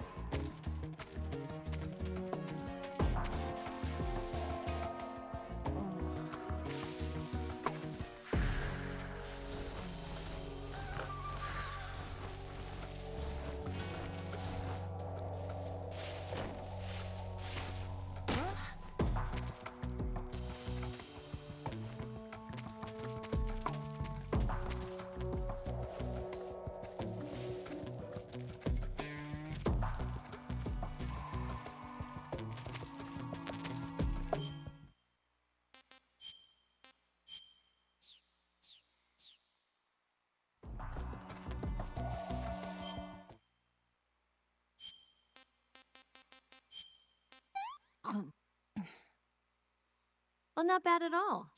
Well, not bad at all.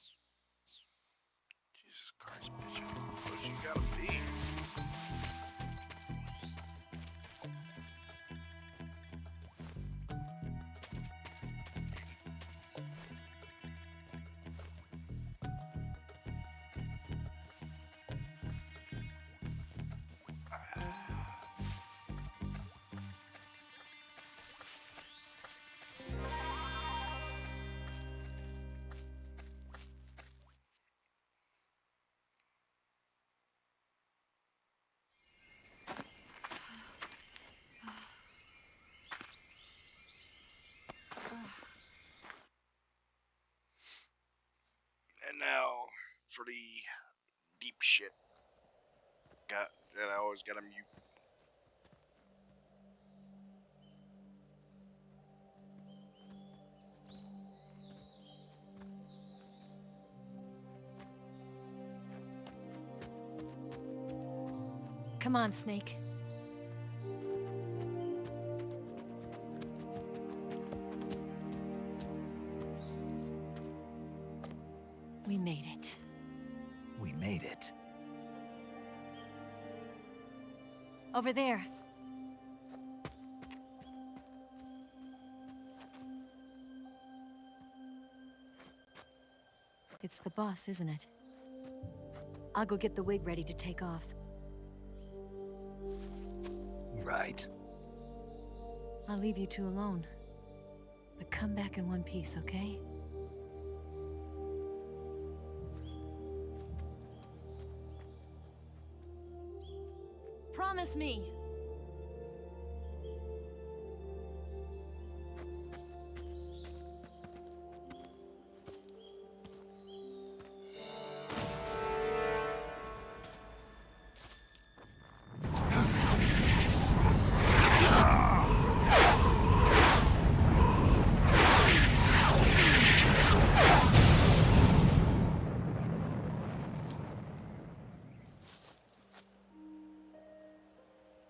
Jesus Christ, bitch. What you gotta be? for the deep shit. I always gotta mute. Come on, Snake. We made it. We made it. Over there. It's the boss, isn't it? I'll go get the wig ready to take off. Right. I'll leave you two alone. But come back in one piece, okay? Promise me!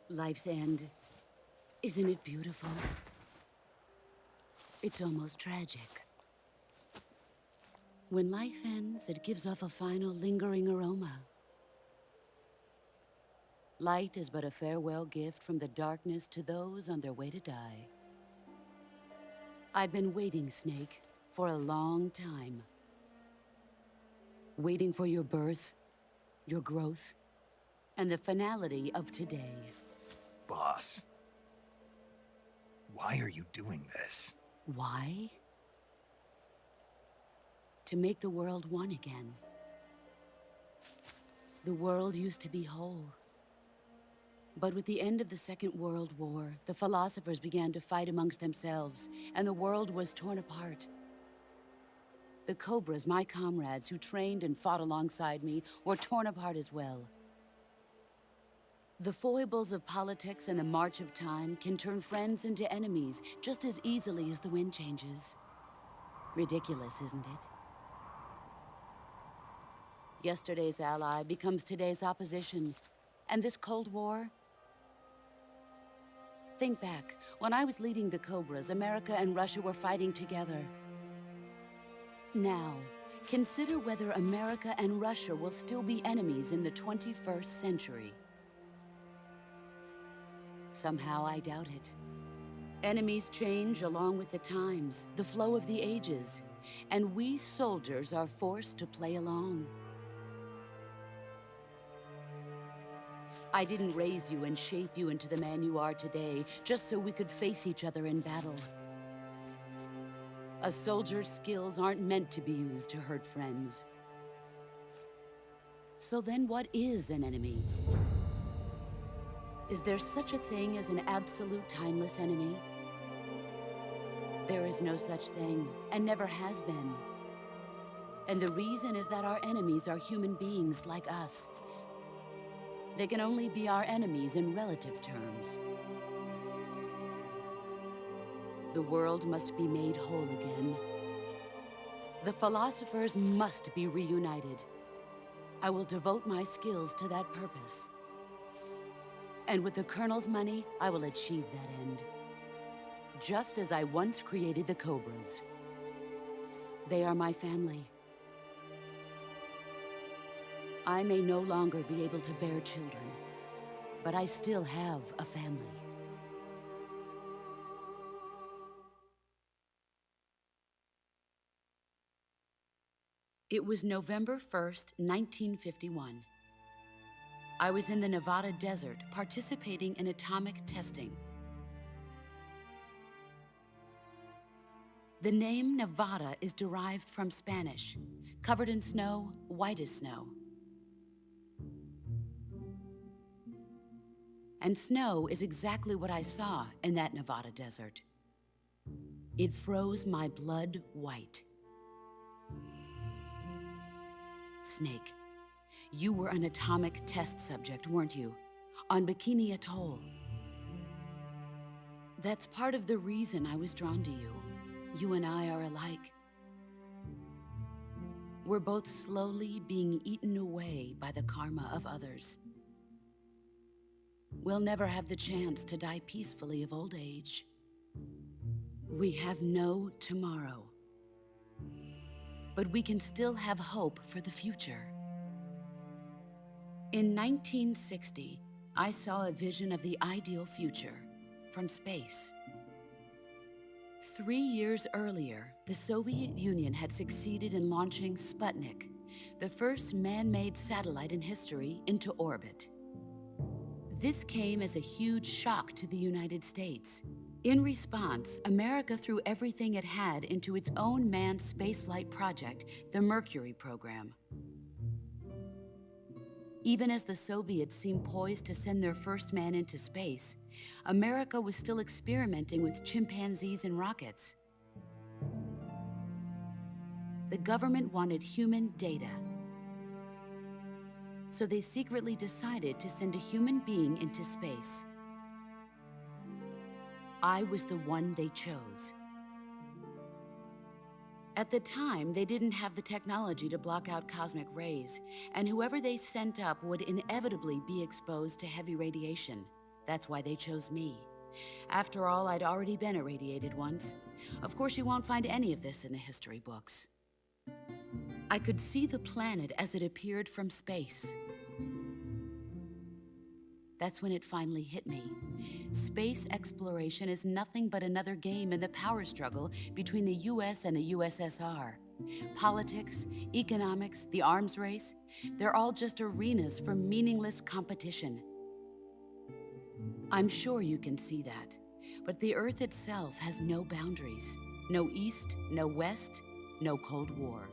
Life's end. Isn't it beautiful? It's almost tragic. When life ends, it gives off a final lingering aroma. Light is but a farewell gift from the darkness to those on their way to die. I've been waiting, Snake, for a long time. Waiting for your birth, your growth, and the finality of today. Boss. Why are you doing this? Why? To make the world one again. The world used to be whole. But with the end of the Second World War, the philosophers began to fight amongst themselves, and the world was torn apart. The Cobras, my comrades who trained and fought alongside me, were torn apart as well. The foibles of politics and the march of time can turn friends into enemies just as easily as the wind changes. Ridiculous, isn't it? Yesterday's ally becomes today's opposition. And this Cold War? Think back. When I was leading the Cobras, America and Russia were fighting together. Now, consider whether America and Russia will still be enemies in the 21st century. Somehow I doubt it. Enemies change along with the times, the flow of the ages, and we soldiers are forced to play along. I didn't raise you and shape you into the man you are today just so we could face each other in battle. A soldier's skills aren't meant to be used to hurt friends. So then what is an enemy? Is there such a thing as an absolute timeless enemy? There is no such thing, and never has been. And the reason is that our enemies are human beings like us. They can only be our enemies in relative terms. The world must be made whole again. The philosophers must be reunited. I will devote my skills to that purpose. And with the Colonel's money, I will achieve that end. Just as I once created the Cobras. They are my family. I may no longer be able to bear children, but I still have a family. It was November 1st, 1951. I was in the Nevada desert participating in atomic testing. The name Nevada is derived from Spanish, covered in snow, white as snow. And snow is exactly what I saw in that Nevada desert. It froze my blood white. Snake. You were an atomic test subject, weren't you? On Bikini Atoll. That's part of the reason I was drawn to you. You and I are alike. We're both slowly being eaten away by the karma of others. We'll never have the chance to die peacefully of old age. We have no tomorrow. But we can still have hope for the future. In 1960, I saw a vision of the ideal future from space. 3 years earlier, the Soviet Union had succeeded in launching Sputnik, the first man-made satellite in history, into orbit. This came as a huge shock to the United States. In response, America threw everything it had into its own manned spaceflight project, the Mercury program. Even as the Soviets seemed poised to send their first man into space, America was still experimenting with chimpanzees and rockets. The government wanted human data. So they secretly decided to send a human being into space. I was the one they chose. At the time, they didn't have the technology to block out cosmic rays, and whoever they sent up would inevitably be exposed to heavy radiation. That's why they chose me. After all, I'd already been irradiated once. Of course, you won't find any of this in the history books. I could see the planet as it appeared from space. That's when it finally hit me. Space exploration is nothing but another game in the power struggle between the US and the USSR. Politics, economics, the arms race, they're all just arenas for meaningless competition. I'm sure you can see that, but the Earth itself has no boundaries. No East, no West, no Cold War.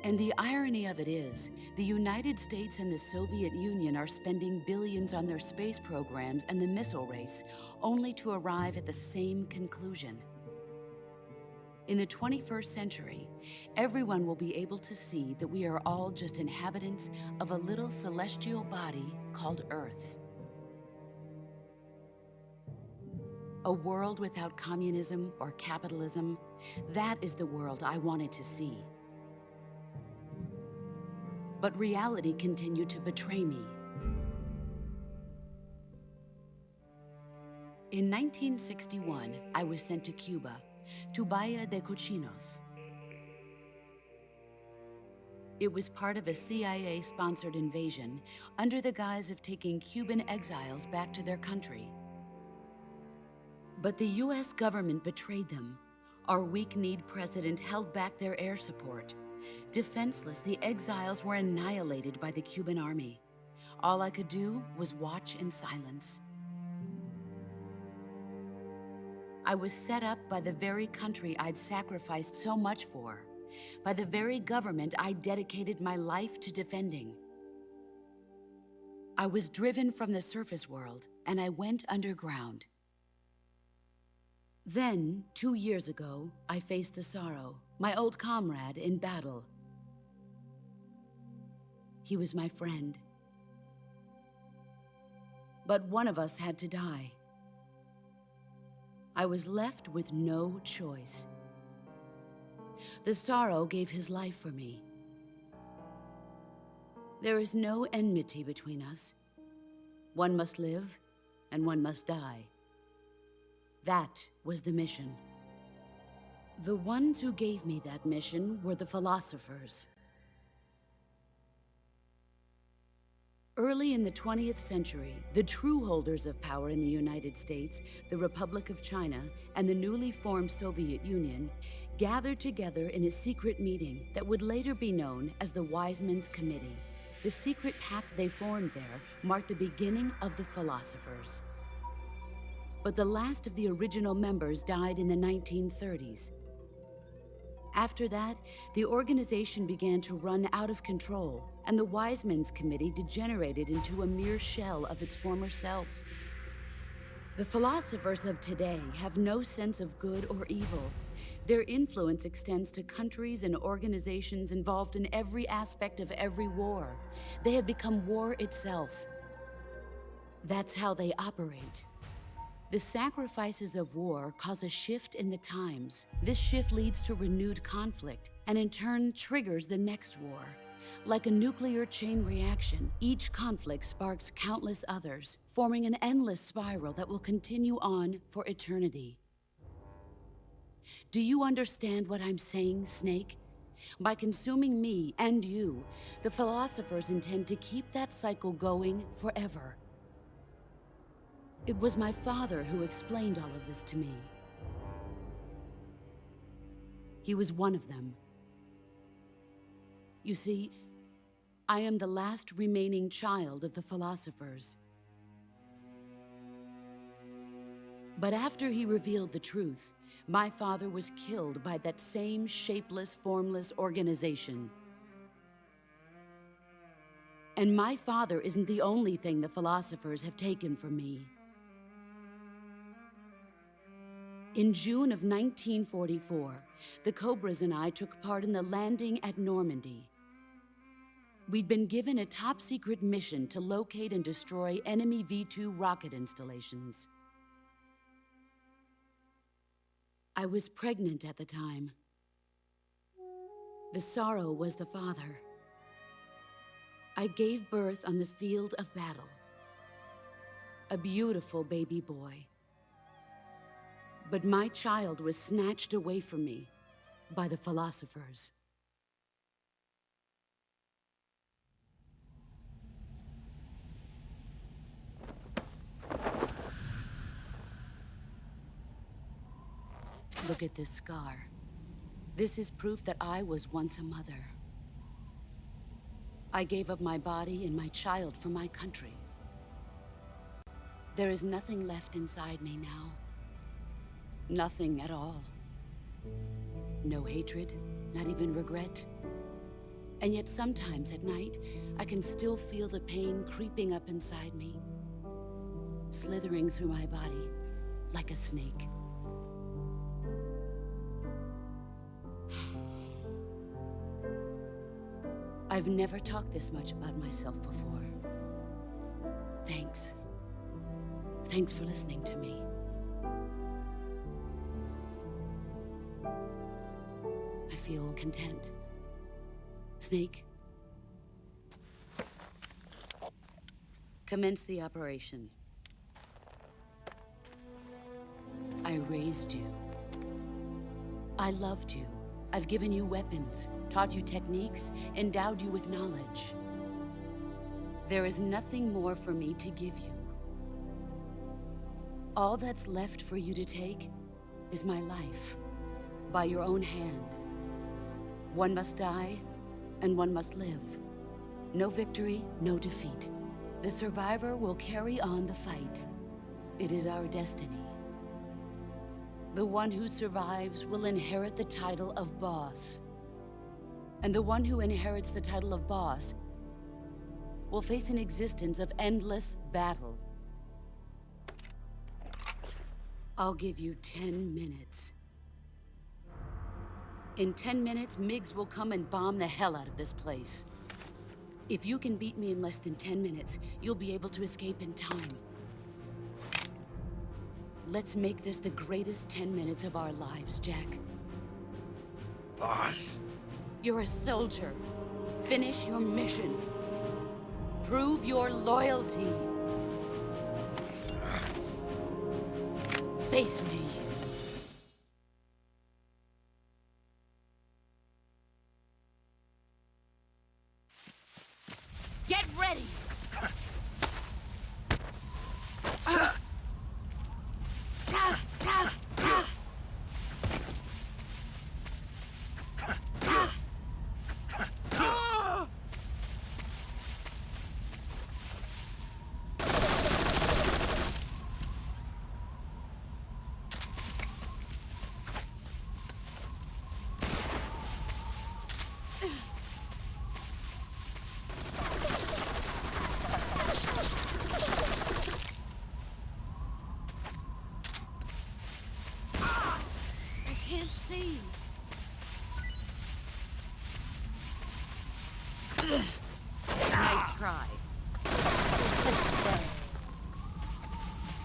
And the irony of it is, the United States and the Soviet Union are spending billions on their space programs and the missile race, only to arrive at the same conclusion. In the 21st century, everyone will be able to see that we are all just inhabitants of a little celestial body called Earth. A world without communism or capitalism, that is the world I wanted to see. But reality continued to betray me. In 1961, I was sent to Cuba, to Bahia de Cochinos. It was part of a CIA-sponsored invasion under the guise of taking Cuban exiles back to their country. But the US government betrayed them. Our weak-kneed president held back their air support. Defenseless, the exiles were annihilated by the Cuban army. All I could do was watch in silence. I was set up by the very country I'd sacrificed so much for, by the very government I dedicated my life to defending. I was driven from the surface world, and I went underground. Then, 2 years ago, I faced the Sorrow, my old comrade in battle. He was my friend. But one of us had to die. I was left with no choice. The Sorrow gave his life for me. There is no enmity between us. One must live, and one must die. That was the mission. The ones who gave me that mission were the philosophers. Early in the 20th century, the true holders of power in the United States, the Republic of China, and the newly formed Soviet Union gathered together in a secret meeting that would later be known as the Wise Men's Committee. The secret pact they formed there marked the beginning of the philosophers. But the last of the original members died in the 1930s. After that, the organization began to run out of control, and the Wise Men's Committee degenerated into a mere shell of its former self. The philosophers of today have no sense of good or evil. Their influence extends to countries and organizations involved in every aspect of every war. They have become war itself. That's how they operate. The sacrifices of war cause a shift in the times. This shift leads to renewed conflict, and in turn triggers the next war. Like a nuclear chain reaction, each conflict sparks countless others, forming an endless spiral that will continue on for eternity. Do you understand what I'm saying, Snake? By consuming me and you, the philosophers intend to keep that cycle going forever. It was my father who explained all of this to me. He was one of them. You see, I am the last remaining child of the philosophers. But after he revealed the truth, my father was killed by that same shapeless, formless organization. And my father isn't the only thing the philosophers have taken from me. In June of 1944, the Cobras and I took part in the landing at Normandy. We'd been given a top-secret mission to locate and destroy enemy V-2 rocket installations. I was pregnant at the time. The sorrow was the father. I gave birth on the field of battle. A beautiful baby boy. But my child was snatched away from me by the philosophers. Look at this scar. This is proof that I was once a mother. I gave up my body and my child for my country. There is nothing left inside me now. Nothing at all. No hatred, not even regret. And yet sometimes at night, I can still feel the pain creeping up inside me, slithering through my body like a snake. I've never talked this much about myself before. Thanks. Thanks for listening to me. I feel content. Snake, commence the operation. I raised you. I loved you. I've given you weapons, taught you techniques, endowed you with knowledge. There is nothing more for me to give you. All that's left for you to take is my life, by your own hand. One must die, and one must live. No victory, no defeat. The survivor will carry on the fight. It is our destiny. The one who survives will inherit the title of boss. And the one who inherits the title of boss will face an existence of endless battle. I'll give you 10 minutes. In 10 minutes, MiGs will come and bomb the hell out of this place. If you can beat me in less than 10 minutes, you'll be able to escape in time. Let's make this the greatest 10 minutes of our lives, Jack. Boss? You're a soldier. Finish your mission. Prove your loyalty. Face me. Get ready!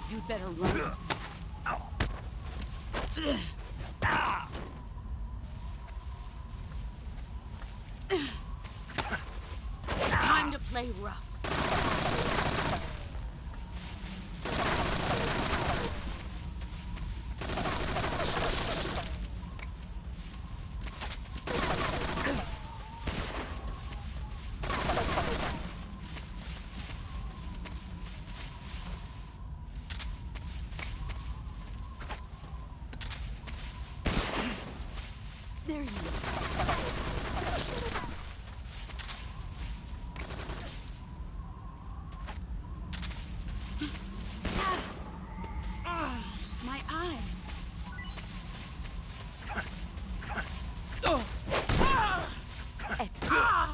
You'd better run. Time to play rough. There you are. My eyes. Excellent.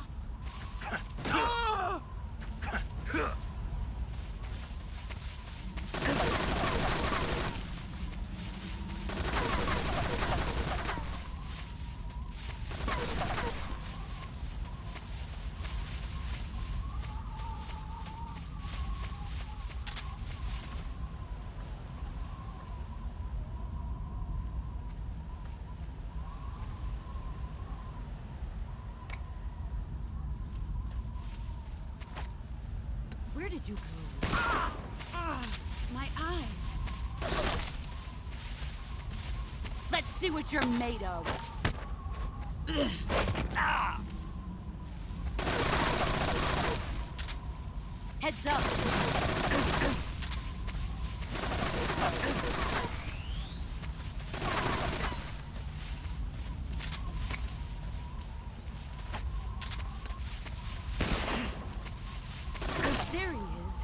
Where did you go? My eyes. Let's see what you're made of. Heads up. There he is.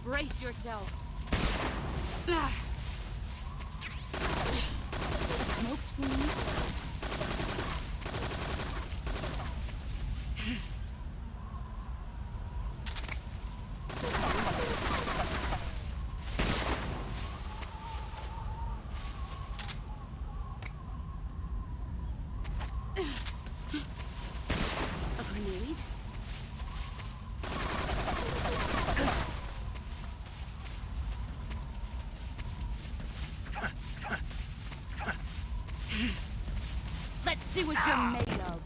Brace yourself. Smoke screen. A grenade? Let's see what you're made of.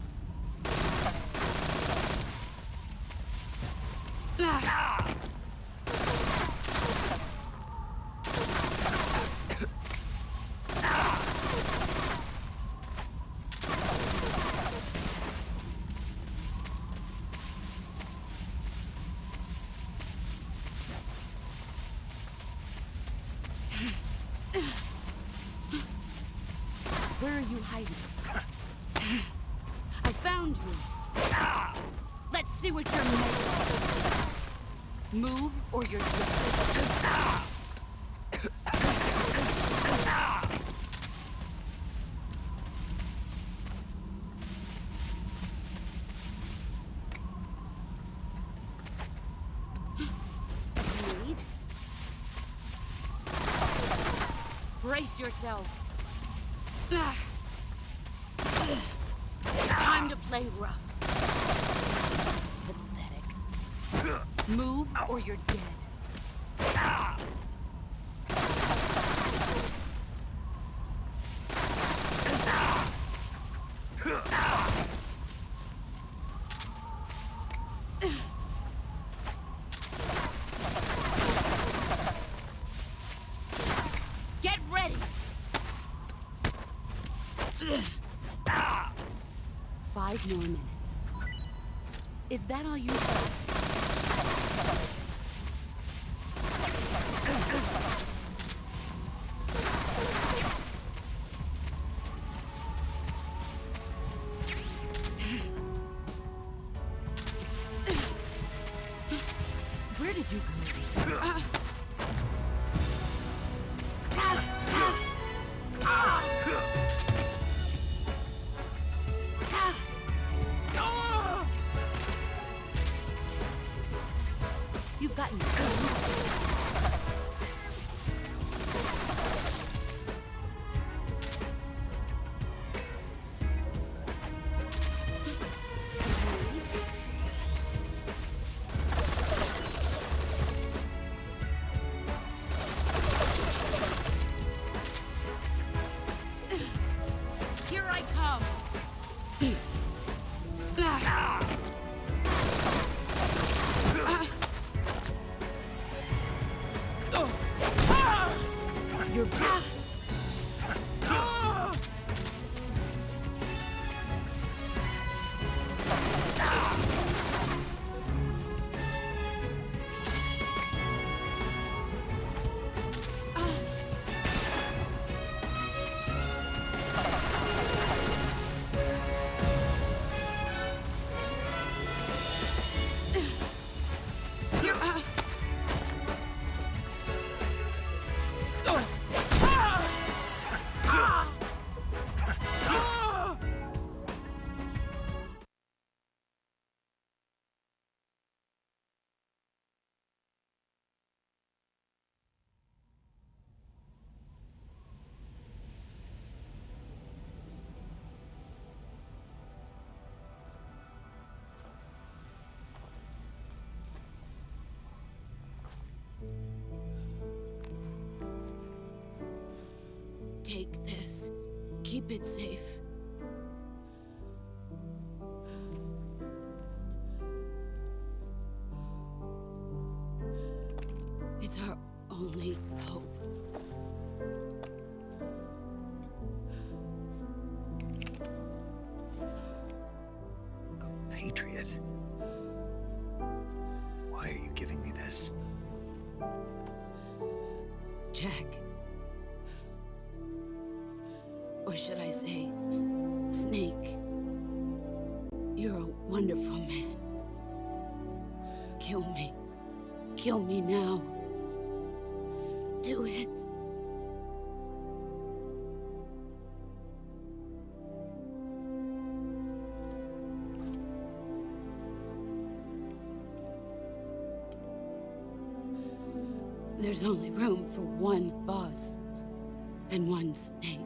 Where are you hiding? I found you. Let's see what you're made of. Move or you're dead. Grenade. Brace yourself. Time to play rough. Pathetic. Move or you're dead. Get ready. 5 more minutes. Is that all you got? Where did you go? You've gotten Take this. Keep it safe. It's our only hope. A patriot? Why are you giving me this? Jack. Or should I say, Snake. You're a wonderful man. Kill me. Kill me now. Do it. There's only room for one boss and one snake.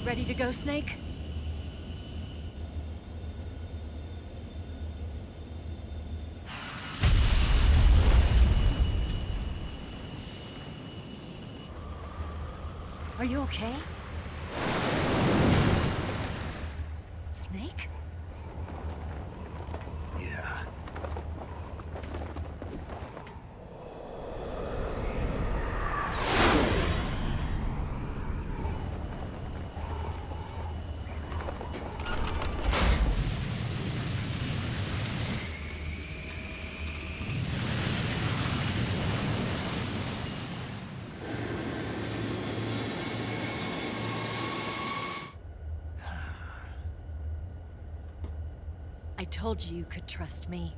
Ready to go, Snake? Are you okay? Snake? Yeah. I told you you could trust me.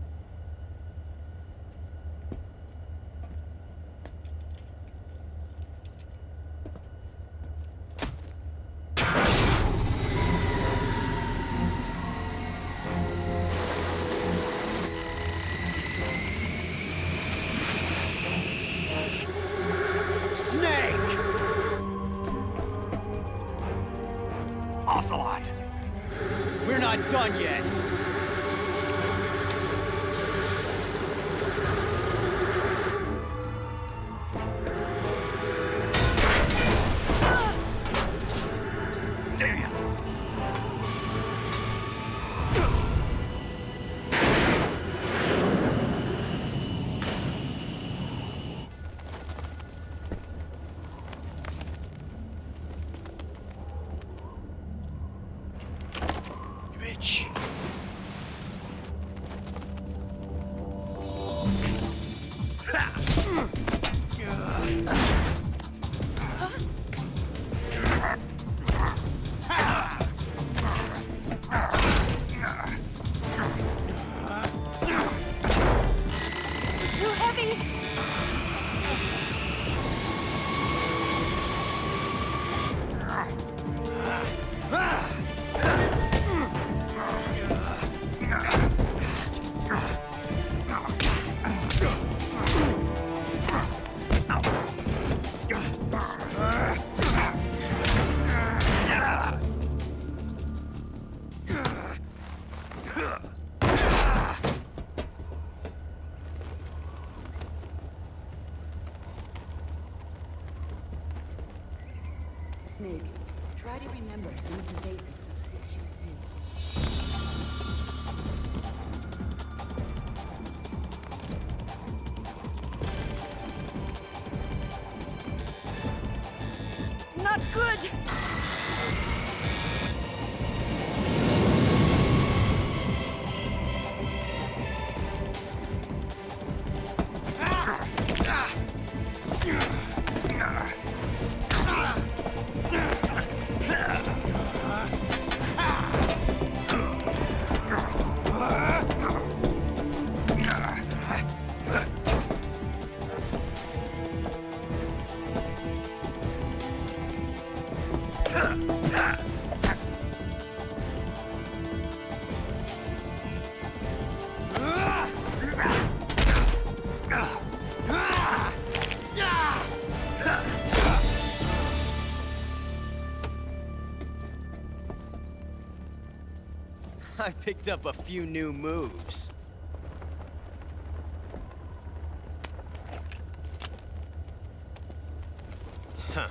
Ocelot! We're not done yet! Damn! Snake, try to remember some of the basics of CQC. Not good! I picked up a few new moves. Huh.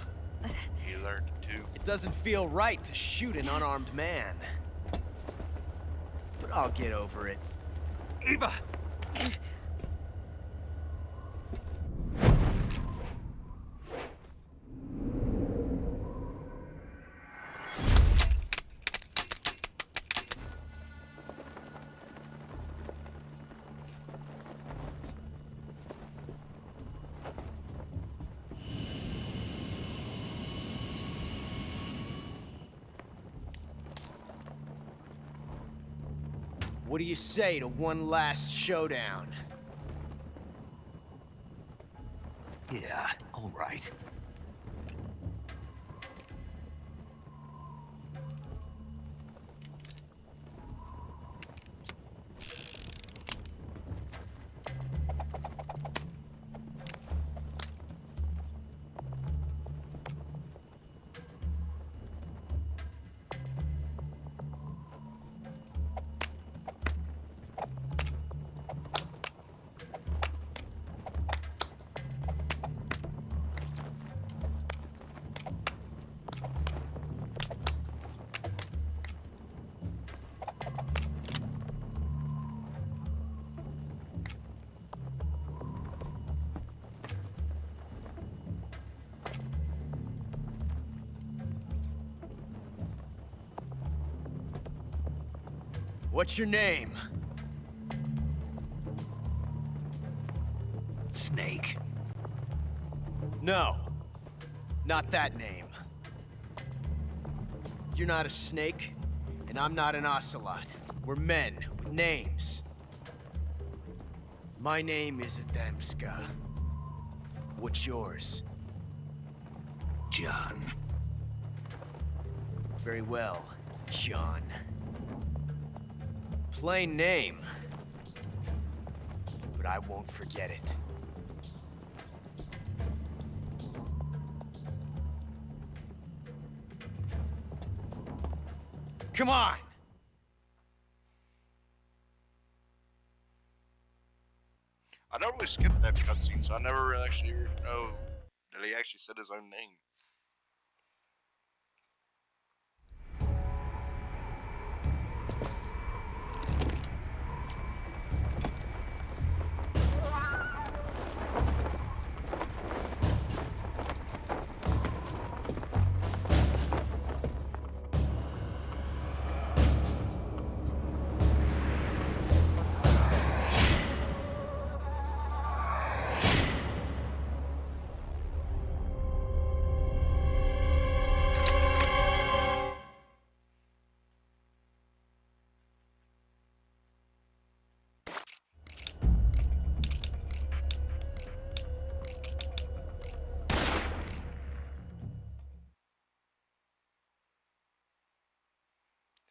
You learned it too. It doesn't feel right to shoot an unarmed man. But I'll get over it. Eva! What do you say to one last showdown? Yeah, all right. What's your name? Snake. No. Not that name. You're not a snake, and I'm not an ocelot. We're men with names. My name is Adamska. What's yours? John. Very well, John. Plain name. But I won't forget it. Come on! I normally skip that cutscene, so I never really actually know that he actually said his own name.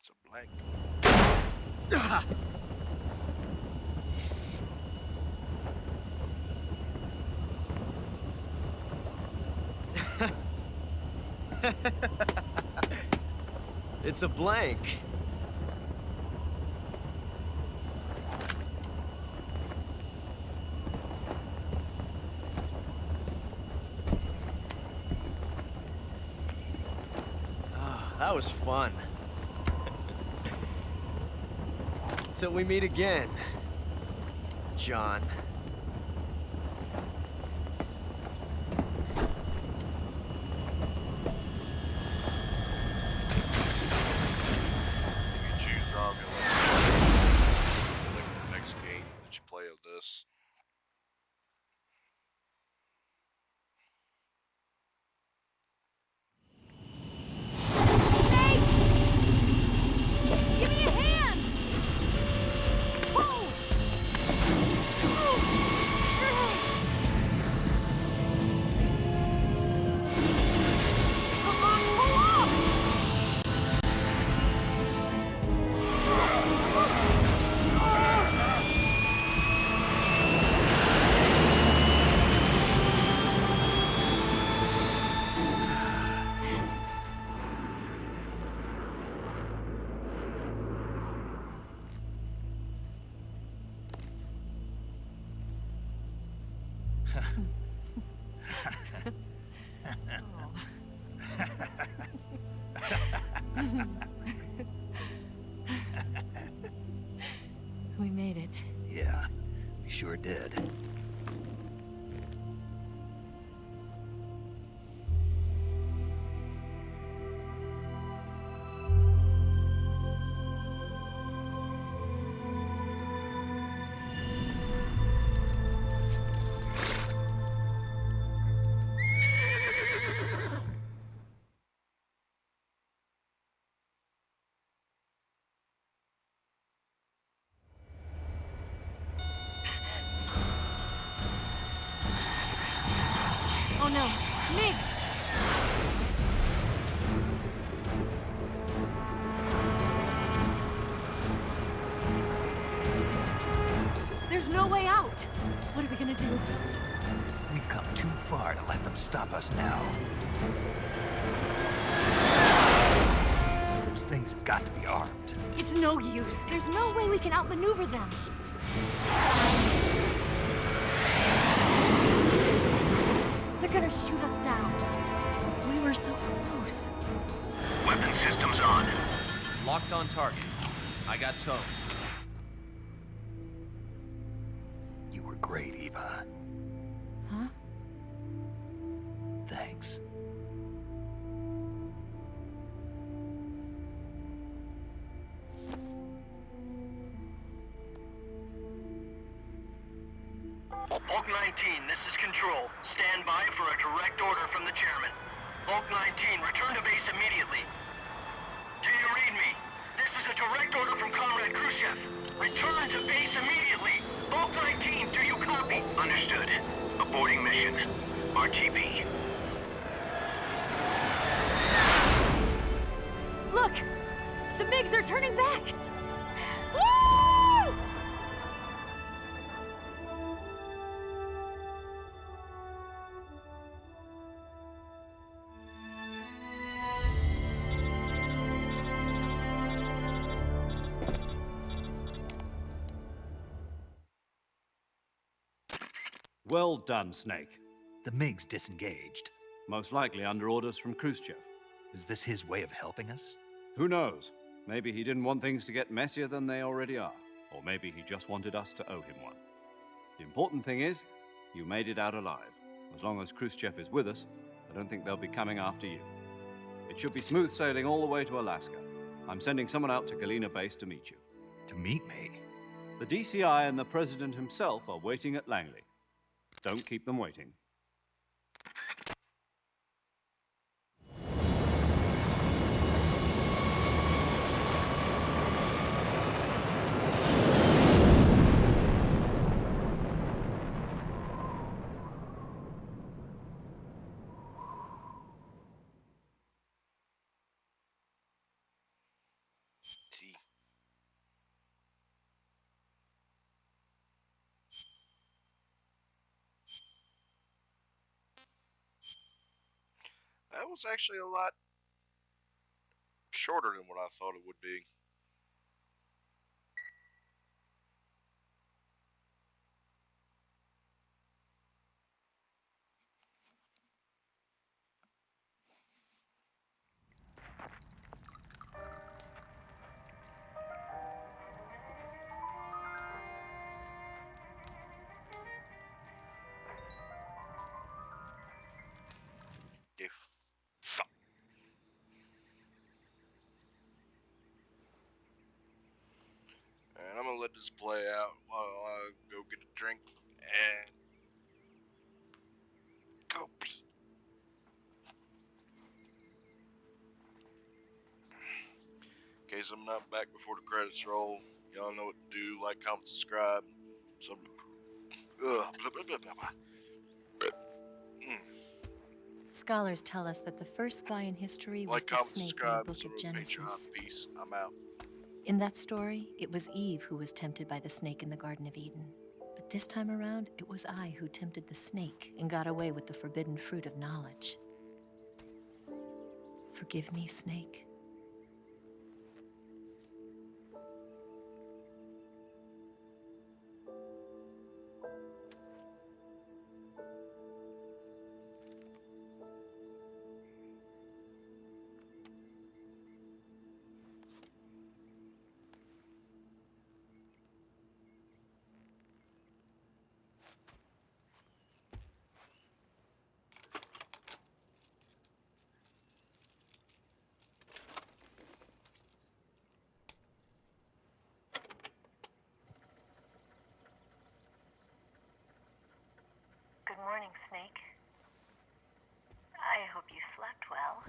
It's a blank. It's a blank. That was fun. Till we meet again, John. If you choose wrong, you'll select the next game that you play of this. Give me a hand! Whoa! Come on, pull up! We made it. Yeah, we sure did. Oh no, Migs! There's no way out! What are we gonna do? We've come too far to let them stop us now. Those things have got to be armed. It's no use. There's no way we can outmaneuver them. They're gonna shoot us down. We were so close. Weapon systems on. Locked on target. I got towed. You were great, Eva. Huh? Thanks. Hulk 19, this is Control. Stand by for a direct order from the chairman. Hulk 19, return to base immediately. Do you read me? This is a direct order from Comrade Khrushchev. Return to base immediately. Hulk 19, do you copy? Understood. Aborting mission. RTB. Look! The MiGs are turning back! Woo! Well done, Snake. The MiGs disengaged. Most likely under orders from Khrushchev. Is this his way of helping us? Who knows? Maybe he didn't want things to get messier than they already are. Or maybe he just wanted us to owe him one. The important thing is, you made it out alive. As long as Khrushchev is with us, I don't think they'll be coming after you. It should be smooth sailing all the way to Alaska. I'm sending someone out to Galena Base to meet you. To meet me? The DCI and the President himself are waiting at Langley. Don't keep them waiting. That was actually a lot shorter than what I thought it would be. let this play out while I go get a drink and go pee. In case I'm not back before the credits roll, y'all know what to do. Like, comment, subscribe. Blah, blah, blah, blah, blah. Scholars tell us that the first spy in history was Like, the comment, snake in the subscribe. book Some of Patreon. Genesis. Peace. I'm out. In that story, it was Eve who was tempted by the snake in the Garden of Eden. But this time around, it was I who tempted the snake and got away with the forbidden fruit of knowledge. Forgive me, snake. Good morning, Snake. I hope you slept well.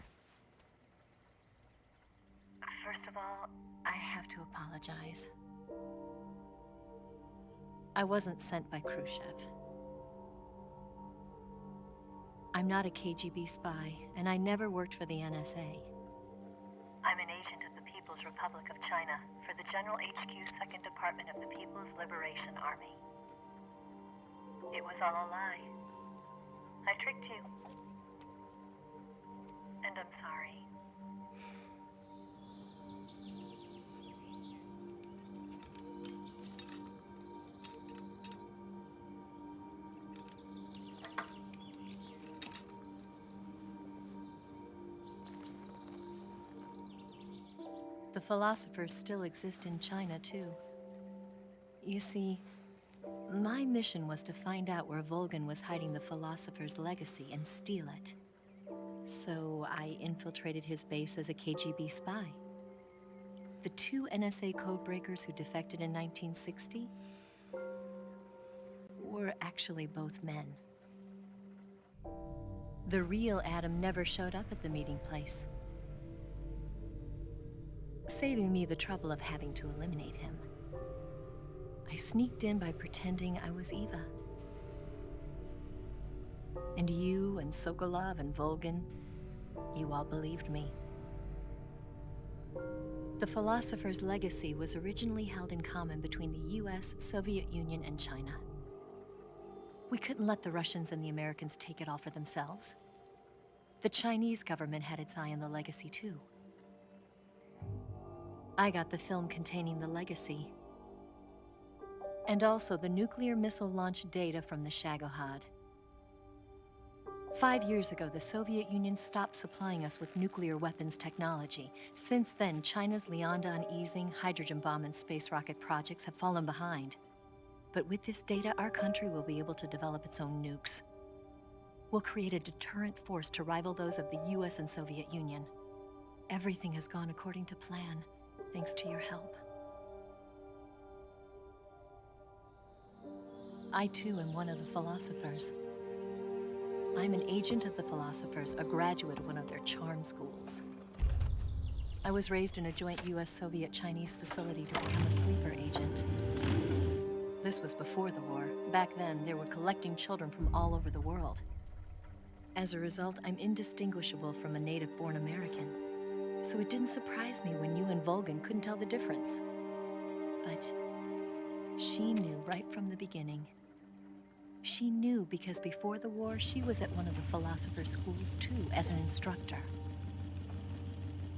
First of all, I have to apologize. I wasn't sent by Khrushchev. I'm not a KGB spy, and I never worked for the NSA. I'm an agent of the People's Republic of China for the General HQ 2nd Department of the People's Liberation Army. It was all a lie. I tricked you. And I'm sorry. The philosophers still exist in China, too. You see, my mission was to find out where Volgan was hiding the philosopher's legacy and steal it. So I infiltrated his base as a KGB spy. The 2 NSA codebreakers who defected in 1960 were actually both men. The real Adam never showed up at the meeting place, saving me the trouble of having to eliminate him. I sneaked in by pretending I was Eva. And you and Sokolov and Volgan, you all believed me. The philosopher's legacy was originally held in common between the US, Soviet Union, and China. We couldn't let the Russians and the Americans take it all for themselves. The Chinese government had its eye on the legacy, too. I got the film containing the legacy, and also the nuclear missile launch data from the Shagohod. 5 years ago, the Soviet Union stopped supplying us with nuclear weapons technology. Since then, China's Liaodong easing, hydrogen bomb, and space rocket projects have fallen behind. But with this data, our country will be able to develop its own nukes. We'll create a deterrent force to rival those of the US and Soviet Union. Everything has gone according to plan, thanks to your help. I, too, am one of the philosophers. I'm an agent of the philosophers, a graduate of one of their charm schools. I was raised in a joint US-Soviet-Chinese facility to become a sleeper agent. This was before the war. Back then, they were collecting children from all over the world. As a result, I'm indistinguishable from a native-born American. So it didn't surprise me when you and Volgan couldn't tell the difference. But she knew right from the beginning. She knew because before the war, she was at one of the philosopher's schools too, as an instructor.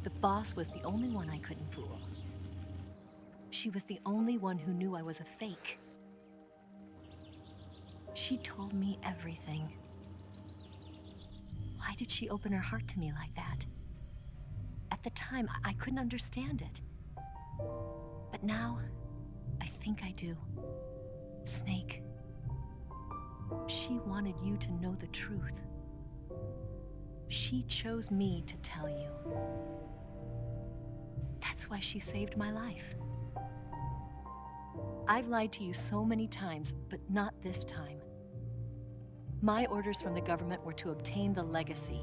The boss was the only one I couldn't fool. She was the only one who knew I was a fake. She told me everything. Why did she open her heart to me like that? At the time, I couldn't understand it. But now, I think I do. Snake. She wanted you to know the truth. She chose me to tell you. That's why she saved my life. I've lied to you so many times, but not this time. My orders from the government were to obtain the legacy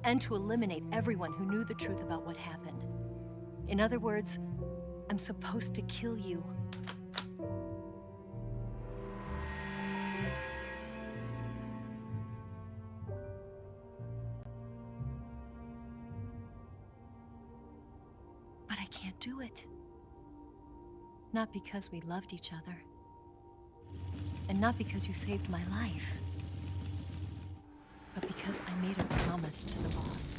and to eliminate everyone who knew the truth about what happened. In other words, I'm supposed to kill you. But I can't do it. Not because we loved each other. And not because you saved my life. But because I made a promise to the boss.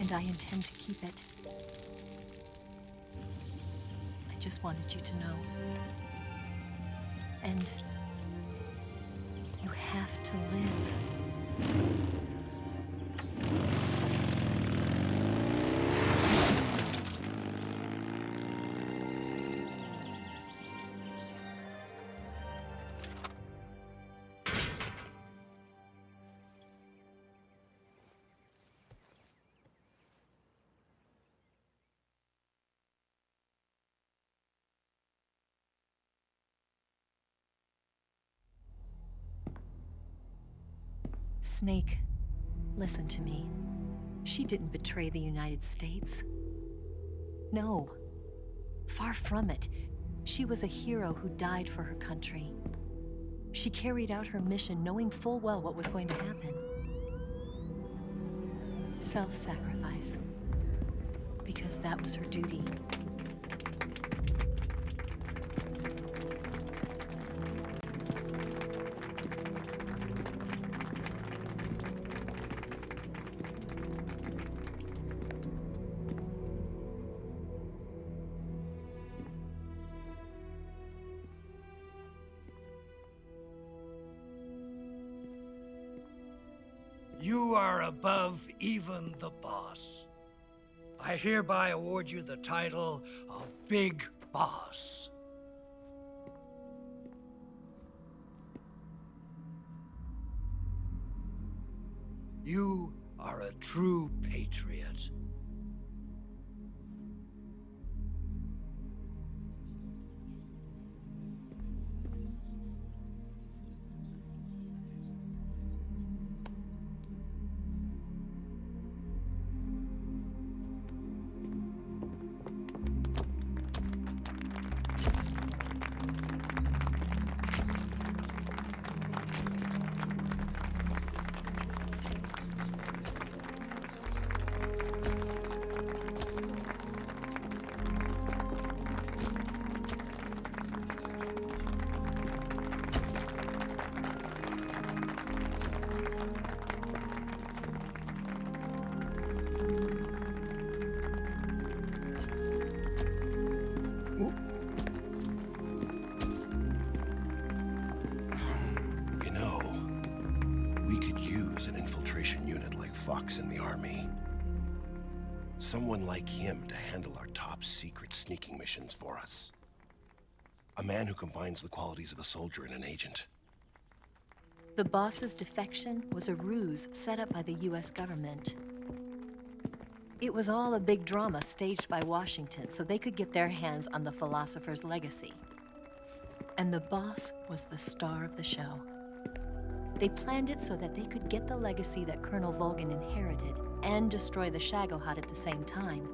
And I intend to keep it. I just wanted you to know. And you have to live. Snake, listen to me. She didn't betray the United States. No. Far from it. She was a hero who died for her country. She carried out her mission knowing full well what was going to happen. Self-sacrifice. Because that was her duty. You are above even the boss. I hereby award you the title of Big Boss. You are a true patriot. You know, we could use an infiltration unit like Fox in the army. Someone like him to handle our top secret sneaking missions for us. A man who combines the qualities of a soldier and an agent. The boss's defection was a ruse set up by the US government. It was all a big drama staged by Washington so they could get their hands on the philosopher's legacy. And the boss was the star of the show. They planned it so that they could get the legacy that Colonel Volgin inherited and destroy the Shagohod at the same time.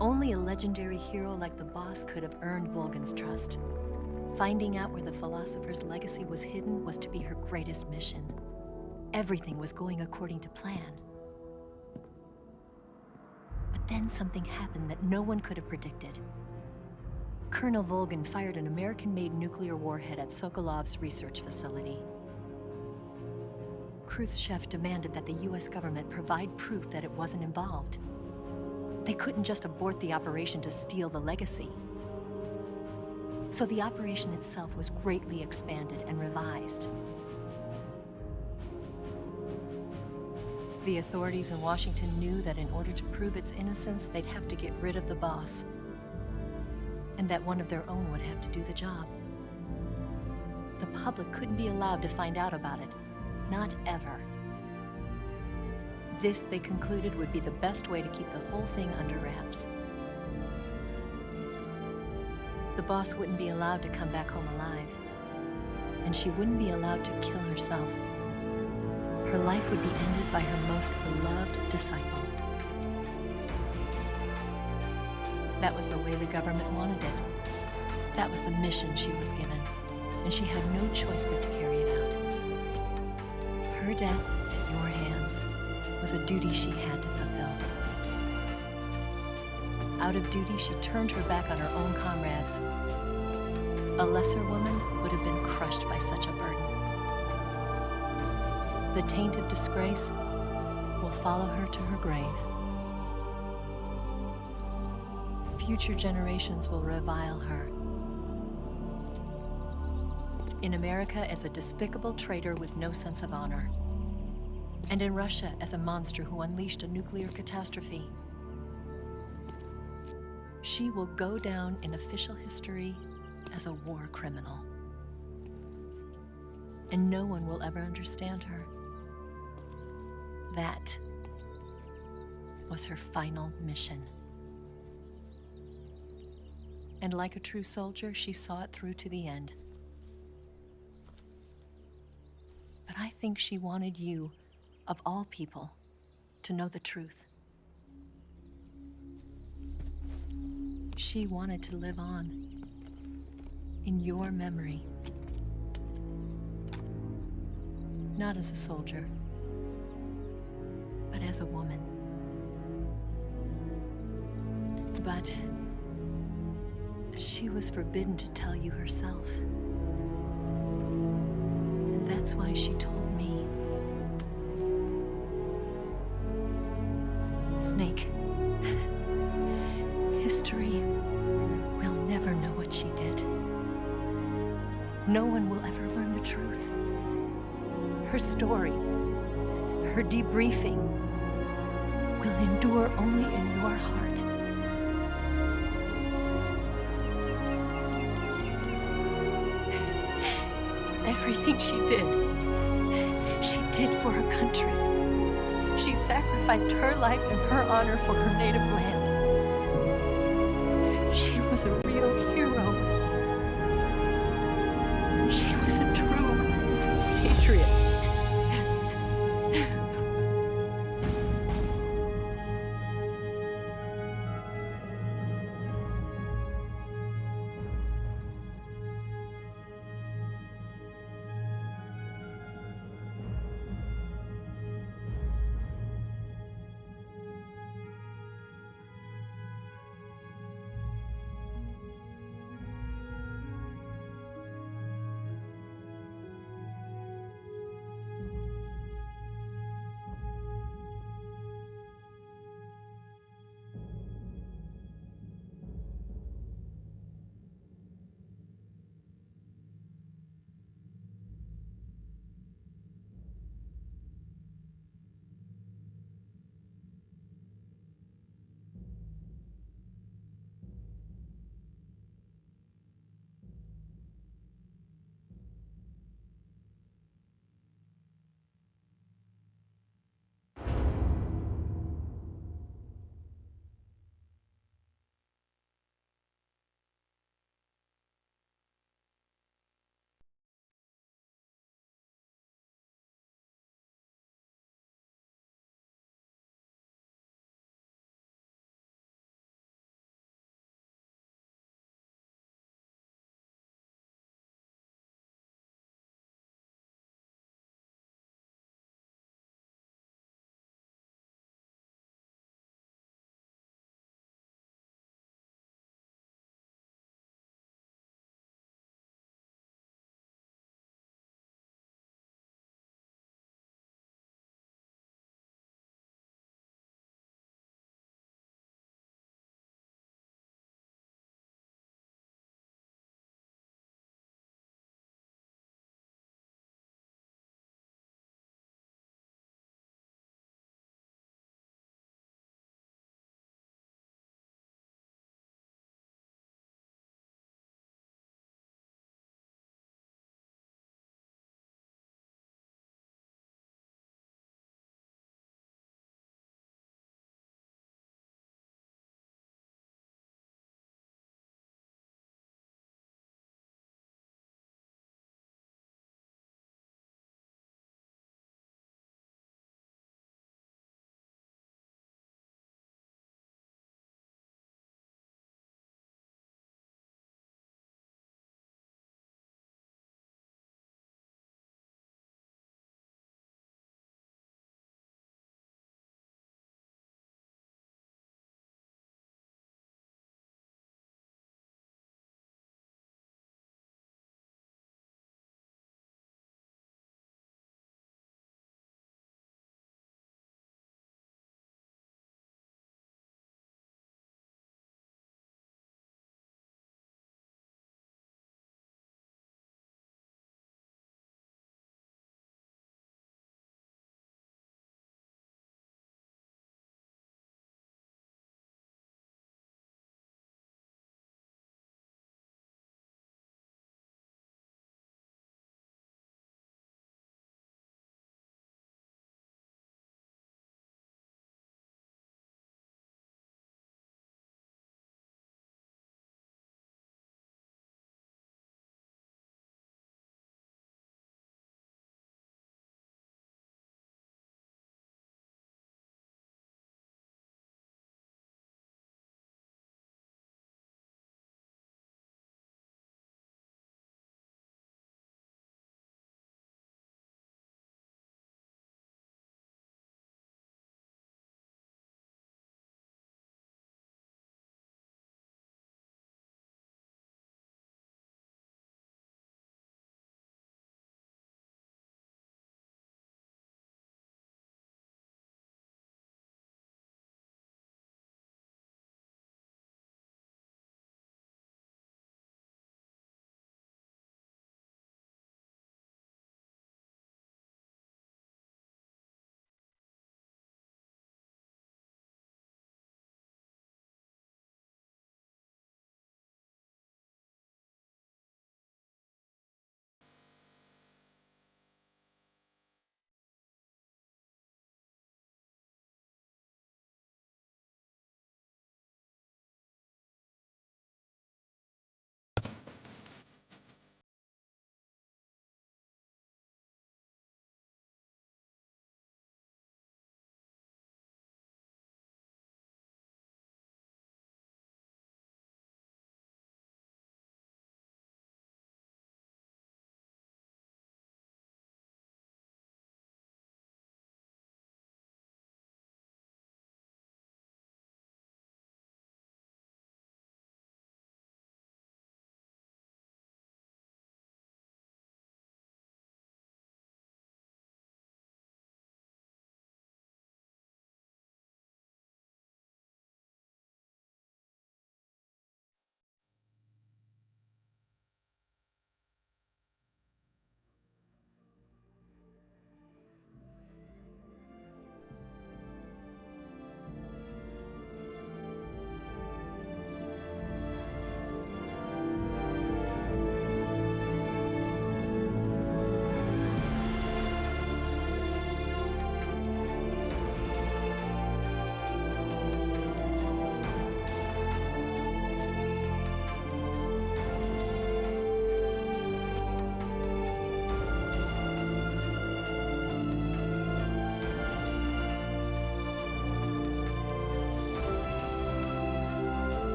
Only a legendary hero like the boss could have earned Volgin's trust. Finding out where the philosopher's legacy was hidden was to be her greatest mission. Everything was going according to plan. But then something happened that no one could have predicted. Colonel Volgin fired an American-made nuclear warhead at Sokolov's research facility. Khrushchev demanded that the US government provide proof that it wasn't involved. They couldn't just abort the operation to steal the legacy. So the operation itself was greatly expanded and revised. The authorities in Washington knew that in order to prove its innocence, they'd have to get rid of the boss. And that one of their own would have to do the job. The public couldn't be allowed to find out about it. Not ever. This, they concluded, would be the best way to keep the whole thing under wraps. The boss wouldn't be allowed to come back home alive. And she wouldn't be allowed to kill herself. Her life would be ended by her most beloved disciple. That was the way the government wanted it. That was the mission she was given, and she had no choice but to carry it out. Her death at your hands was a duty she had to fulfill. Out of duty, she turned her back on her own comrades. A lesser woman would have been crushed by such a burden. The taint of disgrace will follow her to her grave. Future generations will revile her. In America as a despicable traitor with no sense of honor. And in Russia as a monster who unleashed a nuclear catastrophe. She will go down in official history as a war criminal. And no one will ever understand her. That was her final mission. And like a true soldier, she saw it through to the end. But I think she wanted you, of all people, to know the truth. She wanted to live on in your memory. Not as a soldier, but as a woman. But she was forbidden to tell you herself. And that's why she told me. Snake, history will never know what she did. No one will ever learn the truth. Her story, her debriefing, will endure only in your heart. Everything she did for her country. She sacrificed her life and her honor for her native land. She was a real hero. She was a true patriot.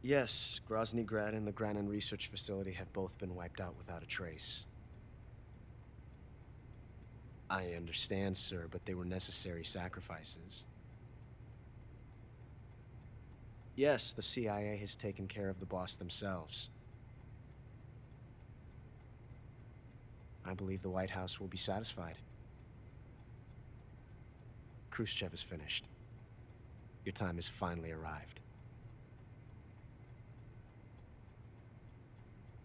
Yes, Grozny Grad and the Granin Research Facility have both been wiped out without a trace. I understand, sir, but they were necessary sacrifices. Yes, the CIA has taken care of the boss themselves. I believe the White House will be satisfied. Khrushchev is finished. Your time has finally arrived.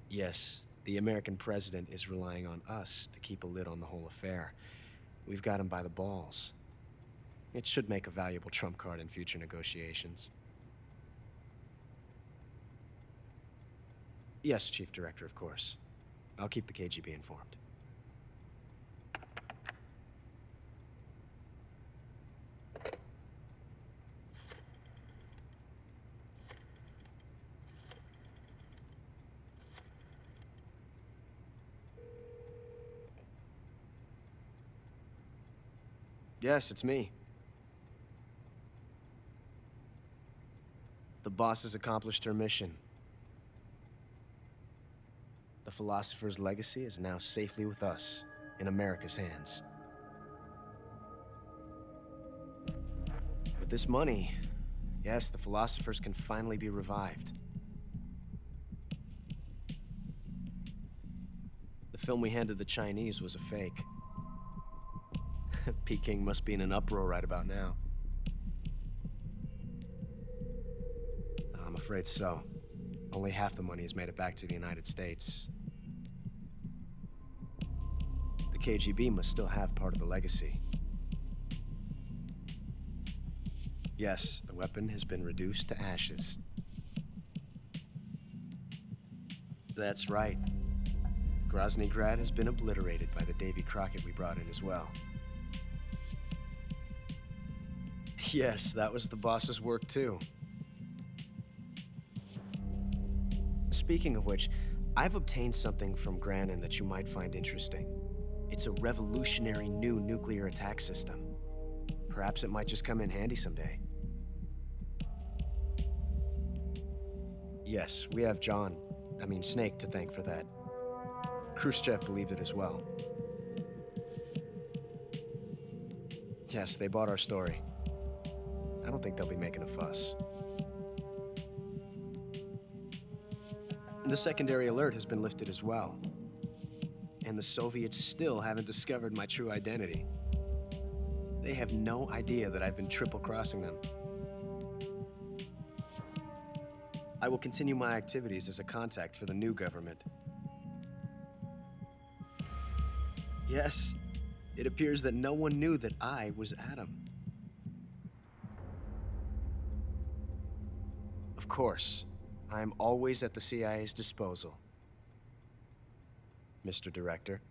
Yes, the American president is relying on us to keep a lid on the whole affair. We've got him by the balls. It should make a valuable trump card in future negotiations. Yes, Chief Director, of course. I'll keep the KGB informed. Yes, it's me. The boss has accomplished her mission. The philosopher's legacy is now safely with us, in America's hands. With this money, yes, the philosophers can finally be revived. The film we handed the Chinese was a fake. Peking must be in an uproar right about now. I'm afraid so. Only half the money has made it back to the United States. The KGB must still have part of the legacy. Yes, the weapon has been reduced to ashes. That's right. Grozny Grad has been obliterated by the Davy Crockett we brought in as well. Yes, that was the boss's work too. Speaking of which, I've obtained something from Granin that you might find interesting. It's a revolutionary new nuclear attack system. Perhaps it might just come in handy someday. Yes, we have Snake to thank for that. Khrushchev believed it as well. Yes, they bought our story. I don't think they'll be making a fuss. The secondary alert has been lifted as well. And the Soviets still haven't discovered my true identity. They have no idea that I've been triple-crossing them. I will continue my activities as a contact for the new government. Yes, it appears that no one knew that I was Adam. Of course, I am always at the CIA's disposal, Mr. Director.